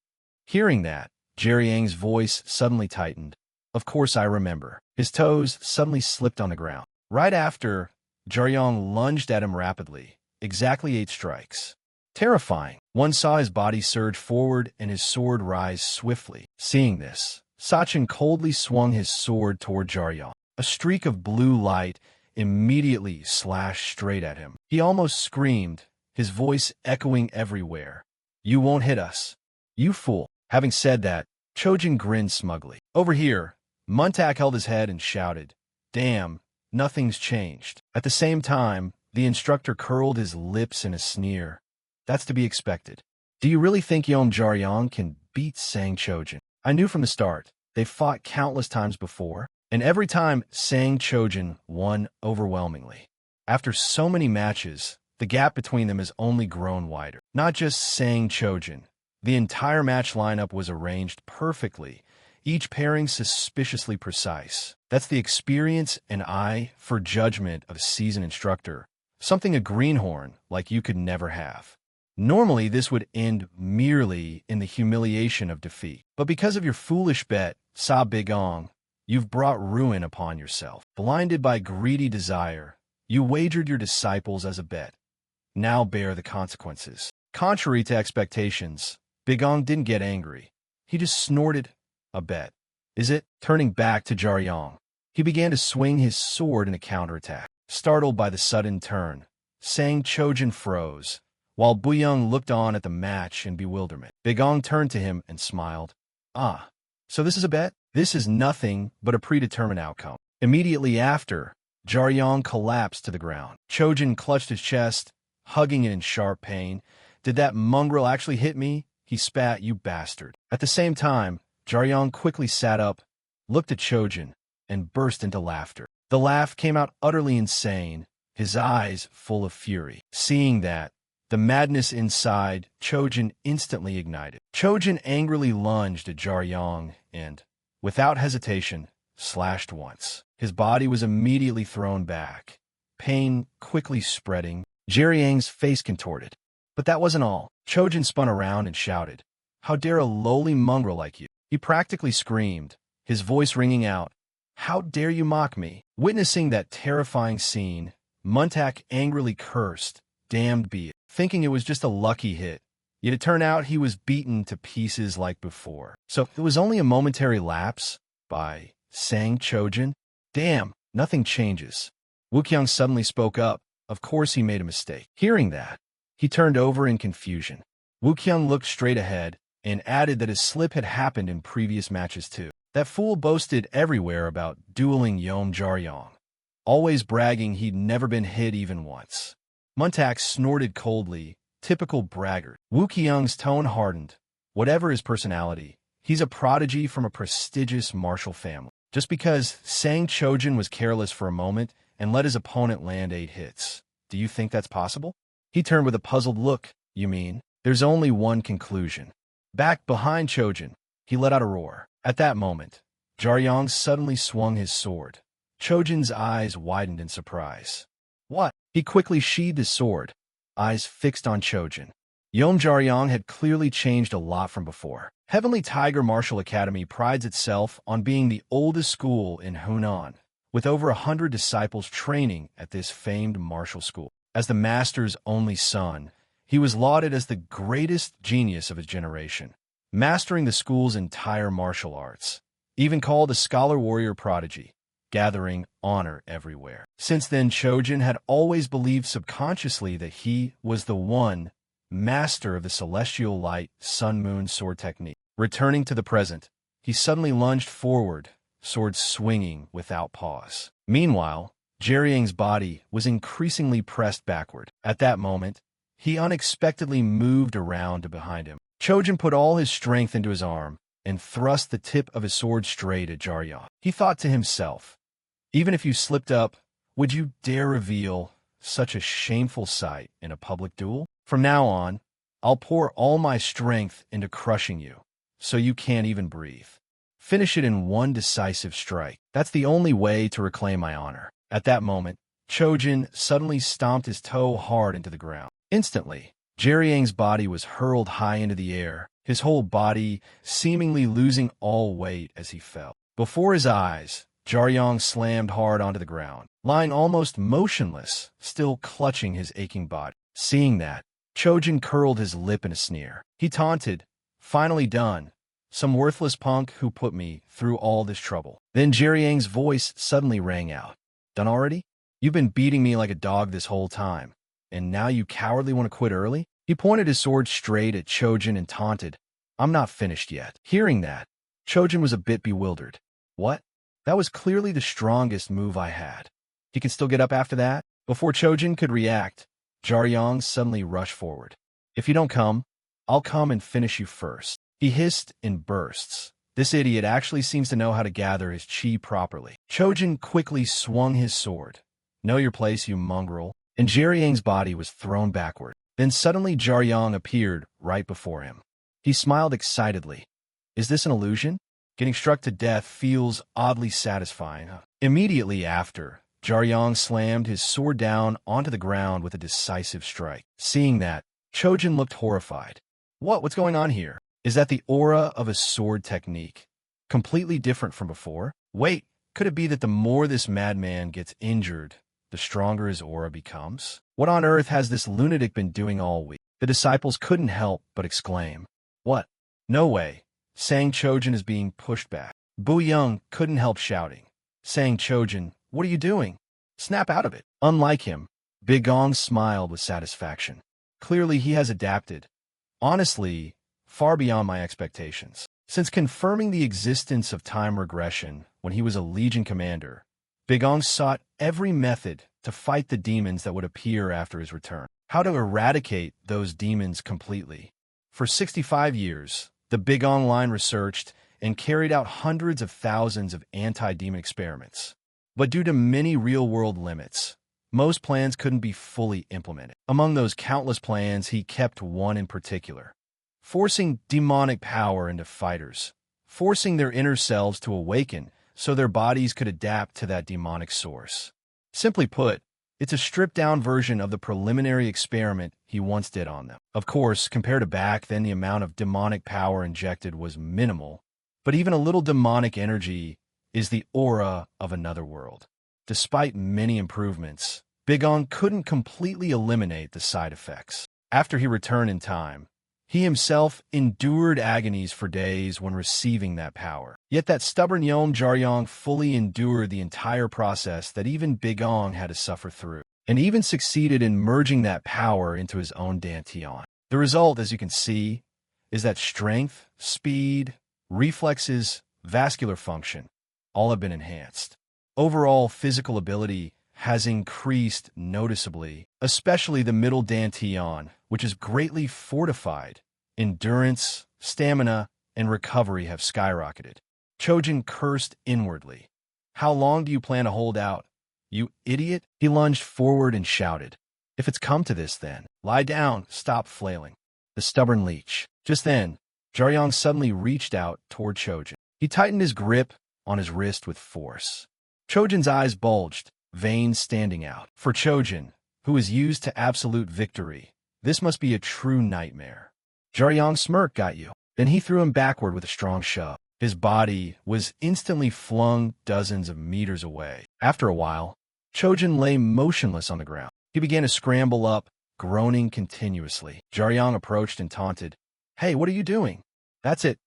Hearing that, Jaryang's voice suddenly tightened. Of course I remember. His toes suddenly slipped on the ground. Right after, Jaryong lunged at him rapidly, exactly 8 strikes. Terrifying. One saw his body surge forward and his sword rise swiftly. Seeing this, Sachin coldly swung his sword toward Jaryong. A streak of blue light immediately slashed straight at him. He almost screamed, his voice echoing everywhere. "You won't hit us, you fool." Having said that, Chojin grinned smugly. Over here, Muntak held his head and shouted, "Damn, nothing's changed." At the same time, the instructor curled his lips in a sneer. "That's to be expected. Do you really think Yom Jaryong can beat Sang Chojin? I knew from the start. They've fought countless times before, and every time Sang Chojin won overwhelmingly. After so many matches, the gap between them has only grown wider. Not just Sang Chojin. The entire match lineup was arranged perfectly, each pairing suspiciously precise. That's the experience and eye for judgment of a seasoned instructor, something a greenhorn like you could never have. Normally, this would end merely in the humiliation of defeat. But because of your foolish bet, Sa Bigong, you've brought ruin upon yourself. Blinded by greedy desire, you wagered your disciples as a bet. Now bear the consequences. Contrary to expectations, Bigong didn't get angry. He just snorted, "A bet. Is it?" Turning back to Jaryong, he began to swing his sword in a counterattack. Startled by the sudden turn, Sang Chojin froze, while Buyong looked on at the match in bewilderment. Bigong turned to him and smiled. "Ah, so this is a bet?" "This is nothing but a predetermined outcome." Immediately after, Jaryong collapsed to the ground. Chojin clutched his chest, hugging it in sharp pain. "Did that mongrel actually hit me?" he spat. "You bastard." At the same time, Jaryong quickly sat up, looked at Chojin, and burst into laughter. The laugh came out utterly insane, his eyes full of fury. Seeing that, the madness inside Chojin instantly ignited. Chojin angrily lunged at Jaryong and, without hesitation, slashed once. His body was immediately thrown back, pain quickly spreading. Jaryang's face contorted. But that wasn't all. Chojin spun around and shouted, "How dare a lowly mongrel like you?" He practically screamed, his voice ringing out, "How dare you mock me?" Witnessing that terrifying scene, Muntak angrily cursed, "Damned be it," thinking it was just a lucky hit. Yet it turned out he was beaten to pieces like before. So it was only a momentary lapse by Sang Chojin. "Damn, nothing changes." Wukyung suddenly spoke up. Of course he made a mistake. Hearing that, he turned over in confusion. Wukyung looked straight ahead and added that his slip had happened in previous matches too. That fool boasted everywhere about dueling Yom Jaryong, always bragging he'd never been hit even once. Muntak snorted coldly, typical braggart. Wukyung's tone hardened. Whatever his personality, he's a prodigy from a prestigious martial family. Just because Sang Chojin was careless for a moment and let his opponent land 8 hits, do you think that's possible? He turned with a puzzled look. "You mean?" "There's only one conclusion." Back behind Chojin, he let out a roar. At that moment, Jaryong suddenly swung his sword. Chojin's eyes widened in surprise. "What?" He quickly sheathed his sword, eyes fixed on Chojin. Yom Jaryong had clearly changed a lot from before. Heavenly Tiger Martial Academy prides itself on being the oldest school in Hunan, with over 100 disciples training at this famed martial school. As the master's only son, he was lauded as the greatest genius of his generation, mastering the school's entire martial arts, even called a scholar warrior prodigy, gathering honor everywhere. Since then, Chojin had always believed subconsciously that he was the one master of the celestial light sun-moon sword technique. Returning to the present, he suddenly lunged forward, sword swinging without pause. Meanwhile, Jaryang's body was increasingly pressed backward. At that moment, he unexpectedly moved around to behind him. Chojin put all his strength into his arm and thrust the tip of his sword straight at Jaryong. He thought to himself, "Even if you slipped up, would you dare reveal such a shameful sight in a public duel? From now on, I'll pour all my strength into crushing you, so you can't even breathe. Finish it in one decisive strike. That's the only way to reclaim my honor." At that moment, Chojin suddenly stomped his toe hard into the ground. Instantly, Jaryang's body was hurled high into the air, his whole body seemingly losing all weight as he fell. Before his eyes, Jaryong slammed hard onto the ground, lying almost motionless, still clutching his aching body. Seeing that, Chojin curled his lip in a sneer. He taunted, "Finally done, Some worthless punk who put me through all this trouble. Then Jerry Yang's voice suddenly rang out. Done already? You've been beating me like a dog this whole time, and now you cowardly want to quit early? He pointed his sword straight at Chojin and taunted, I'm not finished yet. Hearing that, Chojin was a bit bewildered. What? That was clearly the strongest move I had. He can still get up after that? Before Chojin could react, Jaryong suddenly rushed forward. If you don't come, I'll come and finish you first. He hissed in bursts. This idiot actually seems to know how to gather his chi properly. Chojin quickly swung his sword. Know your place, you mongrel. And Jaryang's body was thrown backward. Then suddenly Jaryong appeared right before him. He smiled excitedly. Is this an illusion? Getting struck to death feels oddly satisfying. Immediately after, Jaryong slammed his sword down onto the ground with a decisive strike. Seeing that, Chojin looked horrified. What's going on here? Is that the aura of a sword technique? Completely different from before? Wait, could it be that the more this madman gets injured, the stronger his aura becomes? What on earth has this lunatic been doing all week? The disciples couldn't help but exclaim. What? No way. Sang Chojin is being pushed back. Bu Young couldn't help shouting. Sang Chojin, what are you doing? Snap out of it. Unlike him, Big Gong smiled with satisfaction. Clearly he has adapted. Honestly, far beyond my expectations. Since confirming the existence of time regression when he was a Legion commander, Big Gong sought every method to fight the demons that would appear after his return. How to eradicate those demons completely. For 65 years, the Big Gong line researched and carried out hundreds of thousands of anti-demon experiments. But due to many real-world limits, most plans couldn't be fully implemented. Among those countless plans, he kept one in particular. Forcing demonic power into fighters. Forcing their inner selves to awaken so their bodies could adapt to that demonic source. Simply put, it's a stripped-down version of the preliminary experiment he once did on them. Of course, compared to back then, the amount of demonic power injected was minimal, but even a little demonic energy is the aura of another world. Despite many improvements, Big Gong couldn't completely eliminate the side effects. After he returned in time, he himself endured agonies for days when receiving that power. Yet that stubborn Yom Jaryong fully endured the entire process that even Big Gong had to suffer through, and even succeeded in merging that power into his own Dantian. The result, as you can see, is that strength, speed, reflexes, vascular function, all have been enhanced. Overall physical ability has increased noticeably, especially the middle Dantian, which is greatly fortified. Endurance, stamina, and recovery have skyrocketed. Chojin cursed inwardly. How long do you plan to hold out, you idiot? He lunged forward and shouted. If it's come to this then, lie down, stop flailing. The stubborn leech. Just then, Jaryong suddenly reached out toward Chojin. He tightened his grip on his wrist with force. Chojin's eyes bulged, veins standing out. For Chojin, who is used to absolute victory, this must be a true nightmare. Jaryong's smirk got you. Then he threw him backward with a strong shove. His body was instantly flung dozens of meters away. After a while, Chojin lay motionless on the ground. He began to scramble up, groaning continuously. Jaryong approached and taunted. Hey, what are you doing? That's it.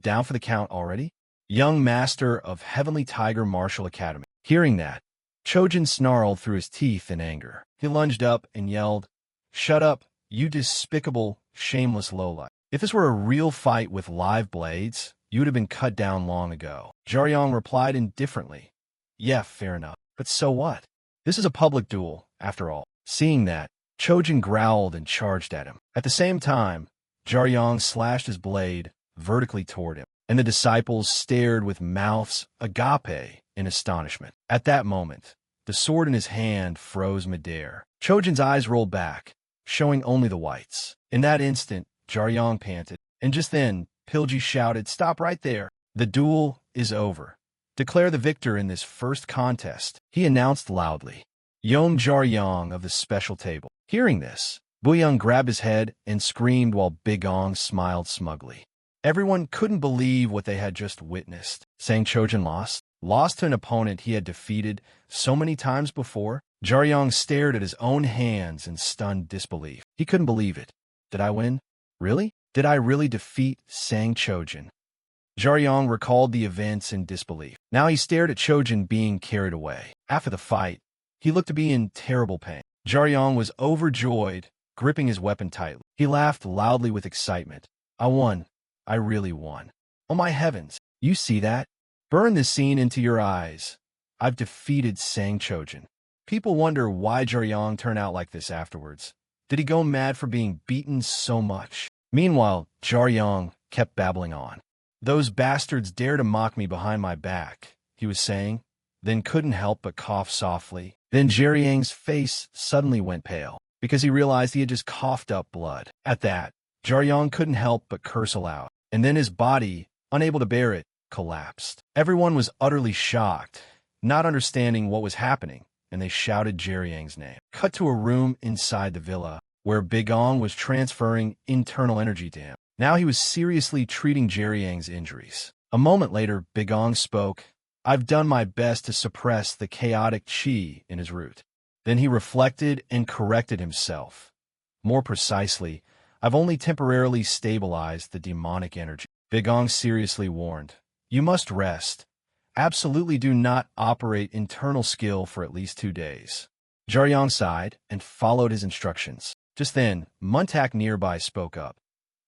Down for the count already? Young master of Heavenly Tiger Martial Academy. Hearing that, Chojin snarled through his teeth in anger. He lunged up and yelled, Shut up, you despicable, shameless lowlife. If this were a real fight with live blades, you would have been cut down long ago. Jaryong replied indifferently. Yeah, fair enough. But so what? This is a public duel, after all. Seeing that, Chojin growled and charged at him. At the same time, Jaryong slashed his blade vertically toward him, and the disciples stared with mouths agape in astonishment. At that moment, the sword in his hand froze midair. Chojin's eyes rolled back, showing only the whites. In that instant, Jaryong panted, and just then, Pilji shouted, Stop right there. The duel is over. Declare the victor in this first contest, he announced loudly. Yom Jaryong of the special table. Hearing this, Buyang grabbed his head and screamed while Big Gong smiled smugly. Everyone couldn't believe what they had just witnessed. Sang Chojin lost? Lost to an opponent he had defeated so many times before? Jaryong stared at his own hands in stunned disbelief. He couldn't believe it. Did I win? Really? Did I really defeat Sang Chojin? Jiaryong recalled the events in disbelief. Now he stared at Chojin being carried away. After the fight, he looked to be in terrible pain. Jiaryong was overjoyed, gripping his weapon tightly. He laughed loudly with excitement. I won. I really won. Oh my heavens, you see that? Burn this scene into your eyes. I've defeated Sang Chojin. People wonder why Jiaryong turned out like this afterwards. Did he go mad for being beaten so much? Meanwhile, Jiaryong kept babbling on. Those bastards dare to mock me behind my back, he was saying, then couldn't help but cough softly. Then Jiaryong's face suddenly went pale, because he realized he had just coughed up blood. At that, Jiaryong couldn't help but curse aloud, and then his body, unable to bear it, collapsed. Everyone was utterly shocked, not understanding what was happening, and they shouted Jiaryong's name. Cut to a room inside the villa, where Bigong was transferring internal energy to him. Now he was seriously treating Jiaryong's injuries. A moment later, Bigong spoke. I've done my best to suppress the chaotic qi in his root. Then he reflected and corrected himself. More precisely, I've only temporarily stabilized the demonic energy. Bigong seriously warned. You must rest. Absolutely do not operate internal skill for at least 2 days. Jiaryong sighed and followed his instructions. Just then, Muntak nearby spoke up.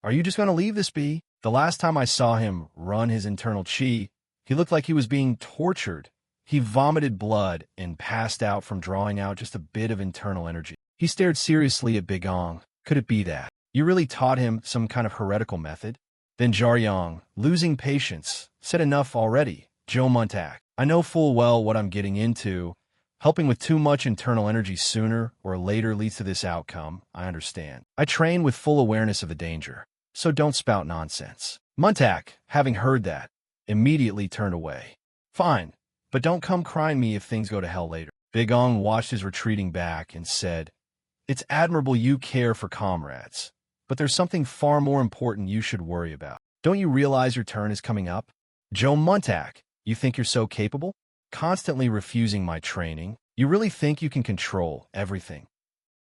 Are you just going to leave this be? The last time I saw him run his internal qi, he looked like he was being tortured. He vomited blood and passed out from drawing out just a bit of internal energy. He stared seriously at Bigong. Could it be that? You really taught him some kind of heretical method? Then Jiaryong, losing patience, said enough already. Joe Muntak, I know full well what I'm getting into. Helping with too much internal energy sooner or later leads to this outcome, I understand. I train with full awareness of the danger, so don't spout nonsense. Muntak, having heard that, immediately turned away. Fine, but don't come crying me if things go to hell later. Bigong watched his retreating back and said, It's admirable you care for comrades, but there's something far more important you should worry about. Don't you realize your turn is coming up? Joe Muntak, you think you're so capable? Constantly refusing my training, you really think you can control everything?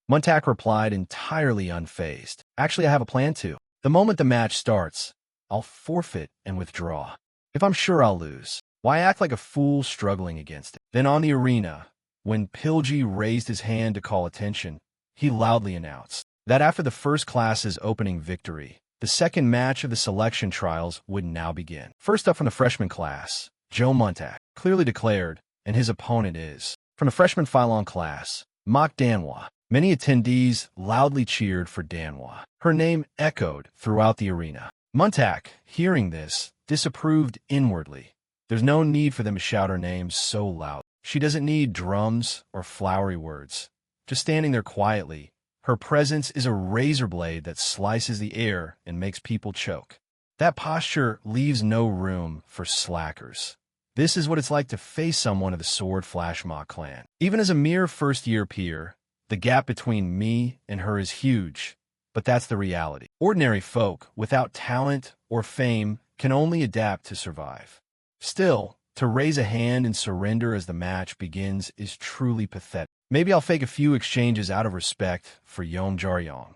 Muntak replied entirely unfazed. Actually, I have a plan too. The moment the match starts, I'll forfeit and withdraw. If I'm sure I'll lose, why act like a fool struggling against it? Then on the arena, when Pilji raised his hand to call attention, he loudly announced that after the first class's opening victory, the second match of the selection trials would now begin. First up from the freshman class, Joe Muntak clearly declared, and his opponent is, from the freshman Phylon class, Mok Danhwa. Many attendees loudly cheered for Danhwa. Her name echoed throughout the arena. Muntak, hearing this, disapproved inwardly. There's no need for them to shout her name so loud. She doesn't need drums or flowery words. Just standing there quietly, her presence is a razor blade that slices the air and makes people choke. That posture leaves no room for slackers. This is what it's like to face someone of the Sword Flashmock clan. Even as a mere first-year peer, the gap between me and her is huge, but that's the reality. Ordinary folk, without talent or fame, can only adapt to survive. Still, to raise a hand and surrender as the match begins is truly pathetic. Maybe I'll fake a few exchanges out of respect for Yom Jiaryong.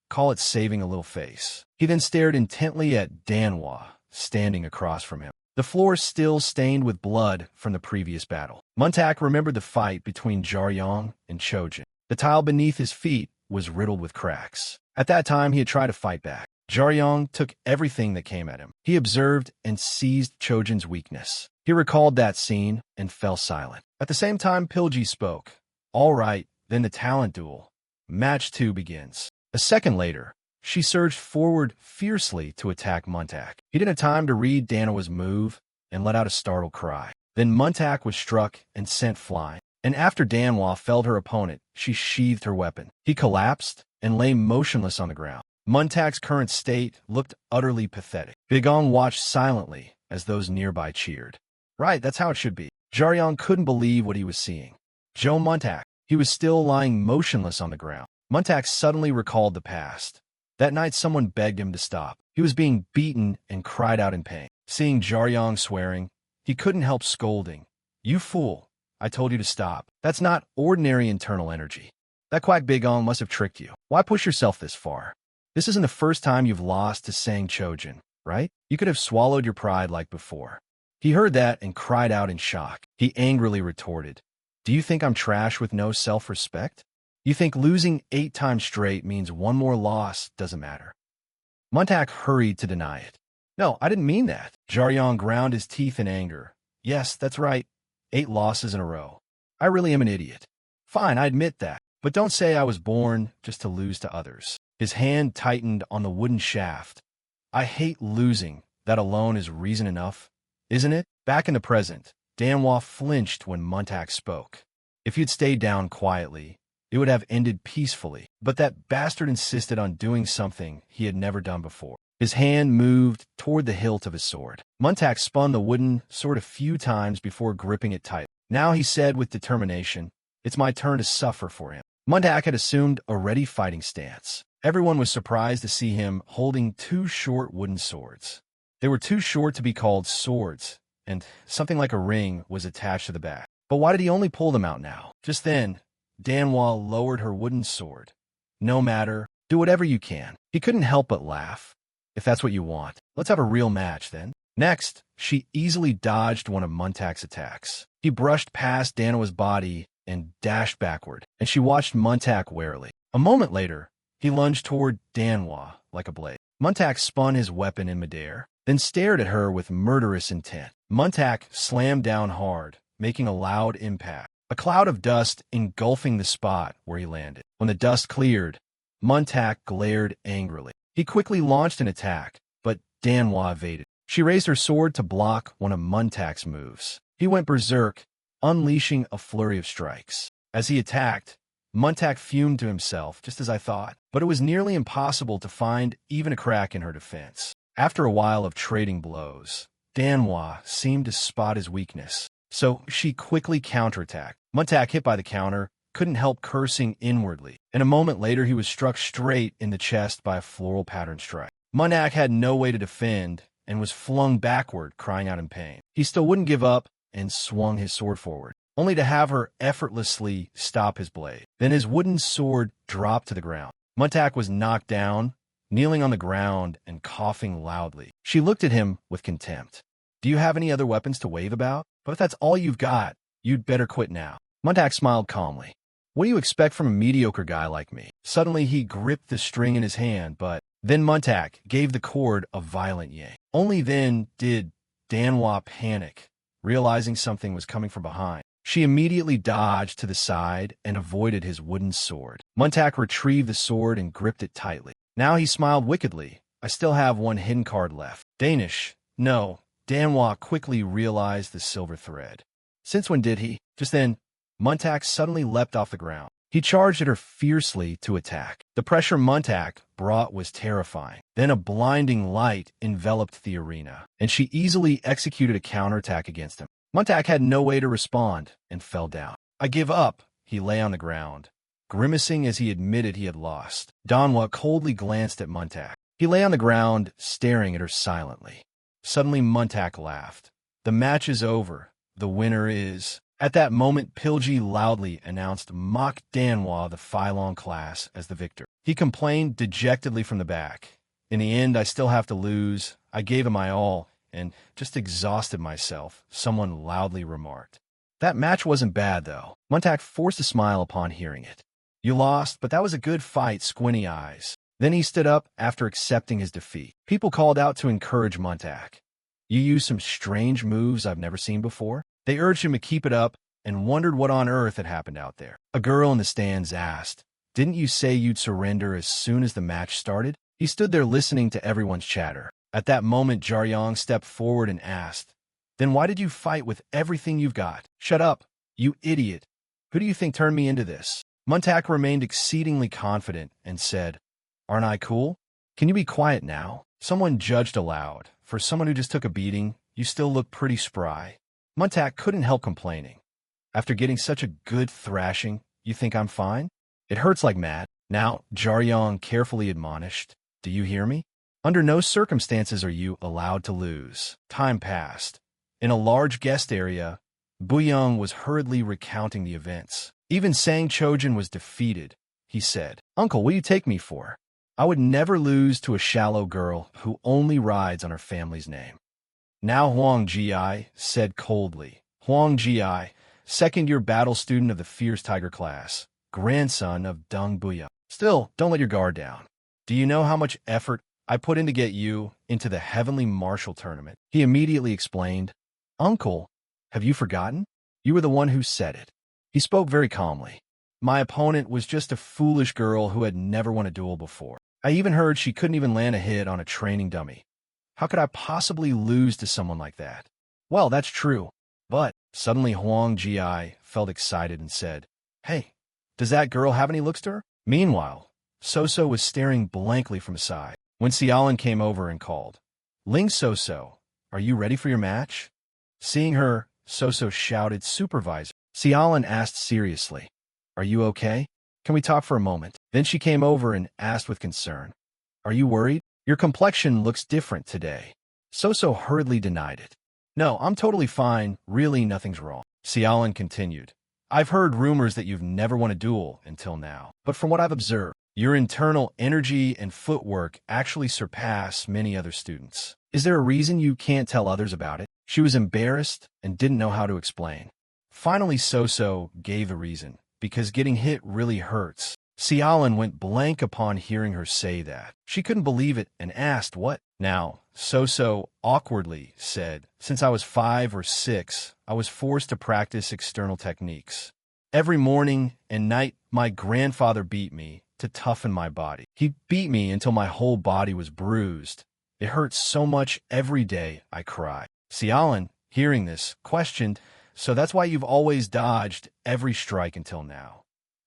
Call it saving a little face. He then stared intently at Danhwa, standing across from him. The floor still stained with blood from the previous battle. Muntak remembered the fight between Jiaryong and Chojin. The tile beneath his feet was riddled with cracks. At that time, he had tried to fight back. Jiaryong took everything that came at him. He observed and seized Chojin's weakness. He recalled that scene and fell silent. At the same time, Pilji spoke. All right, then the talent duel. Match 2 begins. A second later, she surged forward fiercely to attack Muntak. He didn't have time to read Danhwa's move and let out a startled cry. Then Muntak was struck and sent flying. And after Danhwa felled her opponent, she sheathed her weapon. He collapsed and lay motionless on the ground. Muntak's current state looked utterly pathetic. Bigong watched silently as those nearby cheered. Right, that's how it should be. Jiaryong couldn't believe what he was seeing. Joe Muntak, he was still lying motionless on the ground. Muntak suddenly recalled the past. That night someone begged him to stop. He was being beaten and cried out in pain. Seeing Jiaryong swearing, he couldn't help scolding. You fool, I told you to stop. That's not ordinary internal energy. That quack Bigong must have tricked you. Why push yourself this far? This isn't the first time you've lost to Sang Chojin. right? You could have swallowed your pride like before. He heard that and cried out in shock. He angrily retorted, "Do you think I'm trash with no self-respect? You think losing 8 times straight means one more loss doesn't matter?" Montak hurried to deny it. "No, I didn't mean that." Jaryong ground his teeth in anger. "Yes, that's right. 8 losses in a row. I really am an idiot. Fine, I admit that. But don't say I was born just to lose to others." His hand tightened on the wooden shaft. "I hate losing. That alone is reason enough, isn't it?" Back in the present, Danhua flinched when Montak spoke. If he'd stayed down quietly, it would have ended peacefully. But that bastard insisted on doing something he had never done before. His hand moved toward the hilt of his sword. Montak spun the wooden sword a few times before gripping it tight. Now he said with determination, "It's my turn to suffer for him." Montak had assumed a ready fighting stance. Everyone was surprised to see him holding 2 short wooden swords. They were too short to be called swords, and something like a ring was attached to the back. But why did he only pull them out now? Just then, Danhua lowered her wooden sword. "No matter, do whatever you can." He couldn't help but laugh. "If that's what you want, let's have a real match then." Next, she easily dodged one of Montak's attacks. He brushed past Danhua's body and dashed backward, and she watched Montak warily. A moment later, he lunged toward Danhua like a blade. Montak spun his weapon in midair, then stared at her with murderous intent. Montak slammed down hard, making a loud impact, a cloud of dust engulfing the spot where he landed. When the dust cleared, Montak glared angrily. He quickly launched an attack, but Danhua evaded. She raised her sword to block one of Montak's moves. He went berserk, unleashing a flurry of strikes. As he attacked, Montak fumed to himself, "Just as I thought." But it was nearly impossible to find even a crack in her defense. After a while of trading blows, Danhua seemed to spot his weakness, so she quickly counterattacked. Montak, hit by the counter, couldn't help cursing inwardly, and a moment later he was struck straight in the chest by a floral pattern strike. Montak had no way to defend and was flung backward, crying out in pain. He still wouldn't give up and swung his sword forward, only to have her effortlessly stop his blade. Then his wooden sword dropped to the ground. Montak was knocked down, kneeling on the ground and coughing loudly. She looked at him with contempt. "Do you have any other weapons to wave about? But if that's all you've got, you'd better quit now." Montak smiled calmly. "What do you expect from a mediocre guy like me?" Suddenly he gripped the string in his hand, but then Montak gave the cord a violent yank. Only then did Danhua panic, realizing something was coming from behind. She immediately dodged to the side and avoided his wooden sword. Montak retrieved the sword and gripped it tightly. Now he smiled wickedly. "I still have one hidden card left." "Danish? No." Danhua quickly realized the silver thread. Since when did he? Just then, Montak suddenly leapt off the ground. He charged at her fiercely to attack. The pressure Montak brought was terrifying. Then a blinding light enveloped the arena, and she easily executed a counterattack against him. Montak had no way to respond and fell down. "I give up." He lay on the ground, grimacing as he admitted he had lost. Danhua coldly glanced at Montak. He lay on the ground, staring at her silently. Suddenly Montak laughed. "The match is over. The winner is..." At that moment, Pilji loudly announced Mock Danhua the Phylon class as the victor. He complained dejectedly from the back. "In the end, I still have to lose. I gave it my all and just exhausted myself," someone loudly remarked. "That match wasn't bad, though." Montak forced a smile upon hearing it. "You lost, but that was a good fight, squinty eyes." Then he stood up after accepting his defeat. People called out to encourage Montak. "You used some strange moves I've never seen before." They urged him to keep it up and wondered what on earth had happened out there. A girl in the stands asked, "Didn't you say you'd surrender as soon as the match started?" He stood there listening to everyone's chatter. At that moment, Jaryong stepped forward and asked, "Then why did you fight with everything you've got?" "Shut up, you idiot. Who do you think turned me into this?" Montak remained exceedingly confident and said, "Aren't I cool? Can you be quiet now?" Someone judged aloud. "For someone who just took a beating, you still look pretty spry." Montak couldn't help complaining. "After getting such a good thrashing, you think I'm fine? It hurts like mad." Now, Jaryong carefully admonished, "Do you hear me? Under no circumstances are you allowed to lose." Time passed. In a large guest area, Buyong was hurriedly recounting the events. Even Sang Chojin was defeated. He said, "Uncle, what do you take me for? I would never lose to a shallow girl who only rides on her family's name. Now Huang Ji said coldly. Huang Ji, second-year battle student of the Fierce Tiger class, grandson of Deng Buya. Still, don't let your guard down. Do you know how much effort I put in to get you into the Heavenly Martial Tournament? He immediately explained. Uncle, have you forgotten? You were the one who said it. He spoke very calmly. My opponent was just a foolish girl who had never won a duel before. I even heard she couldn't even land a hit on a training dummy. How could I possibly lose to someone like that? Well, that's true. But suddenly Huang Ji felt excited and said, Hey, does that girl have any looks to her? Meanwhile, Soso was staring blankly from his side when Xiaolin came over and called, Ling Soso, are you ready for your match? Seeing her, Soso shouted, Supervisor. Xiaolin asked seriously, Are you okay? Can we talk for a moment? Then she came over and asked with concern, Are you worried? Your complexion looks different today. Soso hurriedly denied it. No, I'm totally fine. Really, nothing's wrong. Xiaolin continued. I've heard rumors that you've never won a duel until now. But from what I've observed, your internal energy and footwork actually surpass many other students. Is there a reason you can't tell others about it? She was embarrassed and didn't know how to explain. Finally, Soso gave a reason. Because getting hit really hurts. Xiaolin went blank upon hearing her say that. She couldn't believe it and asked what. Now, Soso awkwardly said, Since I was 5 or 6, I was forced to practice external techniques. Every morning and night, my grandfather beat me to toughen my body. He beat me until my whole body was bruised. It hurt so much every day, I cried. Xiaolin, hearing this, questioned, So that's why you've always dodged every strike until now.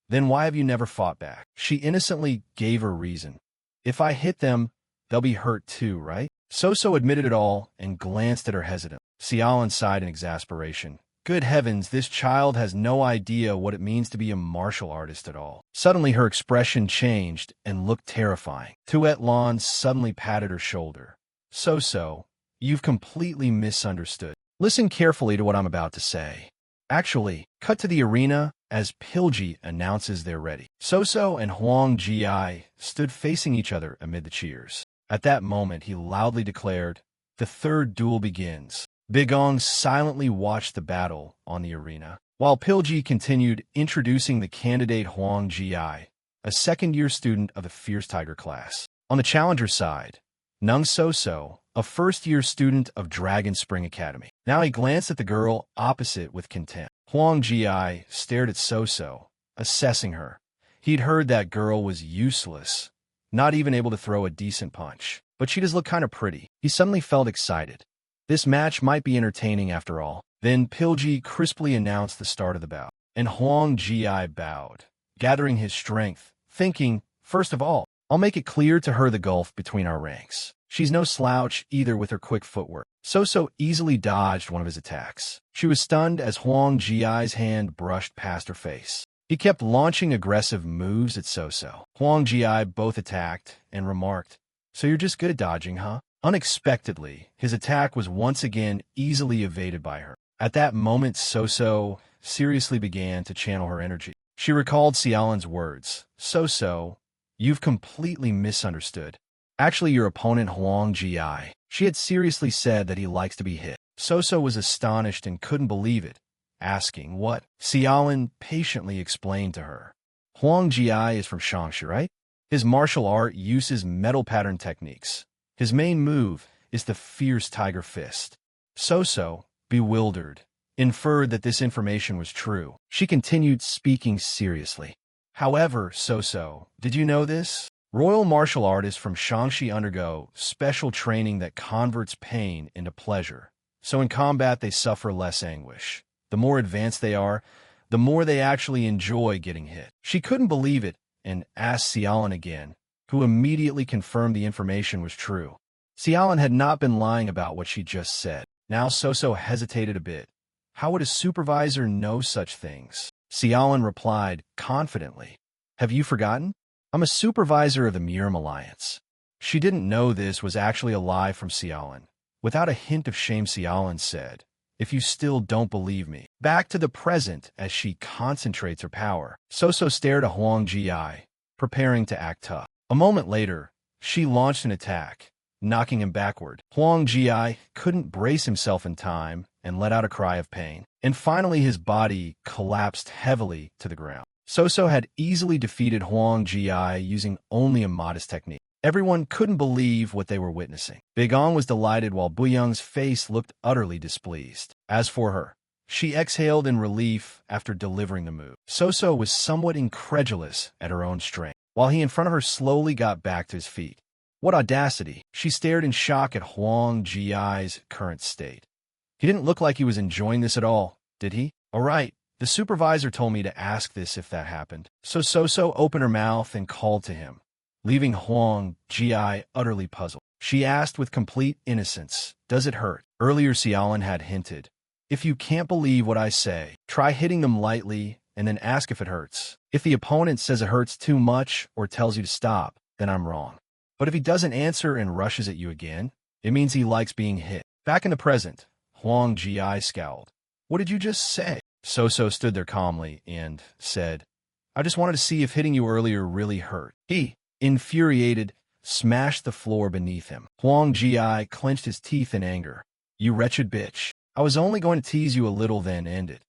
Then why have you never fought back? She innocently gave her reason. If I hit them, they'll be hurt too, right? Soso admitted it all and glanced at her hesitant. Xiaolin sighed in exasperation. Good heavens, this child has no idea what it means to be a martial artist at all. Suddenly her expression changed and looked terrifying. Tuet Lon suddenly patted her shoulder. Soso, you've completely misunderstood. Listen carefully to what I'm about to say. Actually, cut to the arena as Pilji announces they're ready. Soso and Huang Ji stood facing each other amid the cheers. At that moment, he loudly declared, The third duel begins. Bigong silently watched the battle on the arena, while Pilji continued introducing the candidate Huang Ji, a second-year student of the Fierce Tiger class. On the challenger side, Nung Soso, a first-year student of Dragon Spring Academy. Now he glanced at the girl opposite with contempt. Huang Ji stared at Soso, assessing her. He'd heard that girl was useless, not even able to throw a decent punch. But she does look kind of pretty. He suddenly felt excited. This match might be entertaining after all. Then Pilji crisply announced the start of the bout, and Huang Ji bowed, gathering his strength, thinking, First of all, I'll make it clear to her the gulf between our ranks. She's no slouch either with her quick footwork. Soso easily dodged one of his attacks. She was stunned as Huang Ji's hand brushed past her face. He kept launching aggressive moves at Soso. Huang Ji both attacked and remarked, So you're just good at dodging, huh? Unexpectedly, his attack was once again easily evaded by her. At that moment, Soso seriously began to channel her energy. She recalled Xiaolin's words. Soso, you've completely misunderstood. Actually, your opponent Huang Ji, she had seriously said that he likes to be hit. Soso was astonished and couldn't believe it, asking what. Xiaolin patiently explained to her. Huang Ji is from Shangshu, right? His martial art uses metal pattern techniques. His main move is the Fierce Tiger Fist. Soso, bewildered, inferred that this information was true. She continued speaking seriously. However, Soso, did you know this? Royal martial artists from Shaanxi undergo special training that converts pain into pleasure. So in combat, they suffer less anguish. The more advanced they are, the more they actually enjoy getting hit. She couldn't believe it and asked Xiaolin again, who immediately confirmed the information was true. Xiaolin had not been lying about what she just said. Now Soso hesitated a bit. How would a supervisor know such things? Xiaolin replied confidently. Have you forgotten? I'm a supervisor of the Miram Alliance. She didn't know this was actually a lie from Xiaolin. Without a hint of shame, Xiaolin said, If you still don't believe me. Back to the present as she concentrates her power. Soso stared at Huang Ji, preparing to act tough. A moment later, she launched an attack, knocking him backward. Huang Ji couldn't brace himself in time and let out a cry of pain. And finally his body collapsed heavily to the ground. So had easily defeated Huang Ji using only a modest technique. Everyone couldn't believe what they were witnessing. Bigong was delighted while Buyang's face looked utterly displeased. As for her, she exhaled in relief after delivering the move. So was somewhat incredulous at her own strength, while he in front of her slowly got back to his feet. What audacity! She stared in shock at Huang Ji's current state. He didn't look like he was enjoying this at all, did he? All right, the supervisor told me to ask this if that happened. So opened her mouth and called to him, leaving Huang Ji utterly puzzled. She asked with complete innocence, "Does it hurt?" Earlier Xiaolin had hinted, "If you can't believe what I say, try hitting them lightly and then ask if it hurts. If the opponent says it hurts too much or tells you to stop, then I'm wrong. But if he doesn't answer and rushes at you again, it means he likes being hit." Back in the present, Huang Ji scowled. "What did you just say?" So stood there calmly and said, "I just wanted to see if hitting you earlier really hurt." He, infuriated, smashed the floor beneath him. Huang Ji clenched his teeth in anger. "You wretched bitch. I was only going to tease you a little then end it.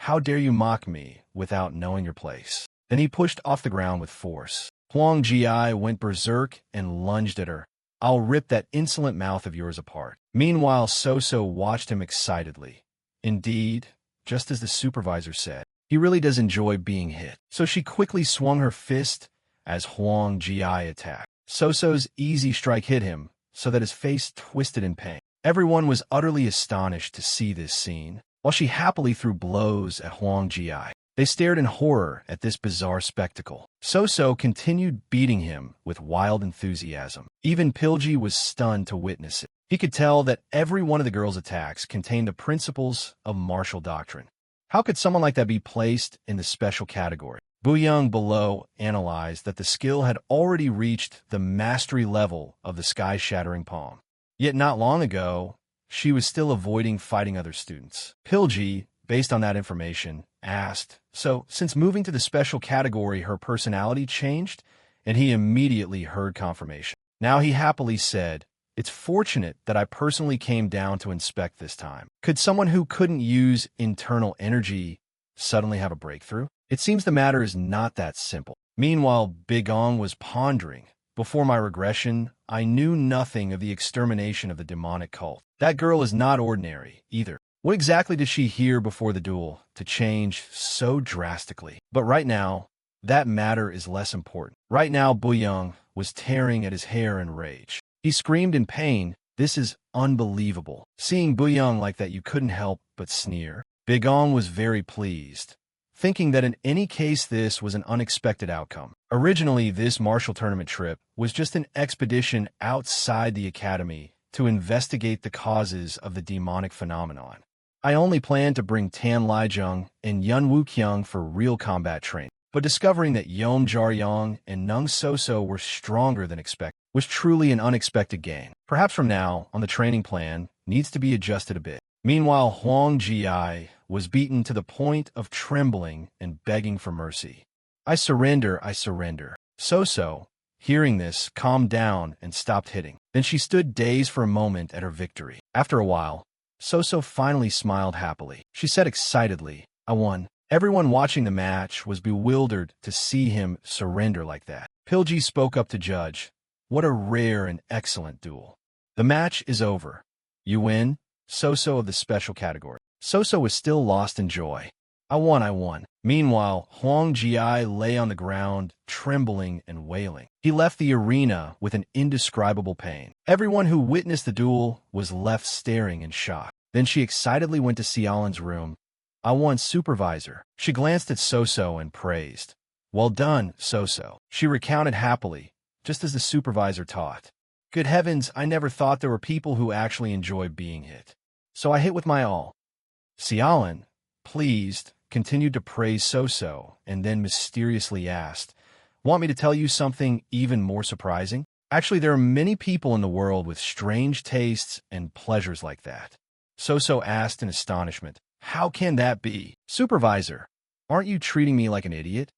How dare you mock me without knowing your place?" Then he pushed off the ground with force. Huang Ji went berserk and lunged at her. "I'll rip that insolent mouth of yours apart." Meanwhile, So watched him excitedly. Indeed, just as the supervisor said, he really does enjoy being hit. So she quickly swung her fist as Huang Ji attacked. So's easy strike hit him, so that his face twisted in pain. Everyone was utterly astonished to see this scene, while she happily threw blows at Huang Ji. They stared in horror at this bizarre spectacle. So continued beating him with wild enthusiasm. Even Pilji was stunned to witness it. He could tell that every one of the girl's attacks contained the principles of martial doctrine. How could someone like that be placed in the special category? Buyang below analyzed that the skill had already reached the mastery level of the sky-shattering palm. Yet not long ago, she was still avoiding fighting other students. Pilji, based on that information, asked, "So, since moving to the special category, her personality changed?" And he immediately heard confirmation. Now he happily said, "It's fortunate that I personally came down to inspect this time. Could someone who couldn't use internal energy suddenly have a breakthrough? It seems the matter is not that simple." Meanwhile, Bigong was pondering. "Before my regression, I knew nothing of the extermination of the demonic cult. That girl is not ordinary, either. What exactly did she hear before the duel to change so drastically? But right now, that matter is less important." Right now, Buyang was tearing at his hair in rage. He screamed in pain, "This is unbelievable." Seeing Buyang like that, you couldn't help but sneer. Bigong was very pleased, thinking that in any case this was an unexpected outcome. Originally, this martial tournament trip was just an expedition outside the academy to investigate the causes of the demonic phenomenon. I only planned to bring Tan Lijiang and Yun Wuqiang for real combat training, but discovering that Yom Jaryong and Nung So were stronger than expected was truly an unexpected gain. Perhaps from now on the training plan needs to be adjusted a bit. Meanwhile, Huang Ji was beaten to the point of trembling and begging for mercy. I surrender. So, hearing this, calmed down and stopped hitting. Then she stood dazed for a moment at her victory. After a while, So finally smiled happily. She said excitedly, "I won." Everyone watching the match was bewildered to see him surrender like that. Pilji spoke up to judge. "What a rare and excellent duel. The match is over. You win, So of the special category." So was still lost in joy. I won. Meanwhile, Huang Ji lay on the ground, trembling and wailing. He left the arena with an indescribable pain. Everyone who witnessed the duel was left staring in shock. Then she excitedly went to Xiaolin's room. "I won, supervisor." She glanced at So and praised. "Well done, So." She recounted happily, just as the supervisor taught. "Good heavens, I never thought there were people who actually enjoy being hit. So I hit with my all." Xiaolin, pleased, continued to praise So and then mysteriously asked, "Want me to tell you something even more surprising? Actually, there are many people in the world with strange tastes and pleasures like that." So asked in astonishment, "How can that be?" "Supervisor, aren't you treating me like an idiot?"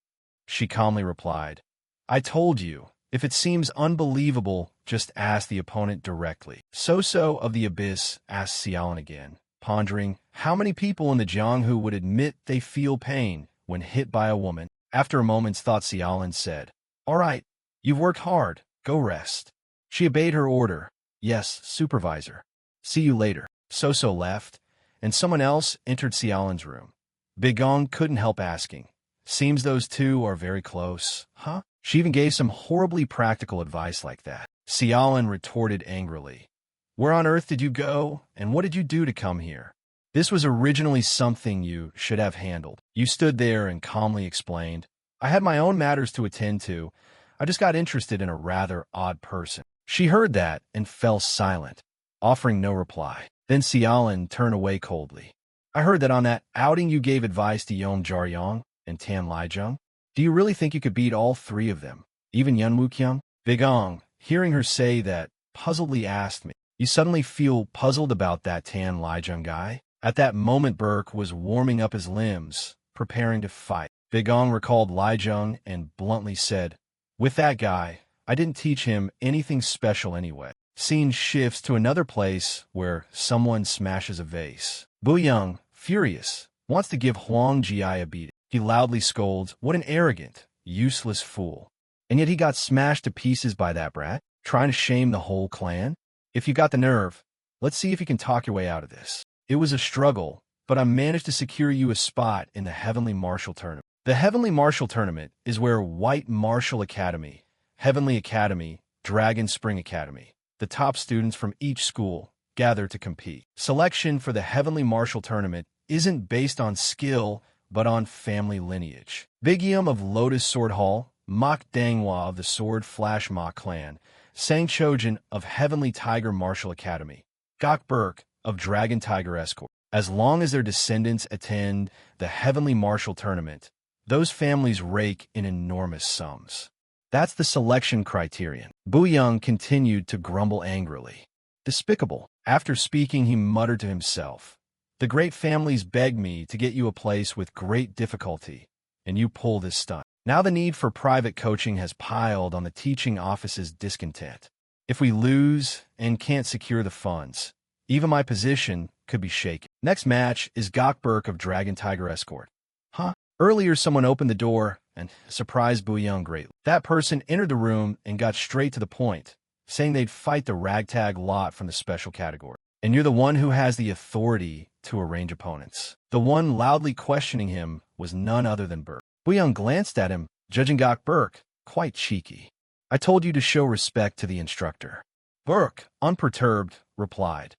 She calmly replied, "I told you, If it seems unbelievable, just ask the opponent directly. So of the Abyss asked Xiaolin again, pondering how many people in the Jianghu would admit they feel pain when hit by a woman. After a moment's thought, Xiaolin said, "All right, you've worked hard. Go rest." She obeyed her order. "Yes, supervisor. See you later." So left, and someone else entered Xiaolin's room. Bigong couldn't help asking, "Seems those two are very close, huh?" She even gave some horribly practical advice like that. Xiaolin retorted angrily, "Where on earth did you go, and what did you do to come here? This was originally something you should have handled." You stood there and calmly explained, "I had my own matters to attend to. I just got interested in a rather odd person." She heard that and fell silent, offering no reply. Then Xiaolin turned away coldly. "I heard that on that outing you gave advice to Yong Jiaryong and Tan Lijiang. Do you really think you could beat all three of them, even Yun Wuqiang?" Bigong, hearing her say that, puzzledly asked me, "You suddenly feel puzzled about that Tan Lijiang guy?" At that moment, Burke was warming up his limbs, preparing to fight. Bigong recalled Lijiang and bluntly said, "With that guy, I didn't teach him anything special anyway." Scene shifts to another place where someone smashes a vase. Buyang, furious, wants to give Huang Jia a beating. He loudly scolds, "What an arrogant, useless fool. And yet he got smashed to pieces by that brat, trying to shame the whole clan? If you got the nerve, let's see if you can talk your way out of this." It was a struggle, but I managed to secure you a spot in the Heavenly Martial Tournament. The Heavenly Martial Tournament is where White Martial Academy, Heavenly Academy, Dragon Spring Academy, the top students from each school, gather to compete. Selection for the Heavenly Martial Tournament isn't based on skill, but on family lineage. Big Yum of Lotus Sword Hall, Mok Manhwa of the Sword Flash Ma clan, Sang Chojin of Heavenly Tiger Martial Academy, Gok Burke of Dragon Tiger Escort. As long as their descendants attend the Heavenly Martial Tournament, those families rake in enormous sums. That's the selection criterion. Buyang continued to grumble angrily. Despicable. After speaking, he muttered to himself, "The great families beg me to get you a place with great difficulty, and you pull this stunt." Now the need for private coaching has piled on the teaching office's discontent. If we lose and can't secure the funds, even my position could be shaken. Next match is Gok Burke of Dragon Tiger Escort. Huh? Earlier someone opened the door and surprised Buyang greatly. That person entered the room and got straight to the point, saying they'd fight the ragtag lot from the special category. "And you're the one who has the authority to arrange opponents." The one loudly questioning him was none other than Burke. Buyang glanced at him, judging Gok Burke quite cheeky. "I told you to show respect to the instructor." Burke, unperturbed, replied,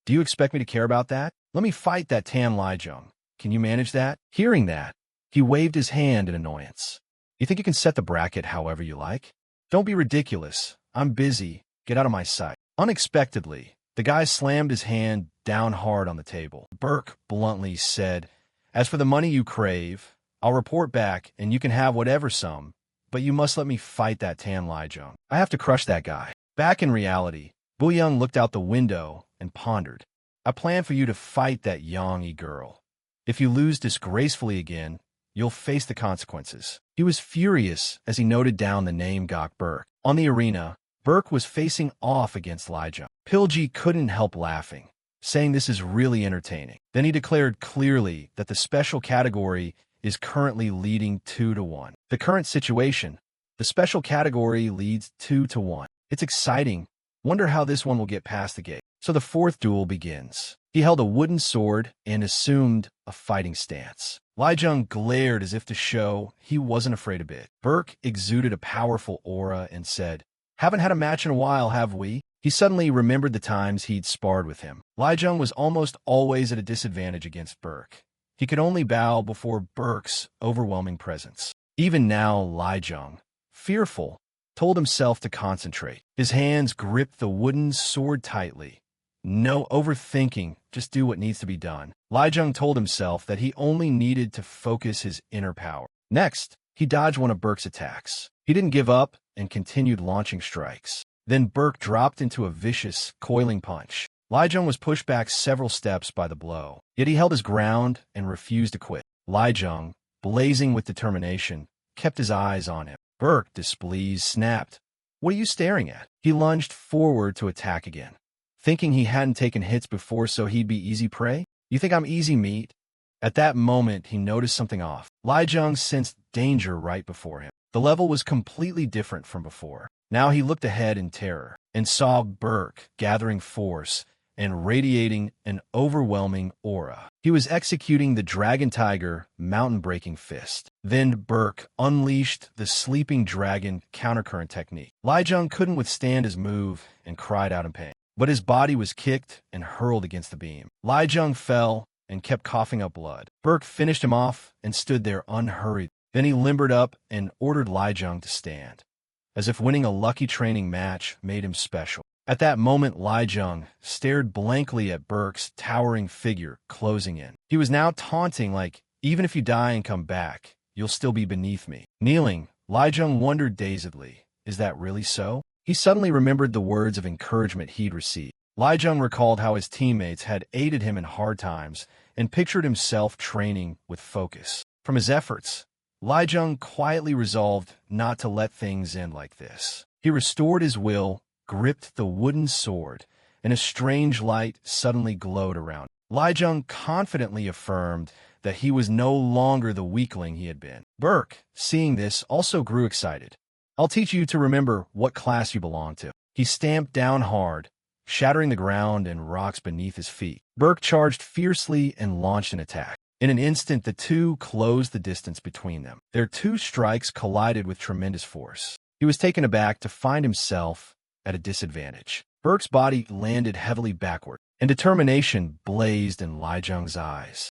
"Do you expect me to care about that? Let me fight that Tan Lijiang. Can you manage that?" Hearing that, he waved his hand in annoyance. "You think you can set the bracket however you like? Don't be ridiculous. I'm busy. Get out of my sight." Unexpectedly, the guy slammed his hand down hard on the table. Burke bluntly said, "As for the money you crave, I'll report back and you can have whatever sum, but you must let me fight that Tan Lijiang. I have to crush that guy." Back in reality, Buyang looked out the window and pondered. "I plan for you to fight that Yangyi girl. If you lose disgracefully again, you'll face the consequences." He was furious as he noted down the name Gok Burke. On the arena, Burke was facing off against Lijiang. Pilji couldn't help laughing, saying this is really entertaining. Then he declared clearly that the special category is currently leading 2-1. The current situation, the special category leads 2-1. It's exciting. Wonder how this one will get past the gate. So the fourth duel begins. He held a wooden sword and assumed a fighting stance. Lijiang glared as if to show he wasn't afraid a bit. Burke exuded a powerful aura and said, "Haven't had a match in a while, have we?" He suddenly remembered the times he'd sparred with him. Lijiang was almost always at a disadvantage against Burke. He could only bow before Burke's overwhelming presence. Even now, Lijiang, fearful, told himself to concentrate. His hands gripped the wooden sword tightly. No overthinking, just do what needs to be done. Lijiang told himself that he only needed to focus his inner power. Next, he dodged one of Burke's attacks. He didn't give up and continued launching strikes. Then Burke dropped into a vicious, coiling punch. Lijiang was pushed back several steps by the blow, yet he held his ground and refused to quit. Lijiang, blazing with determination, kept his eyes on him. Burke, displeased, snapped, What are you staring at? He lunged forward to attack again, thinking he hadn't taken hits before so he'd be easy prey. You think I'm easy meat? At that moment, he noticed something off. Li Jung sensed danger right before him. The level was completely different from before. Now he looked ahead in terror and saw Burke gathering force and radiating an overwhelming aura. He was executing the Dragon Tiger mountain-breaking fist. Then Burke unleashed the Sleeping Dragon countercurrent technique. Li Jung couldn't withstand his move and cried out in pain. But his body was kicked and hurled against the beam. Li Jung fell and kept coughing up blood. Burke finished him off and stood there unhurried. Then he limbered up and ordered Li Jung to stand, as if winning a lucky training match made him special. At that moment, Li Jung stared blankly at Burke's towering figure closing in. He was now taunting like, even if you die and come back, you'll still be beneath me. Kneeling, Li Jung wondered dazedly, is that really so? He suddenly remembered the words of encouragement he'd received. Li Jung recalled how his teammates had aided him in hard times and pictured himself training with focus. From his efforts, Li Jung quietly resolved not to let things end like this. He restored his will, gripped the wooden sword, and a strange light suddenly glowed around him. Li Jung confidently affirmed that he was no longer the weakling he had been. Burke, seeing this, also grew excited. I'll teach you to remember what class you belong to. He stamped down hard, shattering the ground and rocks beneath his feet. Burke charged fiercely and launched an attack. In an instant, the two closed the distance between them. Their two strikes collided with tremendous force. He was taken aback to find himself at a disadvantage. Burke's body landed heavily backward, and determination blazed in Li Jung's eyes.